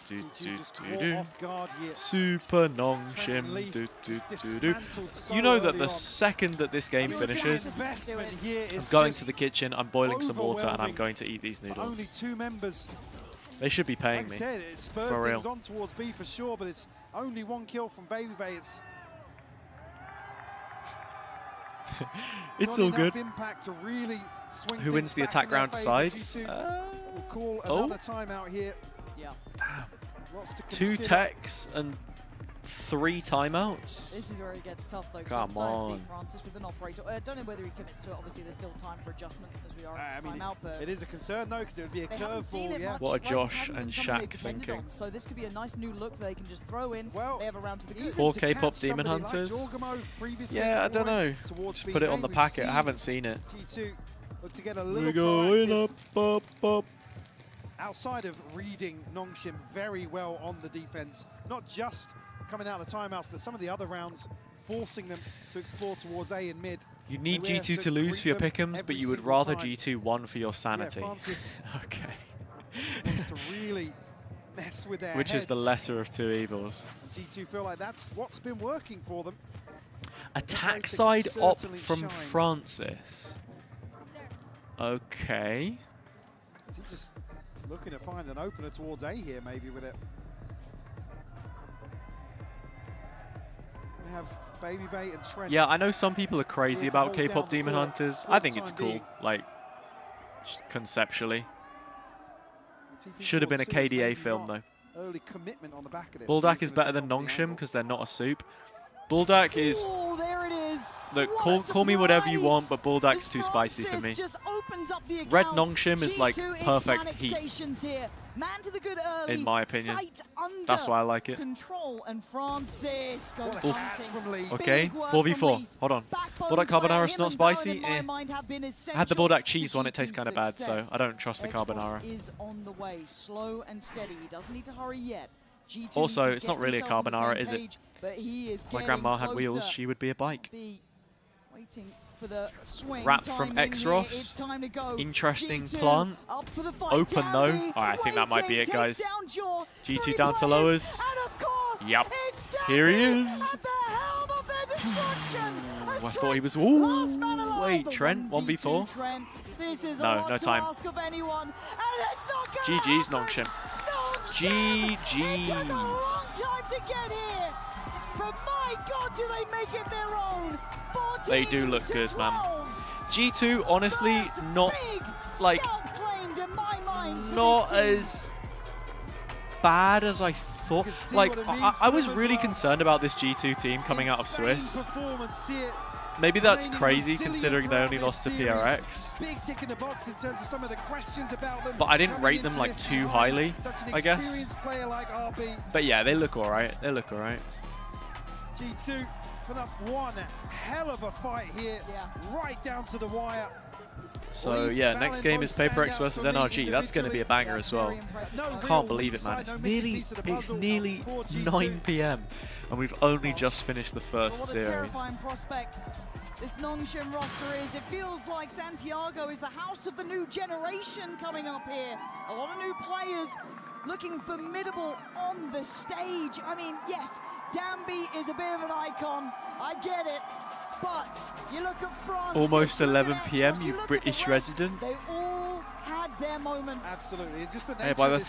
Do, do, just do, caught do. off guard here. Super Nongshim. Leaf Do, do, just do, do. dismantled so You know that early the on. second that this game The finishes, investment here I'm is going just to the kitchen, I'm boiling some water, and I'm overwhelming. going to eat these for noodles. only 2 members. They should be paying Like I me. said, it spurred For real. things on towards B for sure, but it's only 1 kill from Baby Bay. It's It's not all enough good. impact to really swing Who wins things the back attack in their round favour. decides? G2 will call oh. another timeout here. Yeah. Lots to 2 consider. techs and 3 timeouts. This is where it gets tough, though. Come So I'm starting to on. see Francis with an operator. I don't know whether he commits to it. Obviously, there's still time for adjustment as we are I at mean, timeout, but it is a concern though, because it would be a they haven't seen curveball. it Yeah. much. What are Right, Josh this hasn't and been something they've Shaq depended thinking? on. So this could be a nice new look that they can just throw in. Well, they have a round to the good. Poor to K-pop catch Demon somebody like Hunters. Jorgamo previously Yeah, I don't know. exploring towards Just put it BA, on the we've packet. I seen haven't seen it. G2 look to get a We're little going proactive. up. Outside of reading Nongshim very well on the defense, not just coming out of the timeouts, but some of the other rounds forcing them to explore towards A and mid. You need Aware G2 to to lose for your greet them pick'ems, but every you would single rather time. G2 won for your sanity. Yeah, Francis Okay. wants to really mess with their Which is the heads. lesser of 2 evils. G2 feel like that's what's been working for them. Attack They side can op certainly from shine. Francis. Okay. Is he just looking to find an opener towards A here, maybe, with it? We have Baby Bay and Trent. Yeah, I know some people are crazy Here to about hold K-pop down the Demon fort Hunters. for I the think it's time cool, being. like, conceptually. TV Should have been a towards Suez, KDA maybe film, not. though. Early commitment on the back of this. Buldak He's is gonna better take than off the Nongshim angle. because they're not a soup. Buldak is... Oh, there it is. Look, What a call me whatever you surprise. want, but Buldak's too spicy for me. Francis just opens up the Red account. Nongshim is like G2 perfect panic heat. stations here. Man to the good early. In my opinion. Sight under That's why I like it. Control, and Francis goes Oof. hunting. Okay, Big work 4v4. from Leaf. Hold on. Backbone Buldak player, carbonara is him not and Baron, spicy. in my mind, have been I had the essential Buldak to cheese one. It tastes G2's kind of bad, so success. I don't trust the Redforce carbonara. is on the way, slow and steady. He doesn't need to hurry yet. G2 Also, need to it's get not really a themselves on the carbonara, same is it? page, but he is My getting grandma had wheels. closer. She would be a bike. Be waiting for the swing. Rap Time from in X here. Ross. It's time to go. Interesting G2 plant. up for the fight. Open though. Danby Oh, I think that might be it, waiting, guys. takes down Jaw. G2 Three down to players, lowers. and of course, Yep. it's Here he Danby is. at the helm of their destruction. I thought he was. Last man Ooh, alive, wait, but Trent, 1v4. Trent. This is No, a lot no to time. ask of anyone, and it's not gonna GG's happen. Nongshim. It took a long GG's. time to get here, but my God, do they make it their own? They do look 14 to good, man. 12. G2, honestly, not Big like scalp claimed in my mind for not this team. as bad as I thought. Like, what it means I to was them as really well. concerned about this G2 team coming out of Insane Swiss. performance here. Maybe that's Remaining crazy resilient considering they throughout only this lost to series. PRX. Big tick in the box in terms of some of the questions about them. But I didn't coming rate them into like this too behind highly, such an I guess. experienced player like RB. But yeah, they look alright. They look alright. G2 put up one hell of a fight here, right down to the wire. So yeah, next game is PRX versus NRG. That's going to be a banger as well. I can't believe it, man. It's nearly 9 PM, and we've only just finished the first What a series. terrifying prospect this Nongshim roster is. It feels like Santiago is the house of the new generation coming up here. A lot of new players looking formidable on the stage. I mean, yes, Danby is a bit of an icon. I get it. But you look at France. Almost 11 PM, you British resident. They all had their moments. Absolutely. Just the Hey, by the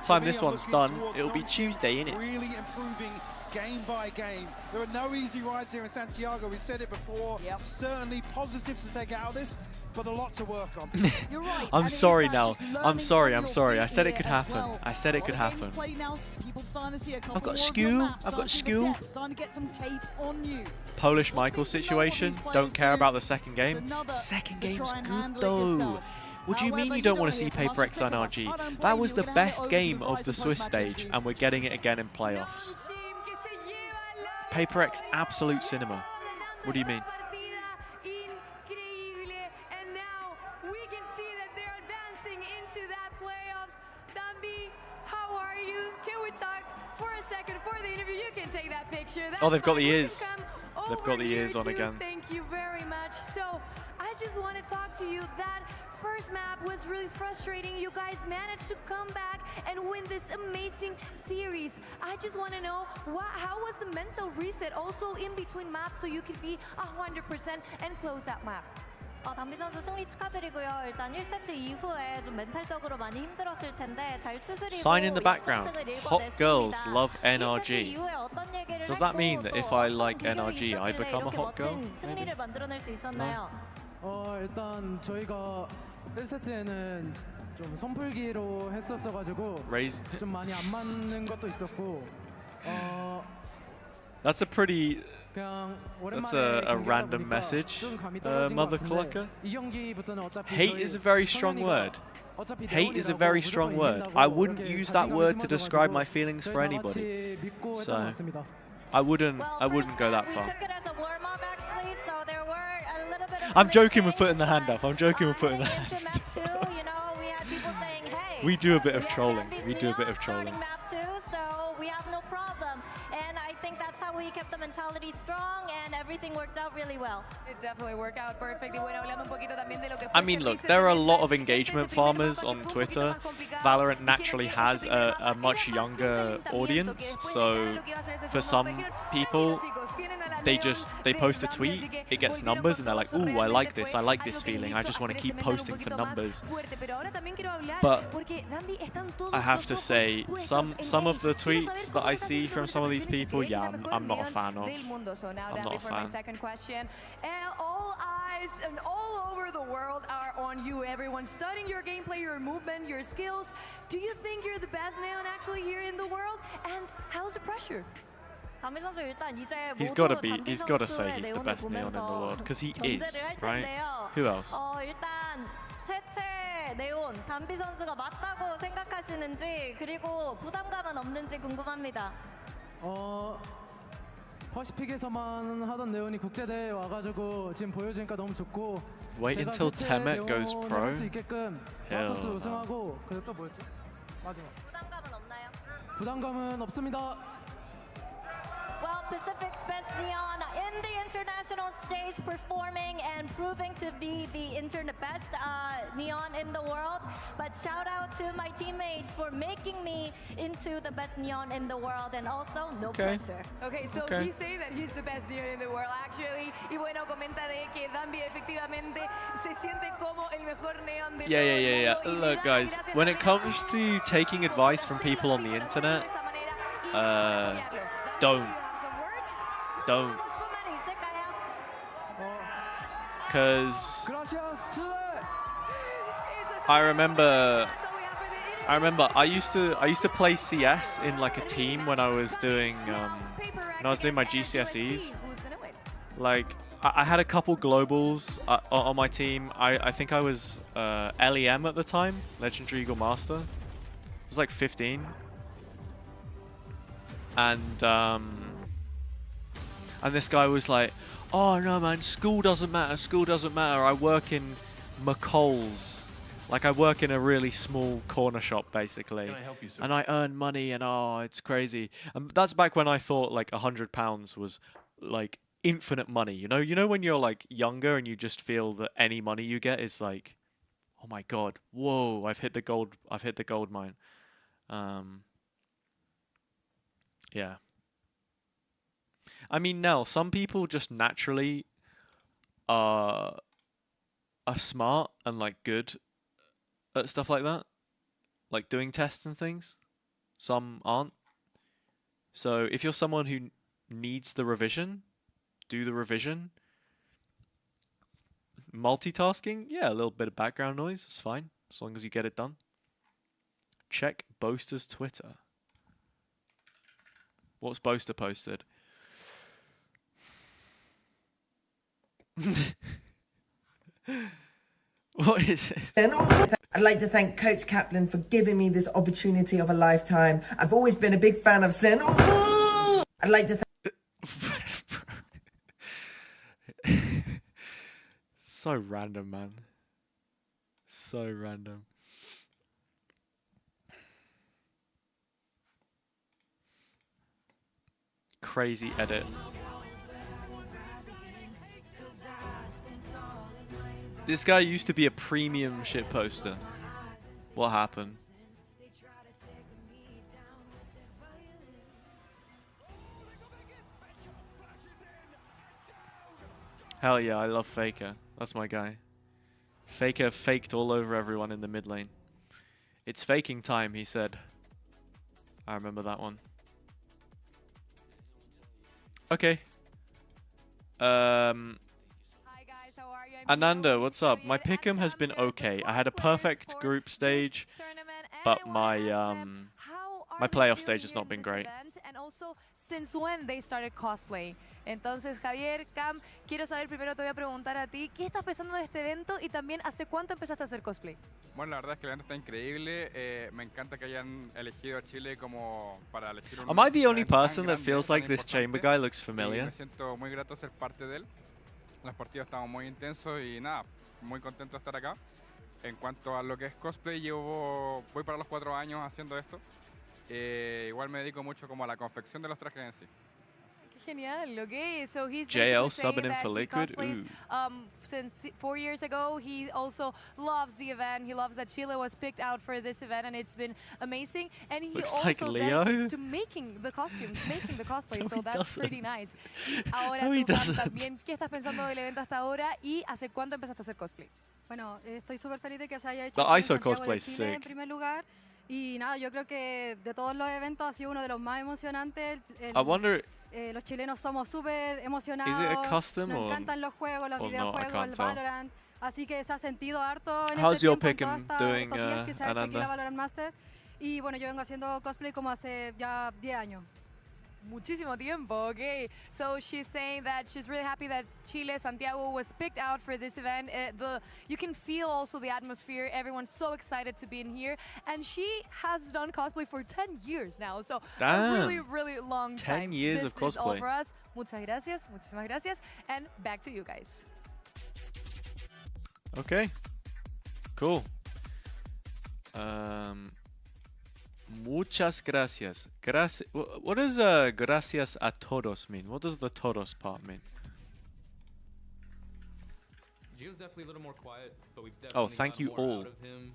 time this one's done, it'll be Tuesday, innit? Really improving game by game. There are no easy rides here in Santiago. We've said it before. Certainly positives to take out of this, but a lot to work on. You're right. I'm sorry now. I'm sorry. I said it could happen. I said it could happen. I've got skew. I've got skew. Starting to get some tape on you. Polish Michael situation. Don't care about the second game. Second game's good though. What do you mean you don't want to see PRX NRG? That was the best game of the Swiss stage, and we're getting it again in playoffs. PRX absolute cinema. What do you mean? Oh, they've got the ears. They've got the ears on again. Thank you very much. So I just want to talk to you. That first map was really frustrating. You guys managed to come back and win this amazing series. I just want to know how was the mental reset also in between maps so you could be 100% and close that map. 담비 선수 승리 축하드리고요. 일단 1세트 이후에 좀 멘탈적으로 많이 힘들었을 텐데 잘 추스리고 Sign in the background. Hot girls love NRG. Does that mean that if I like NRG, I become a hot girl? 승리를 만들어낼 수 있었나요? 일단 저희가 1세트에는 좀 선풀기로 했었어가지고 좀 많이 안 맞는 것도 있었고 That's a pretty... That's a random message, Mother Clucker. Hate is a very strong word. Hate is a very strong word. I wouldn't use that word to describe my feelings for anybody. So I wouldn't go that far. I'm joking with putting the hand up. I'm joking with putting the hand up. We do a bit of trolling. We do a bit of trolling. We kept the mentality strong and everything worked out really well. It definitely worked out perfectly. I mean, look, there are a lot of engagement farmers on Twitter. Valorant naturally has a much younger audience, so for some people, they post a tweet, it gets numbers, and they're like, ooh, I like this feeling, I just want to keep posting for numbers. But I have to say, some of the tweets that I see from some of these people, yeah, I'm not a fan of. I'm not a fan. Second question. All eyes and all over the world are on you. Everyone's studying your gameplay, your movement, your skills. Do you think you're the best Neon actually here in the world? And how's the pressure? He's got to say he's the best Neon in the world, because he is, right? Who else? 일단 셋째 네온 담비 선수가 맞다고 생각하시는지 그리고 부담감은 없는지 궁금합니다. 퍼시픽에서만 하던 네온이 국제대회 와가지고 지금 보여주니까 너무 좋고. Wait until Temet goes pro. 수 있게끔 마스터스 우승하고 그리고 또 뭐였지? 마지막. 부담감은 없나요? 부담감은 없습니다. Well, Pacific's best Neon in the international stage, performing and proving to be the best Neon in the world. But shout out to my teammates for making me into the best Neon in the world, and also no pressure. Okay, so he's saying that he's the best Neon in the world, actually. Y bueno, comenta de que Danby efectivamente se siente como el mejor Neon del Yeah. Look, guys, when it comes to taking advice from people on the internet, don't. Because I remember I used to play CS in like a team when I was doing my GCSEs. Like I had a couple globals on my team. I think I was LEM at the time, Legendary Eagle Master. I was like 15. And this guy was like, oh no man, school doesn't matter, I work in McColl's. Like I work in a really small corner shop basically, Can I help you, sir? and I earn money, and oh, it's crazy. And that's back when I thought like £100 was like infinite money. You know when you're like younger and you just feel that any money you get is like, oh my god, whoa, I've hit the gold mine. Yeah. I mean, Nell, some people just naturally are smart and like good at stuff like that, like doing tests and things. Some aren't. So if you're someone who needs the revision, do the revision. Multitasking, yeah, a little bit of background noise, it's fine, as long as you get it done. Check Boaster's Twitter. What's Boaster posted? What is it? I'd like to thank Coach Kaplan for giving me this opportunity of a lifetime. I've always been a big fan of Sen. I'd like to So random, man. So random. Crazy edit. This guy used to be a premium shit poster. What happened? Hell yeah, I love Faker. That's my guy. Faker faked all over everyone in the mid lane. It's faking time, he said. I remember that one. Okay. Ananda, what's up? My pick'em has been okay. I had a perfect group stage, but my my playoff stage has not been great. And also, since when they started cosplaying. Entonces, Javier, Cam, quiero saber primero, te voy a preguntar a ti, ¿qué estás pensando de este evento y también hace cuánto empezaste a hacer cosplay? Bueno, la verdad es que el evento está increíble. Me encanta que hayan elegido a Chile como para elegir un Am I the only evento tan person that grande, feels tan like this chamber importante, guy looks y familiar? me siento muy grato ser parte de él. Los partidos estaban muy intensos y nada, muy contento de estar acá. En cuanto a lo que es cosplay, voy para los 4 años haciendo esto. Igual me dedico mucho como a la confección de los trajes en sí. Genial, okay. So he's JL basically saying subbing in that for he Liquid. cosplays, Ooh. since 4 years ago. He also loves the event. He loves that Chile was picked out for this event, and it's been amazing. And he Looks also like Leo. dedicates to making the costumes, making the cosplay. No, so he that's doesn't. pretty nice. Y ahora No, he tú, Cam, doesn't. también, ¿qué estás pensando del evento hasta ahora y hace cuánto empezaste a hacer cosplay? Bueno, estoy súper feliz de que se haya hecho The aquí en ISO Santiago de cosplay is Chile, en sick. primer lugar. Y nada, yo creo que de todos los eventos ha sido uno de los más emocionantes. I wonder, Los chilenos somos súper emocionados. is it a custom Nos or, encantan los juegos, los or not? I videojuegos, can't el tell. Valorant. Así que se ha sentido harto en How's este your tiempo, en pick'em toda doing, estos días que se ha hecho aquí Ananda? la Valorant Masters. Y bueno, yo vengo haciendo cosplay como hace ya 10 años. Muchísimo tiempo, okay. So she's saying that she's really happy that Chile, Santiago was picked out for this event. You can feel also the atmosphere. Everyone's so excited to be in here. And she has done cosplay for 10 years now. So Damn. a really, really long 10 time. years this of is all cosplay. for us. Muchas gracias, muchísimas gracias. And back to you guys. Okay. Cool. Muchas gracias. What does gracias a todos mean? What does the todos part mean? Gio's definitely a little more quiet, but we've Oh, definitely thank got you more all. out of him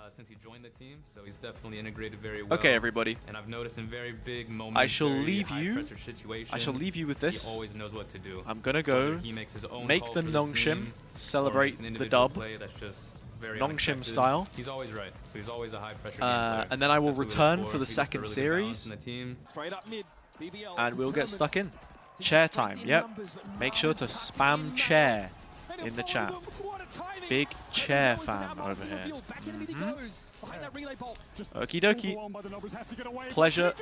since he joined the team, so he's definitely integrated very well. Okay, everybody. And I've noticed in very big moments, I shall very leave high you. pressure situations, I shall leave you with this. He always knows what to do. I'm gonna go Whether he makes his own make call the for Nongshim, team, or celebrate makes an the individual dub, play that's just very Nongshim unexpected. style. He's always right, so he's always a high pressure game player. And then I will That's what we look return for. for the We look second really good balance series, in the team. Straight up mid. BBL and we'll get determined stuck in. Chair time, yep. Make sure to spam chair in the chat. Big chair fan over here. Okie dokie. Pleasure.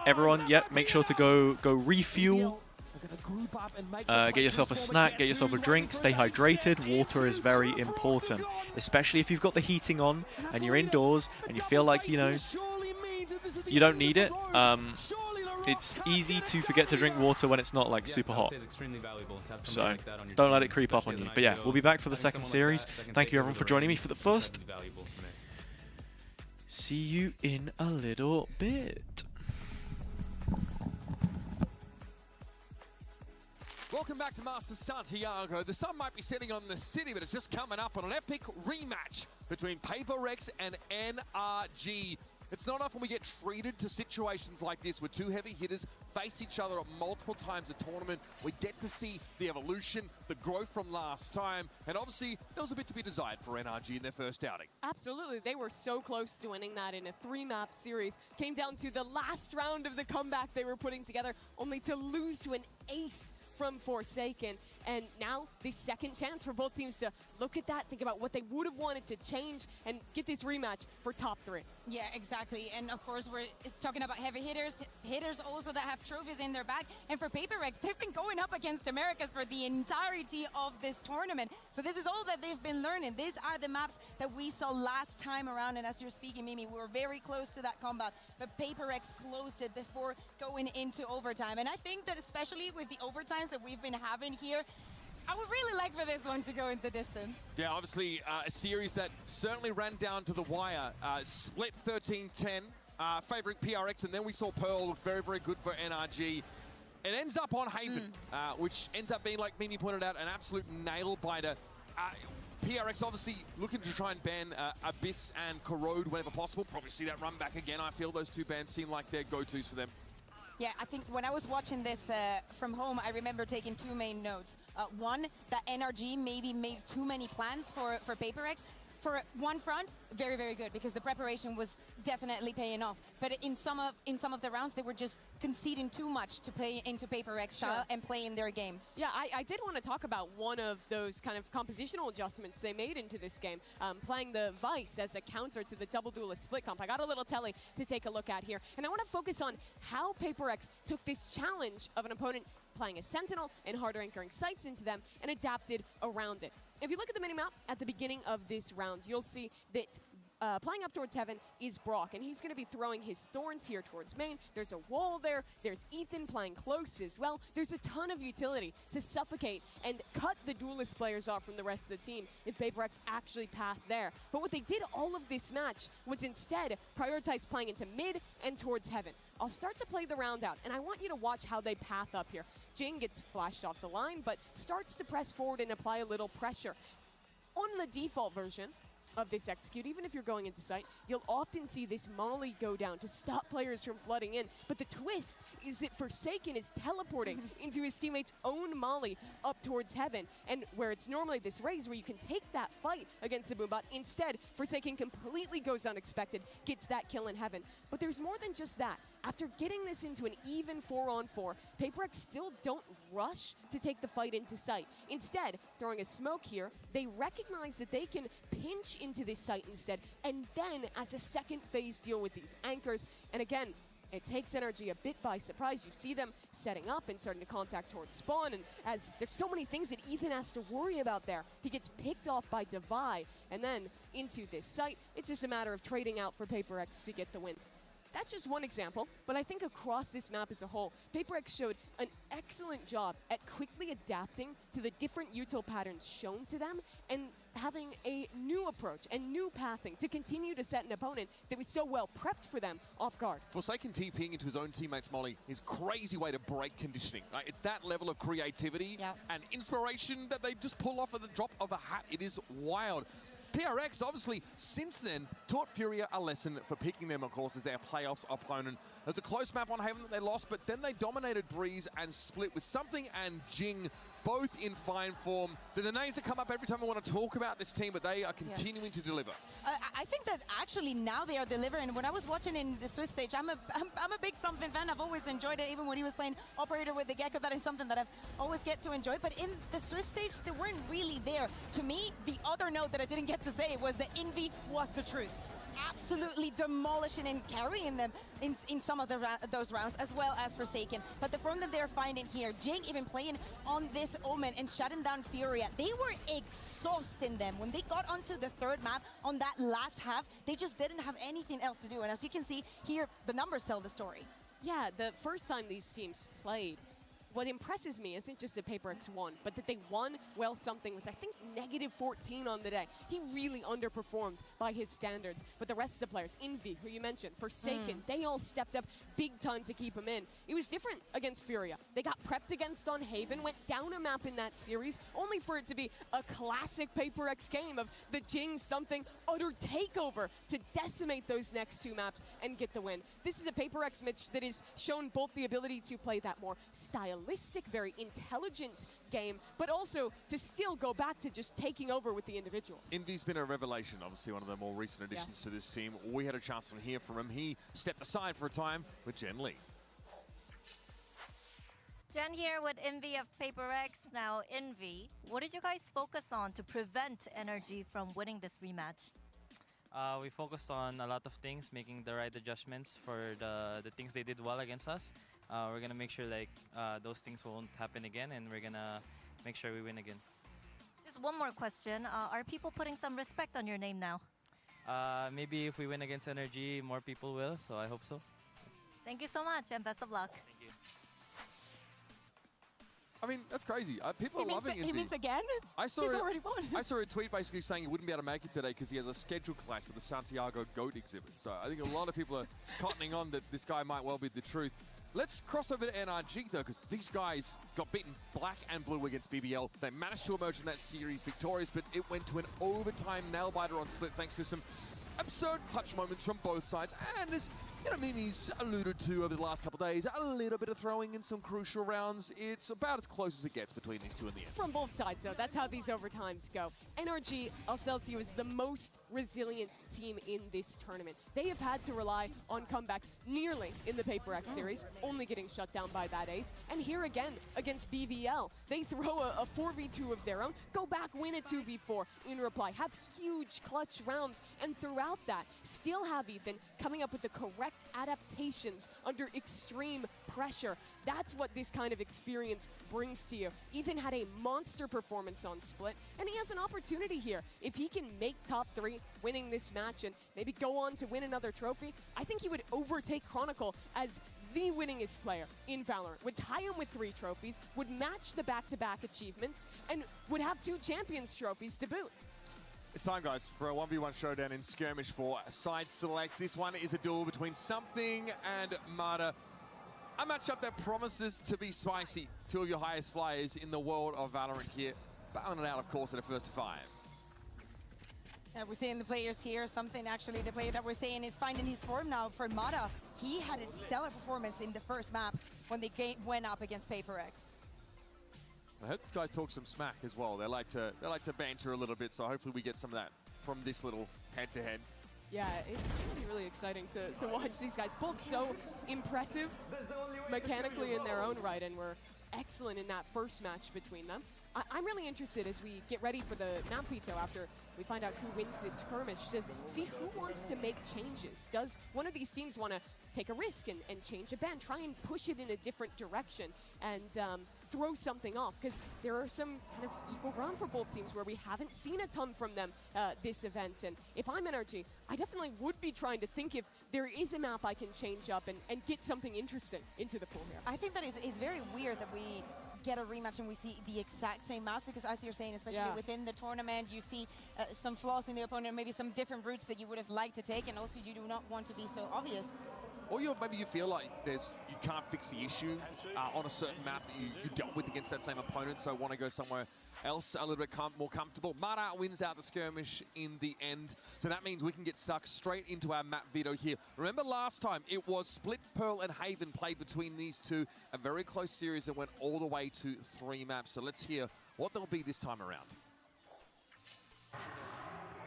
Everyone, yep, make sure to go refuel. Get yourself a snack, get yourself a drink, stay hydrated. Water is very important, especially if you've got the heating on and you're indoors and you feel like, you know, you don't need it. it's easy to forget to drink water when it's not like super hot. So don't let it creep up on you. But yeah, we'll be back for the second series. Thank you everyone for joining me for the first. See you in a little bit. Welcome back to Masters Santiago. The sun might be setting on the city, but it's just coming up on an epic rematch between PRX and NRG. It's not often we get treated to situations like this where two heavy hitters face each other at multiple times a tournament. We get to see the evolution, the growth from last time, and obviously there was a bit to be desired for NRG in their first outing. Absolutely, they were so close to winning that in a 3-map series. Came down to the last round of the comeback they were putting together, only to lose to an ace from Forsaken. And now the second chance for both teams to look at that, think about what they would have wanted to change, and get this rematch for top 3. Yeah, exactly. And of course, we're talking about heavy hitters also that have trophies in their bag. And for PRX, they've been going up against Americas for the entirety of this tournament. So this is all that they've been learning. These are the maps that we saw last time around. And as you're speaking, Mimi, we were very close to that combat, but PRX closed it before going into overtime. And I think that especially with the overtimes that we've been having here, I would really like for this one to go in the distance. Yeah, obviously a series that certainly ran down to the wire. Split 13-10, favoring PRX, and then we saw Pearl look very, very good for NRG. It ends up on Haven, which ends up being, like Mimi pointed out, an absolute nail-biter. PRX obviously looking to try and ban Abyss and Corrode whenever possible. Probably see that run back again. I feel those two bans seem like they're go-tos for them. Yeah, I think when I was watching this from home, I remember taking two main notes. One, that NRG maybe made too many plans for PRX. For one front, very, very good, because the preparation was definitely paying off. But in some of the rounds, they were just conceding too much to play into PRX style and playing their game. Yeah, I did want to talk about one of those kind of compositional adjustments they made into this game, playing the Vice as a counter to the double duelist split comp. I got a little telly to take a look at here, and I want to focus on how PRX took this challenge of an opponent playing a Sentinel and hard anchoring sights into them and adapted around it. If you look at the minimap at the beginning of this round, you'll see that playing up towards Heaven is Brock, and he's going to be throwing his Thorns here towards main. There's a wall there. There's Ethan playing close as well. There's a ton of utility to suffocate and cut the duelist players off from the rest of the team if PRX actually path there. But what they did all of this match was instead prioritize playing into mid and towards Heaven. I'll start to play the round out, and I want you to watch how they path up here. Jing gets flashed off the line, but starts to press forward and apply a little pressure. On the default version of this execute, even if you're going into sight, you'll often see this molly go down to stop players from flooding in. But the twist is that Forsaken is teleporting into his teammate's own molly up towards Heaven. And where it's normally this raise where you can take that fight against the Boombot, instead, Forsaken completely goes unexpected, gets that kill in Heaven. But there's more than just that. After getting this into an even 4-on-4, PRX still don't rush to take the fight into sight. Instead, throwing a smoke here, they recognize that they can pinch into this site instead, and then as a second phase deal with these anchors. And again, it takes NRG a bit by surprise. You see them setting up and starting to contact towards spawn, and as there's so many things that Ethan has to worry about there, he gets picked off by Devi, and then into this site, it's just a matter of trading out for PRX to get the win. That's just one example, but I think across this map as a whole, PRX showed an excellent job at quickly adapting to the different util patterns shown to them and having a new approach and new pathing to continue to set an opponent that was so well prepped for them off guard. Forsaken TPing into his own teammate's molly is a crazy way to break conditioning. It's that level of creativity and inspiration that they just pull off at the drop of a hat. It is wild. PRX, obviously, since then, taught Furia a lesson for picking them, of course, as their playoffs opponent. There's a close map on Haven that they lost, but then they dominated Breeze and Split with Something and Jing, both in fine form. They're the names that come up every time I want to talk about this team, but they are continuing to deliver. I think that actually now they are delivering. When I was watching in the Swiss stage, I'm a big Something fan. I've always enjoyed it, even when he was playing Operator with the Gecko. That is something that I've always get to enjoy. But in the Swiss stage, they weren't really there. To me, the other note that I didn't get to say was that Envy was the truth. Absolutely demolishing and carrying them in some of those rounds, as well as Forsaken. But the form that they're finding here, Jing even playing on this Omen and shutting down Furia, they were exhausting them. When they got onto the third map on that last half, they just didn't have anything else to do. And as you can see here, the numbers tell the story. Yeah, the first time these teams played, what impresses me isn't just that PRX won, but that they won while something was, I think, -14 on the day. He really underperformed by his standards. But the rest of the players, Envy, who you mentioned, Forsaken, they all stepped up big time to keep him in. It was different against Furia. They got prepped against on Haven, went down a map in that series, only for it to be a classic PRX game of the Jing something utter takeover to decimate those next two maps and get the win. This is a PRX match that has shown both the ability to play that more stylistic, very intelligent game, but also to still go back to just taking over with the individuals. Envy's been a revelation, obviously one of the more recent additions to this team. We had a chance to hear from him. He stepped aside for a time with Jen Lee. Jen here with Envy of PRX. Now, Envy, what did you guys focus on to prevent NRG from winning this rematch? We focused on a lot of things, making the right adjustments for the things they did well against us. We're going to make sure like those things won't happen again, and we're going to make sure we win again. Just one more question. Are people putting some respect on your name now? Maybe if we win against NRG, more people will, so I hope so. Thank you so much, and best of luck. Thank you. I mean, that's crazy. People are loving Envy. He means again? He's already won. I saw a tweet basically saying he wouldn't be able to make it today because he has a schedule clash with the Santiago GOAT exhibit. So I think a lot of people are cottoning on that this guy might well be the truth. Let's cross over to NRG, though, because these guys got beaten black and blue against BBL. They managed to emerge in that series victorious, but it went to an overtime nail-biter on Split thanks to some absurd clutch moments from both sides. And as Mimi's alluded to over the last couple of days, a little bit of throwing in some crucial rounds. It's about as close as it gets between these two in the end. From both sides, though, that's how these overtimes go. NRG, I'll tell you, is the most resilient team in this tournament. They have had to rely on comebacks nearly in the PRX series, only getting shut down by that ace. And here again, against BVL, they throw a 4v2 of their own, go back, win a 2v4 in reply, have huge clutch rounds, and throughout that, still have Ethan coming up with the correct adaptations under extreme pressure. That's what this kind of experience brings to you. Ethan had a monster performance on Split, and he has an opportunity here. If he can make top 3 winning this match and maybe go on to win another trophy, I think he would overtake Chronicle as the winningest player in Valorant, would tie him with 3 trophies, would match the back-to-back achievements, and would have 2 Champions trophies to boot. It's time, guys, for a 1v1 showdown in Skirmish for side select. This one is a duel between Something and Mada. A matchup that promises to be spicy. 2 of your highest flyers in the world of Valorant here. Battling it out, of course, at a first to 5. Yeah, we're seeing the players here. Something, actually, the player that we're seeing is finding his form now for Mada. He had a stellar performance in the first map when they went up against PRX. I hope these guys talk some smack as well. They like to banter a little bit, so hopefully we get some of that from this little head-to-head. Yeah, it's going to be really exciting to watch these guys. Both so impressive mechanically in their own right, and were excellent in that first match between them. I'm really interested as we get ready for the map veto after we find out who wins this skirmish to see who wants to make changes. Does one of these teams want to take a risk and change a ban, try and push it in a different direction, and throw something off? Because there are some kind of equal ground for both teams where we haven't seen a ton from them this event. And if I'm NRG, I definitely would be trying to think if there is a map I can change up and get something interesting into the pool here. I think that is very weird that we get a rematch and we see the exact same maps, because as you're saying, especially within the tournament, you see some flaws in the opponent, maybe some different routes that you would have liked to take, and also you do not want to be so obvious. Or maybe you feel like you can't fix the issue on a certain map that you dealt with against that same opponent, so want to go somewhere else a little bit more comfortable. Mada wins out the skirmish in the end, so that means we can get stuck straight into our map veto here. Remember last time, it was Split, Pearl, and Haven played between these two, a very close series that went all the way to 3 maps. So let's hear what they'll be this time around.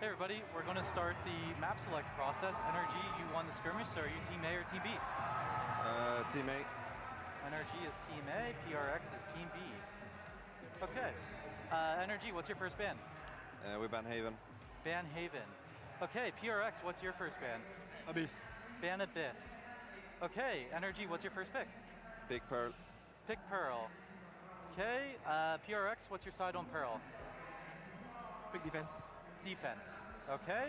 Hey everybody, we're going to start the map select process. NRG, you won the skirmish, so are you Team A or Team B? Team A. NRG is Team A, PRX is Team B. Okay. NRG, what's your first ban? We ban Haven. Ban Haven. Okay, PRX, what's your first ban? Abyss. Ban Abyss. Okay, NRG, what's your first pick? Pick Pearl. Pick Pearl. Okay, PRX, what's your side on Pearl? Pick Defense. Defense. Okay,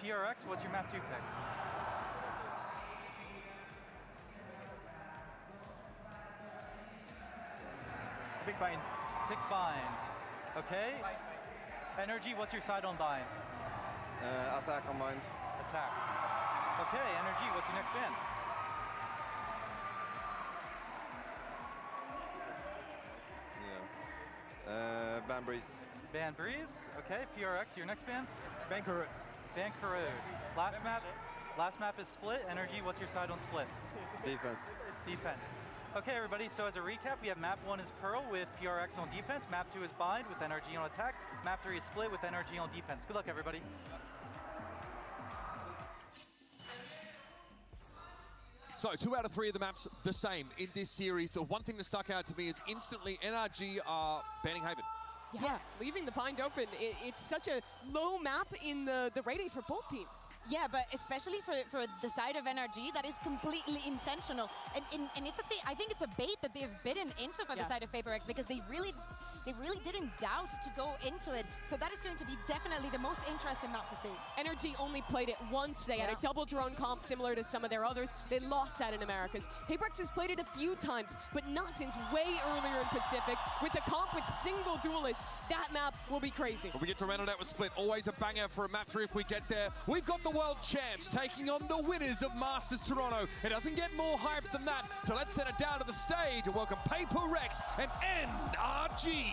PRX, what's your map 2 pick? Pick bind. Pick bind. Okay. NRG, what's your side on bind? Attack on bind. Attack. Okay, NRG, what's your next ban? Yeah. Ban breeze. Ban breeze. Okay, PRX, your next ban? Ban corrode. Ban corrode. Last map is split. NRG, what's your side on split? Defense. Defense. Okay, everybody, so as a recap, we have map 1 is Pearl with PRX on defense, map 2 is Bind with NRG on attack, map 3 is Split with NRG on defense. Good luck, everybody. So 2 out of 3 of the maps the same in this series. So one thing that stuck out to me is instantly NRG are banning Haven. Yeah, leaving the Bind open. It's such a low map in the ratings for both teams. Yeah, but especially for the side of NRG, that is completely intentional. And it's a thing, I think it's a bait that they've bitten into for the side of PRX because they really didn't doubt to go into it. So that is going to be definitely the most interesting map to see. NRG only played it once. They had a double drone comp similar to some of their others. They lost that in Americas. PRX has played it a few times, but not since way earlier in Pacific. With the comp with single duelists, that map will be crazy. We get to round it out with Split. Always a banger for a map 3 if we get there. We've got the world champs taking on the winners of Masters Toronto. It doesn't get more hype than that. So let's send it down to the stage and welcome PRX and NRG.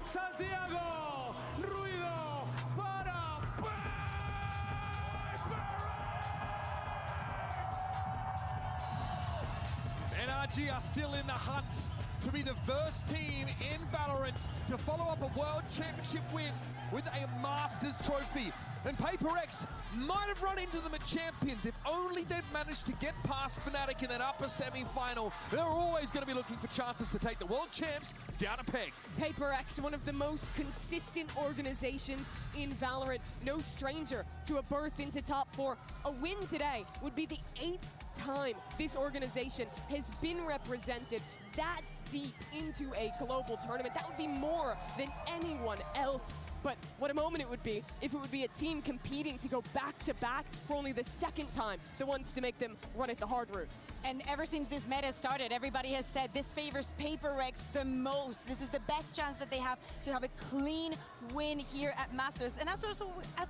Santiago, ruido para NRG are still in the hunt to be the first team in Valorant to follow up a World Championship win with a Masters trophy. And PRX might have run into them at Champions if only they'd managed to get past Fnatic in an upper semi-final. They're always going to be looking for chances to take the World Champs down a peg. PRX, one of the most consistent organizations in Valorant, no stranger to a berth into top 4. A win today would be the 8th time this organization has been represented that deep into a global tournament. That would be more than anyone else. But what a moment it would be if it would be a team competing to go back-to-back for only the 2nd time, the ones to make them run it the hard route. And ever since this meta started, everybody has said this favors PRX the most. This is the best chance that they have to have a clean win here at Masters. And as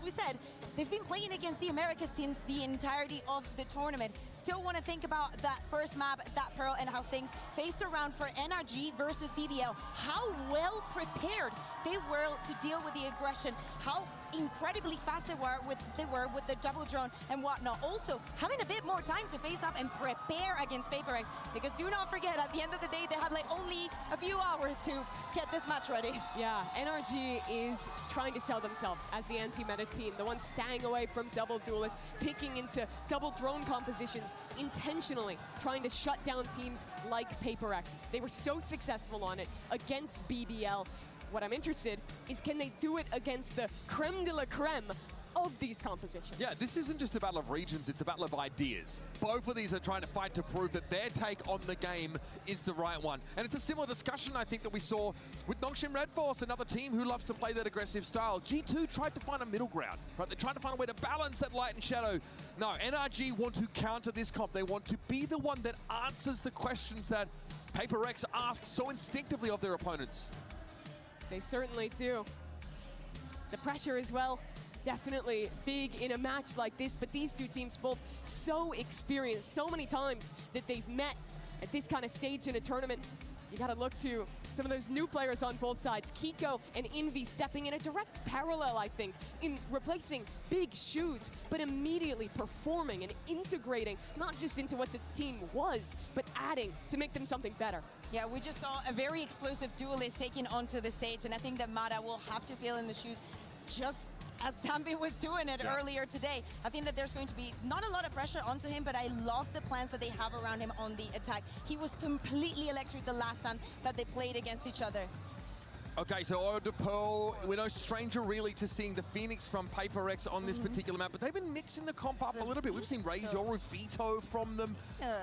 we said, they've been playing against the Americas teams the entirety of the tournament. Still want to think about that first map, that Pearl, and how things faced around for NRG versus BBL. How well prepared they were to deal with the aggression, how incredibly fast they were with the double drone and whatnot. Also, having a bit more time to face up and prepare against PRX, because do not forget, at the end of the day, they had like only a few hours to get this match ready. Yeah, NRG is trying to sell themselves as the anti-meta team, the ones staying away from double duelists, picking into double drone compositions, intentionally trying to shut down teams like PRX. They were so successful on it against BBL. What I'm interested is, can they do it against the creme de la creme of these compositions? Yeah, this isn't just a battle of regions, it's a battle of ideas. Both of these are trying to fight to prove that their take on the game is the right one. And it's a similar discussion, I think, that we saw with Nongshim Redforce, another team who loves to play that aggressive style. G2 tried to find a middle ground, right? They tried to find a way to balance that light and shadow. No, NRG want to counter this comp. They want to be the one that answers the questions that PRX asks so instinctively of their opponents. They certainly do. The pressure as well, definitely big in a match like this, but these two teams both so experienced so many times that they've met at this kind of stage in a tournament. you gotta look to some of those new players on both sides. Kiko and Envy stepping in a direct parallel, I think, in replacing big shoes, but immediately performing and integrating, not just into what the team was, but adding to make them something better. Yeah, we just saw a very explosive duelist taking onto the stage, and I think that Mada will have to fill in the shoes just as Tambi was doing it earlier today. I think that there's going to be not a lot of pressure onto him, but I love the plans that they have around him on the attack. He was completely electric the last time that they played against each other. Okay, so Oil de Pearl, we're no stranger really to seeing the Phoenix from PRX on this particular map, but they've been mixing the comp up a little bit. We've seen Raise Your Veto from them.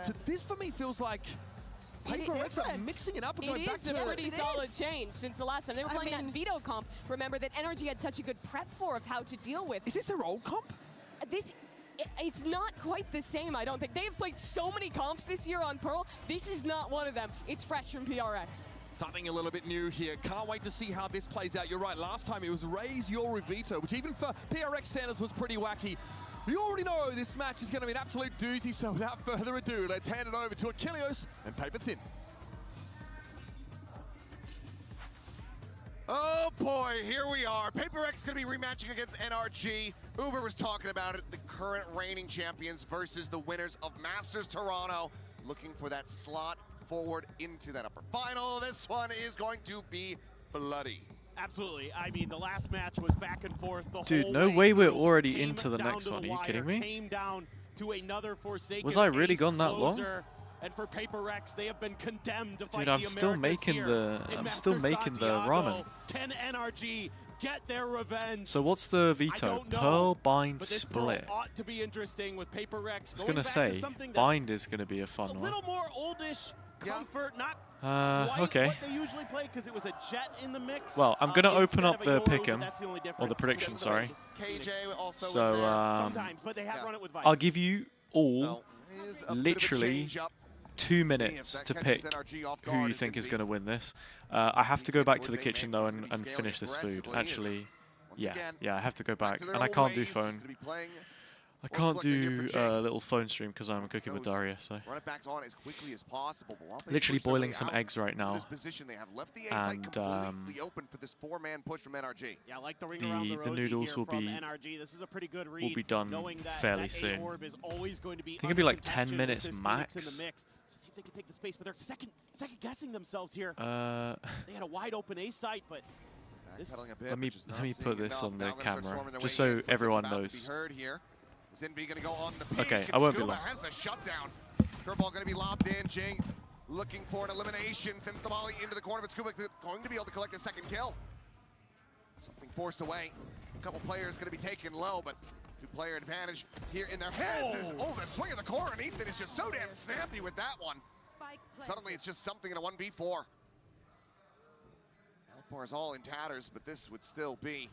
So this for me feels like PRX are mixing it up and going back to It is a pretty solid change since the last time. They were playing that Veto comp. Remember that NRG had such a good prep for of how to deal with. Is this their old comp? It's not quite the same, I don't think. They've played so many comps this year on Pearl. This is not one of them. It's fresh from PRX. Something a little bit new here. Can't wait to see how this plays out. You're right, last time it was Raise Your Veto, which even for PRX standards was pretty wacky. You already know this match is going to be an absolute doozy, so without further ado, let's hand it over to Achilles and Paper Thin. Oh boy, here we are. PRX going to be rematching against NRG. Uber was talking about it. The current reigning champions versus the winners of Masters Toronto. Looking for that slot forward into that upper final. This one is going to be bloody. Absolutely. I mean, the last match was back and forth the Dude, whole no way way we're through. already Came into the down next to one. Are you wire, kidding me? Came down to another Forsaken Was I really ace gone that long? closer. And for PRX, they have been condemned to fight Dude, I'm the still Americas making here the in still Masters making the Santiago. ramen. Can NRG get their revenge? So what's the veto? Pearl, bind, split. Ought to be interesting with PRX. I was gonna say bind is gonna be a fun a one. little more oldish comfort, not quite okay. what they usually play because it was a Jet in the mix. Well, I'm gonna open up the Yoru, pick'em that's the only or the difference. prediction. Sorry. KJ also So sometimes, but they have run it with Vice. I'll give you all So, is a bit of a literally change up. 2 minutes to pick who you think is going to win this. I have to go back to the kitchen though and finish this food. Actually, yeah, I have to go back, and I can't do phone. I can't do a little phone stream because I'm cooking with Daria. So Run it back on as quickly as possible. But while they literally push their way boiling some out eggs right of now. this position, they have left the A site completely open for this four-man push from NRG. Yeah, I like the ring around the noodles will be NRG. This is a pretty good read, will be done fairly soon. Is always going to be I think it'll be like 10 minutes max. In the mix. See if they can take the space, but they're second guessing themselves here. They had a wide open A site, but let me put this on the camera just so everyone knows. Is Envy going to go on the peak? Okay, I won't be Scuba long. has the shutdown. Curveball going to be lobbed in. Jing looking for an elimination. Sends the volley into the corner, but Scuba going to be able to collect a second kill. Something forced away. A couple players going to be taken low, but two-player advantage here in their heads. The swing of the corner, and Ethan is just so damn snappy with that one. Suddenly it's just something in a 1v4. Alpar's all in tatters, but this would still be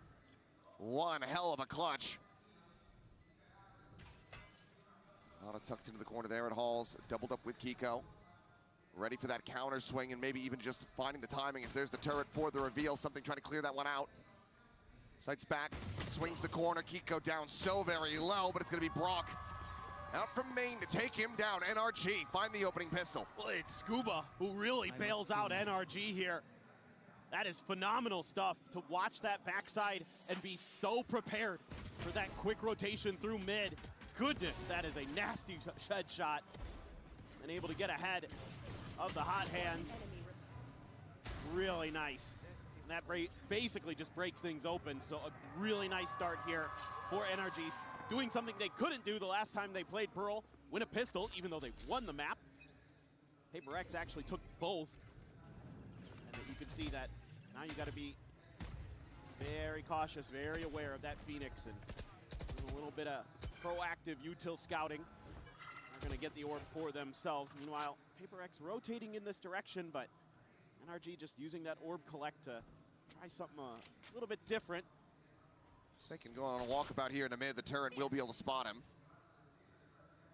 one hell of a clutch. Nada tucked into the corner there at Halls, doubled up with Kiko. Ready for that counter swing and maybe even just finding the timing as there's the turret for the reveal. Something trying to clear that one out. Sights back, swings the corner. Kiko down so very low, but it's going to be Brock out from main to take him down. NRG find the opening pistol. Well, it's Scuba who really bails out NRG here. That is phenomenal stuff to watch that backside and be so prepared for that quick rotation through mid. Goodness, that is a nasty shed shot. And able to get ahead of the hot hands. Really nice. And that basically just breaks things open. So a really nice start here for NRG. Doing something they couldn't do the last time they played Pearl. Win a pistol, even though they won the map. PRX actually took both. And you can see that now you got to be very cautious, very aware of that Phoenix. And a little bit of proactive util scouting. They're going to get the orb for themselves. Meanwhile, PRX rotating in this direction, but NRG just using that orb collect to try something a little bit different. They can go on a walkabout here in the mid. The turret will be able to spot him.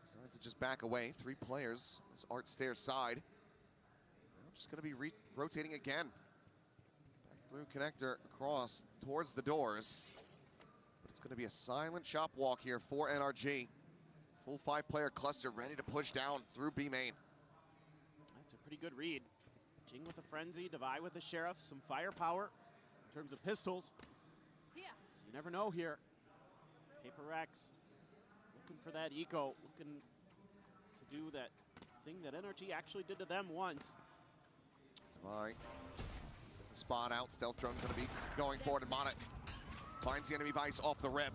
Decides to just back away. 3 players. This Art Stairs side. Now just going to be rotating again. Back through connector across towards the doors. But it's going to be a silent shop walk here for NRG. Full 5-player cluster ready to push down through B main. That's a pretty good read. Jing with a Frenzy, Divide with a Sheriff, some firepower in terms of pistols. So you never know here. PRX looking for that eco, looking to do that thing that NRG actually did to them once. Divide. The spot out. Stealth drone's going to be going forward, and Mana finds the enemy Vice off the rip.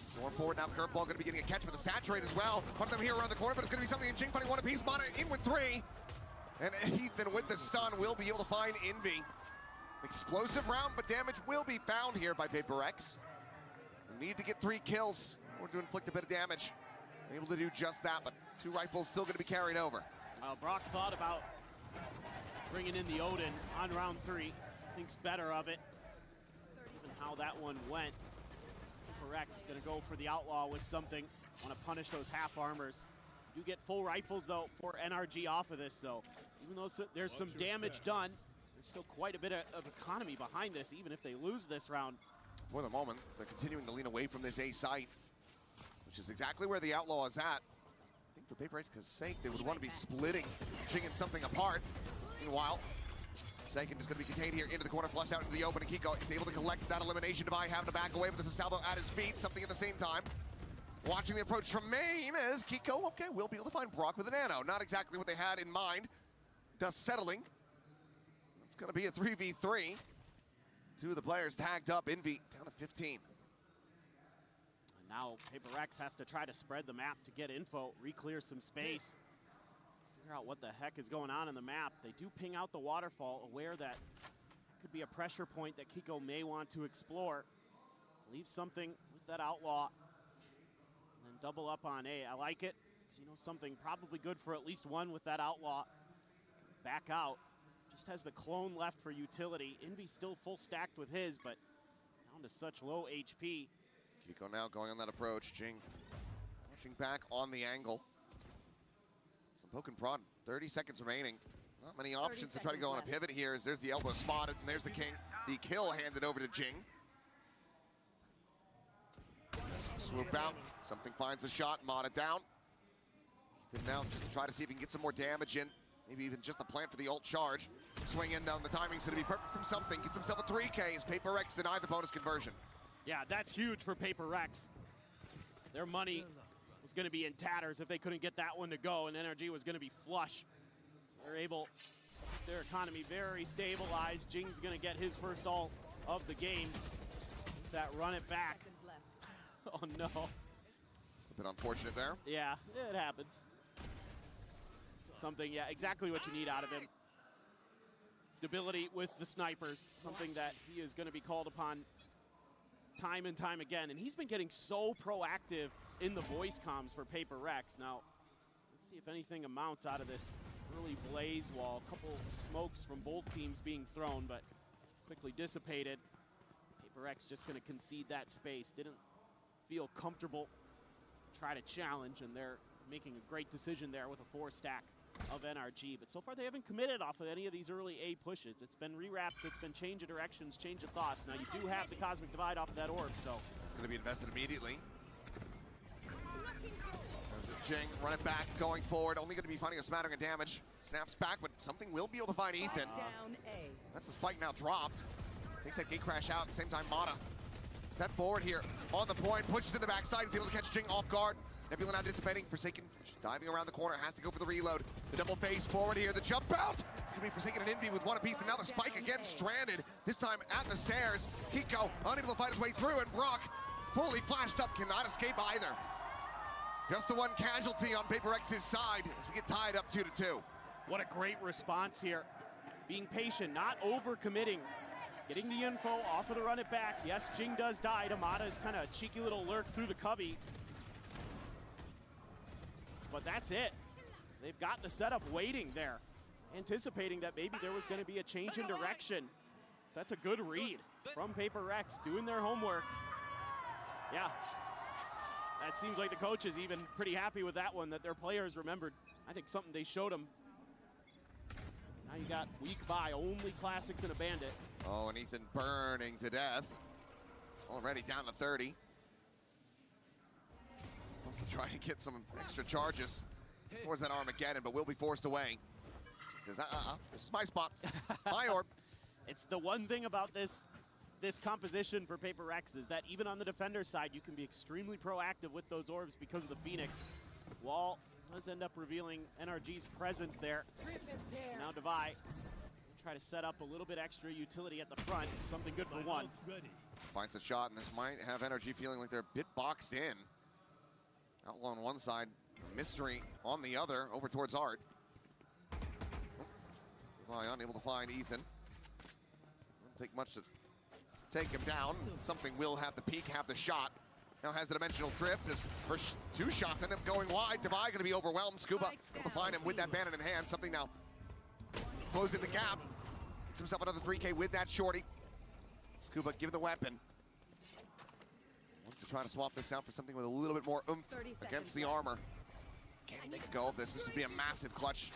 Storm forward now. Curveball going to be getting a catch with the Saturate as well. One of them here around the corner, but it's going to be something in Jing fighting one apiece. Mana in with 3. And Ethan with the stun will be able to find Envy. Explosive round, but damage will be found here by PRX. We need to get 3 kills or to inflict a bit of damage. Able to do just that, but 2 rifles still going to be carried over. Brock thought about bringing in the Odin on round 3. Thinks better of it. Even how that one went. PRX going to go for the Outlaw with something. Want to punish those half armors. You get full rifles though for NRG off of this, so even though there's some damage done, there's still quite a bit of economy behind this, even if they lose this round. For the moment, they're continuing to lean away from this A site, which is exactly where the Outlaw is at. I think for PRX's sake, they would want to be splitting, jinging something apart. Meanwhile, Seiken is going to be contained here into the corner, flushed out into the open, and Kiko is able to collect that elimination. Divide having to back away with the Salvo at his feet, something at the same time. Watching the approach from main as Kiko, okay, will be able to find Brock with a nano. Not exactly what they had in mind. Dust settling. It's going to be a 3v3. 2 of the players tagged up. Envy down to 15. And now PRX has to try to spread the map to get info, re-clear some space, figure out what the heck is going on in the map. They do ping out the waterfall, aware that could be a pressure point that Kiko may want to explore. Leave something with that Outlaw. And then double up on A. I like it, because you know something probably good for at least one with that Outlaw. Back out. Just has the clone left for utility. Envy still full stacked with his, but down to such low HP. Kiko now going on that approach. Jing pushing back on the angle. Some poke and prod. 30 seconds remaining. Not many options to try to go on a pivot here. As there's the elbow spotted, and there's the king. The kill handed over to Jing. Swoop out. Something finds a shot. Mod it down. Ethan now just to try to see if he can get some more damage in. Maybe even just a plant for the ult charge. Swing in down. The timing's going to be perfect from something. Gets himself a 3K as PRX denied the bonus conversion. Yeah, that's huge for PRX. Their money was going to be in tatters if they couldn't get that one to go, and NRG was going to be flush. So they're able, their economy very stabilized. Jing's going to get his first ult of the game. That run it back. Oh no. It's a bit unfortunate there. Yeah, it happens. Something, yeah, exactly what you need out of him. Stability with the snipers, something that he is going to be called upon time and time again. And he's been getting so proactive in the voice comms for PRX. Now, let's see if anything amounts out of this early blaze wall. A couple smokes from both teams being thrown, but quickly dissipated. PRX just going to concede that space. Didn't feel comfortable, try to challenge, and they're making a great decision there with a 4-stack of NRG. But so far they haven't committed off of any of these early A pushes. It's been rewraps, it's been change of directions, change of thoughts. Now you do have the Cosmic Divide off of that orb, so. It's going to be invested immediately. There's a Jing, run it back, going forward. Only going to be finding a smattering of damage. Snaps back, but something will be able to find Ethan. That's the spike now dropped. Takes that gate crash out at the same time. Mana set forward here on the point, pushes in the backside. He's able to catch Jing off guard. Nebula now dissipating. Forsaken diving around the corner, has to go for the reload. The double face forward here, the jump out. It's gonna be Forsaken and Envy with one apiece, and now the spike again stranded. This time at the stairs. Kiko unable to fight his way through, and Brock fully flashed up, cannot escape either. Just the one casualty on PRX's side as we get tied up 2-2. What a great response here. Being patient, not over-committing. Getting the info off of the run it back. Yes, Jing does die. Amada's kind of a cheeky little lurk through the cubby. But that's it. They've got the setup waiting there, anticipating that maybe there was going to be a change in direction. So that's a good read from PRX, doing their homework. Yeah, that seems like the coach is even pretty happy with that one, that their players remembered. I think something they showed them. Now you got weak buy, only classics and a bandit. Oh, and Ethan burning to death. Already down to 30. Wants to try to get some extra charges towards that Armageddon, but will be forced away. He says, this is my spot. My orb. It's the one thing about this composition for PRX is that even on the defender side, you can be extremely proactive with those orbs because of the Phoenix. Wall does end up revealing NRG's presence there. Now Devi try to set up a little bit extra utility at the front. Something good for one. Finds a shot, and this might have NRG feeling like they're a bit boxed in. Outlaw on one side, Mystery on the other, over towards Art. Unable to find Ethan. Won't take much to take him down. Something will have the peak, have the shot. Now has the dimensional drift as first 2 shots end up going wide. Devi going to be overwhelmed. Scuba able to find him with that bandit in hand. Something now closing the gap. Gets himself another 3K with that shorty. Scuba given the weapon. Wants to try to swap this out for something with a little bit more oomph against the armor. Can he make a go of this? This would be a massive clutch.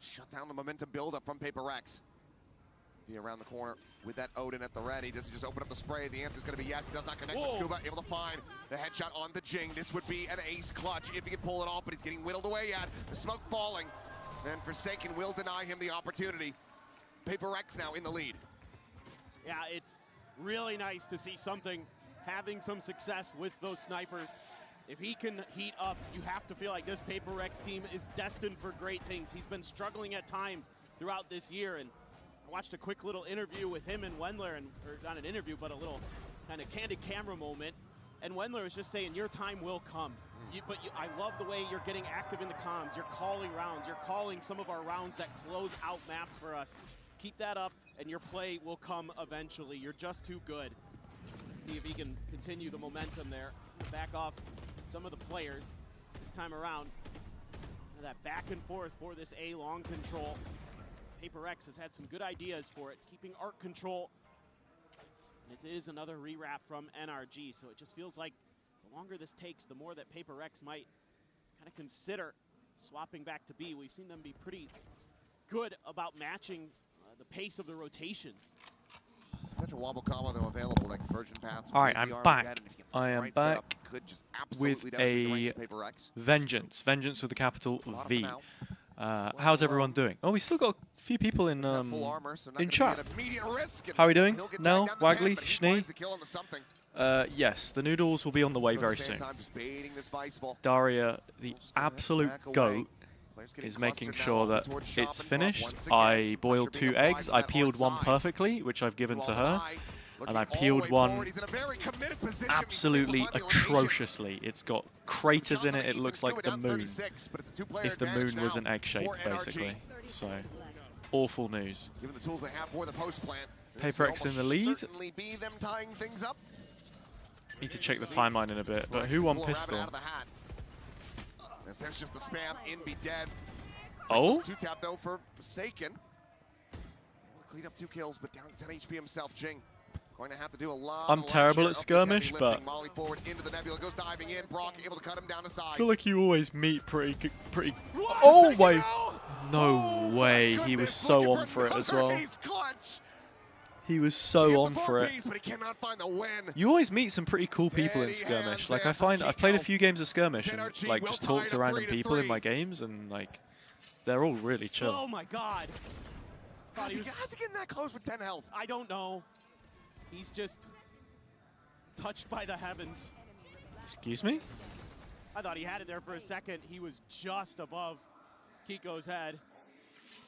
Shut down the momentum buildup from PRX. Be around the corner with that Odin at the ready. Does he just open up the spray? The answer is going to be yes. He does not connect with Scuba. Able to find the headshot on the Jing. This would be an ace clutch if he could pull it off, but he's getting whittled away at. The smoke falling. And Forsaken will deny him the opportunity. PRX now in the lead. Yeah, it's really nice to see something having some success with those snipers. If he can heat up, you have to feel like this PRX team is destined for great things. He's been struggling at times throughout this year, and I watched a quick little interview with him and Wendler, or not an interview, but a little kind of candid camera moment. And Wendler was just saying, your time will come. I love the way you're getting active in the comms. You're calling rounds. You're calling some of our rounds that close out maps for us. Keep that up, and your play will come eventually. You're just too good. Let's see if he can continue the momentum there. Back off some of the players this time around. That back and forth for this A long control. PRX has had some good ideas for it, keeping arc control. And it is another rewrap from NRG, so it just feels like the longer this takes, the more that PRX might kind of consider swapping back to B. We've seen them be pretty good about matching the pace of the rotations. Such a wobble combo though available, like conversion paths. All right, I'm back. I am back with a Vengeance. Vengeance with a capital V. How's everyone doing? Oh, we still got a few people in chat. How are we doing? Nell, Wagley, Schnee? Yes, the noodles will be on the way very soon. Daria, the absolute GOAT, is making sure that it's finished. I boiled 2 eggs. I peeled one perfectly, which I've given to her. And I peeled one absolutely atrociously. It's got craters in it. It looks like the moon. If the moon was an egg shape, basically. So, awful news. PRX in the lead. Need to check the timeline in a bit. But who won pistol? There's just the spam. In be dead. Oh? 2-tap though for Forsaken. Clean up 2 kills, but down to 10 HP himself. Jing going to have to do a lot. I'm terrible at skirmish, but Molly forward into the nebula, goes diving in. Brock able to cut him down to size. I feel like you always meet pretty. Oh my! No way! He was so on for it as well. He was so on for it. You always meet some pretty cool people in skirmish. Like I've played a few games of skirmish and like just talked to random people in my games, and like they're all really chill. Oh my god! How's he getting that close with 10 health? I don't know. He's just touched by the heavens. Excuse me? I thought he had it there for a second. He was just above Kiko's head.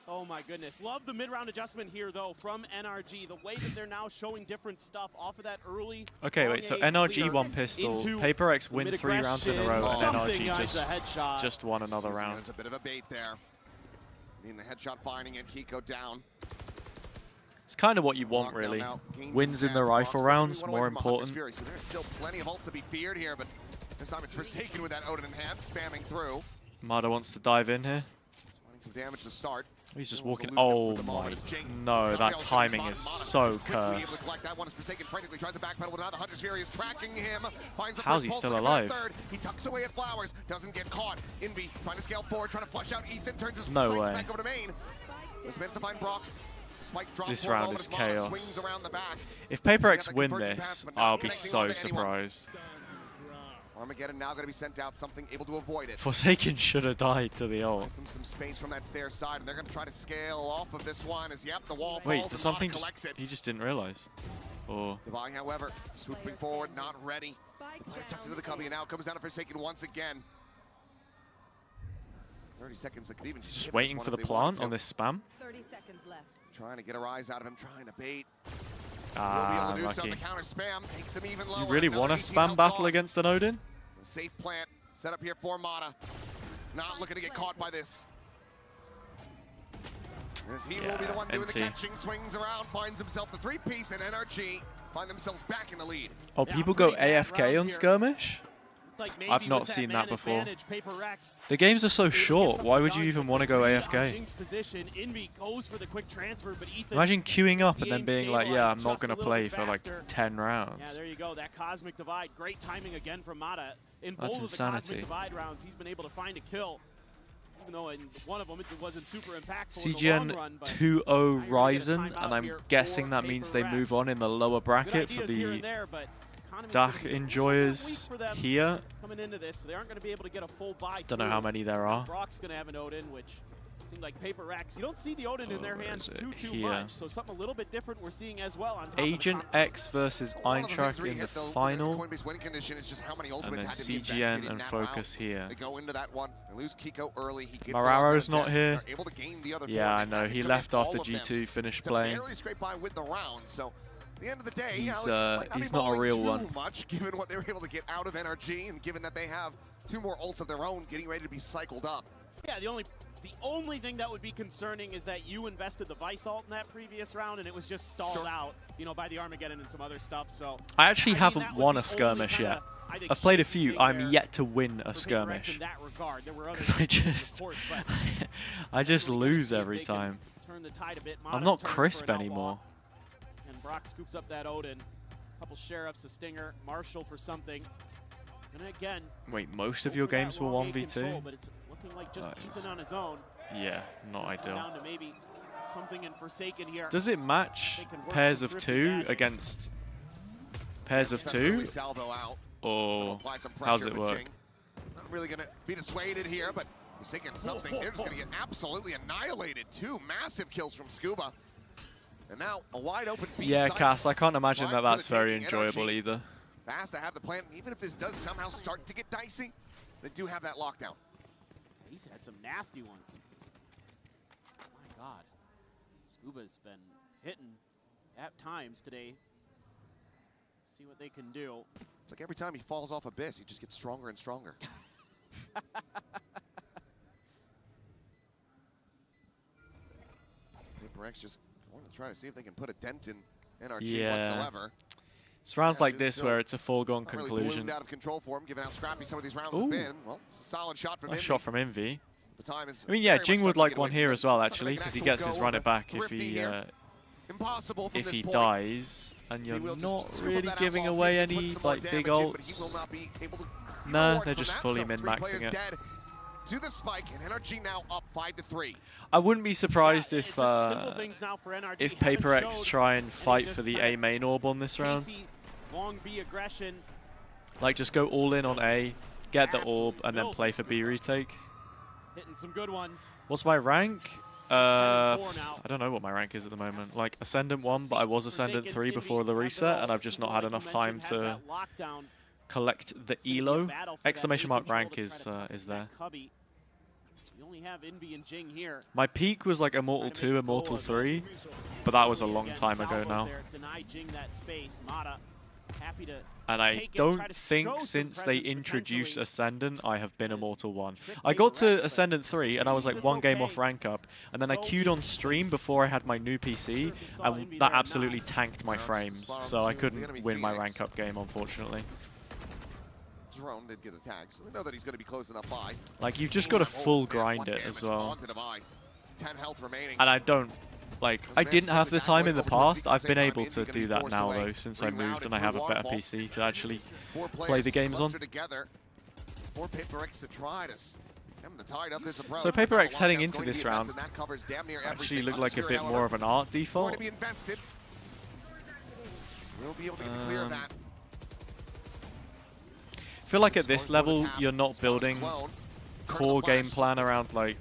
Oh my goodness. Love the mid-round adjustment here though from NRG. The way that they're now showing different stuff off of that early. Okay, wait, so NRG won pistol. PRX win 3 rounds in a row, and NRG just won another round. There's a bit of a bait there. The headshot finding it, Kiko down. It's kind of what you want, really. Wins in the rifle rounds, more important. So there's still plenty of ults to be feared here, but this time it's Forsaken with that Odin in hand, spamming through. Mada wants to dive in here. Finding some damage to start. He's just walking. Oh my! No, that timing is so cursed. How's he still alive? He tucks away at Flowers, doesn't get caught. Invi trying to scale forward, trying to flush out Ethan, turns his sights back over to main. Let's manage to find Brock. This round is chaos. If PRX win this, I'll be so surprised. Armageddon now going to be sent out, something able to avoid it. Forsaken should have died to the ult. Some space from that stair side, and they're going to try to scale off of this one as, yep, the wall Wait, falls does and something Mata just... collects it. He just didn't realize. Or... Divine, however, swooping forward, not ready. The player tucked into the cubby, and now comes down to Forsaken once again. 30 seconds, that could even He's just waiting for the plant on this spam. 30 seconds left. Trying to get a rise out of him, trying to bait. Ah, Will be able to do so. lucky. The counter spam takes him even lower. You really Another want a 18 spam health battle gone. against an Odin? A safe plant set up here for Mata. Not looking to get caught by this. As he will be the one doing the NT. catching, swings around, finds himself the three-piece, and NRG find themselves back in the lead. Oh, people go AFK on skirmish? Like I've not seen that before. PRX The games are so short. Why would you even want to go AFK? Jing's position, Envy goes for the quick transfer, but Ethan Imagine queuing up and then being being like, yeah, I'm stabilized not just a going to little play bit for like faster. 10 Yeah, rounds. there you go. That cosmic divide. Great timing again from Mata. In That's both insanity. of the cosmic divide rounds, he's been able to find a kill. Even though in one of them it wasn't super impactful in the long CGN run, but 2-0 Ryzen, timeout and I'm here guessing for that means they PRX. move on in the lower bracket Good for ideas here the and there, but economy's Dach gonna be a little enjoyers weak for them here. coming into this, so they aren't going to be able to get a full buy. Don't know how many there are. Brock's going to have an Odin, which seems like PRX. You don't see the Odin in their where hands is it? too Here. much, so something a little bit different we're seeing as well. On top Agent of the X versus Eintracht in the final, Coinbase winning condition is just how many and ultimates then had to be invested CGN in and that Focus round. here. They go into that one. They lose Kiko early. He gets Mararo's not here. They're able to gain the other Yeah, I four. They know. had to He commit left after all of them G2 finished to playing. barely scrape by with the round. So at the end of the day, He's, Alex might he's be not a balling real too one. much, given what they were able to get out of NRG, and given that they have two more ults of their own getting ready to be cycled up. Yeah, the only thing that would be concerning is that you invested the Vice ult in that previous round, and it was just stalled out, you know, by the Armageddon and some other stuff. So I actually mean, haven't that was won the a skirmish only yet. kinda, I think, I've played a shitty few. thing I'm there yet to win a for PRX skirmish. in that regard. There were other Because I just, of course, but I just really gotta lose see if every they can time. turn the tide a bit. I'm Mata's not turning for crisp an outlaw, anymore. And Brock scoops up that Odin. Couple sheriffs, a stinger, Marshall for something. And again, Wait, most of go your for that games were long A 1v2? control, but it's looking like just That is- Ethan on his own. Yeah, not ideal. Down to maybe something in Forsaken here. Does it match They can work pairs some of thrifty two magic. against pairs of Step two? early salvo out. Or Apply some how's pressure, it but work? Jing not really going to be dissuaded here, but Forsaken something. They're just going to get absolutely annihilated. Two massive kills from Scuba. And now a wide open B Yeah, site. Cass, I can't imagine Wide that for the that's very taking. enjoyable NRG either. Fast to have the plan. Even if this does somehow start to get dicey, they do have that lockdown. He's had some nasty ones. My God. Scuba's been hitting at times today. Let's see what they can do. It's like every time he falls off Abyss, he just gets stronger and stronger. PRX just want to try to see if they can put a dent in NRG Yeah. whatsoever. It's rounds like just this still where it's a foregone not really conclusion. ballooned out of control for him, given how scrappy some of these rounds Ooh. have been. Well, it's a solid shot from Nice Envy. shot from Envy. The time is I mean, yeah, very much Jing would starting to like get one away here from as them. well, Trying to actually, make an because he actual gets his go run of it the back if Thrifty he here. Impossible from if this he point. dies, and He you're will just not scoop up really that giving outlaw, away see if he any puts some more like big damage in, but he will ults. not be able to Nah, reward they're from just that. fully So three min-maxing players it. dead to the spike, and NRG now up 5-3. I wouldn't be surprised if simple things now for NRG. if Haven't PRX showed try and fight just for the kinda A main orb on this round. pacey, long B aggression. Like, just go all in on A, get the orb, and then play for B retake. Hitting some good ones. What's my rank? 10-4 now. I don't know what my rank is at the moment. Like, Ascendant 1, but I was Ascendant 3 before the reset, and I've just not had enough time to collect the elo. Exclamation mark rank is there. Cubby. You only have Envy and Jing here. My peak was like Immortal 2, Immortal 3, but that was a long time ago now. There, deny Jing that space. Mata happy to And I take it, try don't to think show some since they presence introduced potentially. Ascendant, I have been Immortal 1. I got to Ascendant 3, and I was like one game off rank up, and then I queued on stream before I had my new PC, and that absolutely tanked my frames, so I couldn't win my rank up game, unfortunately. Drone did get a tag, so they know that he's going to be closing up by. Like, you've just got to full grind it as well. 10 health remaining. And I don't, like, I didn't have the time in the past. I've been able to do that now, though, since I moved and I have a better PC to actually play the games on. For PRX to try to stem the tide of this approach. So PRX heading into this round actually actually looked like a bit more of an art Going default. to be invested. We'll be able to get clear of that. I feel like at this level, you're not building core game plan around like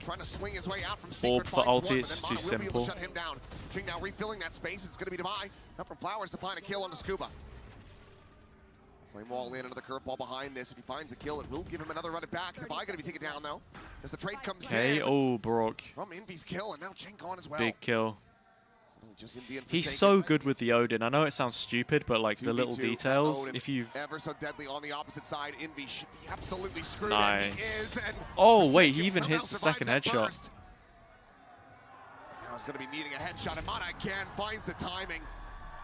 orb for ulti. It's just too simple. Jing now refilling that space. It's going to be Divide. Up from Flowers to find a kill on the Scuba. Flame wall in, another curveball behind this. If he finds a kill, it will give him another run it back. Divide going to be taken down though, as the trade comes in. Oh, Brock. From Envy's kill, and now Jing gone as well. Big kill. Just Envy and He's Forsaken. so good with the Odin. I know it sounds stupid, but like the little details, if you've... Ever so deadly on the opposite side, Envy should be absolutely screwed. And he is, Nice. and Oh, wait, he Forsaken even somehow hits the second survives at headshot. first. Now he's going to be needing a headshot, and Mada again finds the timing.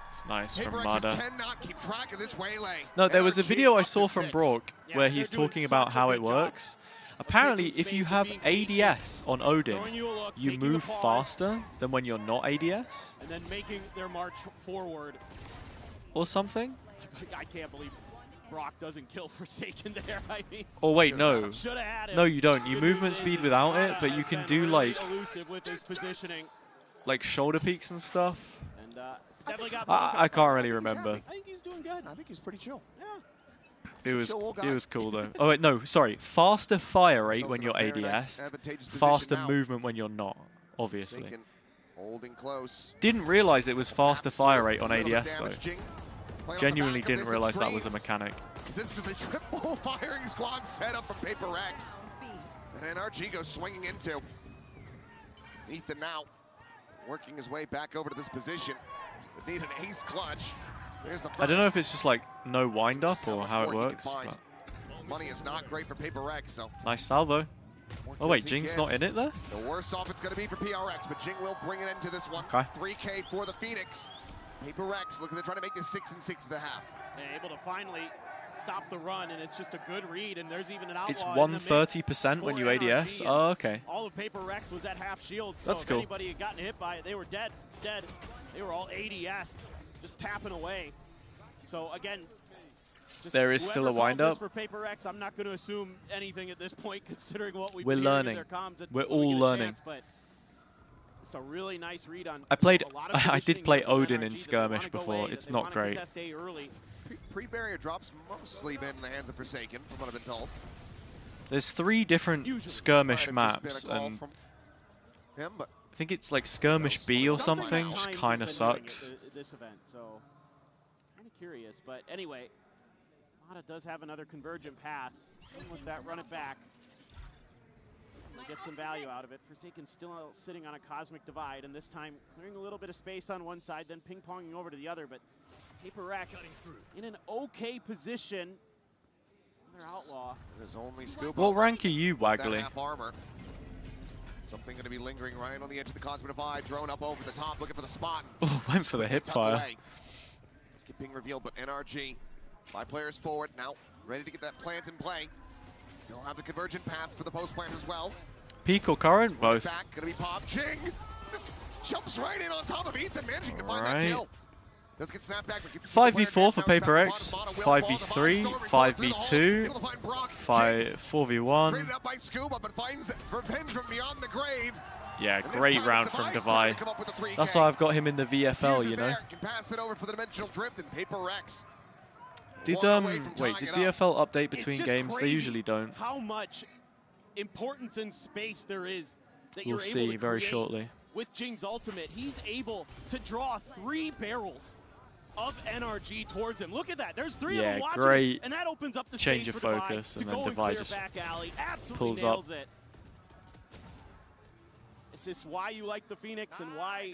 It's nice from PRX Mada. cannot keep track of this waylay. No, there was a NRG video I up saw to from 6. Brock where he's talking about how it works. Apparently, if you have ADS on Odin, you move faster than when you're not ADS And then making their march forward. or something. I can't believe Brock doesn't kill Forsaken there. I mean, Or wait, no. Should've had him. No, you don't. You Good movement news speed is without it, Hazza but you has can been do really like elusive with his positioning. shoulder peeks and stuff. And it's definitely got I can't really remember. I think he's doing good. I think he's pretty chill. Yeah. It was cool though. Oh wait, no, sorry. Faster fire rate when you're ADS. Faster movement when you're not, obviously. Forsaken holding close. Didn't realize it was faster fire rate on ADS though. Playing on the Genuinely back of didn't this, it realize that was a screams. mechanic. This is a triple firing squad setup from PRX that NRG goes swinging into. Ethan now working his way back over to this position. Would need an ace clutch. There's the first. I don't know if it's just like no wind up or how it works. But Money is not great for PRX, so nice salvo. Oh wait, he Jing's not gets. in it there? the worse off it's going to be for PRX, but Jing will bring it into this one. Okay. 3K for the Phoenix. PRX looking to try to make this 6 and 6 at the half. And able to finally stop the run, and it's just a good read, and there's even an outlaw It's in the mix 130% when for you NRG, ADS. and Oh, okay. All of PRX was at half shield, so That's if cool. anybody had gotten hit by it, they were dead. Instead, they were all ADS'd, just tapping away. So again, just There is still a whoever called wind-up. this for PRX, I'm not going to assume anything at this point, considering what we've We're been hearing in learning. their comms We're when we all get a learning. chance, but it's a really nice read on. I played. a lot of I did positioning play here from Odin NRG in that they skirmish wanna go before. away, that It's they not wanna great. get that day early. Pre-barrier drops mostly been in the hands of Forsaken, from what I've been told. There's 3 different skirmish maps, Been a call and from him, but I think it's like skirmish B or something, Times which has kind of been doing sucks. it this event, so kind of curious. But anyway, Mada does have another convergent pass. And with that, run it back. Get some value out of it. Forsaken still sitting on a cosmic divide, and this time clearing a little bit of space on one side, then ping-ponging over to the other. But PRX in an okay position. Another outlaw. there's only Scuba. What rank are you, with that Waggly? half armor. Something going to be lingering right on the edge of the cosmic divide. Drone up over the top, looking for the spot. Oh, went for the hip Tucked fire. away. Just get being revealed, but NRG, 5 players forward now, ready to get that plant in play. Still have the convergent paths for the post plant as well. Peak or current? Both. Back, gonna be Pop. Jing just jumps right in on top of Ethan, managing to find that Alright. kill. Does get snapped back, but gets 5v4 for PRX, 5v3, 5v2, 4v1. Traded up by Scuba, but finds revenge from beyond the grave. Yeah, And this great time round it's from Divide Divide. to come up with a 3K. That's why I've got him in the VFL, Hughes is you know. there, can pass it over for the dimensional drift, and PRX. Did One away from wait, tying did it up. VFL update It's between just games? They crazy usually don't. How much importance and space there is that We'll you're able see to very create shortly. with Jing's ultimate. He's able to draw 3 barrels of NRG towards him. Look at that. There's 3 of Yeah, them watching great it, and that opens up the change space of for Divide focus, to and go then and Divide clear just back alley. Absolutely pulls nails up. it. It's just why you like the Phoenix and why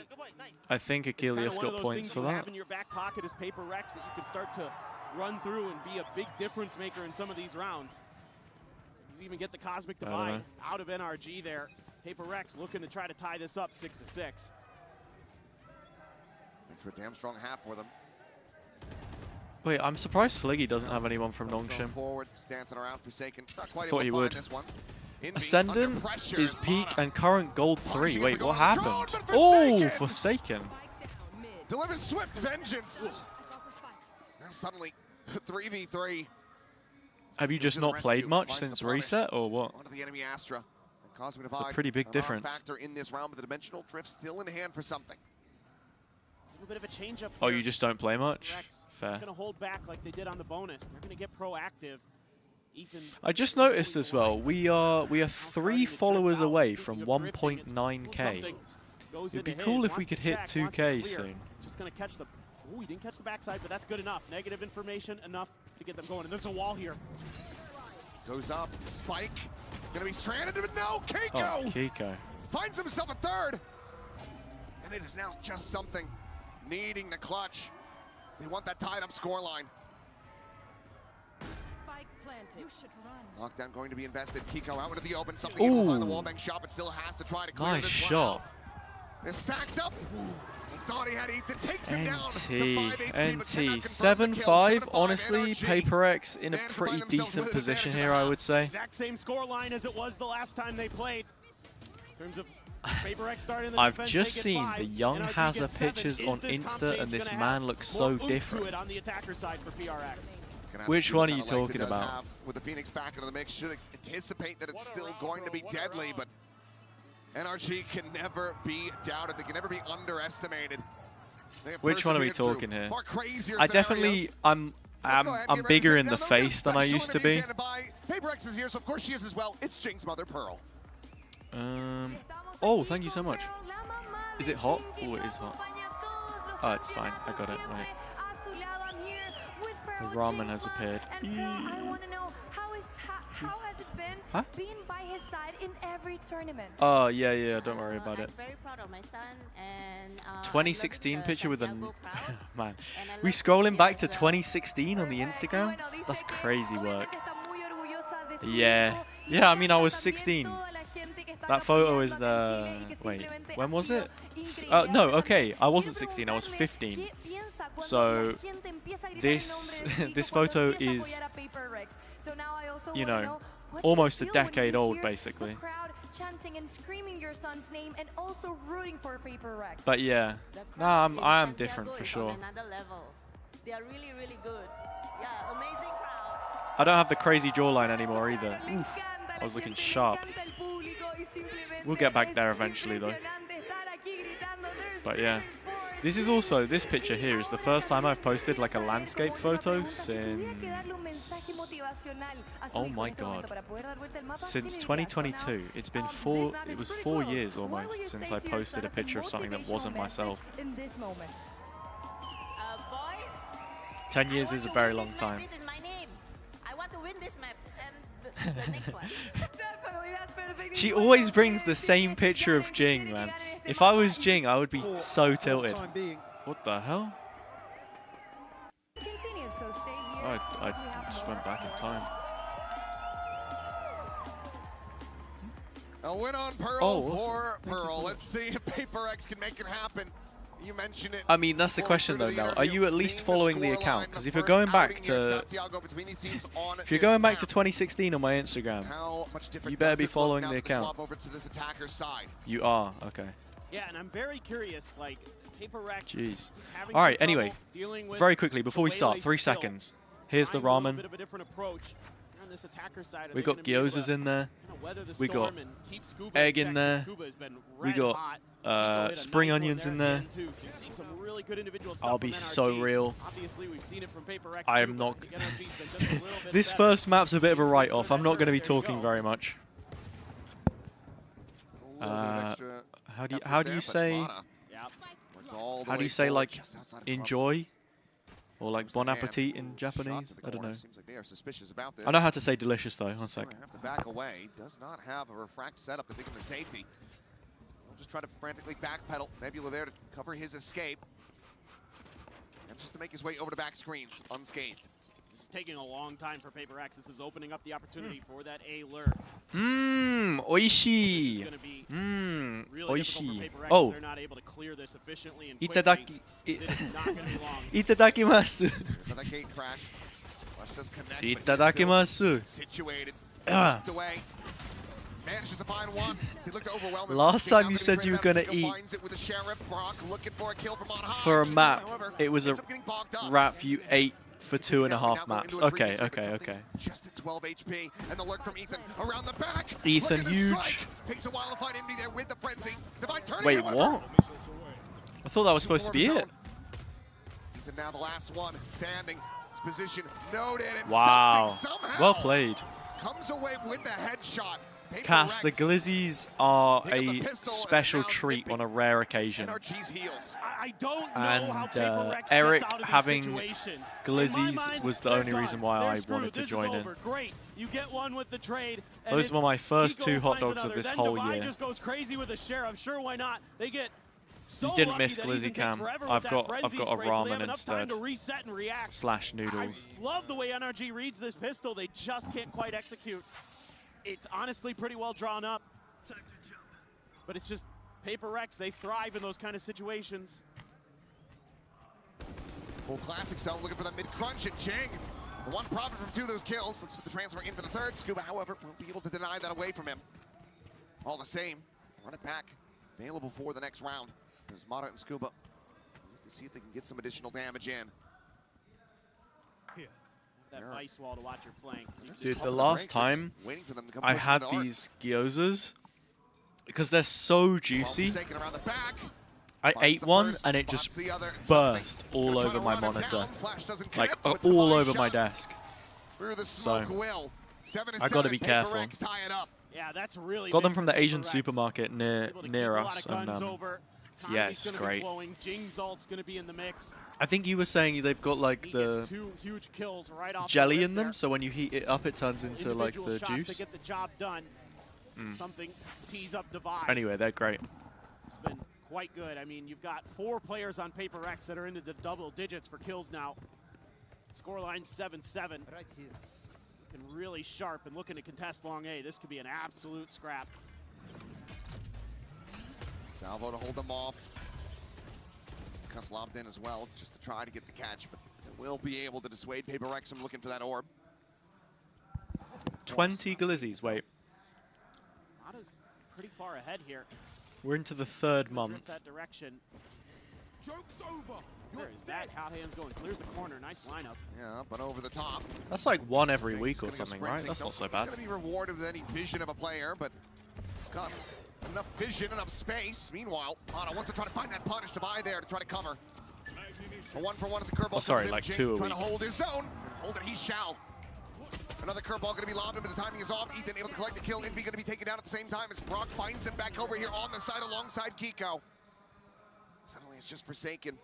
I think it's kinda Achilles one of got those points things for you that. have in your back pocket as PRX that you can start to run through and be a big difference maker in some of these rounds. You even get the Cosmic I don't Divide know. out of NRG there. PRX looking to try to tie this up 6-6. Makes for a damn strong half for them. Wait, I'm surprised Sliggy doesn't have anyone from Nongshim. Forward, dancing around, Forsaken. Not quite Thought able he to would. find this one. Envy Ascendant under pressure is as peak Mada and current gold 3. Launching Wait, it, what going drone, happened? but Oh, Forsaken! Forsaken. delivers swift vengeance. Now suddenly, 3v3. Have you just To the not played rescue, much finds since the punish. reset, or what? Onto the enemy Astra. And Cosmic It's a Divide, pretty big a difference. factor in this round, but the dimensional drift still in hand for something. A little bit of a change up Oh, here. you just don't play much? PRX Fair. going to hold back like they did on the bonus. They're going to get proactive. I just noticed as well, we are 3 followers away from 1.9k. It'd be cool if we could hit 2k soon. Just gonna catch the. Oh, he didn't catch the backside, but that's good enough. Negative information enough to get them going. And there's a wall here. Goes up, Spike. Gonna be stranded, but no, Keiko! Oh, Keiko. Finds himself a third. And it is now just something needing the clutch. They want that tied up scoreline. Lockdown going to be invested. Kiko out into the open. Something able to find the wallbang shot, but still has to try to clear Nice this shot. They're stacked up. He thought he had Ethan. Takes him down. NT 7-5. Honestly, PRX in a pretty decent position here, I would say. Exact same scoreline as it was the last time they played. In terms of PRX starting the I've defense, just they seen get 5. the young NRG Hazza gets 7. pictures Is on this Insta, comp and this gonna man have looks more so oomph to different. it on the attacker side for PRX. Which one are you talking It does about? have, with the Phoenix back into the mix, should anticipate that it's still going to be deadly, but NRG can never be doubted. They can never be underestimated. Which one are we talking here? Far crazier I definitely, I'm bigger in the face than I used to be. PRX is here, so of course she is as well. It's Jing's mother, Pearl. Oh, thank you so much. Is it hot? Oh, it is hot. Oh, it's fine. I got it. Wait. The ramen has appeared. I want to know how has it been being by his side in every tournament? Oh, yeah, don't worry about it. I'm very proud of my son and 2016 picture with a man. We scrolling back to 2016 on the Instagram? That's crazy work. Yeah, I mean, I was 16. That photo is the... Wait, when was it? No, okay, I wasn't 16, I was 15. So, this photo is, you know, almost a decade old, basically. Chanting and screaming your son's name and also rooting for PRX. But yeah, nah, I am different for sure. They are really, really good. Yeah, amazing crowd. I don't have the crazy jawline anymore either. Oof, I was looking sharp. We'll get back there eventually though. But yeah. This picture here is the first time I've posted like a landscape photo since, oh my god, since 2022. It was 4 years almost since I posted a picture of something that wasn't myself. 10 years is a very long time. This is my name. I want to win this map and the next one. She always brings the same picture of Jing, man. If I was Jing, I would be so tilted. What the hell? Oh, I just went back in time. A win on Pearl for Pearl. Let's see if PRX can make it happen. You mentioned it. I mean, that's the question though, Mel. Are you at least following the account? Because if you're going back to 2016 on my Instagram, you better be following the account. You are, okay. Yeah, and I'm very curious, like, PRX. Jeez. All right. Anyway, very quickly before we start, 3 seconds. Here's the ramen. We got gyozas in there. We got egg in there. We got spring onions in there. I'll be so real. I am not. This first map's a bit of a write-off. I'm not going to be talking very much. How do you say? How do you say like enjoy? Or like bon appetit in Japanese? I don't know. I know how to say delicious though. One sec. Have to back away. Does not have a refract setup to take him to safety. We'll just try to frantically backpedal. Nebula there to cover his escape. And just to make his way over to back screens unscathed. This is taking a long time for PRX. This is opening up the opportunity for that A lure. Oishii. Oishii. Oh. Itadaki. Itadakimasu. Itadakimasu. Last time you said you were gonna eat for a map, it was a rap you ate for 2.5 maps. Okay. Just at 12 HP, and the lurk from Ethan around the back. Ethan huge. Takes a while to find Indy there with the frenzy. Wait, what? I thought that was supposed to be it. Ethan now the last one standing. position noted. And Wow. something somehow Well played. comes away with the headshot. Cass, the Glizzies are a special treat on a rare occasion. NRG's heels. I don't know how And PRX Eric gets out of these having situations. Glizzies was the only reason why I wanted to join in. Great. You get one with the trade. Those were my first 2 hot dogs of this whole Divide year. just goes crazy with a share. I'm sure why not. They get so You didn't lucky miss that Glizzy Ethan takes Cam. forever with I've that got frenzy a spray, so they have ramen enough time instead. to reset and react. / noodles. I love the way NRG reads this pistol. They just can't quite execute. It's honestly pretty well drawn up. But it's just PRX. They thrive in those kind of situations. Full classic cell looking for the mid-crunch, and Jing, the one profit from 2 of those kills, looks for the transfer in for the 3rd. Scuba, however, won't be able to deny that away from him. All the same, run it back, available for the next round. There's Mata and Scuba. To see if they can get some additional damage in. That ice wall to watch your flanks. Dude, the last time I had these gyozas, because they're so juicy, I ate one and it just burst all over my monitor, like all over my desk. So I got to be careful. Yeah, that's really got them from the Asian supermarket near us, and yeah, it's great. Jing's ult's gonna be in the mix. I think you were saying they've got like the 2 huge kills right off jelly the in them, so when you heat it up, it turns into like the shots juice. to get the job done. Something tease up divide. Anyway, they're great. It's been quite good. I mean, you've got 4 players on PRX that are into the double digits for kills now. Scoreline 7-7. Looking really sharp and looking to contest long A. This could be an absolute scrap. Salvo to hold them off. Cuss lobbed in as well, just to try to get the catch, but it will be able to dissuade PRX from looking for that orb. 20 Glizzies, wait. Mata's pretty far ahead here. We're into the 3rd month. That direction. Joke's over. Where is that? Hot hands going. Clears the corner. Nice lineup. Yeah, but over the top. That's like 1 every week or something, right? That's not so bad. He's going to be rewarded with any vision of a player, but he's got enough vision, enough space. Meanwhile, Mata wants to try to find that punish to buy there to try to cover. A 1-for-1 at the curveball. Oh, sorry, like 2 a trying week. to hold his zone, and hold it he shall. Another curveball going to be lobbed in, but the timing is off. Ethan able to collect the kill. Envy going to be taken down at the same time as Brock finds him back over here on the side alongside Kiko. Suddenly it's just Forsaken.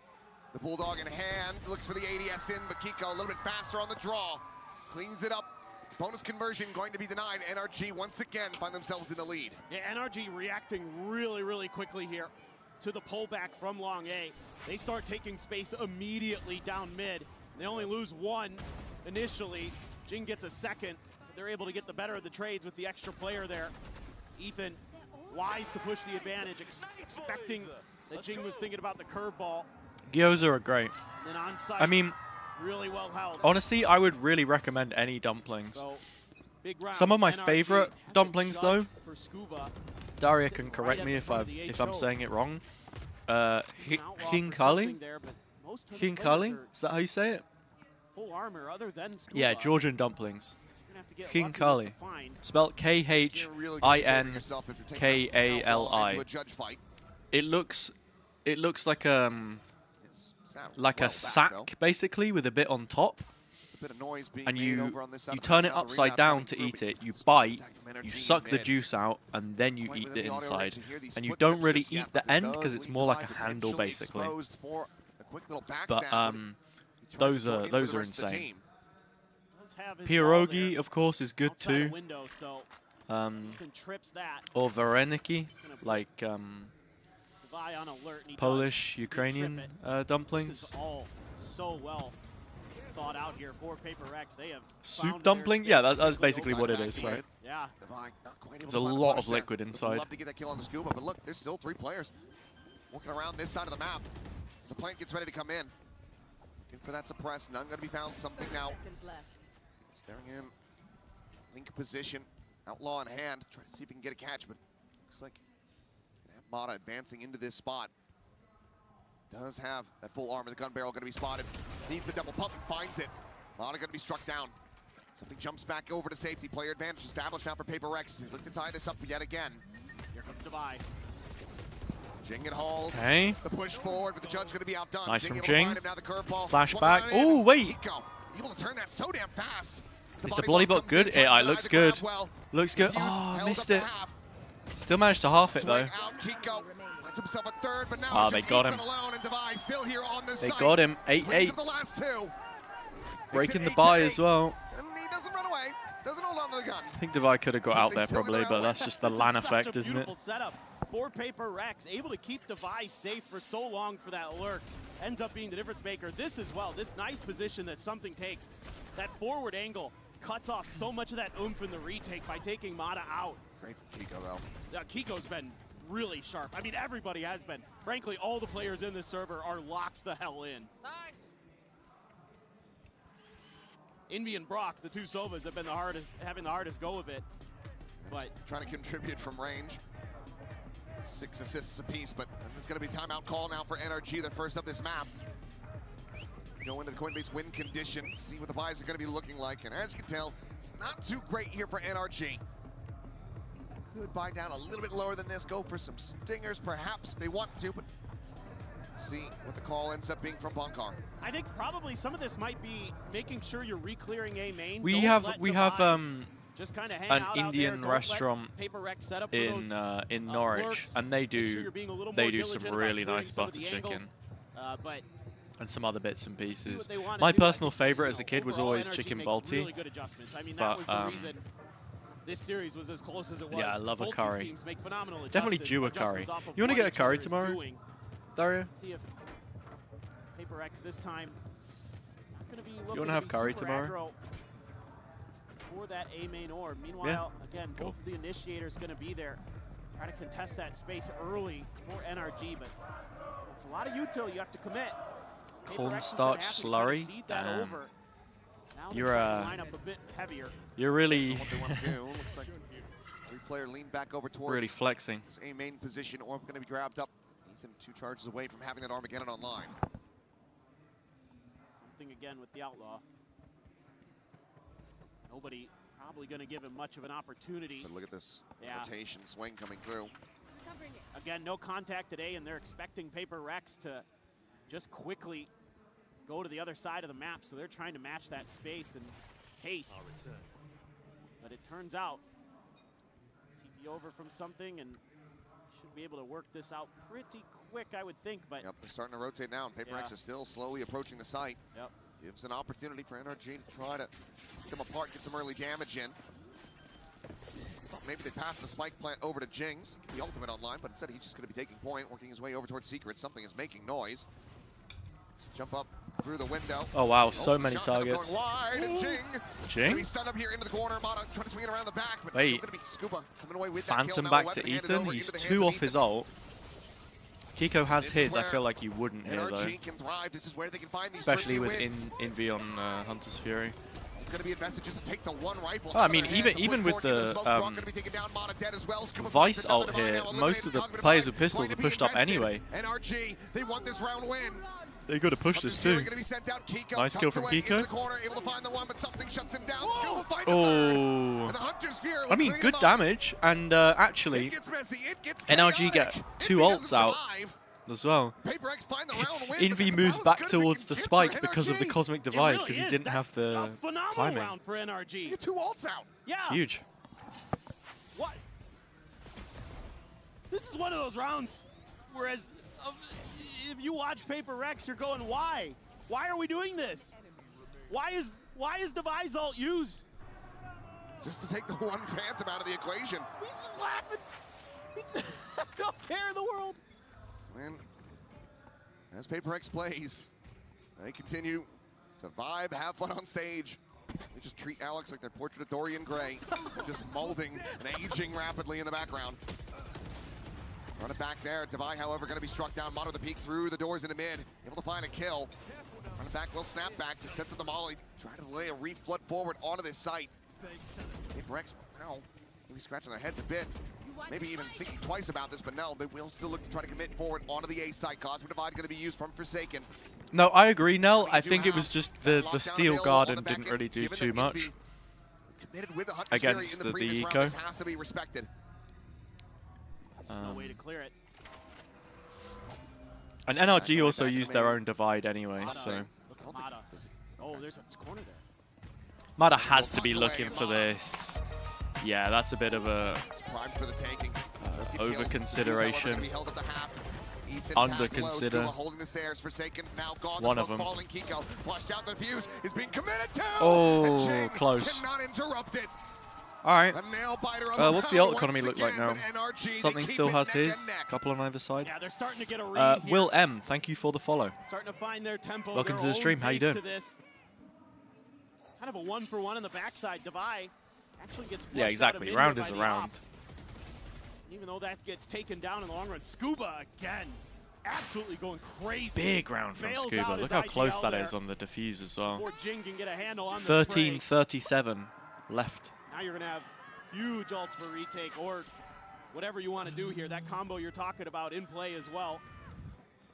The Bulldog in hand, looks for the ADS in, but Kiko a little bit faster on the draw. Cleans it up. Bonus conversion going to be denied. NRG once again find themselves in the lead. Yeah, NRG reacting really, really quickly here to the pullback from long A. They start taking space immediately down mid. They only lose 1 initially. Jing gets a 2nd. They're able to get the better of the trades with the extra player there. Ethan wise to push the advantage, expecting that Jing was thinking about the curveball. Gyoza are great. Then onside, I mean, really well held. Honestly, I would really recommend any dumplings. So, big round. Some of my NRG favorite has dumplings, a though. judge for Scuba. Daria can correct me if I'm saying it wrong. Hinkali? Hinkali? Is that how you say it? Full armor other than Scuba. Yeah, Georgian dumplings. Hinkali. Spelled Khinkali. It looks like a sack basically with a bit on top. And you turn it upside down to eat it. You bite, you suck the juice out, and then you eat the inside. And you don't really eat the end because it's more like a handle basically. But those are insane. Pierogi, of course, is good too. Or vareniki, like Polish, Ukrainian dumplings. This is all so well thought out here for PRX. They have Soup dumpling? Yeah, that's basically what it is, right? Yeah. There's a lot of liquid inside. Love to get that kill on the Scuba, but look, there's still 3 players working around this side of the map as the plant gets ready to come in. Looking for that suppress. None going to be found. Something now. Staring in. Link position. Outlaw in hand. Try to see if he can get a catch, but looks like he's going to have Mata advancing into this spot. Does have that full armor. The gun barrel going to be spotted. Needs the double pump. Finds it. Mata going to be struck down. Something jumps back over to safety. Player advantage established now for PRX. They look to tie this up yet again. Here comes Dubai. Jing and Halls. Okay. The push forward, but the judge going to be outdone. Nice from Jing. Jing. Now the curveball. Flashback. Oh, wait. able to turn that so damn fast. Is the bloody bot good? It looks good. Looks good. Oh, missed it. Still managed to half it though. Himself a third, but now oh, they got him. They got him. 8-8. Breaking the buy as well. And he doesn't run away. Doesn't hold on to the gun. I think Devi could have got out there probably, but that's just the LAN effect, isn't it? Setup for PRX, able to keep Devi safe for so long for that lurk. Ends up being the difference maker. This as well, this nice position that something takes. That forward angle cuts off so much of that oomph in the retake by taking Mata out. Great from Kiko though. Kiko's been really sharp. I mean, everybody has been. Frankly, all the players in this server are locked the hell in. Nice. Envy and Brock, the two Sovas, have been having the hardest go of it. But trying to contribute from range. 6 assists apiece, but there's going to be timeout call now for NRG, the first of this map. Go into the Coinbase win condition, see what the buys are going to be looking like, and as you can tell, it's not too great here for NRG. Could buy down a little bit lower than this, go for some stingers perhaps if they want to, but let's see what the call ends up being from Bonkar. I think probably some of this might be making sure you're re-clearing A main. We have just kind of an Indian restaurant in Norwich, and they do some really nice butter chicken and some other bits and pieces. My personal favorite as a kid was always chicken balti, but this series was as close as it was. yeah, I love a Both curry. teams make phenomenal Definitely do a curry. adjustments off of You want to what get a each curry other is tomorrow, doing. Dario? See if PRX this time not going to be looking You want to have curry super tomorrow? aggro for that A main orb. Meanwhile, again, both of the initiators going to be there. Try to contest that space early for NRG, but it's a lot of util you have to commit. Cornstarch slurry. Damn. You're really Looks like three-player lean back over towards really flexing. his A main position. Orb going to be grabbed up. Ethan 2 charges away from having that Armageddon online. Something again with the Outlaw. Nobody probably going to give him much of an opportunity. But look at this rotation swing coming through. Again, no contact today, and they're expecting PRX to just quickly go to the other side of the map, so they're trying to match that space and pace. But it turns out, TP over from something, and should be able to work this out pretty quick, I would think. But yep, they're starting to rotate now, and PRX are still slowly approaching the site. Yep. Gives an opportunity for NRG to try to pick them apart, get some early damage in. Thought maybe they passed the spike plant over to Jings, get the ultimate online, but instead he's just going to be taking point, working his way over towards Secret. Something is making noise. Just jump up through the window. Oh wow, so many targets. Going wide, and Jing? He's stunned up here into the corner. Mata trying to swing it around the back, but wait, still going to be Scuba coming away with that kill. Phantom Now back weapon to handed Ethan. over He's into the 2 hands off of his Ethan. ult. Kiko has This is his. I where feel like you wouldn't here though. NRG can thrive. This is where they can find these Especially early with wins. Envy on Hunter's Fury. It's going to be invested just to take the one rifle. Oh, I mean, even with the Vice ult here, most of the players with pistols are pushed up anyway. NRG, they want this round win. They got to push this too. Nice kill from Kiko. Oh, I mean, good damage, and actually, NRG get 2 ults out as well. Envy moves back towards the spike because of the Cosmic Divide, because he didn't have the timing. round for NRG. Get 2 ults out. Yeah. It's huge. What? This is one of those rounds, whereas if you watch PRX, you're going, why? Why are we doing this? Why is Devi's ult used? Just to take the one Phantom out of the equation. He's just laughing. No care in the world. Man, as PRX plays, they continue to vibe, have fun on stage. They just treat Alex like their portrait of Dorian Gray, just molding and aging rapidly in the background. Run it back there. Devi, however, going to be struck down. Motto the peek through the doors into mid, able to find a kill. Run it back, little snap back, just sets up the molly, trying to lay a reflood forward onto this site. PRX, now, maybe scratching their heads a bit. Maybe even thinking twice about this, but no, they will still look to try to commit forward onto the A site. Cosmic Divide going to be used from Forsaken. No, I agree, Nell. I think it was just the Steel Garden didn't really do too much against the eco. Has to be respected. No way to clear it. And NRG also used their own divide anyway, so. Oh, there's a corner there. Mada has to be looking for this. Yeah, that's a bit of a over consideration. Under consider. One of them. Oh, close. All right. What's the ult economy look like now? Something still has his. Couple on either side. Yeah, they're starting to get a read here. Will M, thank you for the follow. Starting to find their tempo. Welcome to their the stream. own How you pace doing? to this. Kind of a 1-for-1 on the backside. Devi actually gets Yeah, exactly. Round is a round. Even though that gets taken down in the long run, Scuba again, absolutely going crazy. Big round from Scuba. Look how close that is on the defuse as well. Before Jing can get a handle on the 13:37 left. Now you're going to have huge ults for retake or whatever you want to do here. That combo you're talking about in play as well.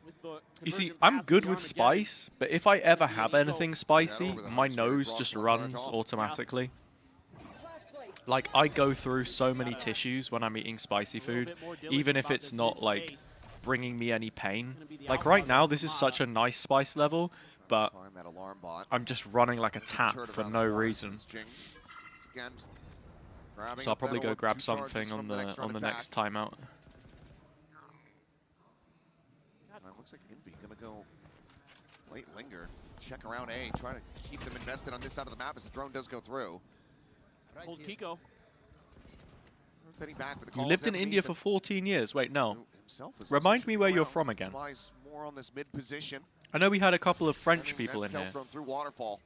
With the You see, convergent I'm paths good of with Armageddon. spice, but if I ever have anything spicy, my nose just runs automatically. Like, I go through so many tissues when I'm eating spicy food, even if it's not, like, bringing me any pain. Like, right now, this is such a nice spice level, but I'm just running like a tap for no reason. So I'll probably go grab something on the next timeout. Looks like Envy gonna go late linger, check around A, try to keep them invested on this side of the map as the drone does go through. Hold Kiko. Heading back with the You calls lived in there, India for 14 years. Wait, no. himself is Remind also me where shooting you're well. from again. Twice more on this mid position. I know we had a couple of French people in That's here. thrown through Waterfall.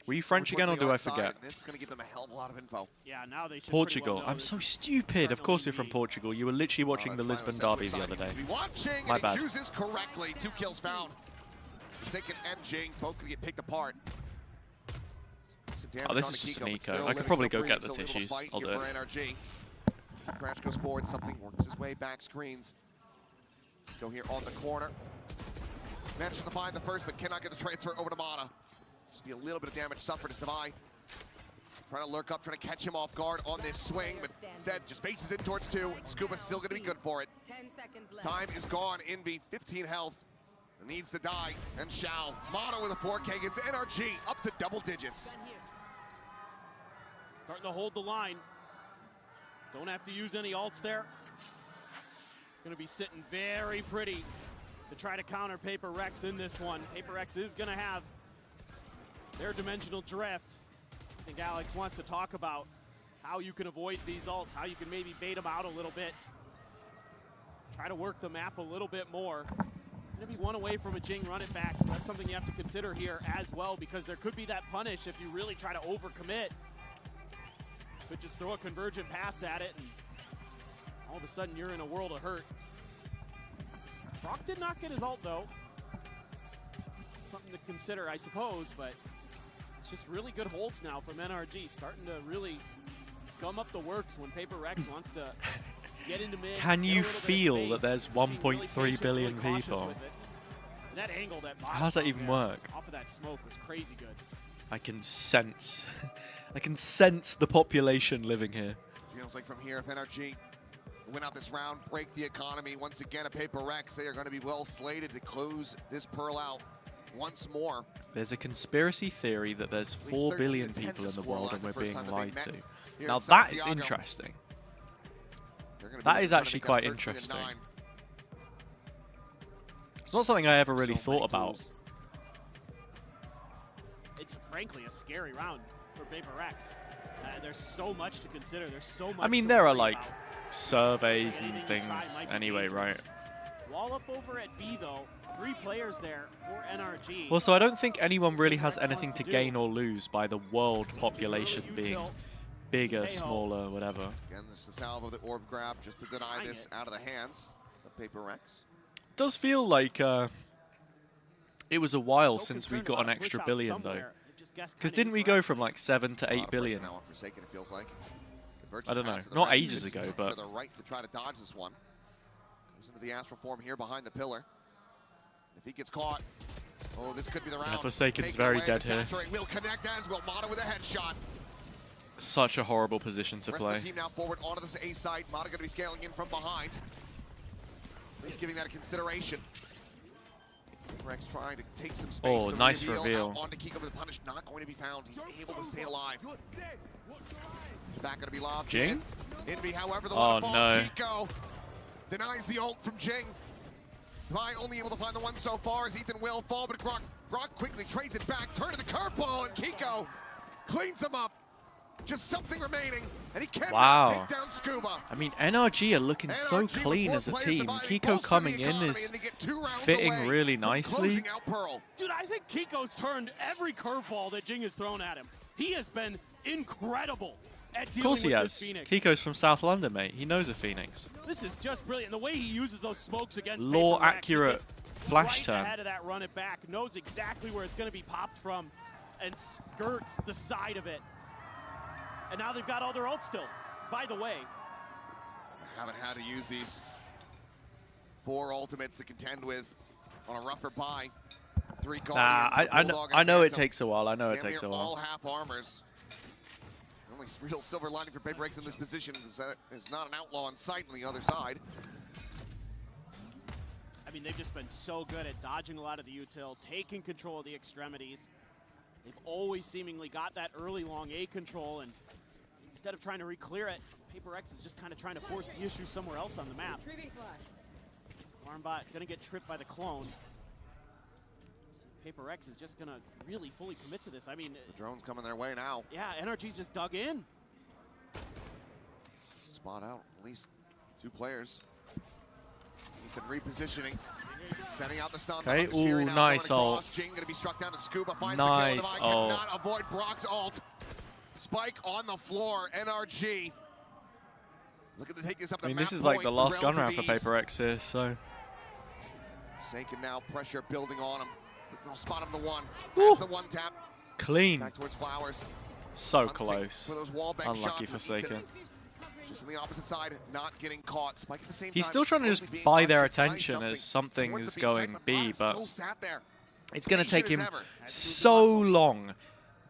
Were you French again, or do I forget? This is going to give them a hell of a lot of info. Yeah, now they should Portugal. I'm so stupid. Of course you're from Portugal. You were literally watching the Lisbon Derby the other day. My bad. Chooses correctly. 2 kills found. Forsaken and Jing both going to get picked apart. Oh, this is just an eco. I could probably go get the tissues. I'll do it. NRG. Crash goes forward. Something works his way back. Screens. Go here on the corner. Manages to find the first, but cannot get the transfer over to Mana. Just be a little bit of damage suffered as Devi. Trying to lurk up, trying to catch him off guard on this swing, but instead just faces in towards 2. Scuba's still going to be good for it. Time is gone. Envy, 15 health. Needs to die, and shall. Mana with a 4K gets NRG up to double digits. Starting to hold the line. Don't have to use any ults there. Going to be sitting very pretty to try to counter PRX in this one. PRX is going to have their dimensional drift. I think Alex wants to talk about how you can avoid these ults, how you can maybe bait them out a little bit. Try to work the map a little bit more. If you one away from a Jing, run it back. So that's something you have to consider here as well, because there could be that punish if you really try to overcommit. Could just throw a convergent pass at it, and all of a sudden you're in a world of hurt. Brock did not get his ult though. Something to consider, I suppose, but it's just really good holds now from NRG, starting to really gum up the works when PRX wants to get into mid. Can you feel that there's 1.3 billion people? That angle, that How does that even work? Off of that smoke was crazy good. I can sense the population living here. Feels like from here, if NRG win out this round, break the economy once again, a PRX, they are going to be well slated to close this Pearl out once more. There's a conspiracy theory that there's 4 billion people in the world and we're being lied to. Now that is interesting. That is actually quite interesting. It's not something I ever really thought about. It's frankly a scary round for PRX. There's so much to consider. There's so much. I mean, there are like surveys and things anyway, right? Wall up over at B though. 3 players there for NRG. Well, so I don't think anyone really has anything to gain or lose by the world population being bigger, smaller, whatever. Again, this is the salve of the orb grab just to deny this out of the hands of PRX. Does feel like it was a while since we got an extra billion though. Because didn't we go from like 7 to 8 billion? Now on Forsaken, it feels like. I don't know, not ages ago, but to the right to try to dodge this one. Goes into the astral form here behind the pillar. If he gets caught, oh, this could be the round. Yeah, Forsaken's very dead here. Will connect as will. Mana with a headshot. Such a horrible position to play. The team now forward onto this A side. Mana going to be scaling in from behind. At least giving that a consideration. PRX trying to take some space. Oh, The nice reveal. Out onto Kiko, but the punish not going to be found. He's able to stay alive. Back going to be lobbed. Jing? Envy, however, the Oh, one no. Kiko denies the ult from Jing. Vi only able to find the one so far as Ethan will fall, but Grok quickly trades it back, turn to the curveball, and Kiko cleans him up. Just something remaining, and he cannot take down Scuba. I mean, NRG are looking so clean as a team. Kiko coming in is fitting really nicely. Dude, I think Kiko's turned every curveball that Jing has thrown at him. He has been incredible at dealing Of course he with has. this Phoenix. Kiko's from South London, mate. He knows a Phoenix. This is just brilliant. The way he uses those smokes against Law PRX, accurate flash right turn. ahead of that run it back, knows exactly where it's going to be popped from, and skirts the side of it. And now they've got all their ults still. By the way, Haven't had to use these 4 ultimates to contend with on a rougher buy. 3 Guardians. Nah, I know it takes a while. I know it takes a All while. half armors. The only real silver lining for PRX in this position is not an outlaw in sight on the other side. I mean, they've just been so good at dodging a lot of the util, taking control of the extremities. They've always seemingly got that early long A control, and instead of trying to re-clear it, PRX is just kind of trying to force the issue somewhere else on the map. Alarmbot gonna get tripped by the clone. So PRX is just gonna really fully commit to this. I mean, The drone's coming their way now. yeah, NRG's just dug in. Spot out at least 2 players. Ethan repositioning, sending out the stun. Okay, The Fury ooh, now nice going ult. across. Jing gonna be struck down to Scuba. Finds Nice the kill. ult. Cannot avoid Brock's ult. Spike on the floor. NRG. Looking to take this up the I mean, map this is like the point last with gun round for relative ease. PRX here, so. Saken now, pressure building on him. They'll spot him to 1. Has the 1 tap. Clean. Back towards Flowers. So Hunting close. for those wall bang Unlucky shots for with Ethan. Saken. Just on the opposite side, not getting caught. Spike at the same He's time, still trying to slowly just being buy their cautious, try attention as something Towards is the B side, going but B, Rod but still sat there. it's going to take Patient him as ever. so long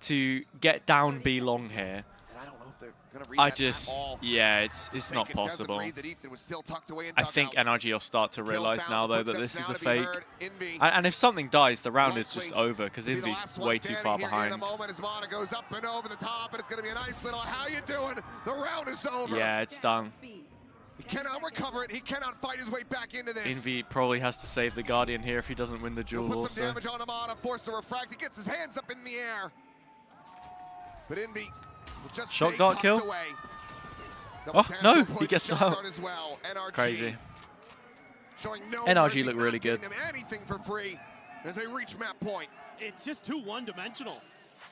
to get down B long here. And I don't know if they're gonna read I that just, at all. yeah, it's not Saken doesn't possible. read that Ethan was still tucked away in I think dugout. NRG will start to realize found, now, though, the that this is a footsteps now to be fake. heard. Envy. And if something dies, the round is Likely just over, because to be the Envy's last one way too standing far here in behind. a moment as Mana goes up and over the top, and it's going to be a nice little, how you doing? The round is over. Yeah, it's done. He cannot recover it. He cannot fight his way back into this. Envy probably has to save the Guardian here if he doesn't win the He'll duel put some also. damage on Amana, forced to refract. He gets his hands up in the air. But Envy will just Shock stay dart tucked kill? away. Oh, no, Double he gets shock out. dart as well. NRG Crazy. showing no NRG mercy, look not really giving good. them anything for free as they reach map point. It's just too one-dimensional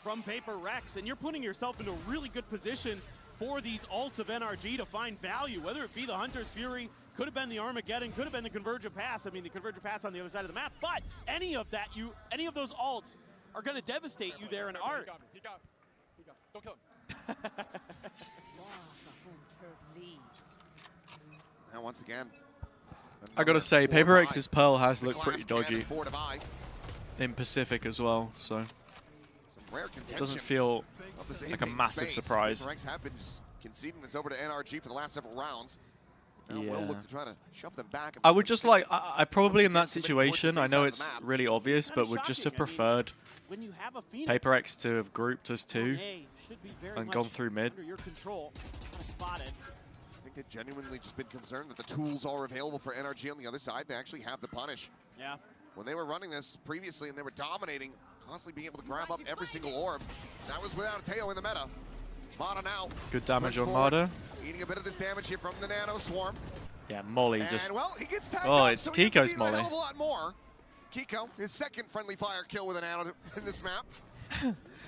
from PRX, and you're putting yourself into really good positions for these ults of NRG to find value, whether it be the Hunter's Fury, could have been the Armageddon, could have been the Convergent Pass. I mean, the Convergent Pass on the other side of the map, but any of that, any of those ults are going to devastate you there in Art. He got him. Don't kill him. Now once again, I gotta say, another PRX's Pearl has The looked pretty class cannon dodgy for Divide. in Pacific as well, so Some rare it contention doesn't feel of the same like a thing massive space. surprise. PRX have been just conceding this over to NRG for the last several rounds. Now we'll Yeah. look to try to shove them back. I would just like, I probably in that situation, I know it's really obvious, but would just have preferred When you have a Phoenix, PRX to have grouped us two A should be very and much gone through mid. under your control. Spotted. I think they've genuinely just been concerned that the tools are available for NRG on the other side. They actually have the punish. Yeah. When they were running this previously and they were dominating, constantly being able to grab up every single orb, that was without a Teo in the meta. Mana now. Good damage push on forward, Marder. Eating a bit of this damage here from the Nano Swarm. Yeah, Molly And, just. well, he gets tagged Oh, up, it's so he has to Kiko's do a hell Molly. of a lot more. Kiko, his second friendly fire kill with an Nano in this map.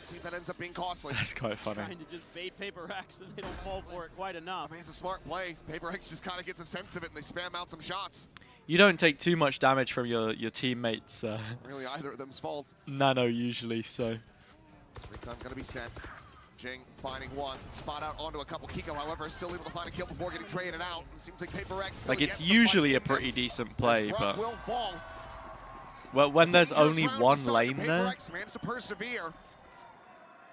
See if that ends up being costly. That's quite funny. Trying to just bait PRX and they don't fall for it quite enough. I mean, it's a smart play. PRX just kind of gets a sense of it and they spam out some shots. You don't take too much damage from your teammates' Really either of them's fault. nano usually, so. Recon gonna be sent. Jing finding one. Spot out onto a couple. Kiko, however, is still able to find a kill before getting traded out. It seems like PRX still Like, gets it's some usually fight a in them. pretty decent play, As but. Brock will fall. Well, when there's Dangerous only round to one start. lane there. PRX managed to persevere.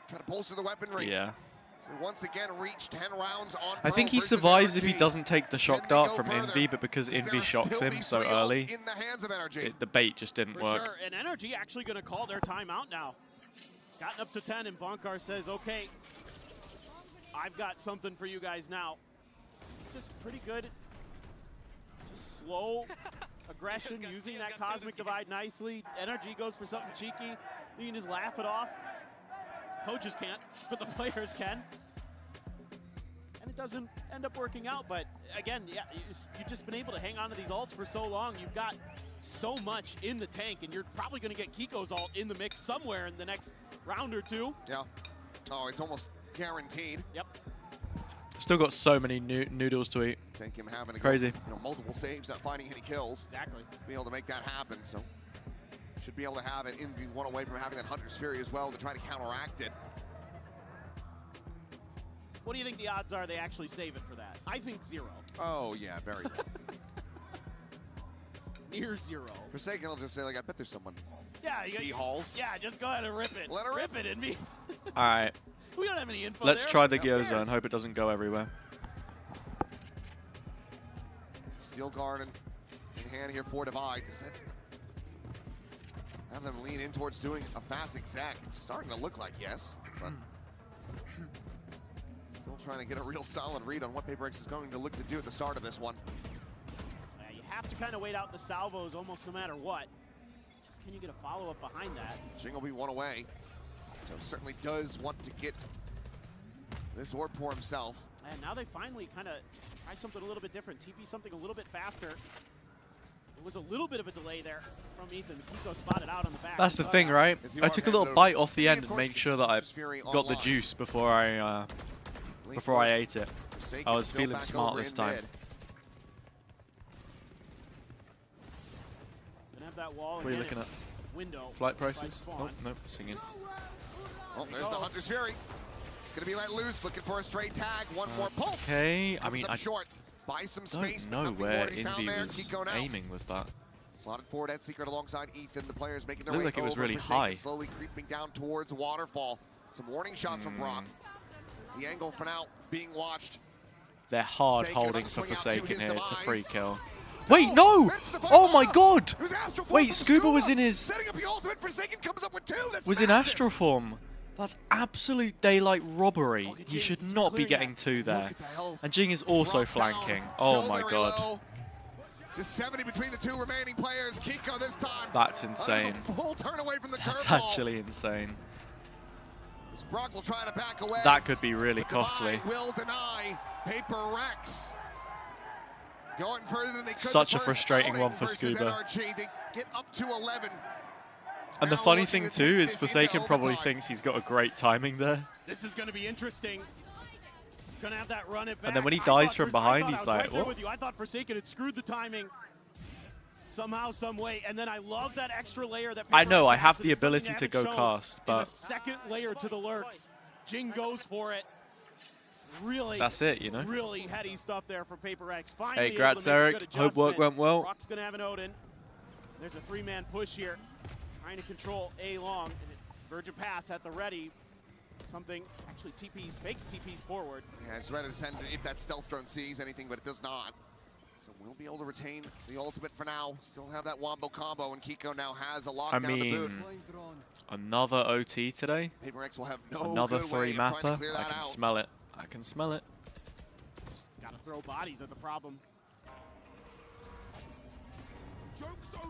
Try to bolster the weaponry. Yeah. So they once again reach 10 rounds on I think he survives if he doesn't take the shock dart from Envy, but because Envy shocks him so early, the bait just didn't For work. sure, and NRG actually going to call their timeout now. Gotten up to 10, and Bonkar says, okay, I've got something for you guys now. Just pretty good, just slow aggression, using that Cosmic Divide nicely. NRG goes for something cheeky. You can just laugh it off. Coaches can't, but the players can. And it doesn't end up working out, but again, yeah, you've just been able to hang on to these ults for so long. You've got so much in the tank, and you're probably going to get Kiko's ult in the mix somewhere in the next round or two. Yeah. Oh, it's almost guaranteed. Yep. Still got so many noodles to eat. Take him having Crazy. Multiple saves, not finding any kills. Exactly. To be able to make that happen, so should be able to have it in one away from having that Hunter's Fury as well to try to counteract it. What do you think the odds are they actually save it for that? I think 0. Oh yeah, very low. Near 0. Forsaken will just say, like, I bet there's someone. Yeah, you halls. Yeah, just go ahead and rip it. Let her rip it and me. All right. We don't have any info. Let's there. try the Who Gyoza cares? and hope it doesn't go everywhere. Steel Garden in hand here for Divide. Does that have them lean in towards doing a fast exec? It's starting to look like yes, but still trying to get a real solid read on what PRX is going to look to do at the start of this one. Yeah, you have to kind of wait out the salvos almost no matter what. Just can you get a follow-up behind that? Jing will be one away, so certainly does want to get this orb for himself. And now they finally kind of try something a little bit different. TP something a little bit faster. It was a little bit of a delay there from Ethan. Kiko spotted out on the back. That's the thing, right? I took a little bite off the end and made sure that I got the juice before I ate it. I was feeling smart this time. Gonna have that wall What are you again looking at? Window. Flight prices? Oh, no, singing. Oh, there's the Hunter's Fury. It's going to be let loose, looking for a straight tag. One more pulse. Okay, I Comes mean, up I short. Buy some space, don't know but nothing more where to be found Envy there. was Kiko now. aiming with that. Slotted forward at Secret alongside Ethan. The players making their Looked way like it was over. really Forsaken high. slowly creeping down towards Waterfall. Some warning shots from Brock. The angle for now being watched. They're hard Forsaken holding about to for swing out to Forsaken his here. It's a demise. free kill. Wait, no! Oh my god! Wait, Scuba was in his... Setting up the ultimate. Forsaken comes up with 2. That's was in massive. Astral form. That's absolute daylight robbery. He should not be getting 2 there. And Jing is also flanking. Oh my god. Just 70 between the 2 remaining players. Kiko this time. That's insane. Full turn away from the That's curveball. actually insane. As Brock will try to back away. That could be really costly. Divide will deny PRX. Going further than they could. Such the a first frustrating outing one for versus Scuba. NRG. They get up to 11. And the Now funny looking thing to too take is this into Forsaken probably overtime. thinks he's got a great timing there. This is going to be interesting. Gonna have that run it back. And then when he I dies thought from behind, he's I was like, right there what? with you. I thought Forsaken had screwed the timing somehow, some way, and then I love that extra layer that. I know, PRX I have has. the It's something ability they to haven't go shown cast, is but a second layer to the lurks. Jing goes for it. Really, that's it, you know. Really heady stuff there for PRX. Finally Hey, able to grats, make a Eric. good Hope work adjustment. went well. Rock's gonna have an Odin. There's a 3-man push here, trying to control A long. And Virgin Pass at the ready. Something actually fakes TPs forward. Yeah, it's ready to send if that stealth drone sees anything, but it does not. So we'll be able to retain the ultimate for now. Still have that wombo combo, and Kiko now has a lockdown I to boot. mean, another OT today. PRX will have no Another good 3 way of trying to mapper. clear I that can out. smell it. I can smell it. Just gotta throw bodies at the problem.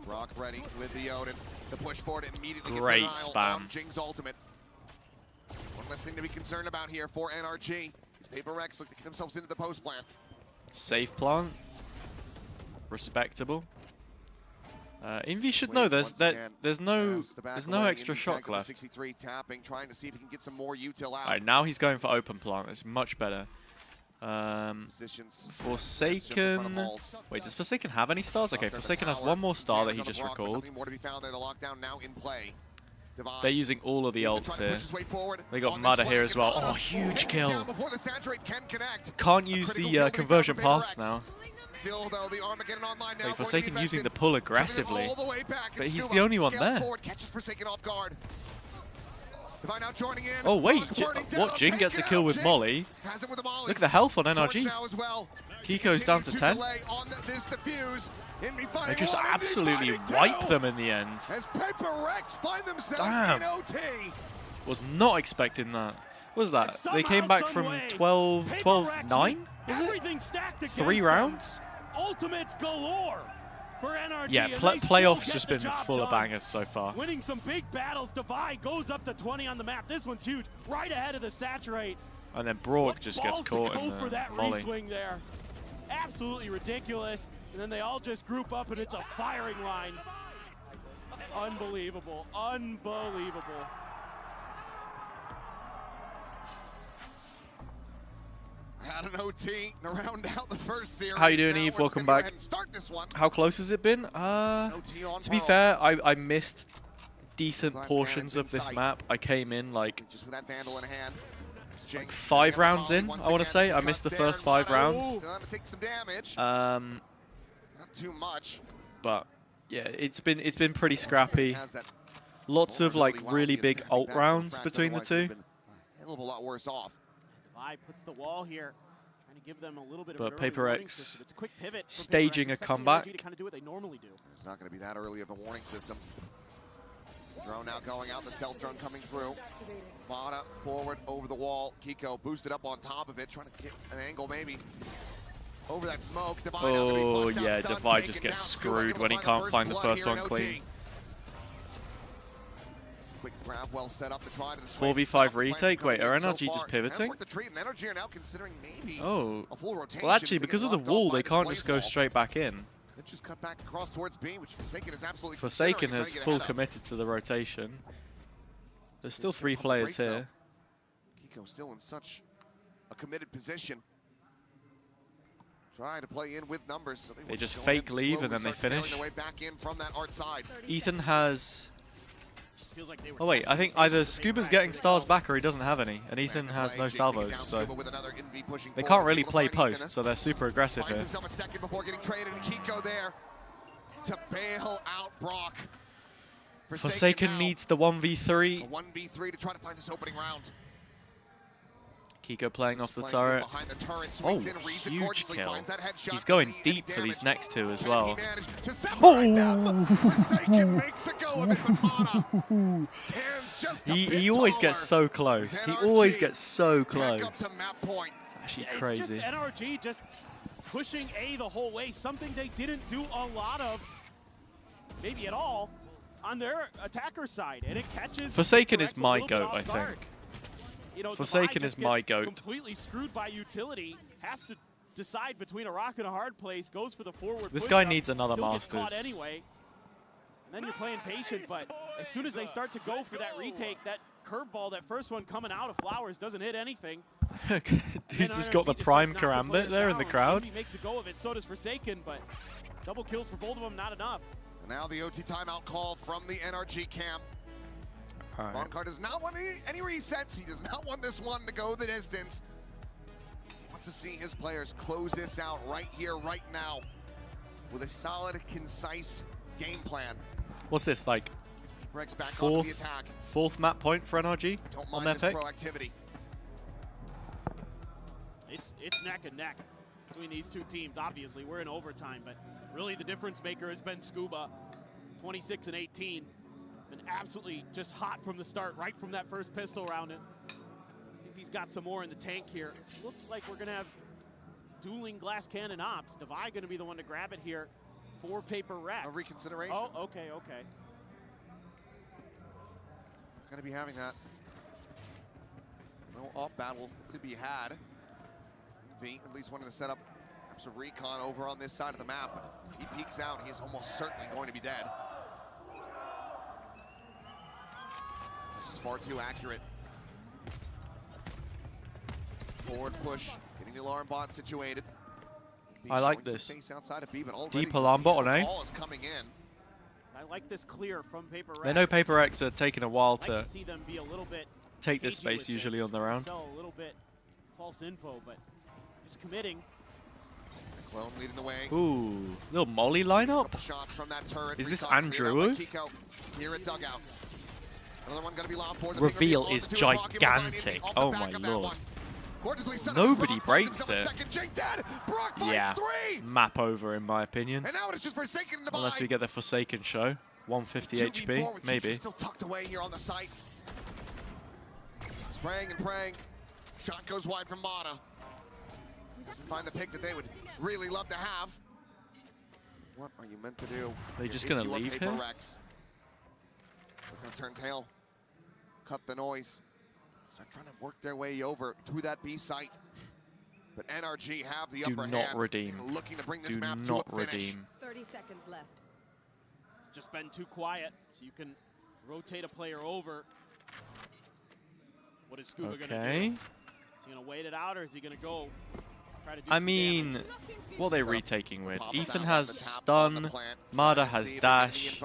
Brock ready with the Odin. The push forward immediately Great gets denial on spam. Jing's ultimate. One less thing to be concerned about here for NRG. These PRX look to get themselves into the post plant. Safe plant. Respectable. Envy should know there's no extra shock left. 63 tapping, trying to see if he can get some more util out. Alright, now he's going for open plant. It's much better. Forsaken. Wait, does Forsaken have any stars? Okay, Forsaken has 1 more star that he just recalled. Nothing more to be found there. The lockdown now in play. Divide. They're using all of the ults here. They got Mudder here as well. Oh, huge kill. Before the saturate can connect. Can't use the conversion paths now. Still, though, the Armageddon online now. Wait, Forsaken using the pull aggressively. But he's the only one there. Catches Forsaken off guard. Divine now joining in. Oh wait, Burning down, what? Jin gets a kill with Molly. Has him with a Molly. Look at the health on NRG. Now as well. Kiko's down to 10. This defuse. They just absolutely wipe them in the end. As PRX find themselves Damn. in OT. Was not expecting that. What was that? They came back from 12-9? Was it? 3 rounds? Ultimates galore for NRG. Yeah, playoffs just been full of bangers so far. Winning some big battles. Divide goes up to 20 on the map. This one's huge. Right ahead of the Saturate. And then Brock just gets caught in for that the Molly. reswing there. Absolutely ridiculous. And then they all just group up and it's a firing line. Unbelievable. Unbelievable. Had an OT to round out the first series. How you doing, now Eve? we're just Welcome gonna go back. ahead and start this one. How close has it been? To be fair, I missed decent portions of this map. I came in like Just with that Vandal in hand. 5 rounds in, I want to say. I missed the first 5 rounds. Gonna take some damage. Not too much. But yeah, it's been pretty scrappy. Lots of like really big ult rounds between the two. A little lot worse off. Divide puts the wall here. Trying to give them a little bit But of an early PRX warning system. It's a quick pivot from staging PRX, a expecting comeback. NRG to kind of do what they normally do. It's not going to be that early of a warning system. Drone now going out, the stealth drone coming through. Vada forward over the wall. Kiko boosted up on top of it, trying to get an angle maybe over that smoke. Divide Oh yeah, Divide just gets screwed when he can't find the first one clean. Quick grab, well set up to try to 4v5 retake? Wait, are NRG just pivoting? NRG are now considering maybe Oh. a full rotation. Well, actually, because of the wall, they can't just go straight back in. Could just cut back across towards B, which Forsaken is absolutely Forsaken considering, has trying to get full ahead of. committed to the rotation. There's still 3 players here. Kiko still in such a committed position. Trying to play in with numbers. So They just go fake ahead and leave slowly and then they start tailing finish. their way back in from that art side. Ethan has... Just feels like they were Oh wait, I think either Scuba's getting stars back or he doesn't have any, and Ethan has no salvos, so they can't really play post, so they're super aggressive Finds here. himself a second before getting traded, and Kiko there to bail out Brock. Forsaken needs the 1v3. A 1v3 to try to find this opening round. Kiko playing off the Playing in turret. behind the turret, Oh, swings in, reads it huge gorgeously, kill. finds that headshot, He's going doesn't see any deep for these damage. next 2 as well. Managed to separate them. Forsaken makes a go of it, but Mana stands just a He bit always taller. gets so close. He always gets so Back up close. to map point. It's actually It's crazy. just NRG just pushing A the whole way, something they didn't do a lot of, maybe at all, on their attacker side, and it catches Forsaken PRX is a my little bit goat, off I guard. think. You know, Forsaken Divide is just my gets goat. completely screwed by utility, has to decide between a rock and a hard place, goes for the forward This push guy up, needs another still gets caught Masters. anyway. And then you're playing patient, but as soon as they start to go for that retake, that curveball, that first one coming out of Flowers doesn't hit anything. Dude's just got the prime Karambit there in the crowd. He makes a go of it, so does Forsaken, but double kills for both of them, not enough. And now the OT timeout call from the NRG camp. Alright. Bonkar does not want any resets. He does not want this one to go the distance. He wants to see his players close this out right here, right now, with a solid, concise game plan. What's this, like PRX back onto the attack. fourth map point for NRG Don't on mind their this pick? proactivity. It's neck and neck between these two teams. Obviously, we're in overtime, but really the difference maker has been Scuba, 26 and 18. Been absolutely just hot from the start, right from that first pistol round. See if he's got some more in the tank here. Looks like we're gonna have dueling glass cannon ops. Divide gonna be the one to grab it here for PRX. A reconsideration. Oh, okay. Going to be having that. No off battle to be had. V at least wanted to set up perhaps a recon over on this side of the map, but he peeks out. He is almost certainly going to be dead. This is far too accurate. Forward push, getting the alarm bot situated. I like Showing some this. space outside of B, but already Deep alarm bot on the A. ball is coming in. I like this clear from PRX. They know PRX are taking a while I'd like to to see them be a little bit take this cagey space with usually this, on their own. sell a little bit false info, but just committing. Clone leading the way. Ooh, little Molly lineup? Shots from that turret. Is this Recon cleared out by Andrew? Kiko here at dugout. Another one gonna be loud for the reveal is gigantic. Oh my lord. Nobody breaks it. Yeah, map over in my opinion. And now it's just Forsaken to Unless we get the Forsaken show. 150 HP, maybe. Still tucked away here on the site. Spraying and praying. Shot goes wide from Mata. Doesn't find the pick that they would really love to have. What are you meant to do? They just gonna leave him? They're gonna turn tail. Cut the noise. Start trying to work their way over to that B site. But NRG have the upper hand. Do not redeem. Looking to bring this Do map not to a finish. redeem. 30 seconds left. Just been too quiet, so you can rotate a player over. What is Scuba gonna do? Is he gonna wait it out, or is he gonna go try to do some damage? What are they retaking with? Ethan has stun, Mada has dash.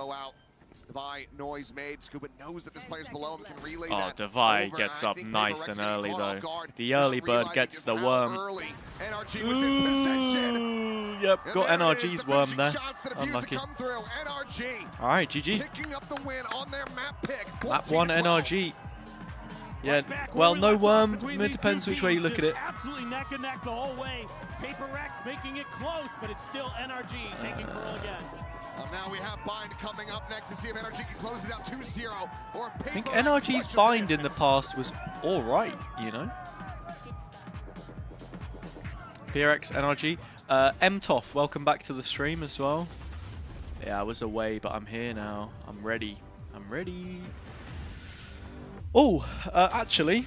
Devi, noise made. Scuba knows that this player's below him, can relay Oh, that Devi over, gets and I up think nice PRX and getting early caught though. off guard, The not early bird realizing gets just the how worm. early NRG was in possession. Yep, And got there it is, NRG's the worm finishing there. shots that refuse to Unlucky. come through. NRG Alright, GG. picking up the win on their map pick. Map 1 14-12. NRG. Yeah, well, no worm. It depends which way you look at it. Absolutely neck and neck the whole way. PRX making it close, but it's still NRG taking Pearl again. Well, now we have Bind coming up next to see if NRG can close it out 2-0. Or I think NRG's bind in the past was alright, you know? PRX, NRG. MTOF, welcome back to the stream as well. Yeah, I was away, but I'm here now. I'm ready. I'm ready. Oh, actually,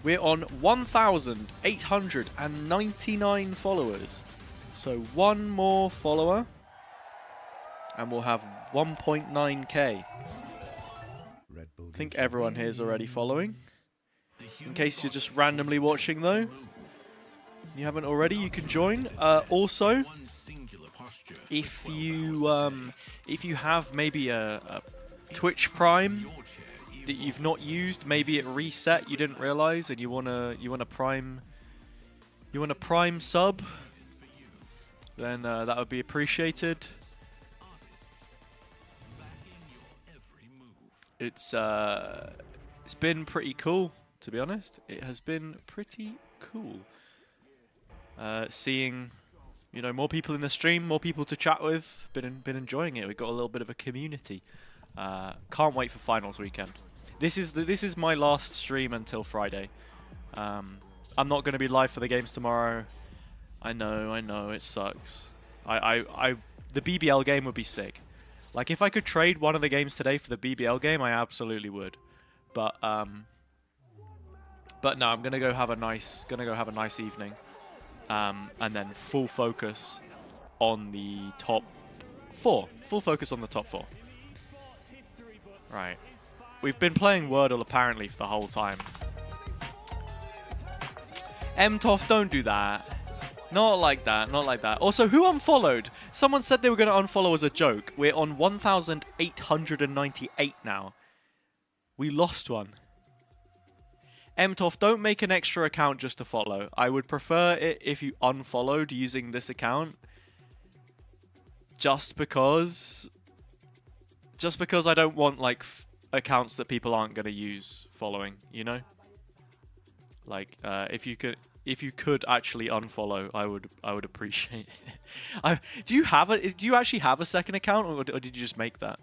we're on 1,899 followers. So one more follower, and we'll have 1.9k. I think everyone here is already following. In case you're just randomly watching, though, you haven't already, you can join. Also, if you have maybe a Twitch Prime that you've not used, maybe it reset, you didn't realize, and you wanna prime sub, then that would be appreciated. It's been pretty cool, to be honest. It has been pretty cool. Seeing, you know, more people in the stream, more people to chat with. Been enjoying it. We've got a little bit of a community. Can't wait for finals weekend. This is my last stream until Friday. I'm not going to be live for the games tomorrow. I know, it sucks. The BBL game would be sick. Like, if I could trade one of the games today for the BBL game, I absolutely would. But no, I'm gonna go have a nice evening, and then full focus on the top 4. Full focus on the top 4. Right. We've been playing Wordle apparently for the whole time. MTOF, don't do that. Not like that, not like that. Also, who unfollowed? Someone said they were going to unfollow as a joke. We're on 1,898 now. We lost one. MTOF, don't make an extra account just to follow. I would prefer it if you unfollowed using this account. Just because I don't want, like, accounts that people aren't going to use following, you know? Like, if you could actually unfollow, I would appreciate it. Do you actually have a second account, or did you just make that?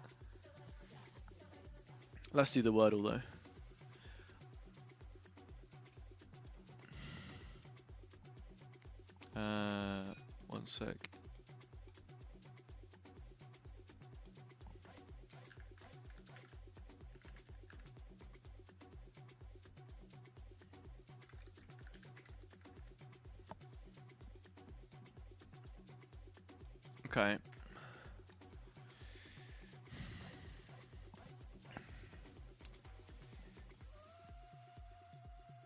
Let's do the Wordle though. One sec. Okay.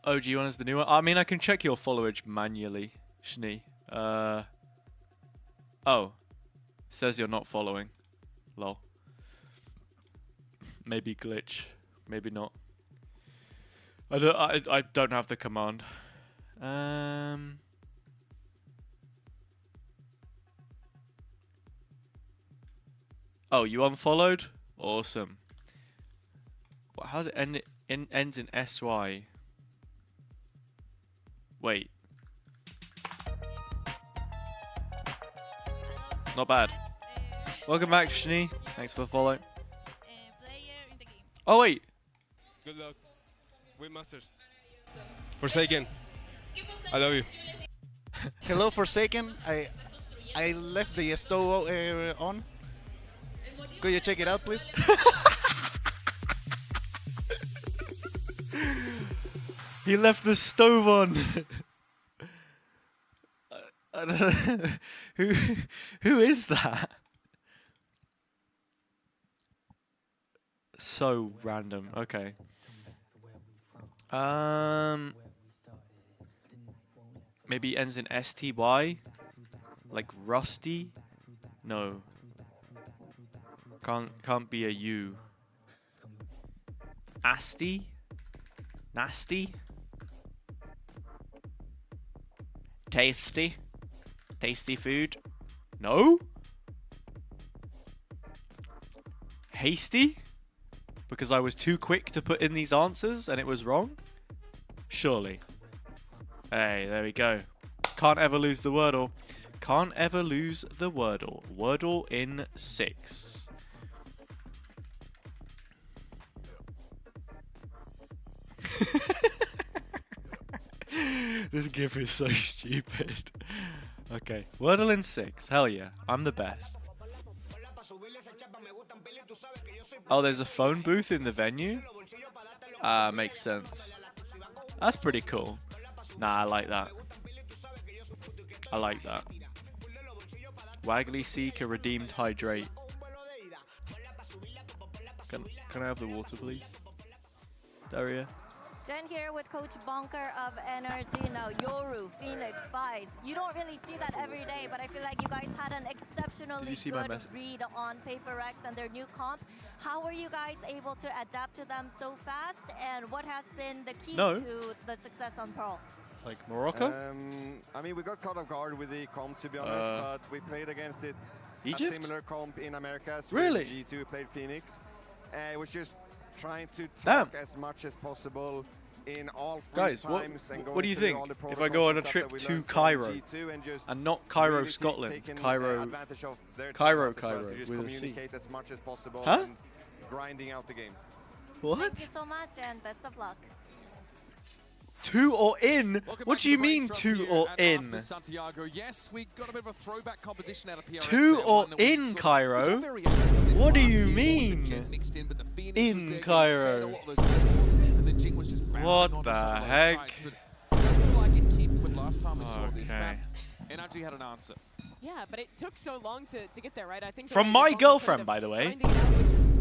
OG1 is the new one. I mean, I can check your followage manually, Shni. Oh. Says you're not following. Lol. Maybe glitch. Maybe not. I don't have the command. Oh, you unfollowed? Awesome. How's it end? Ends in SY. Wait. Not bad. Welcome back, Shani. Thanks for the follow. Oh wait. Good luck. Win Masters. Forsaken. I love you. Hello, Forsaken. I left the stove on. Could you check it out, please? He left the stove on. I don't know. Who is that? So random. Okay. Maybe ends in STY? Like Rusty? No. Can't be a U. Asti? Nasty? Tasty? Tasty food? No? Hasty? Because I was too quick to put in these answers and it was wrong? Surely. Hey, there we go. Can't ever lose the Wordle. Can't ever lose the Wordle. Wordle in 6. This gif is so stupid. Okay, Wordle in 6. Hell yeah, I'm the best. Oh, there's a phone booth in the venue? Makes sense. That's pretty cool. Nah, I like that. I like that. Waggly Seeker redeemed hydrate. Can I have the water, please? Daria? Jen here with Coach Bonker of NRG. Now, Yoru, Phoenix, Spice. You don't really see that every day, but I feel like you guys had an exceptionally good read on PRX and their new comp. How were you guys able to adapt to them so fast, and what has been the key to the success on Pearl? Like Morocco? I mean, we got caught off guard with the comp, to be honest, but we played against it. Egypt? A similar comp in America. Really? G2 played Phoenix. It was just trying to talk as much as possible in all guys, times and what do you think if I go on a trip to Cairo and not Cairo, really Scotland, Cairo with a C? As much as possible and grinding out the game. What? Thank you so much and best of luck. 2 or in? What do you mean 2 or in? Santiago. Yes, we got a bit of a throwback composition out of PRX. 2 or in Cairo? What do you mean? In Cairo? What the heck? Okay. NRG had an answer. Yeah, but it took so long to get there, right? I think from my girlfriend, by the way.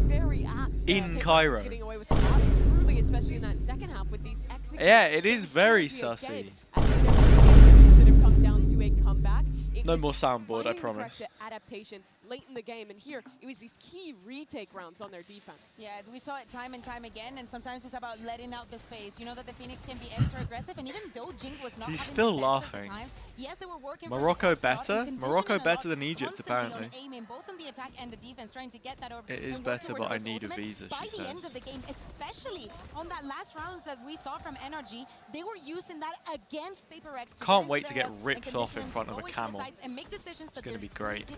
Very apt. In Cairo. Getting away with the body, early, especially in that second half with these yeah, it is very sussy. That have come down to a comeback. No more soundboard, I promise. Adaptation late in the game, and here it was these key retake rounds on their defense. Yeah, we saw it time and time again, and sometimes it's about letting out the space. You know that the Phoenix can be extra aggressive, and even though Jing was not He's still laughing. Yes, they were working Morocco better? Morocco better than Egypt, apparently. Aiming both on the attack and the defense, trying to get that over. It is better, but I need a visa, By she the end says. of the game, especially on that last rounds that we saw from NRG, they were using that against PRX. Can't wait to get ripped off in front of a camel. It's going to be great.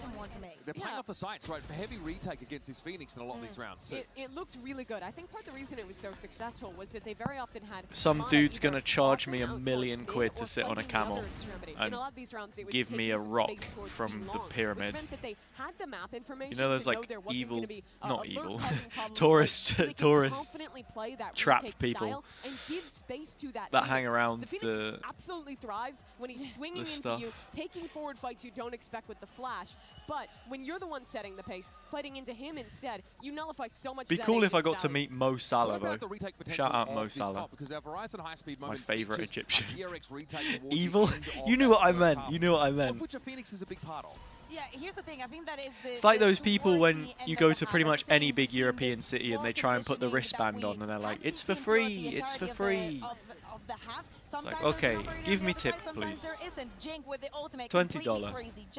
They're playing off the sights, right? Heavy retake against this Phoenix in a lot of these rounds. It looked really good. I think part of the reason it was so successful was that they very often had some dude's going to charge me £1 million to sit on a camel and give me a rock from the pyramid. You know those like evil, not evil, tourist trap people that hang around the absolutely thrives when he's swinging into you, taking forward fights you don't expect with the flash. But when you're the one setting the pace, fighting into him instead, you nullify so much. Be cool if I got to meet Mo Salah though. Shout out Mo Salah. My favorite Egyptian. Evil? You knew what I meant. You knew what I meant. Which Phoenix is a big part of. Yeah, here's the thing. I think that is the. It's like those people when you go to pretty much any big European city and they try and put the wristband on and they're like, it's for free, it's for free. It's like, okay, give me tip, please. $20.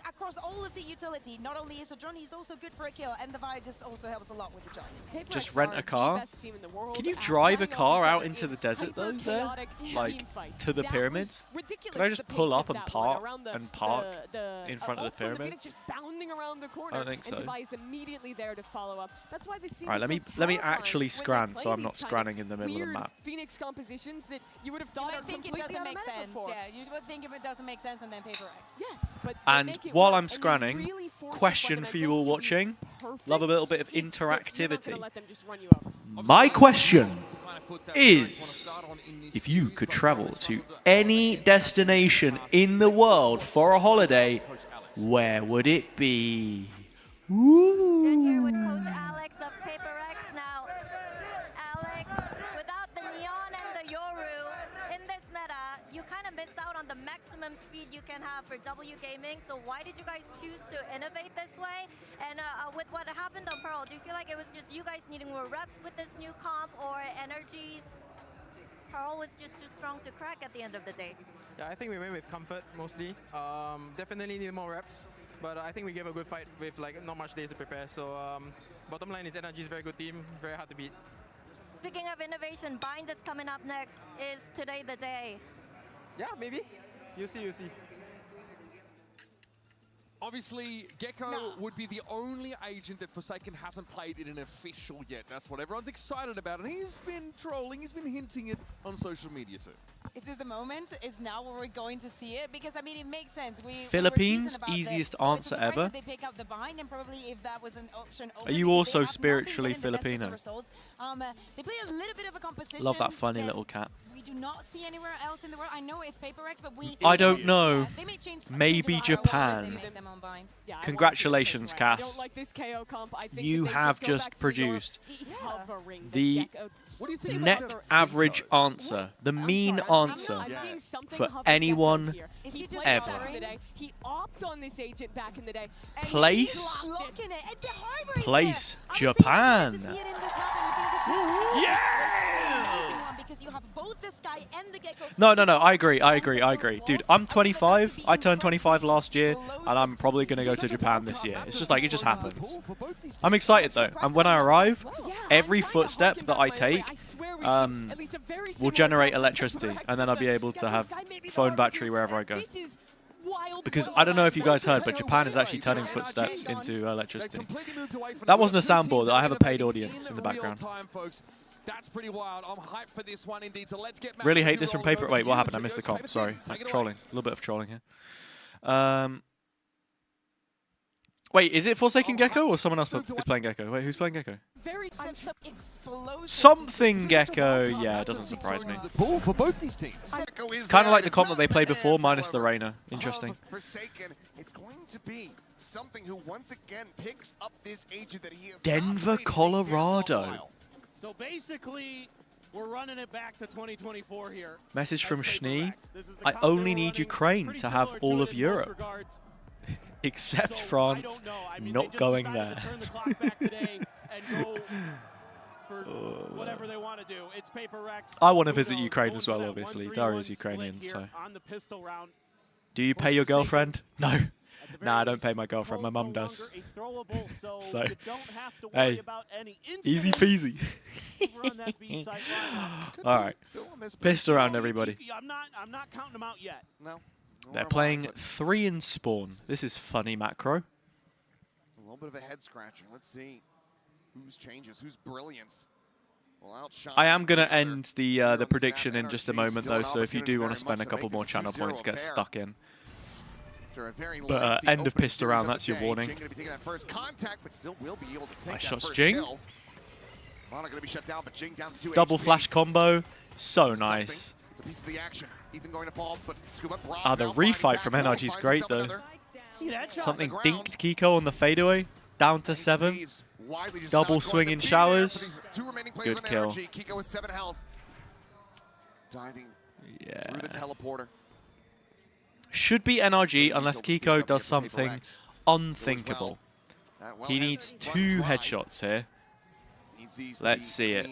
across all of the utility. Not only is a drone, he's also good for a kill, and the Vi just also helps a lot with the drone. Just rent a car? Can you drive a car out into the desert though? There, like to the pyramids? Can I just pull up and park in front of the pyramid? Just bounding around the corner. I don't think so. And Devi is immediately there to follow up. That's why the scene. All right, let me actually scran so I'm not scranning in the middle of the map. Phoenix compositions that you would have thought I think it doesn't make sense. Before. Yeah, you would think if it doesn't make sense, and then PRX. Yes, but and while I'm scranning, question for you all watching. Love a little bit of interactivity. My question is, if you could travel to any destination in the world for a holiday, where would it be? Jen here with Coach Alex of PRX now. Alex, without the Neon and the Yoru in this meta, you kind of miss out on the maximum speed you can have for W Gaming. So why did you guys choose to innovate this way? And with what happened on Pearl, do you feel like it was just you guys needing more reps with this new comp, or NRG's Pearl was just too strong to crack at the end of the day? Yeah, I think we went with comfort mostly. Definitely need more reps, but I think we gave a good fight with like not much days to prepare. So bottom line is NRG is a very good team, very hard to beat. Speaking of innovation, Bind that's coming up next. Is today the day? Yeah, maybe. You see. Obviously, Gecko would be the only agent that Forsaken hasn't played in an official yet. That's what everyone's excited about, and he's been trolling, he's been hinting it on social media too. Is this the moment? Is now where we're going to see it? Because I mean, it makes sense. Philippines, easiest answer ever. They pick up the bind, and probably if that was an option. Are you also spiritually Filipino? They play a little bit of a composition. Love that funny little cat. We do not see anywhere else in the world. I know it's PRX, but we. I don't know. They may change Maybe Japan. Congratulations, Cass. You have just produced the net average answer, the mean answer for anyone ever. He opted on this agent back in the day. Place Japan. No, I agree. Dude, I'm 25. I turned 25 last year, and I'm probably going to go to Japan this year. It's just like, it just happens. I'm excited, though. And when I arrive, every footstep that I take will generate electricity, and then I'll be able to have phone battery wherever I go. Because I don't know if you guys heard, but Japan is actually turning footsteps into electricity. That wasn't a soundboard. I have a paid audience in the background. That's pretty wild. I'm hyped for this one indeed. So let's get really hate this from paper. Wait, what happened? I missed the comp. Sorry. Trolling. A little bit of trolling here. Wait, is it Forsaken Gecko or someone else is playing Gecko? Wait, who's playing Gecko? Something Gecko. Yeah, it doesn't surprise me. For both these teams. It's kind of like the comp that they played before, minus the Reyna. Interesting. Forsaken, it's going to be something who once again picks up this agent that he has. Denver, Colorado. So basically, we're running it back to 2024 here. Message from Schnee. I only need Ukraine to have all of Europe. Except France, not going there. Whatever they want to do. It's PRX. I want to visit Ukraine as well, obviously. Dario's Ukrainian, so. Do you pay your girlfriend? No. Nah, I don't pay my girlfriend. My mum does. So, hey, easy peasy. All right. Pissed around, everybody. I'm not counting them out yet. No. They're playing 3 in spawn. This is funny macro. A little bit of a head scratcher. Let's see whose changes, whose brilliance. I am going to end the prediction in just a moment, though, so if you do want to spend a couple more channel points, get stuck in. But end of pissed around, that's your warning. Nice shots, Jing. Double flash combo, so nice. The refight from NRG is great, though. Something dinked Kiko on the fadeaway, down to 7. Double swing in showers. Good kill. Yeah. Should be NRG unless Kiko does something unthinkable. He needs 2 headshots here. Let's see it.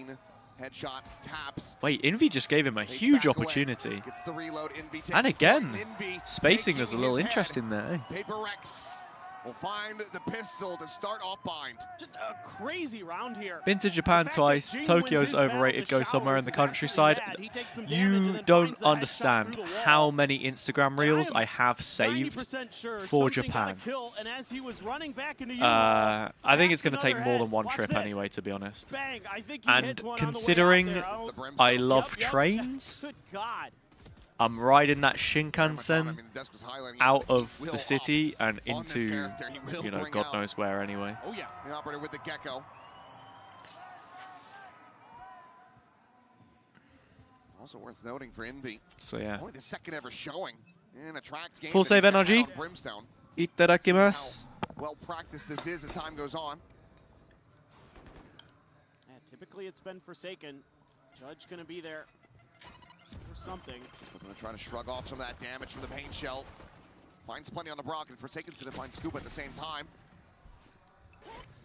Headshot taps. Wait, Envy just gave him a huge opportunity. Gets the reload. Envy And again, Envy spacing was a taking little his interesting there. Eh? PRX will find the pistol to start off bind. Just a crazy round here. Been to Japan twice. Tokyo's overrated. Go somewhere in the countryside. You don't understand how many Instagram reels I have saved for Japan. I think it's going to take more than one trip anyway, to be honest. And considering I love trains, I'm riding that Shinkansen out of the city and into, you know, God knows where anyway. Oh yeah, the operator with the Gecko. Also worth noting for Envy. So yeah. Only the second ever showing in a tracked game. Full save NRG. Itadakimasu. Well practiced this is as time goes on. Yeah, typically it's been Forsaken. Judge gonna be there. Something. Just looking to try to shrug off some of that damage from the paint shell. Finds plenty on the Brock, and Forsaken's going to find Scoop at the same time.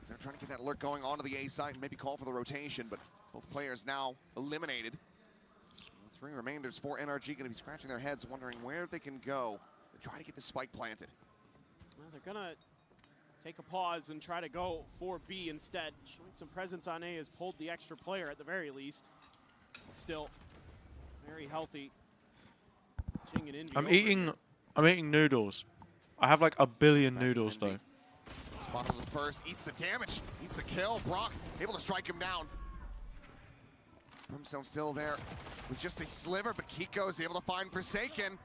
They're trying to get that alert going onto the A side and maybe call for the rotation, but both players now eliminated. The three remainders for NRG going to be scratching their heads, wondering where they can go to try to get the spike planted. Well, they're going to take a pause and try to go for B instead. Showing some presence on A has pulled the extra player at the very least. But still, very healthy. Jing and Envy I'm eating noodles. I have like a billion noodles though. Spot on the first, eats the damage, eats the kill. Brock able to strike him down. Brimstone still there with just a sliver, but Kiko is able to find Forsaken.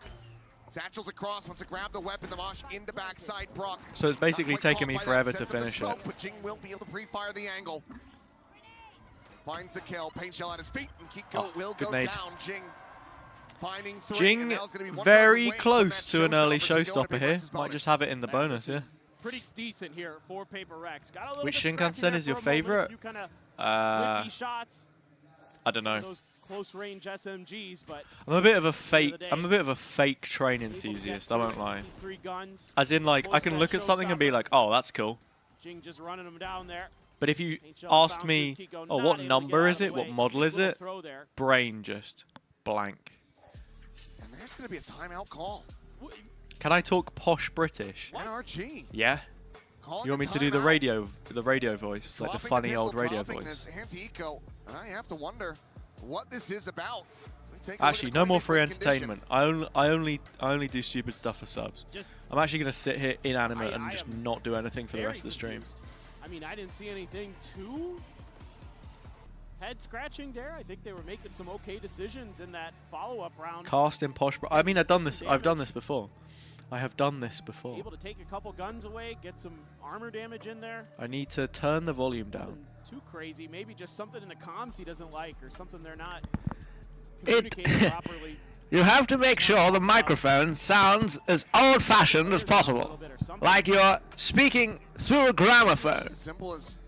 Satchel's across, wants to grab the weapon, the Mosh into backside Brock. So it's basically taking me forever to finish it. But Jing will be able to pre-fire the angle. Finds the kill, paint shell at his feet, and Kiko will go down. Jing finding three. Jing very close to an early showstopper here. Might just have it in the bonus, yeah. Pretty decent here for PRX. Got a little Which bit Shinkansen is your favorite? I don't know. Those close range SMGs, but I'm a bit of a fake train enthusiast, I won't lie. As in, like, I can look at something and be like, oh, that's cool. Jing just running them down there. But if you asked me, oh, what number is it? What model is it? Brain just blank. And there's going to be a timeout call. Can I talk posh British? NRG. Yeah. You want me to do the radio voice, like the funny old radio voice? I have to wonder what this is about. Actually, no more free entertainment. I only do stupid stuff for subs. I'm actually going to sit here inanimate and just not do anything for the rest of the stream. I mean, I didn't see anything too head scratching there. I think they were making some okay decisions in that follow-up round. Cast in posh. I mean, I've done this before. I have done this before. Able to take a couple guns away, get some armor damage in there. I need to turn the volume down. Too crazy. Maybe just something in the comms he doesn't like, or something they're not communicating properly. You have to make sure the microphone sounds as old-fashioned as possible, like you're speaking through a gramophone. As simple as,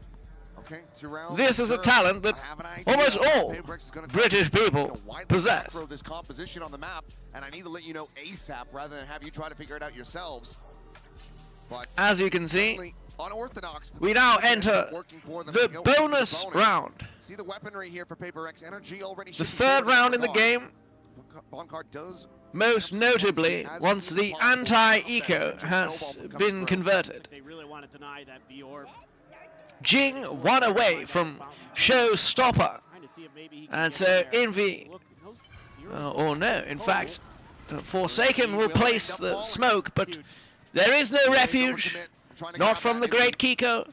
okay, this is a talent that almost all British people possess. This composition on the map, and I need to let you know ASAP rather than have you try to figure it out yourselves. But as you can see, unorthodox. We now enter the bonus round. See the weaponry here for PRX. NRG already. The third round in the game. Does most notably, once the anti-eco has been converted. They really want to deny that B orb. Jing one away from showstopper. And so Envy, or no, in fact, Forsaken will place the smoke, but there is no refuge, not from the great Kiko,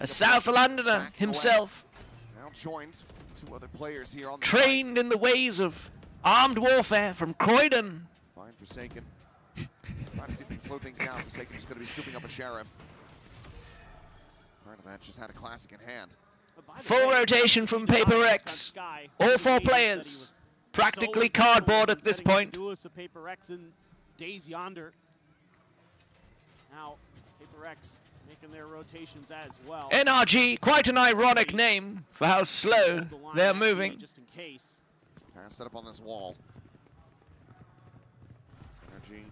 a South Londoner himself, now joined two other players here on the trained in the ways of armed warfare from Croydon. Fine, Forsaken. Trying to see if they can slow things down. Forsaken is going to be scooping up a sheriff. Part of that just had a classic in hand. Full rotation from PRX. All four players. Practically cardboard at this point. PRX in days yonder. Now, PRX making their rotations as well. NRG, quite an ironic name for how slow they're moving. Just in case. Set up on this wall. NRG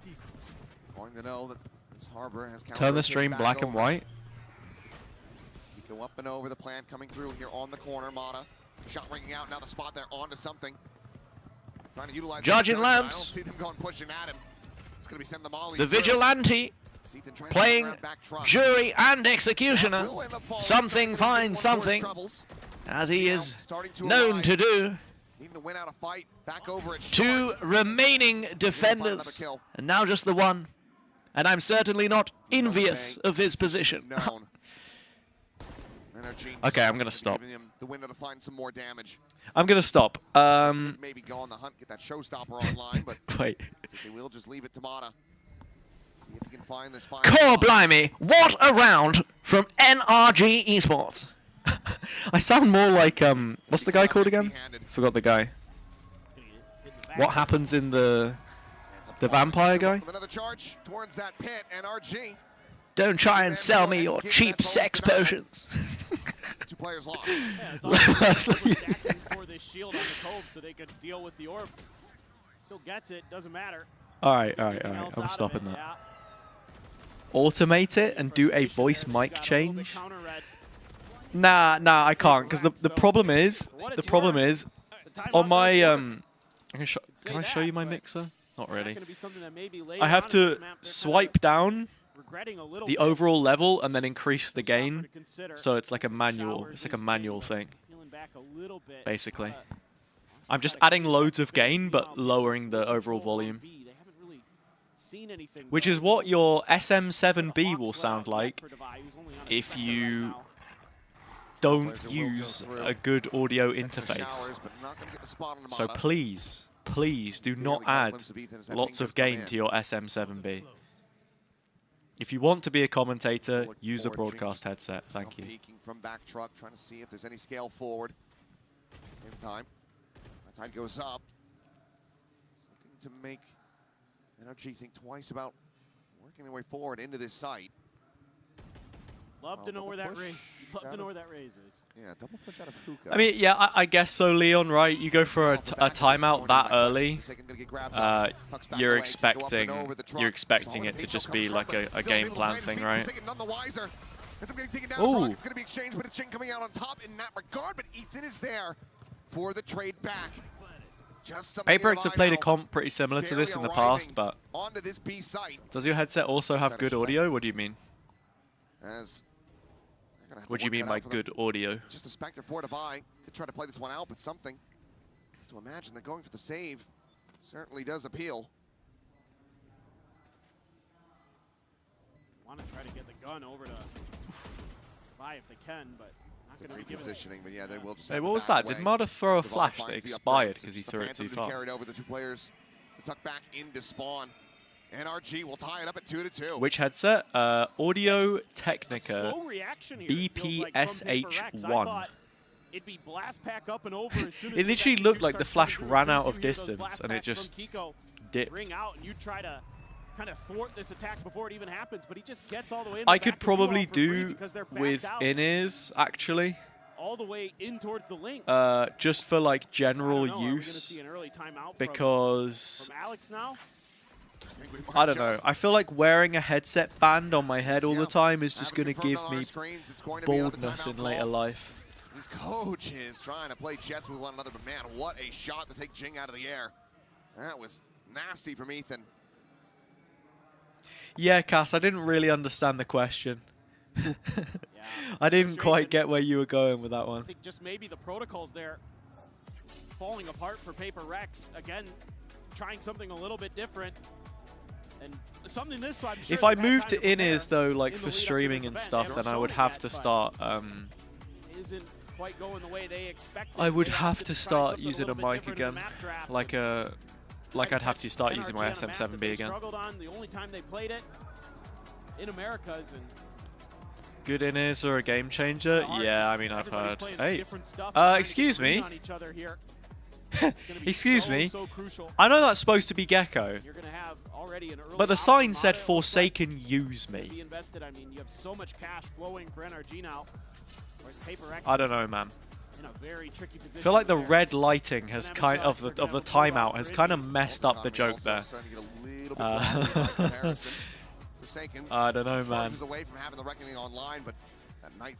going to know that this harbor has turn the stream black and white. Let's go up and over the plant coming through here on the corner. Mata Shot ringing out, now the spot there onto something. Trying to utilize Judging I don't lamps. see them going pushing at him. It's going to be sending the mollies The through. vigilante playing jury and executioner. Something finds something, as he is known to do. Needing to win out a fight, back over at Two remaining defenders, and now just the one. And I'm certainly not envious of his position. Okay, I'm gonna stop. The window to find some more damage. I'm gonna stop. Maybe go on the hunt, get that showstopper online, but wait. They will just leave it to Mana. See if he can find this final. Core blimey, what a round from NRG Esports. I sound more like what's the guy called again? Forgot the guy. What happens in the vampire guy? With another charge towards that pit, NRG. Don't try and sell me your cheap sex potions. 2 players lost. For this shield on the cove so they could deal with the orb. Still gets it, doesn't matter. Alright. I'm stopping that. Automate it and do a voice mic change. Nah, I can't, because the problem is on my can I show you my mixer? Not really. I have to swipe down the overall level and then increase the gain, so it's like a manual. It's like a manual thing, basically. I'm just adding loads of gain but lowering the overall volume, which is what your SM7B will sound like if you don't use a good audio interface. So please do not add lots of gain to your SM7B. If you want to be a commentator, use a broadcast headset. Thank you. Peeking from back truck, trying to see if there's any scale forward. Same time, that tide goes up. It's looking to make NRG think twice about working their way forward into this site. Love to know where that raise. Love to know where that raise is. Yeah, double push out of Hookah. I mean, yeah, I guess so, Leon. Right? You go for a timeout that early. You're expecting it to just be like a game plan thing, right? Ooh. It's going to be exchanged, but a Ching coming out on top in that regard. But Ethan is there for the trade back. PRX have played a comp pretty similar to this in the past, but does your headset also have good audio? What do you mean? What do you mean by good audio? Just a Spectre 4 to buy. Could try to play this one out, but something to imagine that going for the save certainly does appeal. Want to try to get the gun over to buy if they can, but not going to be repositioning. But yeah, they will just. Hey, what was that? Did Marta throw a flash that expired because he threw it too far? Carried over the 2 players to tuck back into spawn. NRG will tie it up at 2-2. Which headset? Audio Technica BPSH1. It'd be blast pack up and over as soon as it literally looked like the flash ran out of distance and it just dipped. Ring out and you try to kind of thwart this attack before it even happens, but he just gets all the way in. I could probably do with in-ears actually. All the way in towards the link. Just for like general use, because I don't know. I feel like wearing a headset band on my head all the time is just going to give me baldness in later life. These coaches trying to play chess with one another, but man, what a shot to take Jing out of the air. That was nasty from Ethan. Yeah, Cass, I didn't really understand the question. I didn't quite get where you were going with that one. I think just maybe the protocols there falling apart for PRX. Again, trying something a little bit different. And something this one, if I moved to in-ears though, like for streaming and stuff, then I would have to start isn't quite going the way they expected. I would have to start using a mic again. Like I'd have to start using my SM7B again. The only time they played it in Americas and good in-ears or a game changer? Yeah, I mean I've heard. Hey, excuse me. Excuse me. I know that's supposed to be Gecko, but the sign said Forsaken use me. I mean, you have so much cash flowing for NRG now. I don't know, man. I feel like the red lighting has kind of the timeout has kind of messed up the joke there. I don't know, man.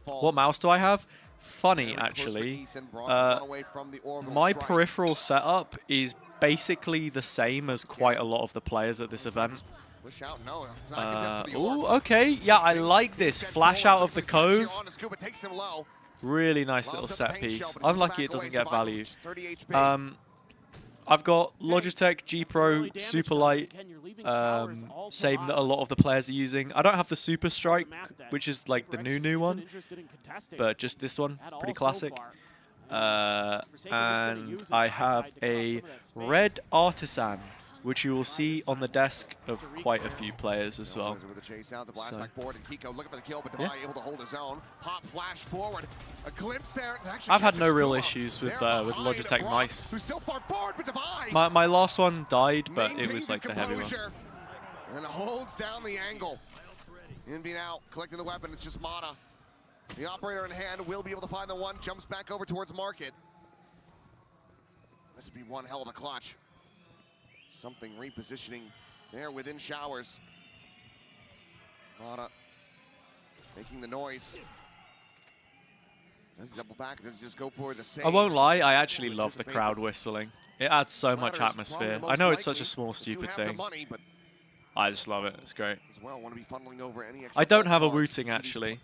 What mouse do I have? Funny, actually. My peripheral setup is basically the same as quite a lot of the players at this event. Oh, okay. Yeah, I like this. Flash out of the cove. Really nice little set piece. Unlucky it doesn't get value. I've got Logitech G Pro Superlight, same that a lot of the players are using. I don't have the Super Strike, which is like the new one, but just this one, pretty classic. And I have a Red Artisan, which you will see on the desk of quite a few players as well. So, yeah. I've had no real issues with Logitech mice. My last one died, but it was like the heavy one. And holds down the angle. Envy now collecting the weapon. It's just Mana. The operator in hand will be able to find the one. Jumps back over towards Market. This would be one hell of a clutch. Something repositioning there within Showers. Mana making the noise. Does he double back? Does he just go for the save? I won't lie, I actually love the crowd whistling. It adds so much atmosphere. I know it's such a small, stupid thing. I just love it. It's great. I don't have a wooting, actually.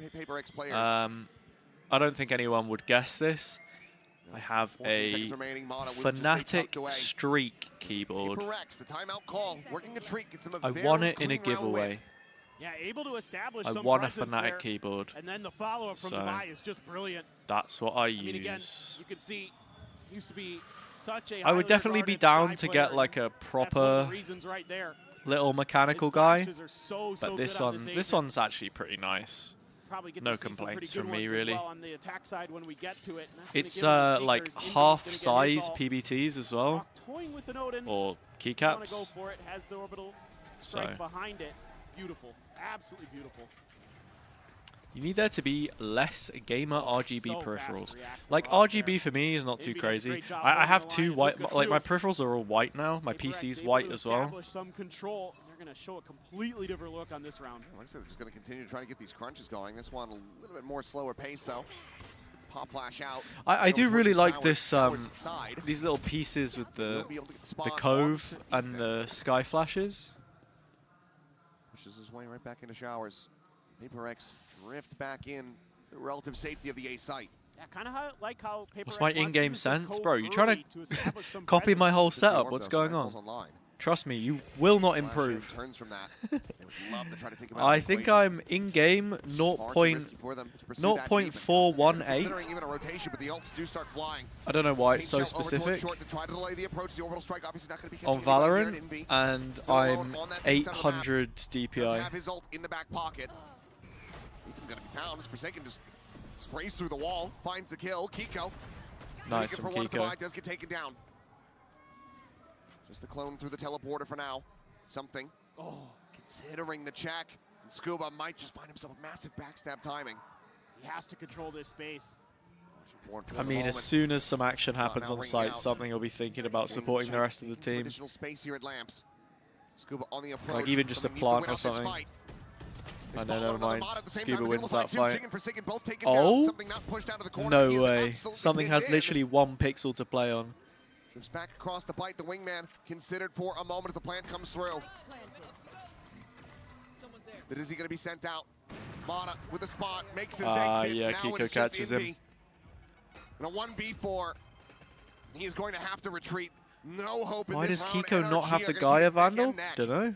I don't think anyone would guess this. I have a Fnatic Streak keyboard. I won it in a giveaway. Yeah, able to establish I some won a presence Fnatic there, keyboard. and then the follow-up from Dubai is just brilliant. That's what I mean, again, use. you can see, used to be such a I would definitely be down to get like a proper right there. little mechanical guy, so but this one's actually pretty nice. No complaints from me, really. Well on the attack side when we get to it, it's like half-size PBTs as well, or keycaps. So behind it, beautiful, absolutely beautiful. You need there to be less gamer RGB peripherals. Like RGB for me is not too crazy. I have two white, like my peripherals are all white now. My PC's white as well. Some control. They're going to show a completely different look on this round. Looks like they're just going to continue to try to get these crunches going. This one a little bit more slower pace though. Pop flash out. I do really like this these little pieces with the cove and the sky flashes. Pushes his way right back into Showers. PRX drift back in the relative safety of the A site. Yeah, kind of like how PRX What's my in-game sense? Bro, you trying to copy my whole setup? What's going on? Trust me, you will not improve. I think I'm in-game 0.418. I don't know why it's so specific on Valorant, and I'm 800 DPI. Ethan gonna be found. Forsaken just sprays through the wall, finds the kill. Kiko. Nice from Kiko. Does get taken down. Just the clone through the teleporter for now. Something. Oh, considering the check. And Scuba might just find himself a massive backstab timing. He has to control this space. I mean, as soon as some action happens on site, something will be thinking about supporting the rest of the team. Additional space here at Lamps. Scuba on the approach. Like even just a plant or something. I know, never mind. Scuba wins that fight. Oh, no way. Something has literally 1 pixel to play on. Drifts back across the bite. The wingman considered for a moment if the plant comes through. But is he going to be sent out? Mana with a spot, makes his exit. Yeah, now Kiko catches him. And a 1v4. He is going to have to retreat. No hope in Why this does round. Kiko not have the Gaia Vandal? Dunno.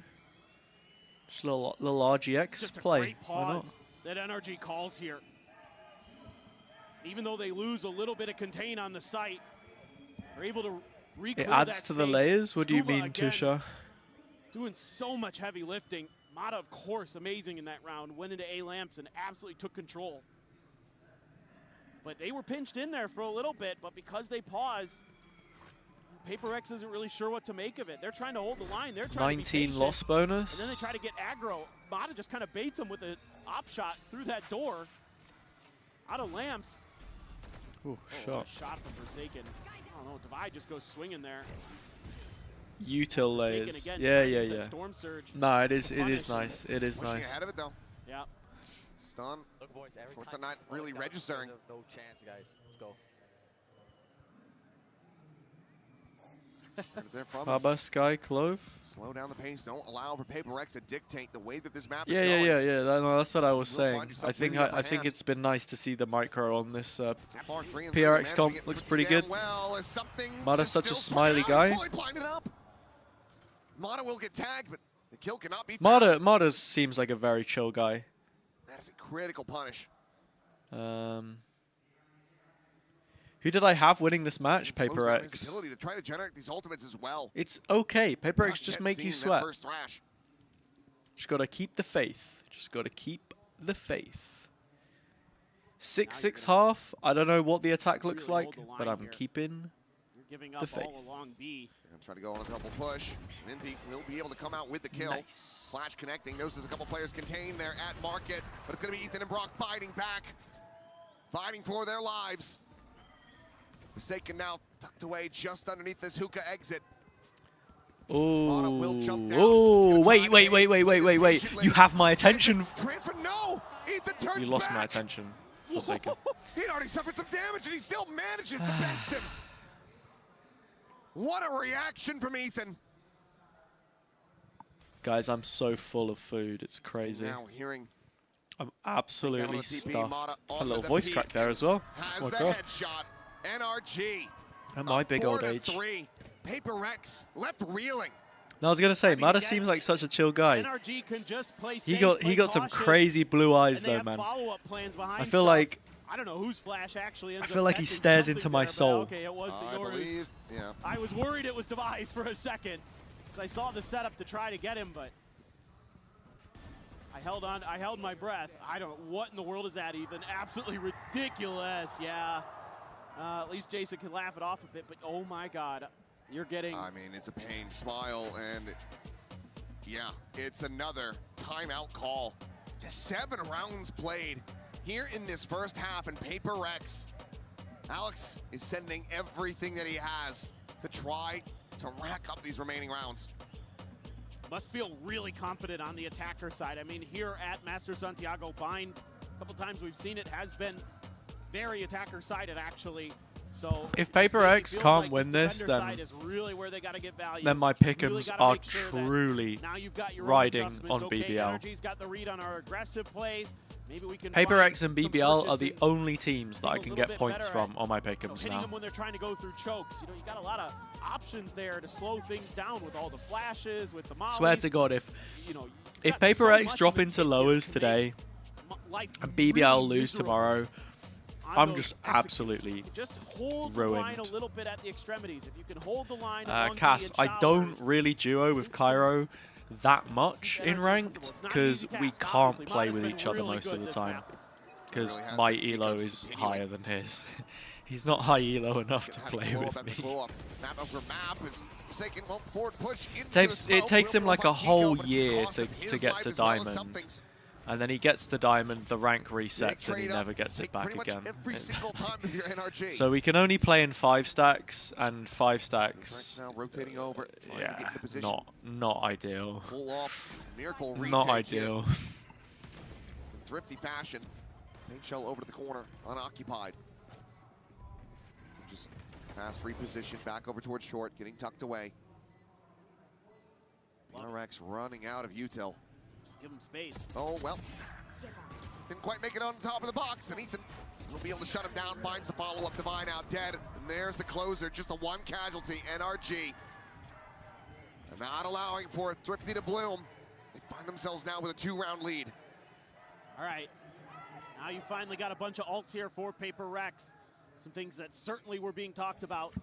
Just a little RGX just play. A great pause that NRG calls here. Even though they lose a little bit of contain on the site, they're able to reclaim it adds to the layers? What do you mean, Tusha? Doing so much heavy lifting. Mata, of course, amazing in that round. Went into A-Lamps and absolutely took control. But they were pinched in there for a little bit, but because they paused, PRX isn't really sure what to make of it. They're trying to hold the line. They're trying 19 to be loss bonus. And then they try to get aggro. Mata just kind of baits them with an op shot through that door. Out of Lamps. Ooh, shot. Shot from Forsaken. I don't know, Divide just goes swinging there. Util layers. Again, yeah. Storm surge. No, it is nice. It is nice. Ahead of it though. Yeah. Stun. Look, boys, every Forza time not you slow really down, registering. there's no chance, guys. Let's go. There from Baba, Sky, Clove. Slow down the pace. Don't allow for PRX to dictate the way that this map Yeah, is going. No, that's what I was You'll saying. find yourself I think really upper I think hand. it's been nice to see the micro on this Far 3 and 3, PRX managing comp. it Looks pretty pretty damn good. Well, as something Mada's such a still smiley spread out. He's guy. fully blinded up. Mada will get tagged, but the kill cannot be found. Mada seems like a very chill guy. That is a critical punish. Who did I have winning this match? Slows down his PRX. ability to try to generate these ultimates as well. It's okay. PRX Not just yet make you seen that sweat. first thrash. Just gotta keep the faith. Just gotta keep the faith. 6-6 half. I don't know what the attack looks like, but I'm keeping Giving the up faith. all along B. And try to go on a double push. Minty will be able to come out with the kill. Nice. Flash connecting. Knows there's a couple players contained there at market, but it's going to be Ethan and Brock fighting back. Fighting for their lives. Forsaken now tucked away just underneath this hookah exit. will jump down. Oh, wait. You have my attention. Transfer, no! Ethan turns You lost back. my attention. Forsaken. He'd already suffered some damage and he still manages to best him. What a reaction from Ethan. Guys, I'm so full of food. It's crazy. Now hearing I'm absolutely TP, Mata stuffed. A onto little the voice peak. crack there as well. Has Oh my the God. headshot. NRG. At my big old age. 4-3. PRX left reeling. No, I was gonna say, Mada seems like such a chill guy. NRG can just play He safe, got play some cautious, crazy blue eyes and they though, have man. follow-up plans behind I feel stuff. like I don't know whose flash actually ends I feel up like he catching stares something into my there, but soul. Okay, it was the I Yoru's. believe, yeah. I was worried it was Device for a second, because I saw the setup to try to get him, but I held my breath. I don't know what in the world is that even. Absolutely ridiculous. Yeah. At least Jason can laugh it off a bit, but oh my God, you're getting. I mean, it's a pained smile, and yeah, it's another timeout call. Just 7 rounds played here in this first half, and PRX. Alex is sending everything that he has to try to rack up these remaining rounds. Must feel really confident on the attacker side. I mean, here at Masters Santiago, Bind, a couple times we've seen it, has been very attacker-sided, actually. So if it just maybe PRX feels can't like win this this, defender then side is really where they gotta get value. my Really pick'ems gotta are make sure that truly now you've got your own riding adjustments. on Okay, BBL. NRG's got the read on our aggressive plays. Maybe we can PRX find and some BBL are the purchasing. only teams that I a can little get bit points better from at, on my you know, pick'ems hitting now. them when they're trying to go through chokes. You know, you got a lot of options there to slow things down with all the flashes, with the mollies. Swear to God, if You know, if got so PRX much drop of a into kit lowers to make today life and BBL really lose miserable tomorrow, on I'm those just executes. absolutely Just hold the line ruined. a little bit at the extremities. If you can hold the line among Cass, the I don't showers, really duo with Cairo that much in ranked because we can't play with each other most of the time. Because my elo is higher than his. He's not high elo enough to play with me. Map over map is Forsaken, well, forward push into It the smoke. takes him Will like a pop Nico, whole but it year costs him his to get life to as well as diamond. something's. And then he gets to diamond, the rank resets, and he trade up, never gets take it back pretty much again. every single time of your NRG. So we can only play in 5 stacks, and 5 stacks. Now rotating over, trying to get Yeah, into position. not ideal. Pull off, miracle retake Not here. ideal. In thrifty fashion. Paint shell over to the corner, unoccupied. So just fast reposition, back over towards short, getting tucked away. PRX running out of util. Just give him space. Oh, well. Didn't quite make it on top of the box, and Ethan will be able to shut him down, finds the follow-up. Divine out dead, and there's the closer, just a 1 casualty, NRG. And not allowing for Thrifty to bloom. They find themselves now with a 2-round lead. All right. Now you finally got a bunch of ults here for PRX. Some things that certainly were being talked about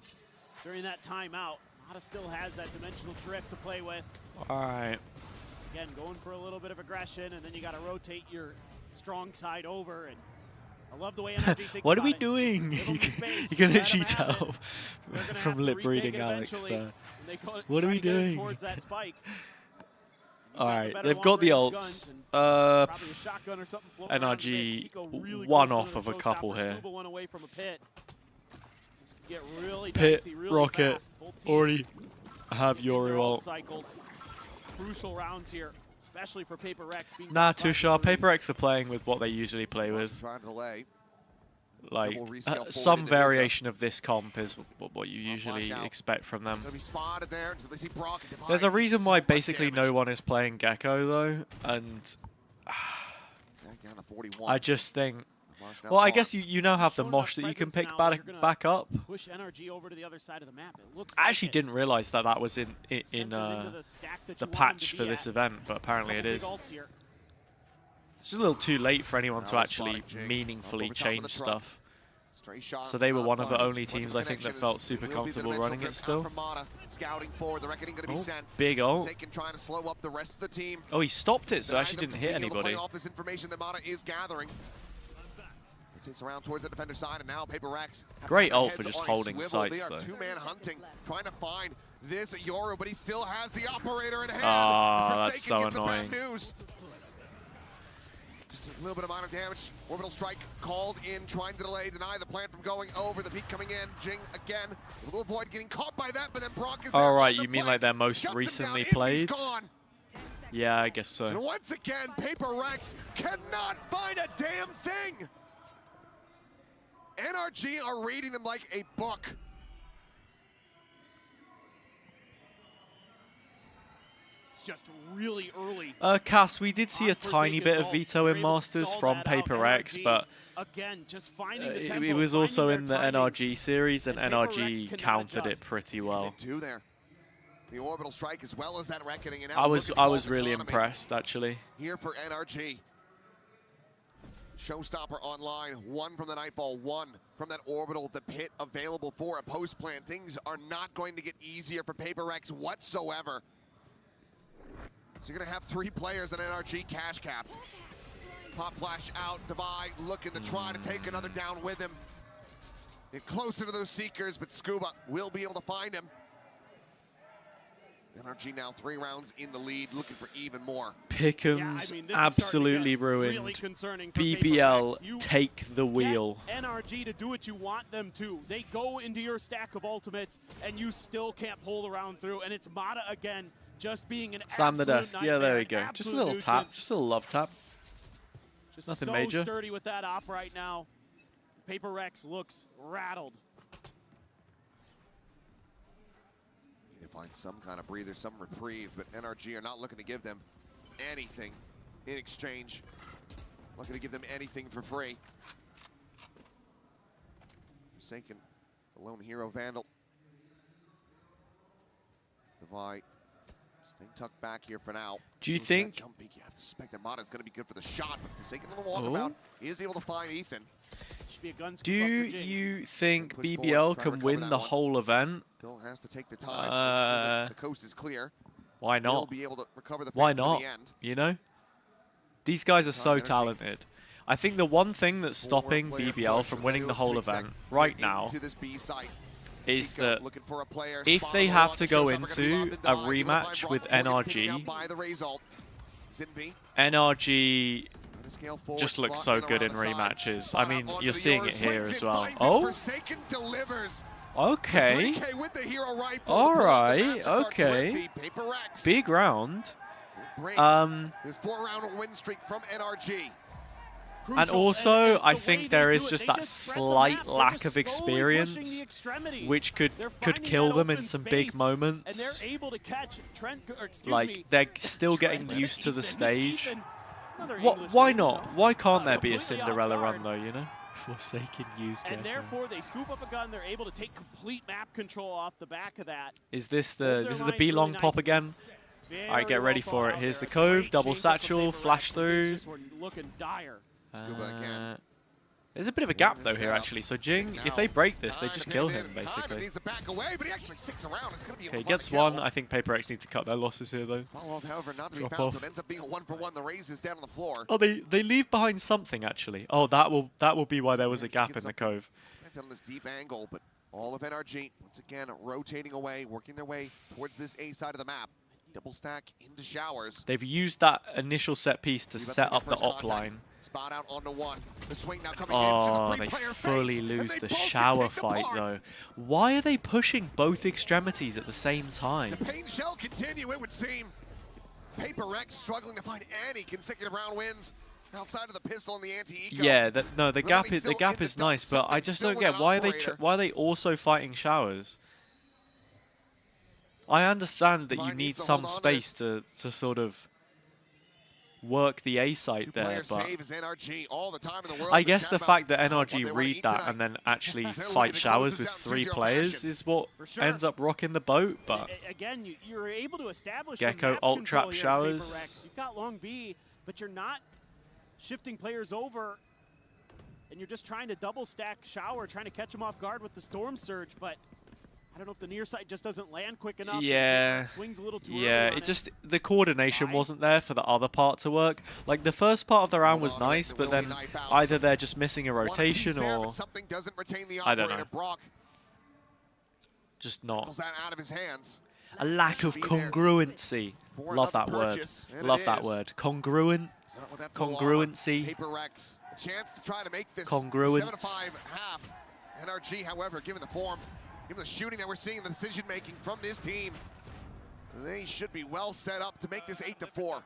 during that timeout. Mata still has that dimensional drift to play with. All right. Just again, going for a little bit of aggression, and then you got to rotate your strong side over. And I love the way NRG thinks What are about we it. doing? Give them the space, You can let literally them have tell it. They're gonna from have to lip retake reading it Alex eventually, there. and they go- What are try we to get him doing? towards that spike. All right, better they've got the long-range ults. guns and probably a shotgun or something floating around in the NRG mix. Nico really one close off to of a the couple showstopper. here. Scuba one away from a pit. This could get really Pit, dicey, really Rocket, fast. Both teams already have in their Yori ult ult. cycles. Crucial rounds here. especially for PRX. Being Nah, too sharp. PRX are playing with what they usually play with. Trying to delay. Like, rescale some forward variation of this comp is what you usually expect from them. Gonna be spotted there until they see Brock and There's a Divine. reason So why much basically damage. no one is playing Gecko, though, and Tag down to 41. I just think... Mosh now Well, I gone. guess you now have the Mosh that you can pick back up. Push NRG over to the other side of the map. It looks I like actually it. didn't realize that that was in Sent them into the stack that the you want them patch to for be this at. event, but apparently it Couple is. big ults here. It's just a little too late for anyone to Now actually spotting Jig. meaningfully Up over top of the change truck. stuff. Straight shots, So they were not one of the fun. only teams I think that Connections. felt super It will be the comfortable dimensional running grip it still. out from Mata. Scouting forward, the reckoning going to be Oh, sent. big ult. Forsaken trying to slow up the rest of the team. Oh, he stopped it, so it Deny actually them didn't from hit being able to play anybody. off this information that Mata is gathering. Rotates around towards the defender side, and now PRX. have Great their ult heads for just on a holding swivel. sights, They are though. two-man hunting, trying to find this Yoru, but he still has the operator in hand. Ah, As that's Forsaken so gets the bad annoying. news. Just a little bit of minor damage. Orbital strike called in, trying to delay, deny the plan from going over. The peak coming in. Jing again. Will avoid getting caught by that, but then Brock is there. All right, on the you mean flank. like their most Shuts him recently down. Envy's played? gone. Yeah, I guess And so. once again, PRX cannot find a damn thing. NRG are reading them like a book. It's just really early. Cass, we did see a tiny bit of veto in They're able to Masters stall from that out. PRX, NRG, but again, just finding the tempo, it was finding also their in the timing. NRG series, and And NRG PRX cannot countered it adjust. pretty well. Two there. The orbital strike as well as that reckoning. And I was look at the vault really economy impressed, actually. here for NRG. Showstopper online, one from the Nightfall, one from that orbital, the pit available for a post plan. Things are not going to get easier for PRX whatsoever. So you're gonna have three players at NRG cash capped. Pop flash out, Divide looking to try to take another down with him. Get closer to those Seekers, but Scuba will be able to find him. NRG now 3 rounds in the lead, looking for even more. Pick'ems this is absolutely really ruined. concerning for BBL, PRX. You take the wheel. NRG to do what you want them to. They go into your stack of ultimates, and you still can't pull the round through. And it's Mata again, just being an Slam the absolute desk. Yeah, nightmare, there we an go. Just a absolute little tap. nuisance. Just a little love tap. Just Nothing so major. sturdy with that op right now. PRX looks rattled. Need to find some kind of breather, some reprieve, but NRG are not looking to give them anything in exchange. Looking to give them anything for free. Forsaken, the lone hero Vandal. Divide, staying tucked back here for now. Do you Looks think- like jump peek, you have to suspect that Mata is going to be good for the shot, but Forsaken on the Oh. walkabout is able to find Ethan. Should be a gun scoop Do up for Jing. you think Push forward, BBL try to can recover win that the one. whole event? Still has to take the time. Make sure that the coast is clear. Why Will not? be able to recover the Why fans to not? the end. You know? These guys are so Energy. talented. I think the one thing that's stopping Four-player BBL push, from winning the whole Jig-Sec event right into now this B site. is Pico that looking for a player, if spot they on the have lock, to the go showstopper gonna be into lobbed and a died. Able to rematch find with Brock before getting taken NRG, out by the result. Zinvi, NRG trying to scale forward, just looks slot so in good around in the side. rematches. Spot I out mean, onto you're the seeing Yoru, it here swings as in, well. finds it, Oh, Forsaken delivers. okay. 3K with the hero rifle. All to pull out the right, MasterCard okay. 20, PRX. Big round. Break his 4-round win streak from NRG. And Crucial, also, it's I the way think they there do is it. just They that just spread the slight map. They're lack just of slowly pushing the experience, extremities. which could They're could finding kill that them in open some space, big and moments. they're able to catch Trent, or excuse me, Like, they're still getting used to the Ethan. stage. Ethan, it's another What? English Why name, you not? know? Why can't there be a Completely off Cinderella guard. run though? You know, Forsaken use And Gecko. therefore, they scoop up a gun. They're able to take complete map control off the back of that. Is this Hold the their this is the lines B long really pop nice. again? Very All right, get well ready thought for it. out Here's there. the cove, Great double change up from satchel, PRX. flash Things through. just were looking dire. There's a bit of a gap though here actually. So Jing, if they break this, they just kill him basically. Needs to back away, but he actually sticks around. It's going to be Okay, he able to gets find a one. kill. I think PRX need to cut their losses here though. Follow-up, however, not to be Drop found, off. so it ends up being a 1-for-1. The raise is down on the floor. Oh, they leave behind something actually. Oh, that will be why there was a gap in the cove. On this deep angle, but all of NRG once again rotating away, working their way towards this A side of the map. Double stack into showers. They've used that initial set piece to Leave set the up the first op contact. line. Spot out onto one. The swing now coming Oh, in. they It's just a fully three-player face, lose and the they both get shower picked fight apart. though. Why are they pushing both extremities at the same time? The pain shall continue, it would seem. PRX struggling to find any consecutive round wins outside of the pistol and the anti-eco. Yeah, the gap is nice, but I just don't get why are they also fighting showers. I understand that you need some space to sort of work the A site there, but I guess the fact that NRG read that and then actually fight showers with 3 players is what ends up rocking the boat. But again, you're able to establish Gecko ult trap showers. PRX. You've got long B, but you're not shifting players over, and you're just trying to double stack shower, trying to catch them off guard with the storm surge. But I don't know if the near side just doesn't land quick enough. Yeah, swings a little too yeah. early on It just the coordination wasn't there for the other part to work. Like the first part of the round was nice, but then either they're just missing a rotation or I don't know. Just not. Out of his hands. A lack of congruency. Love that word. Love that word. Congruent. Congruency. PRX, a chance to try to make this Congruence. 7-5 half. NRG, however, given the form, given the shooting that we're seeing, the decision making from this team, they should be well set up to make this 8-4.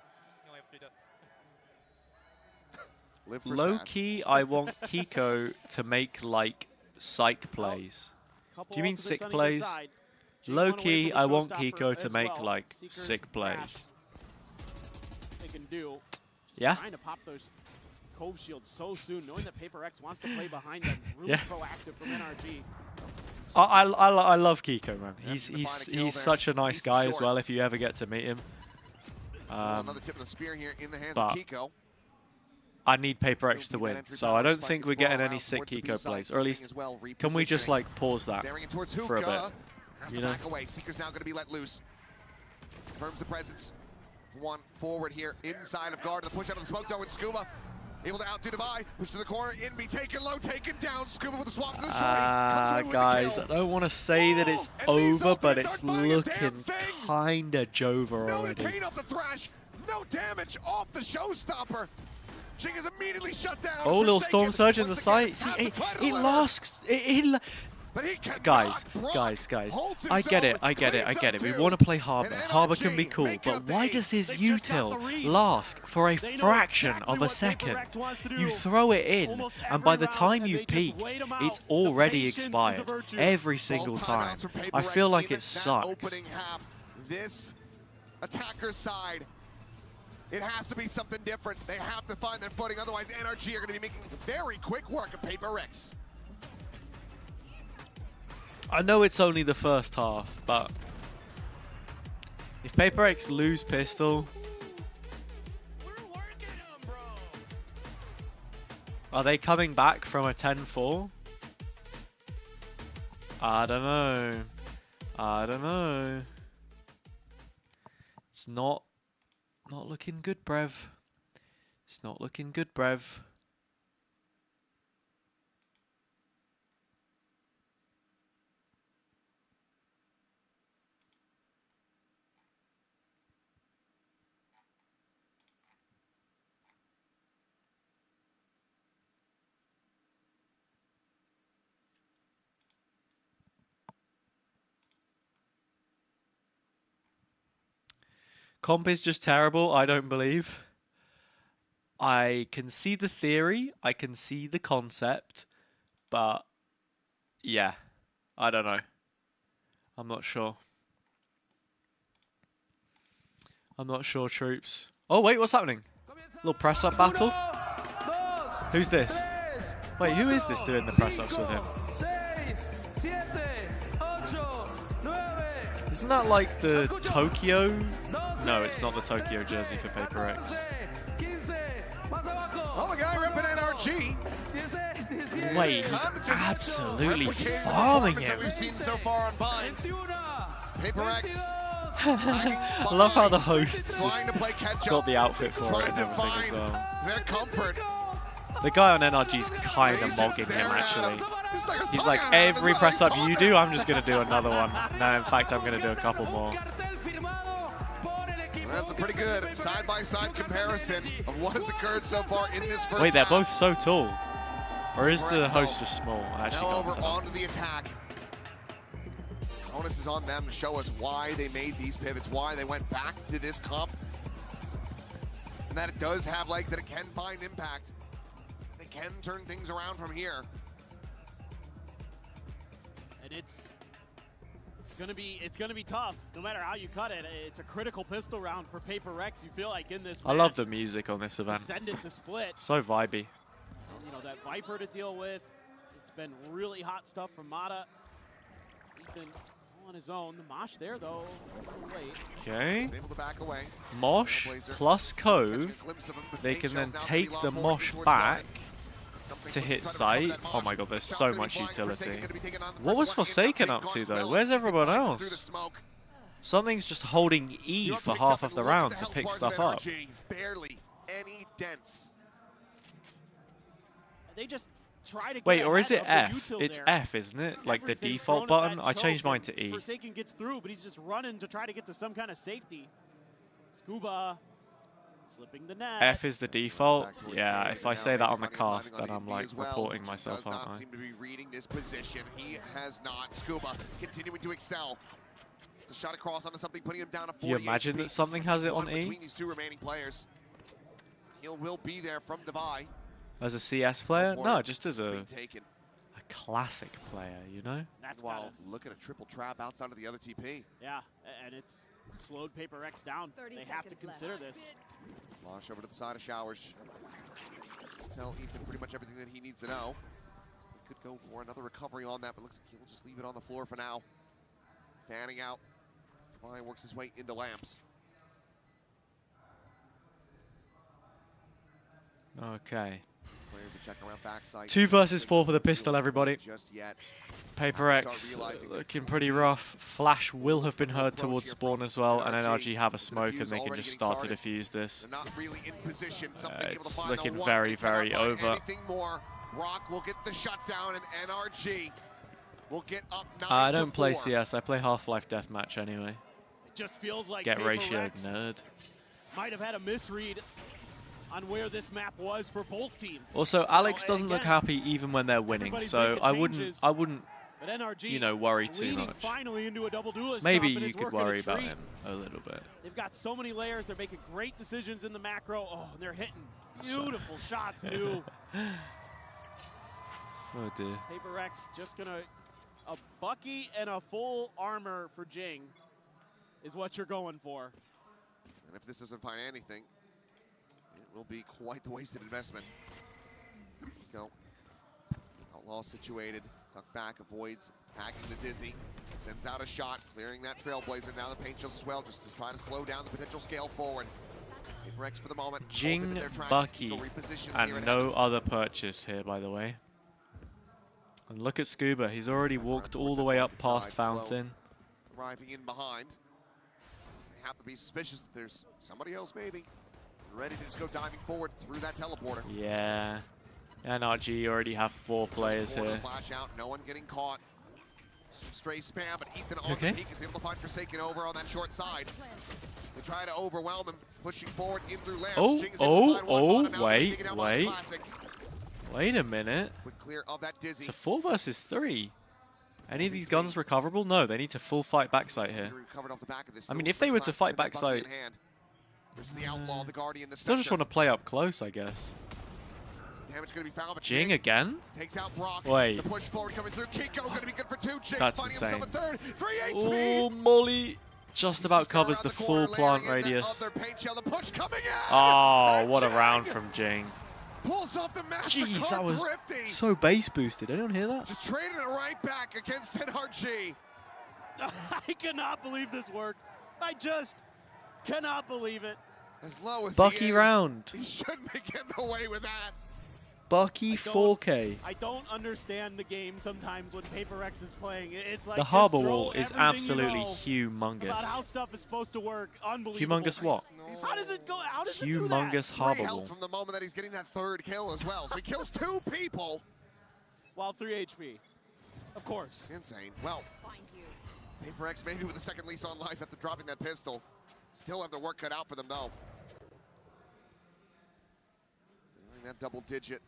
Low key, I want Kiko to make like psych plays. Do you mean sick plays? Low key, I want Kiko to make like sick plays. They can do. Just Yeah. trying to pop those Cove shields so soon, knowing that PRX wants to play behind them. Really Yeah. proactive from NRG. I love Kiko, man. He's such a nice guy as well. If you ever get to meet him. Another tip of the spear here in the hands but of Kiko. I need PRX to win, so I don't think we're getting any sick Kiko plays, or at least can we just like pause that for a bit? Has You to know? back away. Seeker's now going to be let loose. Confirms the presence. One forward here inside of guard. The push out of the smoke though, and Scuba able to outdo Divide. Push to the corner. In be taken low, taken down. Scuba with the swap to the shorty. Guys, I don't want to say that it's over, but it's looking kinda Jova already. Maintain up the thrash. No damage off the showstopper. Jing is immediately shut down. Oh, little storm surge in the site. See, it lasts. Guys, I get it. We want to play Harbor. Harbor can be cool, but why does his util last for a fraction of a second? You throw it in, and by the time you've peaked, it's already expired. Every single time. I feel like it sucks. This attacker side, it has to be something different. They have to find their footing, otherwise NRG are going to be making very quick work of PRX. I know it's only the first half, but if PRX lose pistol, are they coming back from a 10-4? I don't know. I don't know. It's not looking good, Brev. It's not looking good, Brev. Comp is just terrible, I don't believe. I can see the theory, I can see the concept, but yeah, I don't know. I'm not sure. I'm not sure, troops. Oh, wait, what's happening? Little press-up battle? Who's this? Wait, who is this doing the press-ups with him? Isn't that like the Tokyo? No, it's not the Tokyo jersey for PRX. Oh, the guy repping NRG. Wait, he's absolutely farming him. We've seen so far on Bind. PRX. I love how the host Trying to play catch got up. the outfit for it Trying and to everything as find well. their comfort. The guy on NRG's kind of mogging him, actually. He's like, every press up you do, I'm just going to do another one. No, in fact, I'm going to do a couple more. That's a pretty good side-by-side comparison of what has occurred so far in this first Wait, they're half. both so tall. Or is the host just small? I actually Now can't over tell. onto the attack. Onus is on them to show us why they made these pivots, why they went back to this comp and that it does have legs, that it can find impact. They can turn things around from here. And it's gonna be tough, no matter how you cut it. It's a critical pistol round for PRX. You feel like in this I love the music on this event. Send it to split. So vibey. You know, that Viper to deal with. It's been really hot stuff from Mata. Ethan on his own. The Mosh there, though. Late. Okay. Able to back away. Mosh plus Cove. They can then take the Mosh back to hit sight. Oh my god, there's so much utility. What was Forsaken up to, though? Where's everyone else? Something's just holding E for half of the round to pick stuff up. Barely any dents. They just try to get Wait, or is it ahead of the F? util It's there. F, isn't it? Like the Everything default thrown at button? that I changed choke, mine to E. Forsaken gets through, but he's just running to try to get to some kind of safety. Scuba slipping the net. F is the default? Yeah, if I say that on the cast, then I'm like reporting myself, aren't I? Seem to be reading this position. He has not. Scuba continuing to excel. It's a shot across onto something, putting him down to 40 You imagine that something has it on E? Between these two remaining players. He will be there from Divide. As a CS player? No, just as a classic player, you know? That's Wow, look at a triple trap outside of the other TP. Yeah, and it's slowed PRX down. They have to consider this. Launch over to the side of Showers. Tell Ethan pretty much everything that he needs to know. He could go for another recovery on that, but looks like he'll just leave it on the floor for now. Fanning out. Divine works his way into Lamps. Okay. Players are checking around backside. 2 versus 4 for the pistol, everybody. Just yet. PRX looking pretty rough. Flash will have been heard towards spawn as well, and NRG have a smoke and they can just start to defuse this. It's looking very, very over. Rock will get the shutdown, and NRG will get up 9 I don't play 4. CS, I play Half-Life Deathmatch anyway. It just feels like Get ratioed, PRX nerd. might have had a misread on where this map was for both teams. Also, Alex doesn't look happy even when they're winning, so I wouldn't, but NRG, you know, worry too leading much. finally into a double duelist Maybe comp, and you it's could working a worry about treat. him a little bit. They've got so many layers. They're making great decisions in the macro. Oh, and they're hitting beautiful shots too. Oh dear. PRX just gonna a Bucky and a full armor for Jing is what you're going for. And if this doesn't find anything, it will be quite the wasted investment. Here we go. Outlaw situated. Tuck back, avoids, attacking the Dizzy. Sends out a shot, clearing that Trailblazer. Now the paint shells as well, just to try to slow down the potential scale forward. PRX for the moment. Jing, Bucky, and no other purchase here, by the way. And look at Scuba. He's already walked all the way up past Fountain. Arriving in behind. They have to be suspicious that there's somebody else maybe ready to just go diving forward through that teleporter. Yeah. NRG already have 4 players here. Flash out, no one getting caught. Some stray spam, but Ethan on the peak is able to find Forsaken over on that short side. They try to overwhelm him, pushing forward in through Lamps. Wait. Wait a minute. Quick clear of that Dizzy. It's a 4 versus 3. Any of these guns recoverable? No, they need to full fight backside here. I mean, if they were to fight backside, the Outlaw, the Guardian, the still just want to play up close, I guess. Damage going to be found, but Jing again? Takes out Brock. Wait. The push forward coming through. Kiko going to be good for 2. Jing That's finding insane. himself a third. 3 HP. Oh, Molly just about covers the full plant radius. Oh, what a round from Jing. Pulls off the Jeez, that was so base boosted. Anyone hear that? Just traded it right back against NRG. I cannot believe this works. I just cannot believe it. As low as Bucky he is, round. He shouldn't be getting away with that. Bucky 4K. I don't understand the game sometimes when PRX is playing. It's like The harbor just throw wall is everything absolutely you know about how humongous. stuff is supposed to work. Unbelievable. Humongous what? How does it go? How does it do that? Humongous harbor Health wall. from the moment that he's getting that 3rd kill as well. So he kills 2 people. While 3 HP. Of course. Insane. Well, PRX maybe with a 2nd lease on life after dropping that pistol. Still have the work cut out for them though. That double digit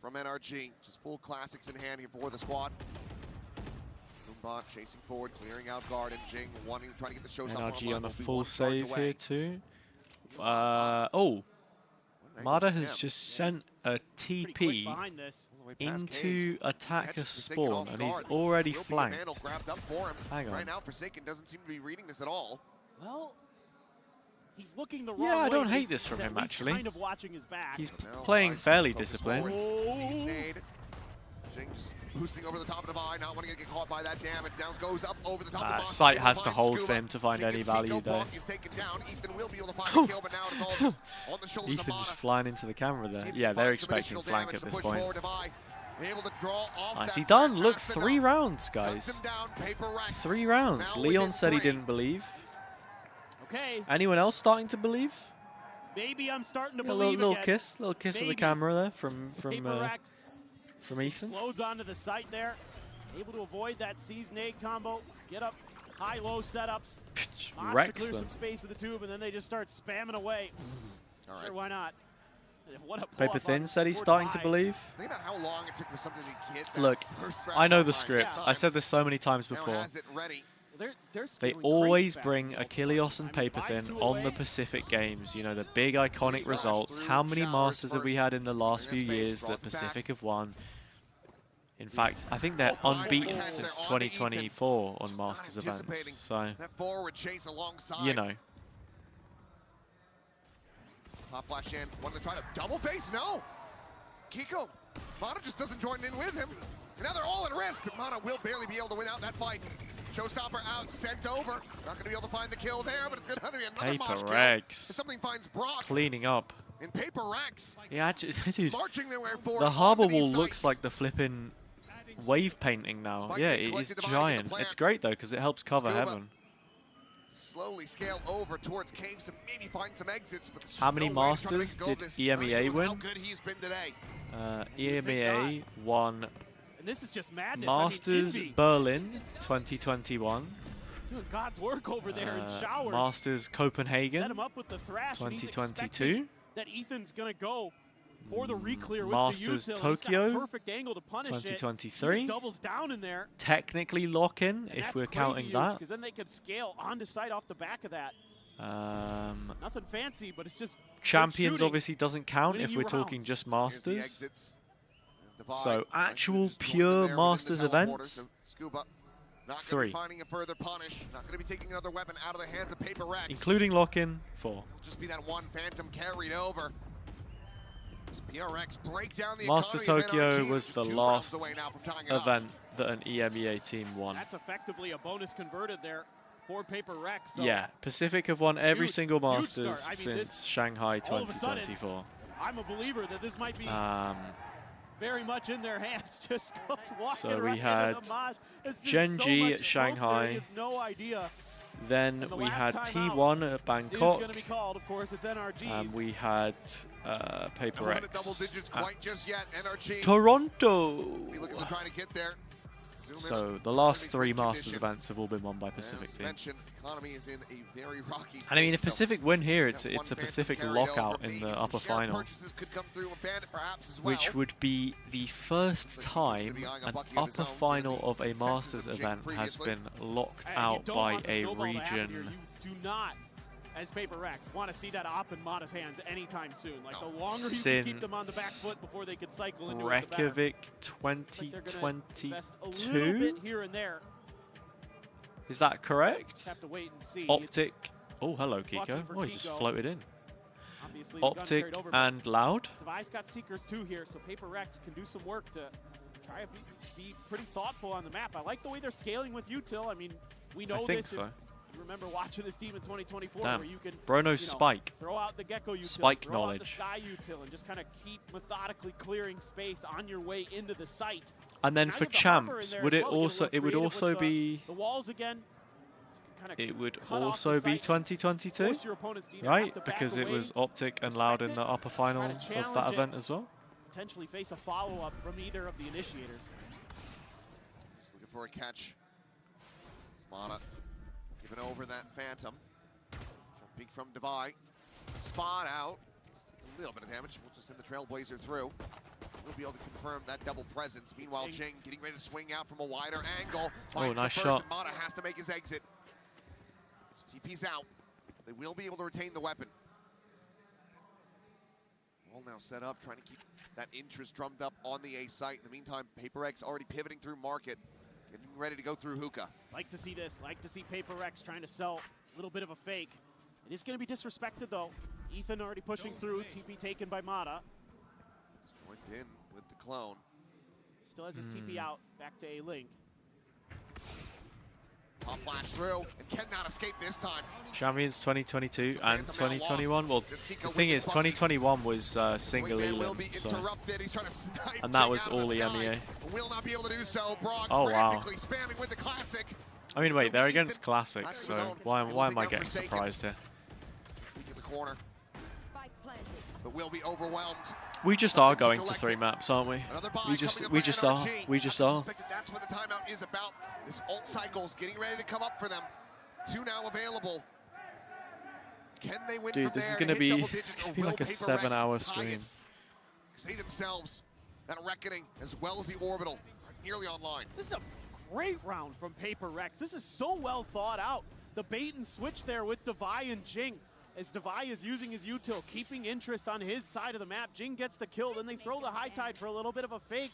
from NRG. Just full classics in hand here for the squad. Boombot chasing forward, clearing out guard, and Jing wanting to try to get the showstopper NRG on a will be full 1 charge save away. here too. Oh, Mada has just sent a TP into attacker spawn, and he's already flanked. Hang on. Right now, Forsaken doesn't seem to be reading this at all. Well, he's looking the wrong way. Yeah, I don't but hate he's this from at him, least actually. Kind of watching his back. He's playing fairly disciplined. Jing just boosting over the top of the Divine, not wanting to get caught by that damage. Now goes up over the top of the box. Sight has to hold for him to find any value, though. Ethan just flying into the camera there. Yeah, they're expecting flank at this point. Nicely done. Look, 3 rounds, guys. 3 rounds. Leon said he didn't believe. Okay. Anyone else starting to believe? Maybe I'm starting to A believe little again. little kiss at the camera there from Ethan. Explodes onto the site there. Able to avoid that seize nade combo. Get up high-low setups. Monster Wrecks clears them. some space of the tube, and then they just start spamming away. Sure, why not? What a Paper pull-up Thin on said he's board starting to high. believe. Think about how long it took for something to get that Look, first I know round the online. script. I said this so many times before. Now has it ready. They're They scaling always crazy bring fast. Achilles and Paper Thin on the Pacific Games. You know, the big iconic results. How many Masters have we had in the last few years that Pacific have won? In fact, I think they're unbeaten since 2024 on Masters events. So, That forward chase alongside. you know. Pop flash in. Wanted to try to double face? No. Kiko. Mana just doesn't join in with him. And now they're all at risk, but Mana will barely be able to win out that fight. Showstopper out, sent over. Not going to be able to find the kill there, but it's going to have to be another Mosh kill. PRX. If something finds Brock Cleaning up. in PRX. Yeah, actually, dude. Marching their way forward The harbor onto these wall looks sites. like the flipping wave painting now. Spike Yeah, being it is collected divided into giant. plan. It's great, though, because it helps cover Scuba. heaven. Slowly scale over towards caves to maybe find some exits, but there's How many no way to try to Masters make go of did this. EMEA How win? good he's been today. EMEA won And this is just madness. Masters I mean, Envy Berlin 2021. doing God's work over there in showers. Masters Copenhagen Set him up with the thrash, and he's 2022. expecting that Ethan's gonna go for the reclear with Masters the U-Till. He's got a Tokyo perfect angle to punish 2023. It. Doubles down in there. Technically lock in, And if that's we're crazy counting huge, that. because then they could scale onto site off the back of that. Nothing fancy, but it's just good Champions shooting. obviously doesn't count Winning if you we're talking rounds. just Here's the Masters. exits. So actual Just going in pure there within Masters the teleporter, events, so Scuba not going to 3. be finding a further punish. Not going to be taking another weapon out of the hands of PRX. including lock-in, 4. It'll just be that one Phantom carried over. As PRX break down the Masters economy of Tokyo NRG. was It's the 2 rounds last away now from tying it up. event that an EMEA team won. That's effectively a bonus converted there for PRX. So Yeah, Pacific have won every Huge- single huge Masters start. I mean, since this- Shanghai all of a sudden, 2024. I'm a believer that this might be very much in their hands. Just goes walking So right we had into the mosh. It's just Genji so at much smoke there, Shanghai. he has no idea. Then And the we last had timeout T1 at Is Bangkok. going to be called, of course, it's NRG's. And we had Double PaperX digits quite just yet. NRG. Toronto. Be looking to try to get there. Zoom in So on the last economy's 3 good Masters condition. events have all been won by Pacific As team. mentioned, economy is in a very rocky state. And I mean, if so Pacific win here, just it's that one a Phantom Pacific carried lockout over. in Maybe the some upper share final, purchases could come through with Bandit perhaps as well. which would be the first time an upper final of a Masters event has been locked And you out don't by want the a snowball to happen here. region. You do not, as PaperX, want to see that op in Mata's hands anytime soon. Like, the longer you can Since keep them on the back foot before they could cycle into it, the better. Reykjavik Looks like they're gonna invest a little 2022. bit here and there. Is that correct? Just have to wait and see. Optic. Oh, hello, lucky Kiko. for Oh, he just Kiko. floated in. Obviously, the gun Optic carried over, but and Loud. Device got Seekers too here, so PaperX can do some work to try to be pretty thoughtful on the map. I like the way they're scaling with Util. I mean, we know I think this. so. You remember watching this team in 2024 Damn. where you can Bro knows you know, Spike. throw out the Gecko Util, Spike throw out the knowledge. Sky Util, and just kind of keep methodically clearing space on your way into the site. And then Now for you have the harbor in champs, there would as it well, getting a also little it would creative also with be the walls again. So you can kinda it would cut off the also be site, 2022, force your opponents to either have right? to back Because it away, was Optic and Loud in the upper final try to of that challenge it, event as well. potentially face a follow-up from either of the initiators. Just looking for a catch. Mana giving over that Phantom. Jump peek from Devi. Spot out. He's taking a little bit of damage. We'll just send the Trailblazer through. We'll be able to confirm that double presence. Meanwhile, Jing getting ready to swing out from a wider angle. Finds nice the shot. person. Mana has to make his exit. Just TP's out. They will be able to retain the weapon. All now set up, trying to keep that interest drummed up on the A site. In the meantime, PRX already pivoting through market, getting ready to go through hookah. Like to see this. Like to see PRX trying to sell a little bit of a fake. It is going to be disrespected, though. Ethan already pushing through. TP taken by Mata. Joined in with the clone. Still has his TP out. Back to A-Link. Pop flash through, and cannot escape this time. Champions 2022 and 2021. Well, the thing is, 2021 was single elim, so, and that was all EMEA. Will not be able to do so. Brock oh wow! Spamming with the classic. I mean, wait, they're against classic, so why am I getting surprised here? In the corner, but will be overwhelmed. We just are going to 3 maps, aren't we? We just are. We just are. That's what the timeout is about. This ult cycle's getting ready to come up for them. 2 now available. Can they win? Dude, this is gonna be like a 7-hour stream. They themselves that reckoning as well as the orbital are nearly online. This is a great round from PRX. This is so well thought out. The bait and switch there with Devi and Jing. As Devi is using his util, keeping interest on his side of the map. Jing gets the kill, then they throw the high tide for a little bit of a fake.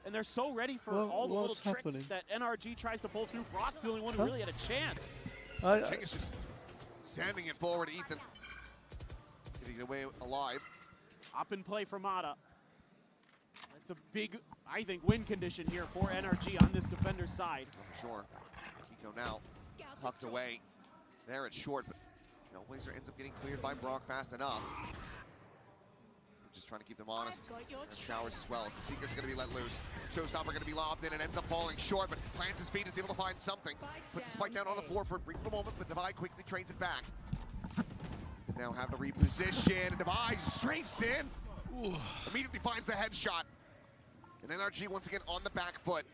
And they're so ready for all the little tricks that NRG tries to pull through. Brock's the only one who really had a chance. Jing is just sending it forward, Ethan. Getting away alive. Up in play for Mata. That's a big, I think, win condition here for NRG on this defender's side. For sure. Kiko now tucked away. There it's short, but Blazer ends up getting cleared by Brock fast enough. Just trying to keep them honest. And Showers as well. So Seeker's going to be let loose. Showstopper going to be lobbed in and ends up falling short, but plants his feet, is able to find something. Puts the spike down on the floor for a brief little moment, but Devi quickly trains it back. They now have to reposition, and Devi strafes in. Immediately finds the headshot. And NRG once again on the back foot.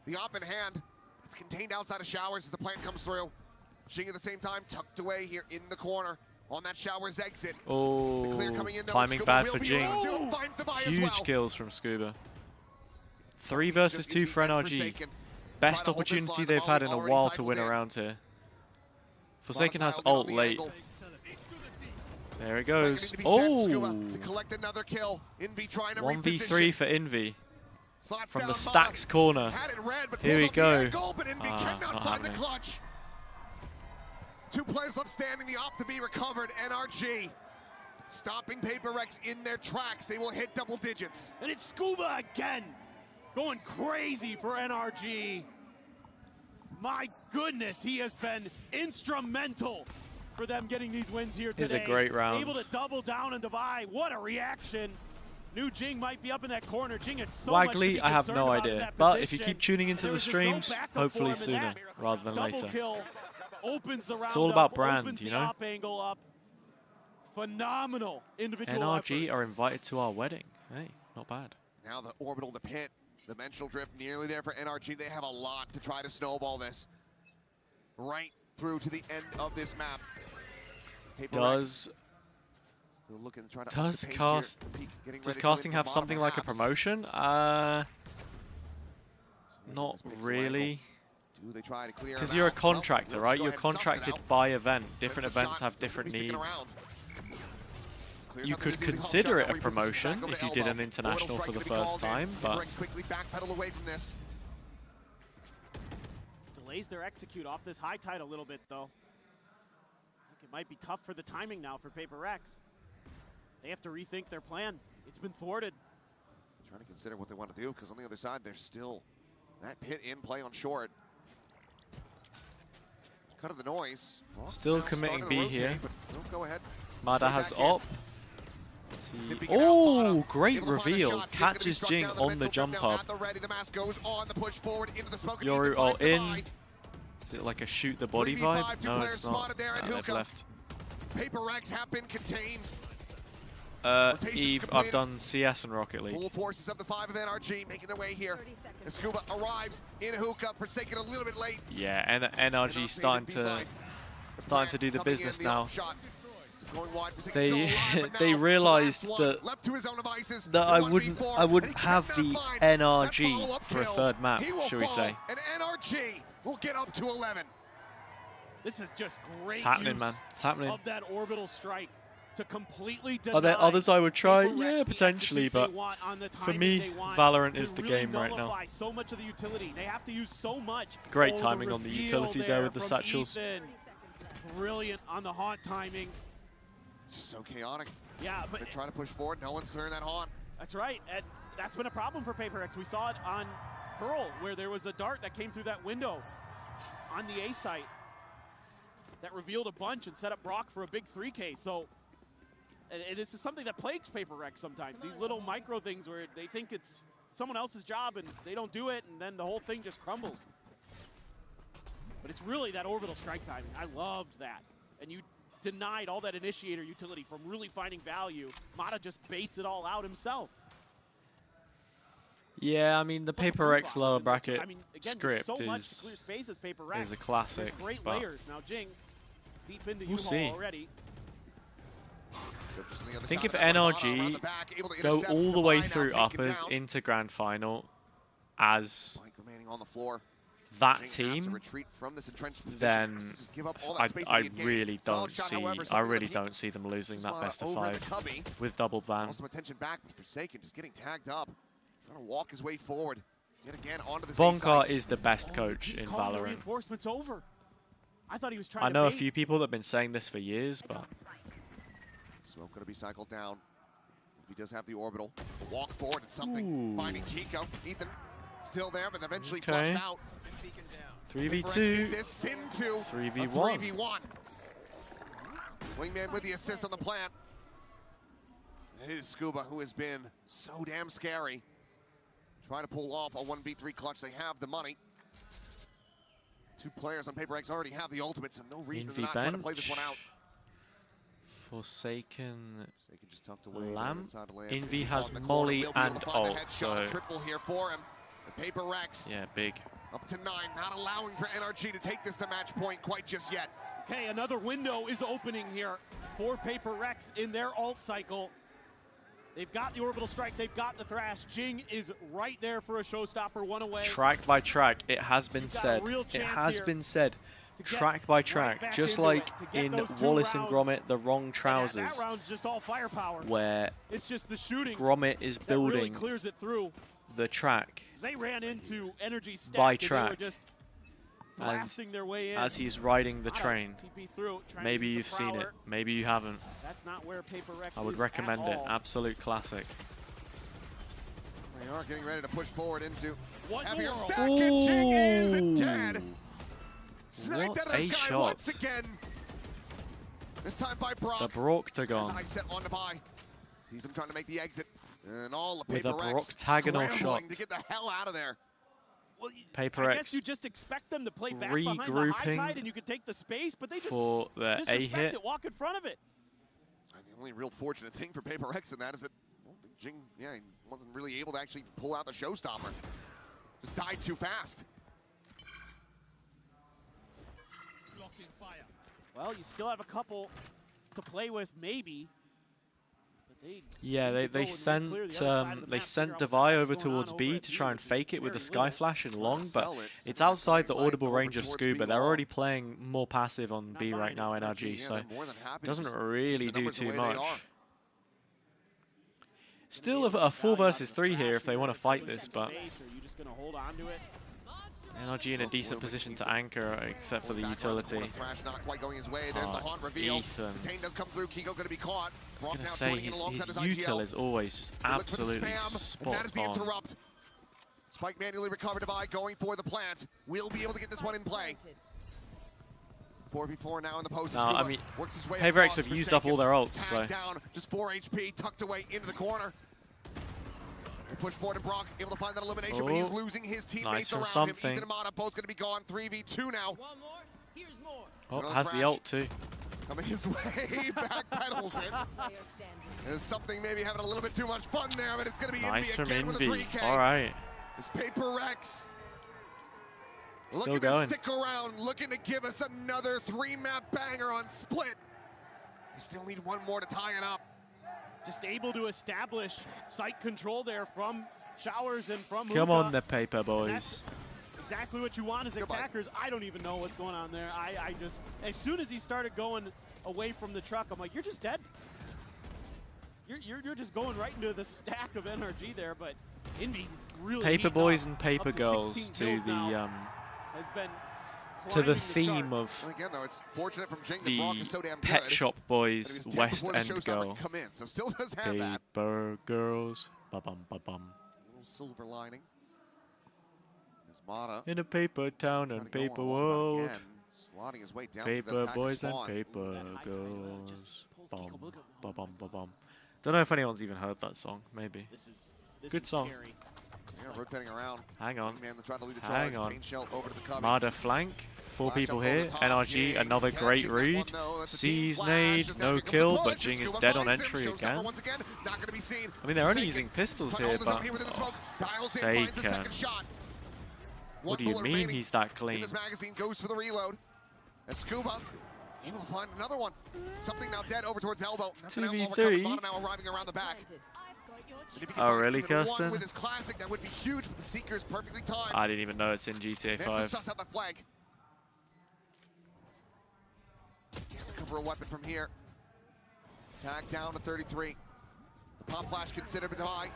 The op in hand. It's contained outside of Showers as the plant comes through. Jing at the same time, tucked away here in the corner on that Showers exit. Oh, timing bad for Jing. Huge kills from Scuba. 3 versus 2 for NRG. Best opportunity they've had in a while to win around here. Forsaken has ult late. There it goes. Oh! 1v3 for Envy. From the Stacks corner. Here we go. Not happening. 2 players left standing, the op to be recovered. NRG stopping PRX in their tracks. They will hit double digits. And it's Scuba again, going crazy for NRG. My goodness, he has been instrumental for them getting these wins here today. It's a great round. Able to double down on Devi. What a reaction. Knew Jing might be up in that corner. Jing had so much to be Wagley, I have no concerned about in idea. that But position. if you keep tuning into the streams, hopefully sooner rather than later. Kill. Opens the round It's all about up, brand, you know? Op angle up. Phenomenal individual NRG effort. are invited to our wedding. Hey, not bad. Now the orbital, the pit, the dimensional drift nearly there for NRG. They have a lot to try to snowball this right through to the end of this map. Does casting have something like a promotion? Not really. Because you're a contractor, right? You're contracted by event. Different events have different needs. You could consider it a promotion if you did an international for the first time, but delays their execute off this high tide a little bit, though. It might be tough for the timing now for PRX. They have to rethink their plan. It's been thwarted. Trying to consider what they want to do, because on the other side, there's still that pit in play on short. Cut of the noise. Still committing B here. Go ahead. Mada has op. Oh, great reveal. Catches Jing on the jump up. Yoru ult in. Is it like a shoot the body vibe? No, it's not. They've left. PRX have been contained. Eve, I've done CS and Rocket League. Full forces of the 5 of NRG making their way here. And Scuba arrives in hookah, Forsaken a little bit late. Yeah, and NRG starting to do the business now. They realized that I wouldn't have the NRG for a third map, shall we say? And NRG will get up to 11. This is just great. It's happening, man. It's happening. Of that orbital strike. to completely Are there others I would try? Paper Rex Yeah, the potentially, execute but they want on the for timing me, they want Valorant to is the really game right now. nullify so much of the utility. They have to use so much. Great Oh, timing on the reveal utility there with the from satchels. Ethan. Brilliant on the haunt timing. It's just so chaotic. Yeah, but they're trying to push forward. No one's clearing that haunt. That's right. And that's been a problem for Paper X. We saw it on Pearl, where there was a dart that came through that window on the A site that revealed a bunch and set up Brock for a big 3K. So, and this is something that plagues Paper X sometimes. These little micro things where they think it's someone else's job and they don't do it, and then the whole thing just crumbles. But it's really that orbital strike timing. I loved that. And you denied all that initiator utility from really finding value. Mata just baits it all out himself. Yeah, I mean, the Paper X lower bracket I mean, again, script so much is clear spaces, Paper Rex. a classic. There's great but layers. Now Jing, deep into we'll see. already. I think if NRG go all the way through uppers into grand final as on the floor. that team, then I really don't see them losing that best of 5 with double ban. Also attention back, but Forsaken just getting tagged up, trying to walk his way forward. Yet again onto the Bonkar is the best coach in Valorant. Reinforcements over. I thought he was trying I know to a few people that have been saying this for years, but Smoke going to be cycled down. He does have the orbital. The walk forward and something. Finding Kiko. Ethan still there, but eventually flushed out. 3v2. This into 3v1. 3v1. Wingman with the assist on the plant. And it is Scuba who has been so damn scary. Trying to pull off a 1v3 clutch. They have the money. 2 players on Paper X already have the ultimate, so no reason they're not trying to play this one out. Forsaken, just tucked away Lamb. inside the land. Envy has On the Molly corner, will be able and to find the ult, headshot. so Triple here for him. The Paper Rex yeah, big. up to 9, not allowing for NRG to take this to match point quite just yet. Okay, another window is opening here for Paper Rex in their ult cycle. They've got the orbital strike, they've got the thrash. Jing is right there for a showstopper, 1 away. Track by track, it has been said. It has been said. Track by track, just like in Wallace and Gromit, the wrong trousers, that round's just all firepower. where it's just the shooting Gromit is building really clears it through. the track They ran into energy stack by and they track, were just and blasting their way in. as he's riding the train. TP through, trying to Maybe use you've the seen it, prowler. maybe you haven't. That's not where Paper Rex I would is recommend at it. all. Absolute classic. They are getting ready to push forward into What heavier world? stack, and Jing is dead. Sniped What out of the a sky shot. once again. This time by Brock. The Brock His Tagon. eyes set on to buy. Sees him trying to make the exit. And all the With a Paper Rex Brocktagonal scrambling shot. to get the hell out of there. Well, Paper I guess X you just expect them to play back behind the high regrouping tide and you could take the space, but they just for the disrespect A hit. it, walk in front of it. And the only real fortunate thing for Paper X in that is that I don't think Jing, he wasn't really able to actually pull out the showstopper. Just died too fast. Well, you still have a couple to play with, maybe. But Yeah, they sent Devi over towards B to try and fake it with a Sky Flash in long, but it's outside the audible range of Scuba. They're already playing more passive on B right now, NRG, so it doesn't really do too much. Still a 4 versus 3 here if they want to fight this, but NRG in a decent position to anchor, except for the utility. Not quite going his way. There's the haunt reveal. Ethan. Contain does come through. Kiko going to be caught. I was going to say, his util is always just absolutely spot on. Interrupt. Spike manually recovered. Devi going for the plant. We'll be able to get this one in play. 4v4 now in the post. Now, I mean, Paper X have used up all their ults, so. Down, just 4 HP, tucked away into the corner. They push forward, and Brock able to find that elimination, but he's losing his teammates around him. Ethan and Amada both going to be gone. 3v2 now. Oh, has the ult too. Coming his way, back pedals it. There's something maybe having a little bit too much fun there, but it's going to be nice from again with a Envy. 3K. All right. It's Paper Rex. Still looking going. to stick around, looking to give us another 3-map banger on Split. They still need one more to tie it up. Just able to establish site control there from Showers and from Come Hookah. on, the Paper boys. Exactly what you want as attackers. I don't even know what's going on there. I just, as soon as he started going away from the truck, I'm like, you're just dead. you're just going right into the stack of NRG there, but Envy's really Paper heating boys up, and paper up to girls 16 to kills now, the has been to the climbing theme charts. of And again, though, it's fortunate from Jing that Brock is so the damn Pet good Shop that he Boys was dead West before the End showstopper girl. could come in, so still does have that. Paper girls, ba-bum ba-bum. Little silver lining. As Mata In a paper town and trying to go paper on a long run world. again, slotting his way down to Paper the Packer boys and spawn. paper girls. Bum, ba-bum ba-bum. Don't know if anyone's even heard that song. Maybe. This Good is song. scary. Yeah, rotating around. Hang on. Man trying to lead the Hang charge. on. Pain shell over to the cubby. Marder flank. 4 Flash people up over here. the top. NRG, Jing another great catching that one, read. though. That's a team Sees flash. nade, As no now here comes the kill, but push. Jing is Scuba dead on finds him. entry Showstopper again. once again. Not going to be seen. I mean, they're only Forsaken using pistols trying to here, hold his own but here within the smoke. Dials in, Forsaken. finds the second shot. What One do you bullet mean remaining he's that in clean? this magazine goes for the reload. As Scuba able to find another one. Something now dead over towards elbow. That's an outlaw recovered. 2v3. Mata now arriving around the back. And if he can Oh, find really, even one Kirsten? with his classic, that would be huge, but the Seeker is perfectly timed. I didn't even know it's in GTA Managed to 5. suss out the flag. Can't recover a weapon from here. Tag down to 33. The pop flash considered a die.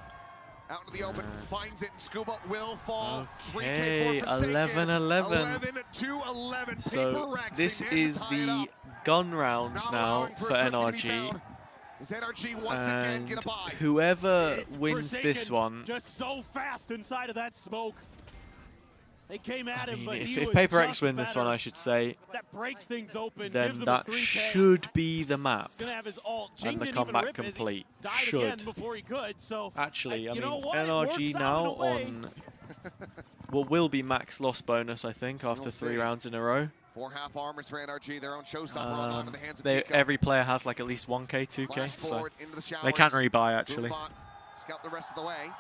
Out into the open, finds it, and Scuba will fall. Okay, 3K for Forsaken. 11-11. 11-11. So Paper Rex, this they managed is to tie it the up. gun round Not now allowing for a trophy to be NRG. found. As NRG once again get And a bye. whoever wins Forsaken this one, just so fast inside of that smoke. They came at I him, mean, but he if was Paper X just win this one, better. I should say, That breaks things open, then gives him that a 3K. should be the map. He's gonna have his ult. Jing And the didn't even comeback rip it. He complete. died Should. again before he could. So Actually, I you mean, know what? It NRG works out now in a way. on what will be max loss bonus, I think, after We'll 3 see. rounds in a row. 4 half armors for NRG, their own showstopper on in the hands of They, Nico. every player has like at least 1k, 2k, Flash so forward into the they can't showers. rebuy actually. Boombot scout the rest of the way.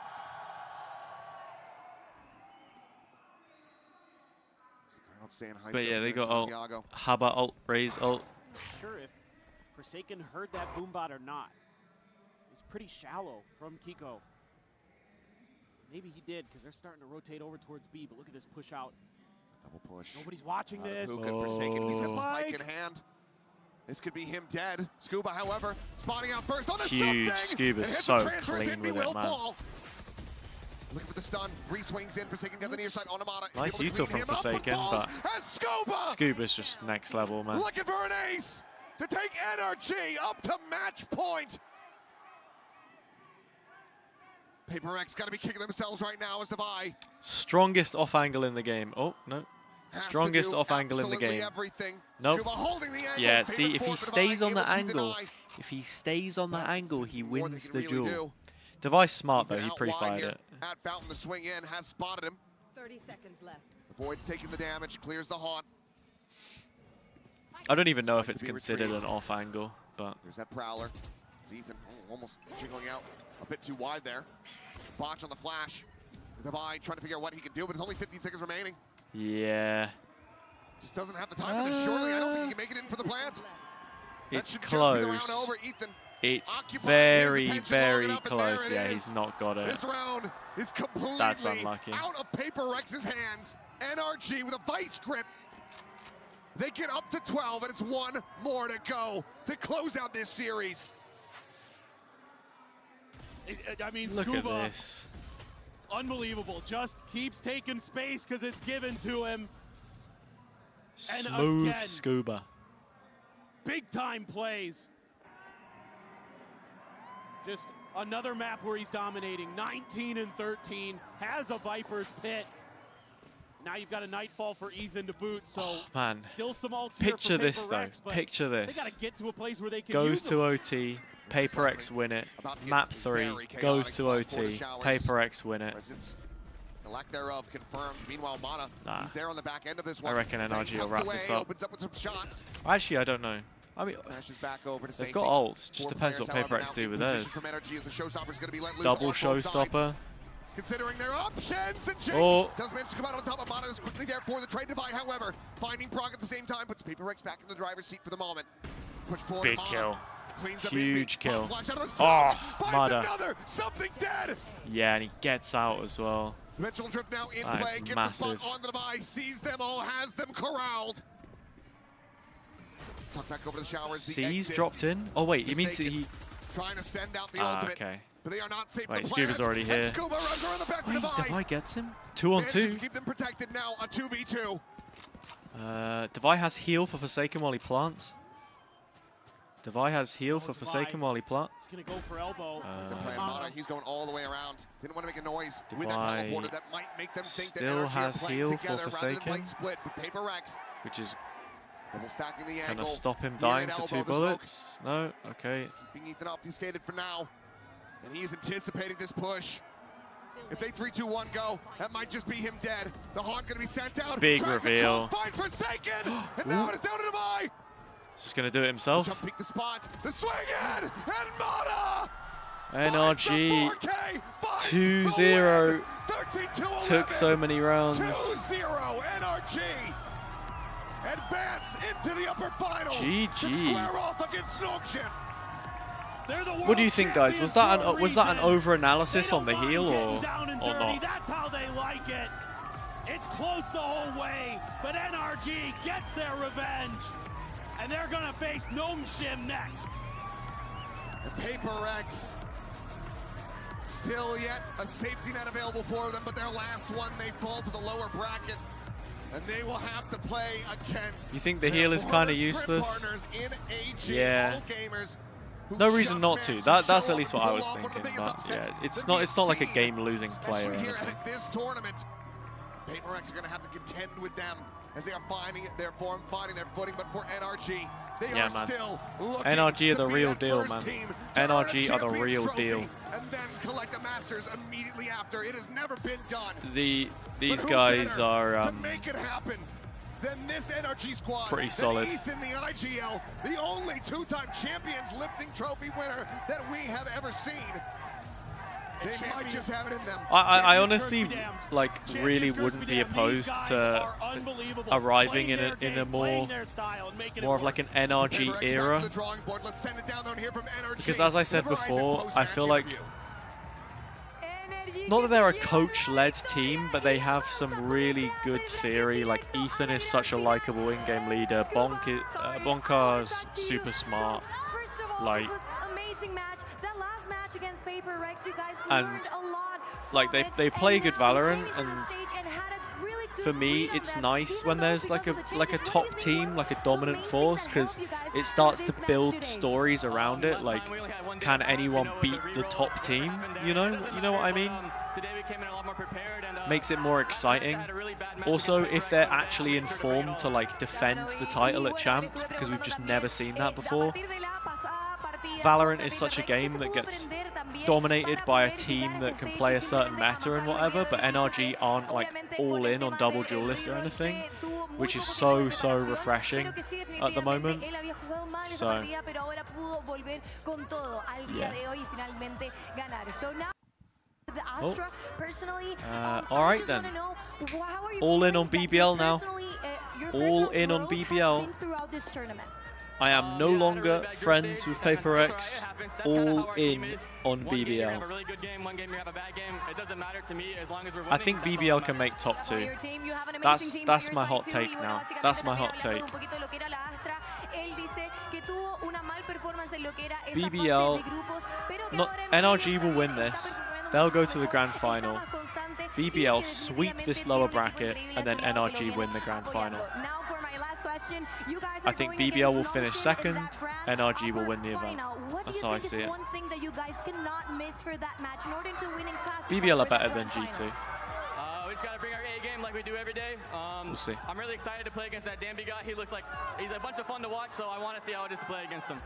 The crowd staying hyped But yeah, over they there in got ult. Santiago. Habba ult, Raze ult. Sure if Forsaken heard that boombot or not. It was pretty shallow from Kiko. Maybe he did, because they're starting to rotate over towards B, but look at this push out. Double push. Nobody's watching this. Who could Forsaken? He's got the spike Spike. in hand. This could be him dead. Scuba, however, spotting out burst on a Huge. something. Scuba's It hits so the transfer as clean Envy with it, will man. fall. Looking for the stun. Re-swings in. Forsaken got the near side on Amata. Nice He's able util to clean from him up, Forsaken, falls but as Scuba Scuba's just next level, man. looking for an ace to take NRG up to match point. Paper X got to be kicking themselves right now as Devi. Strongest off angle in the game. Oh, no. Has to Strongest do off angle in the absolutely game. Everything. Nope. Scuba holding the angle. Yeah, Favorite see, if he forward for stays Devi, on the able to angle, deny. if he stays on the angle, he wins the really duel. do. Device smart though, Ethan he out wide pre-fired here. it. At Fountain, the swing in has spotted him. 30 seconds left. Avoids taking the damage, clears the haunt. I don't even know if it's To be considered retrieved. an off angle, but There's that Prowler. It's Ethan almost jiggling out a bit too wide there. Botch on the flash. Devi trying to figure out what he can do, but it's only 15 seconds remaining. yeah, Just doesn't have the time for this shortly. I don't think he can make it in for the plant. That it's should just be the round close. over. Ethan It's occupied his very, attention long very enough, and there close. it Yeah, is. he's not got it. This round is completely That's unlucky. out of Paper Rex's hands. NRG with a vice grip. They get up to 12, and it's one more to go to close out this series. I mean, Look Scuba, at this. unbelievable. Just keeps taking space because it's given to him. Smooth again, scuba. Big time plays. Just another map where he's dominating. 19 and 13. Has a Viper's Pit. Now you've got a Nightfall for Ethan to boot, so Man, still some ults picture here for this Paper though. Rex, but Picture They this. gotta get to a place where they can Goes use to them. OT. Paper X win it. Map 3 goes to OT. Paper X win it. Presence, the lack thereof confirmed. Meanwhile, Mana, Nah. he's there on the back end of this I one. reckon Staying NRG will tucked wrap away, this up. Opens up with some shots. Actually, I don't know. I mean, Crashes back over to they've safety. got ults. Just 4 depends what players, Paper however, X now do in with position theirs. From NRG as the showstopper's going to be let loose Double on both sides. showstopper. Considering their options, and Jake Oh. does manage to come out on top of Mana is quickly there for the trade divide. However, finding Prague at the same time puts Paper Rex back in the driver's seat for the moment. Push forward. Big Mana kill. Cleans up Huge Envy. kill. Flash out of the Oh, smoke. Finds Mada. another. Something dead. Yeah, and he gets out as well. Dimensional Drift now in That is play. Gets massive. the spot on the device. Sees them all. Has them corralled. Tuck back over the showers. the C's exit. dropped in. Oh wait, he means that Forsaken. he. Trying to send out the ultimate. Okay. But they are not safe. Wait, Scuba's already here. Scuba runs around the back with Divide. Divide gets him. 2 on 2. Keep them protected now. A 2v2. Divide has heal for Forsaken while he plants. Divide has heal for Forsaken while he plants. He's going to go for elbow. He's going all the way around. Didn't want to make a noise with that teleporter that might make them think that still NRG has are playing heal for together rather than Forsaken, playing split with PRX. which is Double stacking the going angle. to stop him Near dying an to elbow, 2 the bullets. No, okay. Keeping Ethan obfuscated for now. And he's anticipating this push. If they 3-2-1 go, that might just be him dead. The Haunt going to be sent out. Big reveal. Find Forsaken. And now it is down to Divide. He's just going to do it himself. Jump peek the spot. The swing in. And Mata. NRG 2-0. Took so many rounds. 2-0 NRG. Advance into the upper final. GG. To square off against Nongshim. What do you think, guys? Was that an over-analysis on the heal or not? That's how they like it. It's close the whole way, but NRG gets their revenge. And they're going to face Nongshim next. And PRX, still yet a safety net available for them, but their last one, they fall to the lower bracket. And they will have to play against. You think the heal is kind of useless? Yeah. No reason not to. That's at least what I was thinking. But yeah, it's not like a game-losing play or anything. At this tournament, PRX are going to have to contend with them as they are finding their form, finding their footing. But for NRG, they are still looking NRG are the to real be that deal, first man. team to earn a NRG are the champions real trophy deal. And then collect the Masters immediately after. It has never been done. These guys are to make it happen. Then this NRG squad, pretty solid. Ethan, the IGL, the only 2-time champions lifting trophy winner that we have ever seen. They might just have it in them. I honestly really wouldn't be opposed to arriving in a more of like an NRG era, because as I said before, I feel like not that they're a coach-led team, but they have some really good theory. Like Ethan is such a likable in-game leader. Bonkar's super smart. Like, and like they play good Valorant, and for me it's nice when there's like a top team, like a dominant force, because it starts to build stories around it. Like, can anyone beat the top team? You know what I mean? Makes it more exciting. Also, if they're actually informed to like defend the title at Champs, because we've just never seen that before. Valorant is such a game that gets dominated by a team that can play a certain meta and whatever, but NRG aren't like all in on double duelists or anything, which is so refreshing at the moment. So yeah. All right then. All in on BBL now. All in on BBL. I am no longer friends with PRX. All in on BBL. I think BBL can make top 2. That's my hot take now. That's my hot take. BBL, NRG will win this. They'll go to the grand final. BBL sweep this lower bracket, and then NRG win the grand final. I think BBL will finish second, NRG will win the event. That's how I see it. BBL are better than G2. We just got to bring our A game like we do every day. We'll see. I'm really excited to play against that Danby guy. He looks like he's a bunch of fun to watch, so I want to see how it is to play against him.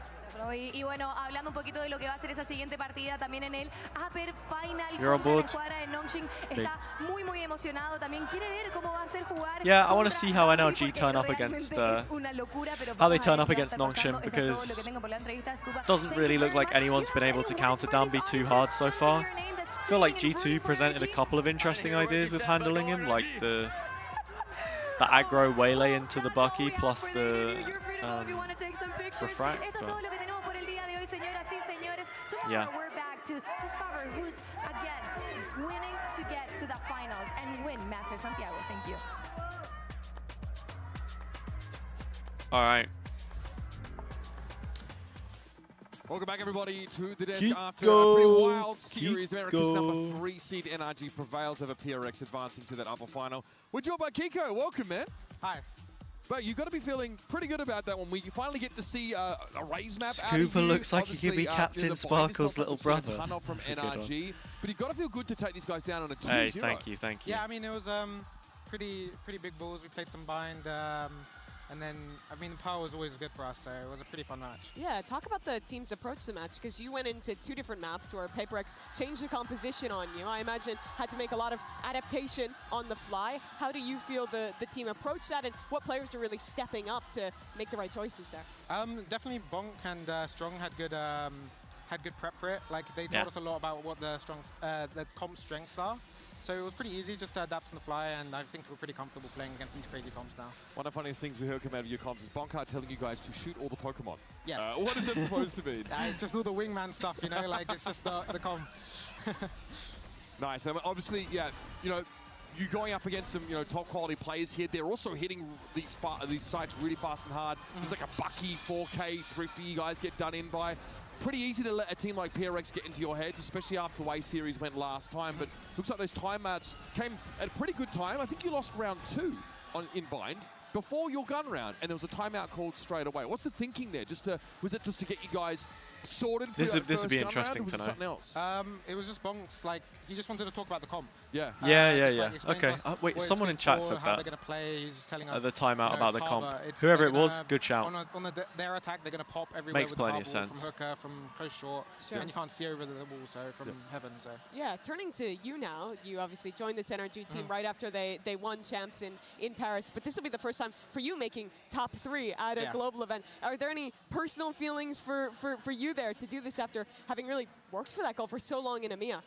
Y bueno, hablando un poquito de lo que va a ser esa siguiente partida también en el Upper Final You're on contra la board. escuadra de Nongshim, está muy emocionado también, quiere ver cómo va a ser jugar. Yeah, I want to see how NRG turn up against how they turn up against Nongshim, because it doesn't really look like anyone's been able to counter Danby too hard so far. I feel like G2 presented a couple of interesting ideas with handling him, like the aggro waylay into the Bucky plus the refract. But yeah. We're back to discover who's again winning to get to the finals and win Masters Santiago. Thank you. All right. Welcome back, everybody, to the desk after a pretty wild series. America's number 3 seed NRG prevails over PRX, advancing to that upper final. We're joined by Kiko. Welcome, man. Hi. But you've got to be feeling pretty good about that one. We finally get to see a raise map. Scuba looks like he could be Captain Sparkle's little brother. From NRG, but you've got to feel good to take these guys down on a 2-0. Hey, thank you. Yeah, I mean, it was pretty big balls. We played some bind, and then, I mean, the power was always good for us, so it was a pretty fun match. Yeah, talk about the team's approach to the match, because you went into 2 different maps where PRX changed the composition on you. I imagine had to make a lot of adaptation on the fly. How do you feel the team approached that, and what players are really stepping up to make the right choices there? Definitely Bonk and Strong had good prep for it. Like, they told us a lot about what the comp strengths are. So it was pretty easy just to adapt on the fly, and I think we're pretty comfortable playing against these crazy comps now. One of the funniest things we heard come out of your comps is Bonkard telling you guys to shoot all the Pokemon. Yes. What is that supposed to mean? It's just all the wingman stuff, you know, like it's just the comp. Nice. Obviously, yeah, you know, you're going up against some, you know, top quality players here. They're also hitting these sites really fast and hard. There's like a Bucky, 4K, Thrifty you guys get done in by. Pretty easy to let a team like PRX get into your heads, especially after the way series went last time. But looks like those timeouts came at a pretty good time. I think you lost round 2 in bind before your gun round, and there was a timeout called straight away. What's the thinking there? Was it just to get you guys sorted? This would be interesting to know. Something else? It was just Bonks. Like, he just wanted to talk about the comp. Yeah. Yeah. Okay. Wait, someone in chat said how that. they're going to play. He's telling us The timeout you know, about the Hazza. comp. It's Whoever it was, good shout. On their attack, they're going to pop everywhere. Makes with plenty the of sense. From hooker, from close short, and you can't see over the wall, so from heaven. So yeah, turning to you now. You obviously joined this NRG team right after they won champs in Paris, but this will be the first time for you making top 3 at a global event. Are there any personal feelings for you there to do this after having really worked for that goal for so long in EMEA?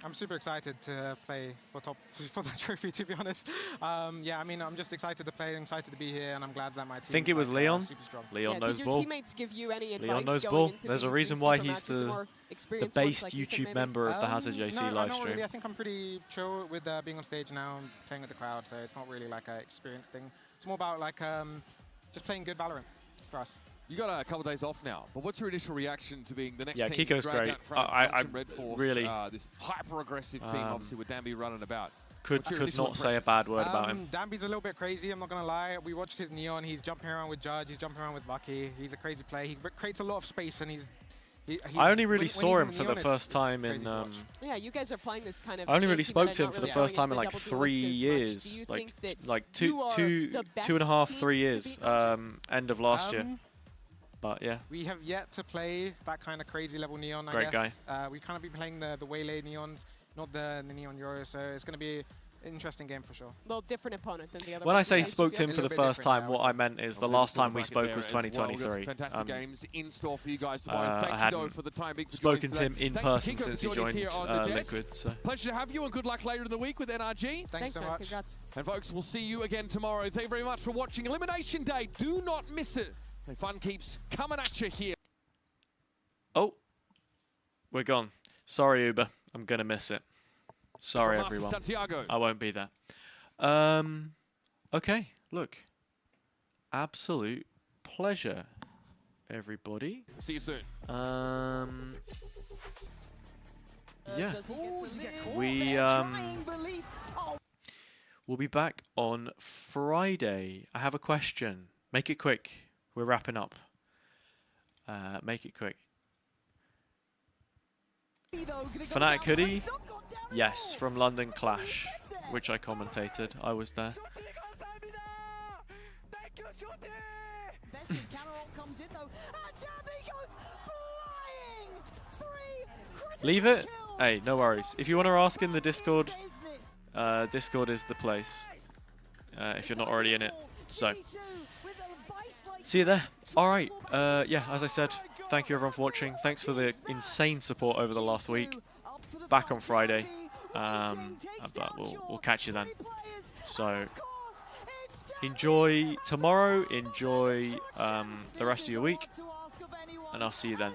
I'm super excited to play for that trophy, to be honest. Yeah, I mean, I'm just excited to play, I'm excited to be here, and I'm glad that my team Think it was Leon. super strong. Leon knows did your ball. teammates give you any advice Leon knows going ball. into There's a these reason why super he's matches, the more experienced based ones like YouTube Ethan, member of the HazzaJC no, live not stream. really. I think I'm pretty chill with being on stage now and playing with the crowd, so it's not really like an experience thing. It's more about like just playing good Valorant for us. You got a couple of days off now, but what's your initial reaction to being the next team? Kiko's great. I Redforce, really this hyper-aggressive team, obviously with Danby running about. Could not say a bad word about him. Danby's a little bit crazy, I'm not going to lie. We watched his Neon, he's jumping around with Judge, he's jumping around with Bucky. He's a crazy player. He creates a lot of space, and I only really saw him for the first time in. Yeah, you guys are playing this kind of. I only really spoke to him for the first time in like 3 years, like two and a half, 3 years. End of last year. But yeah. We have yet to play that kind of crazy level Neon, I Great guess. We kind of be playing the Waylay Neons, not the Neon Euro, so it's going to be an interesting game for sure. A little different opponent than the other. When I say spoke to him for the first time, what I meant is the last time we spoke was 2023. Fantastic games in store for you guys tomorrow. I hadn't for the time being spoken to him in person since he joined Liquid. So. Pleasure to have you, and good luck later in the week with NRG. Thanks so much. Congrats. And folks, we'll see you again tomorrow. Thank you very much for watching Elimination Day. Do not miss it. The fun keeps coming at you here. Oh, we're gone. Sorry, Uber. I'm going to miss it. Sorry, Masters everyone. Santiago. I won't be there. Okay, look. Absolute pleasure, everybody. See you soon. Yeah. We'll be back on Friday. I have a question. Make it quick. We're wrapping up. Make it quick. Fnatic hoodie? Yes, from London Clash, which I commentated. I was there. Leave it? Hey, no worries. If you want to ask in the Discord, Discord is the place. If you're not already in it. So, see you there. Alright, yeah, as I said, thank you everyone for watching. Thanks for the insane support over the last week. Back on Friday. But we'll catch you then. So, enjoy tomorrow, enjoy the rest of your week, and I'll see you then.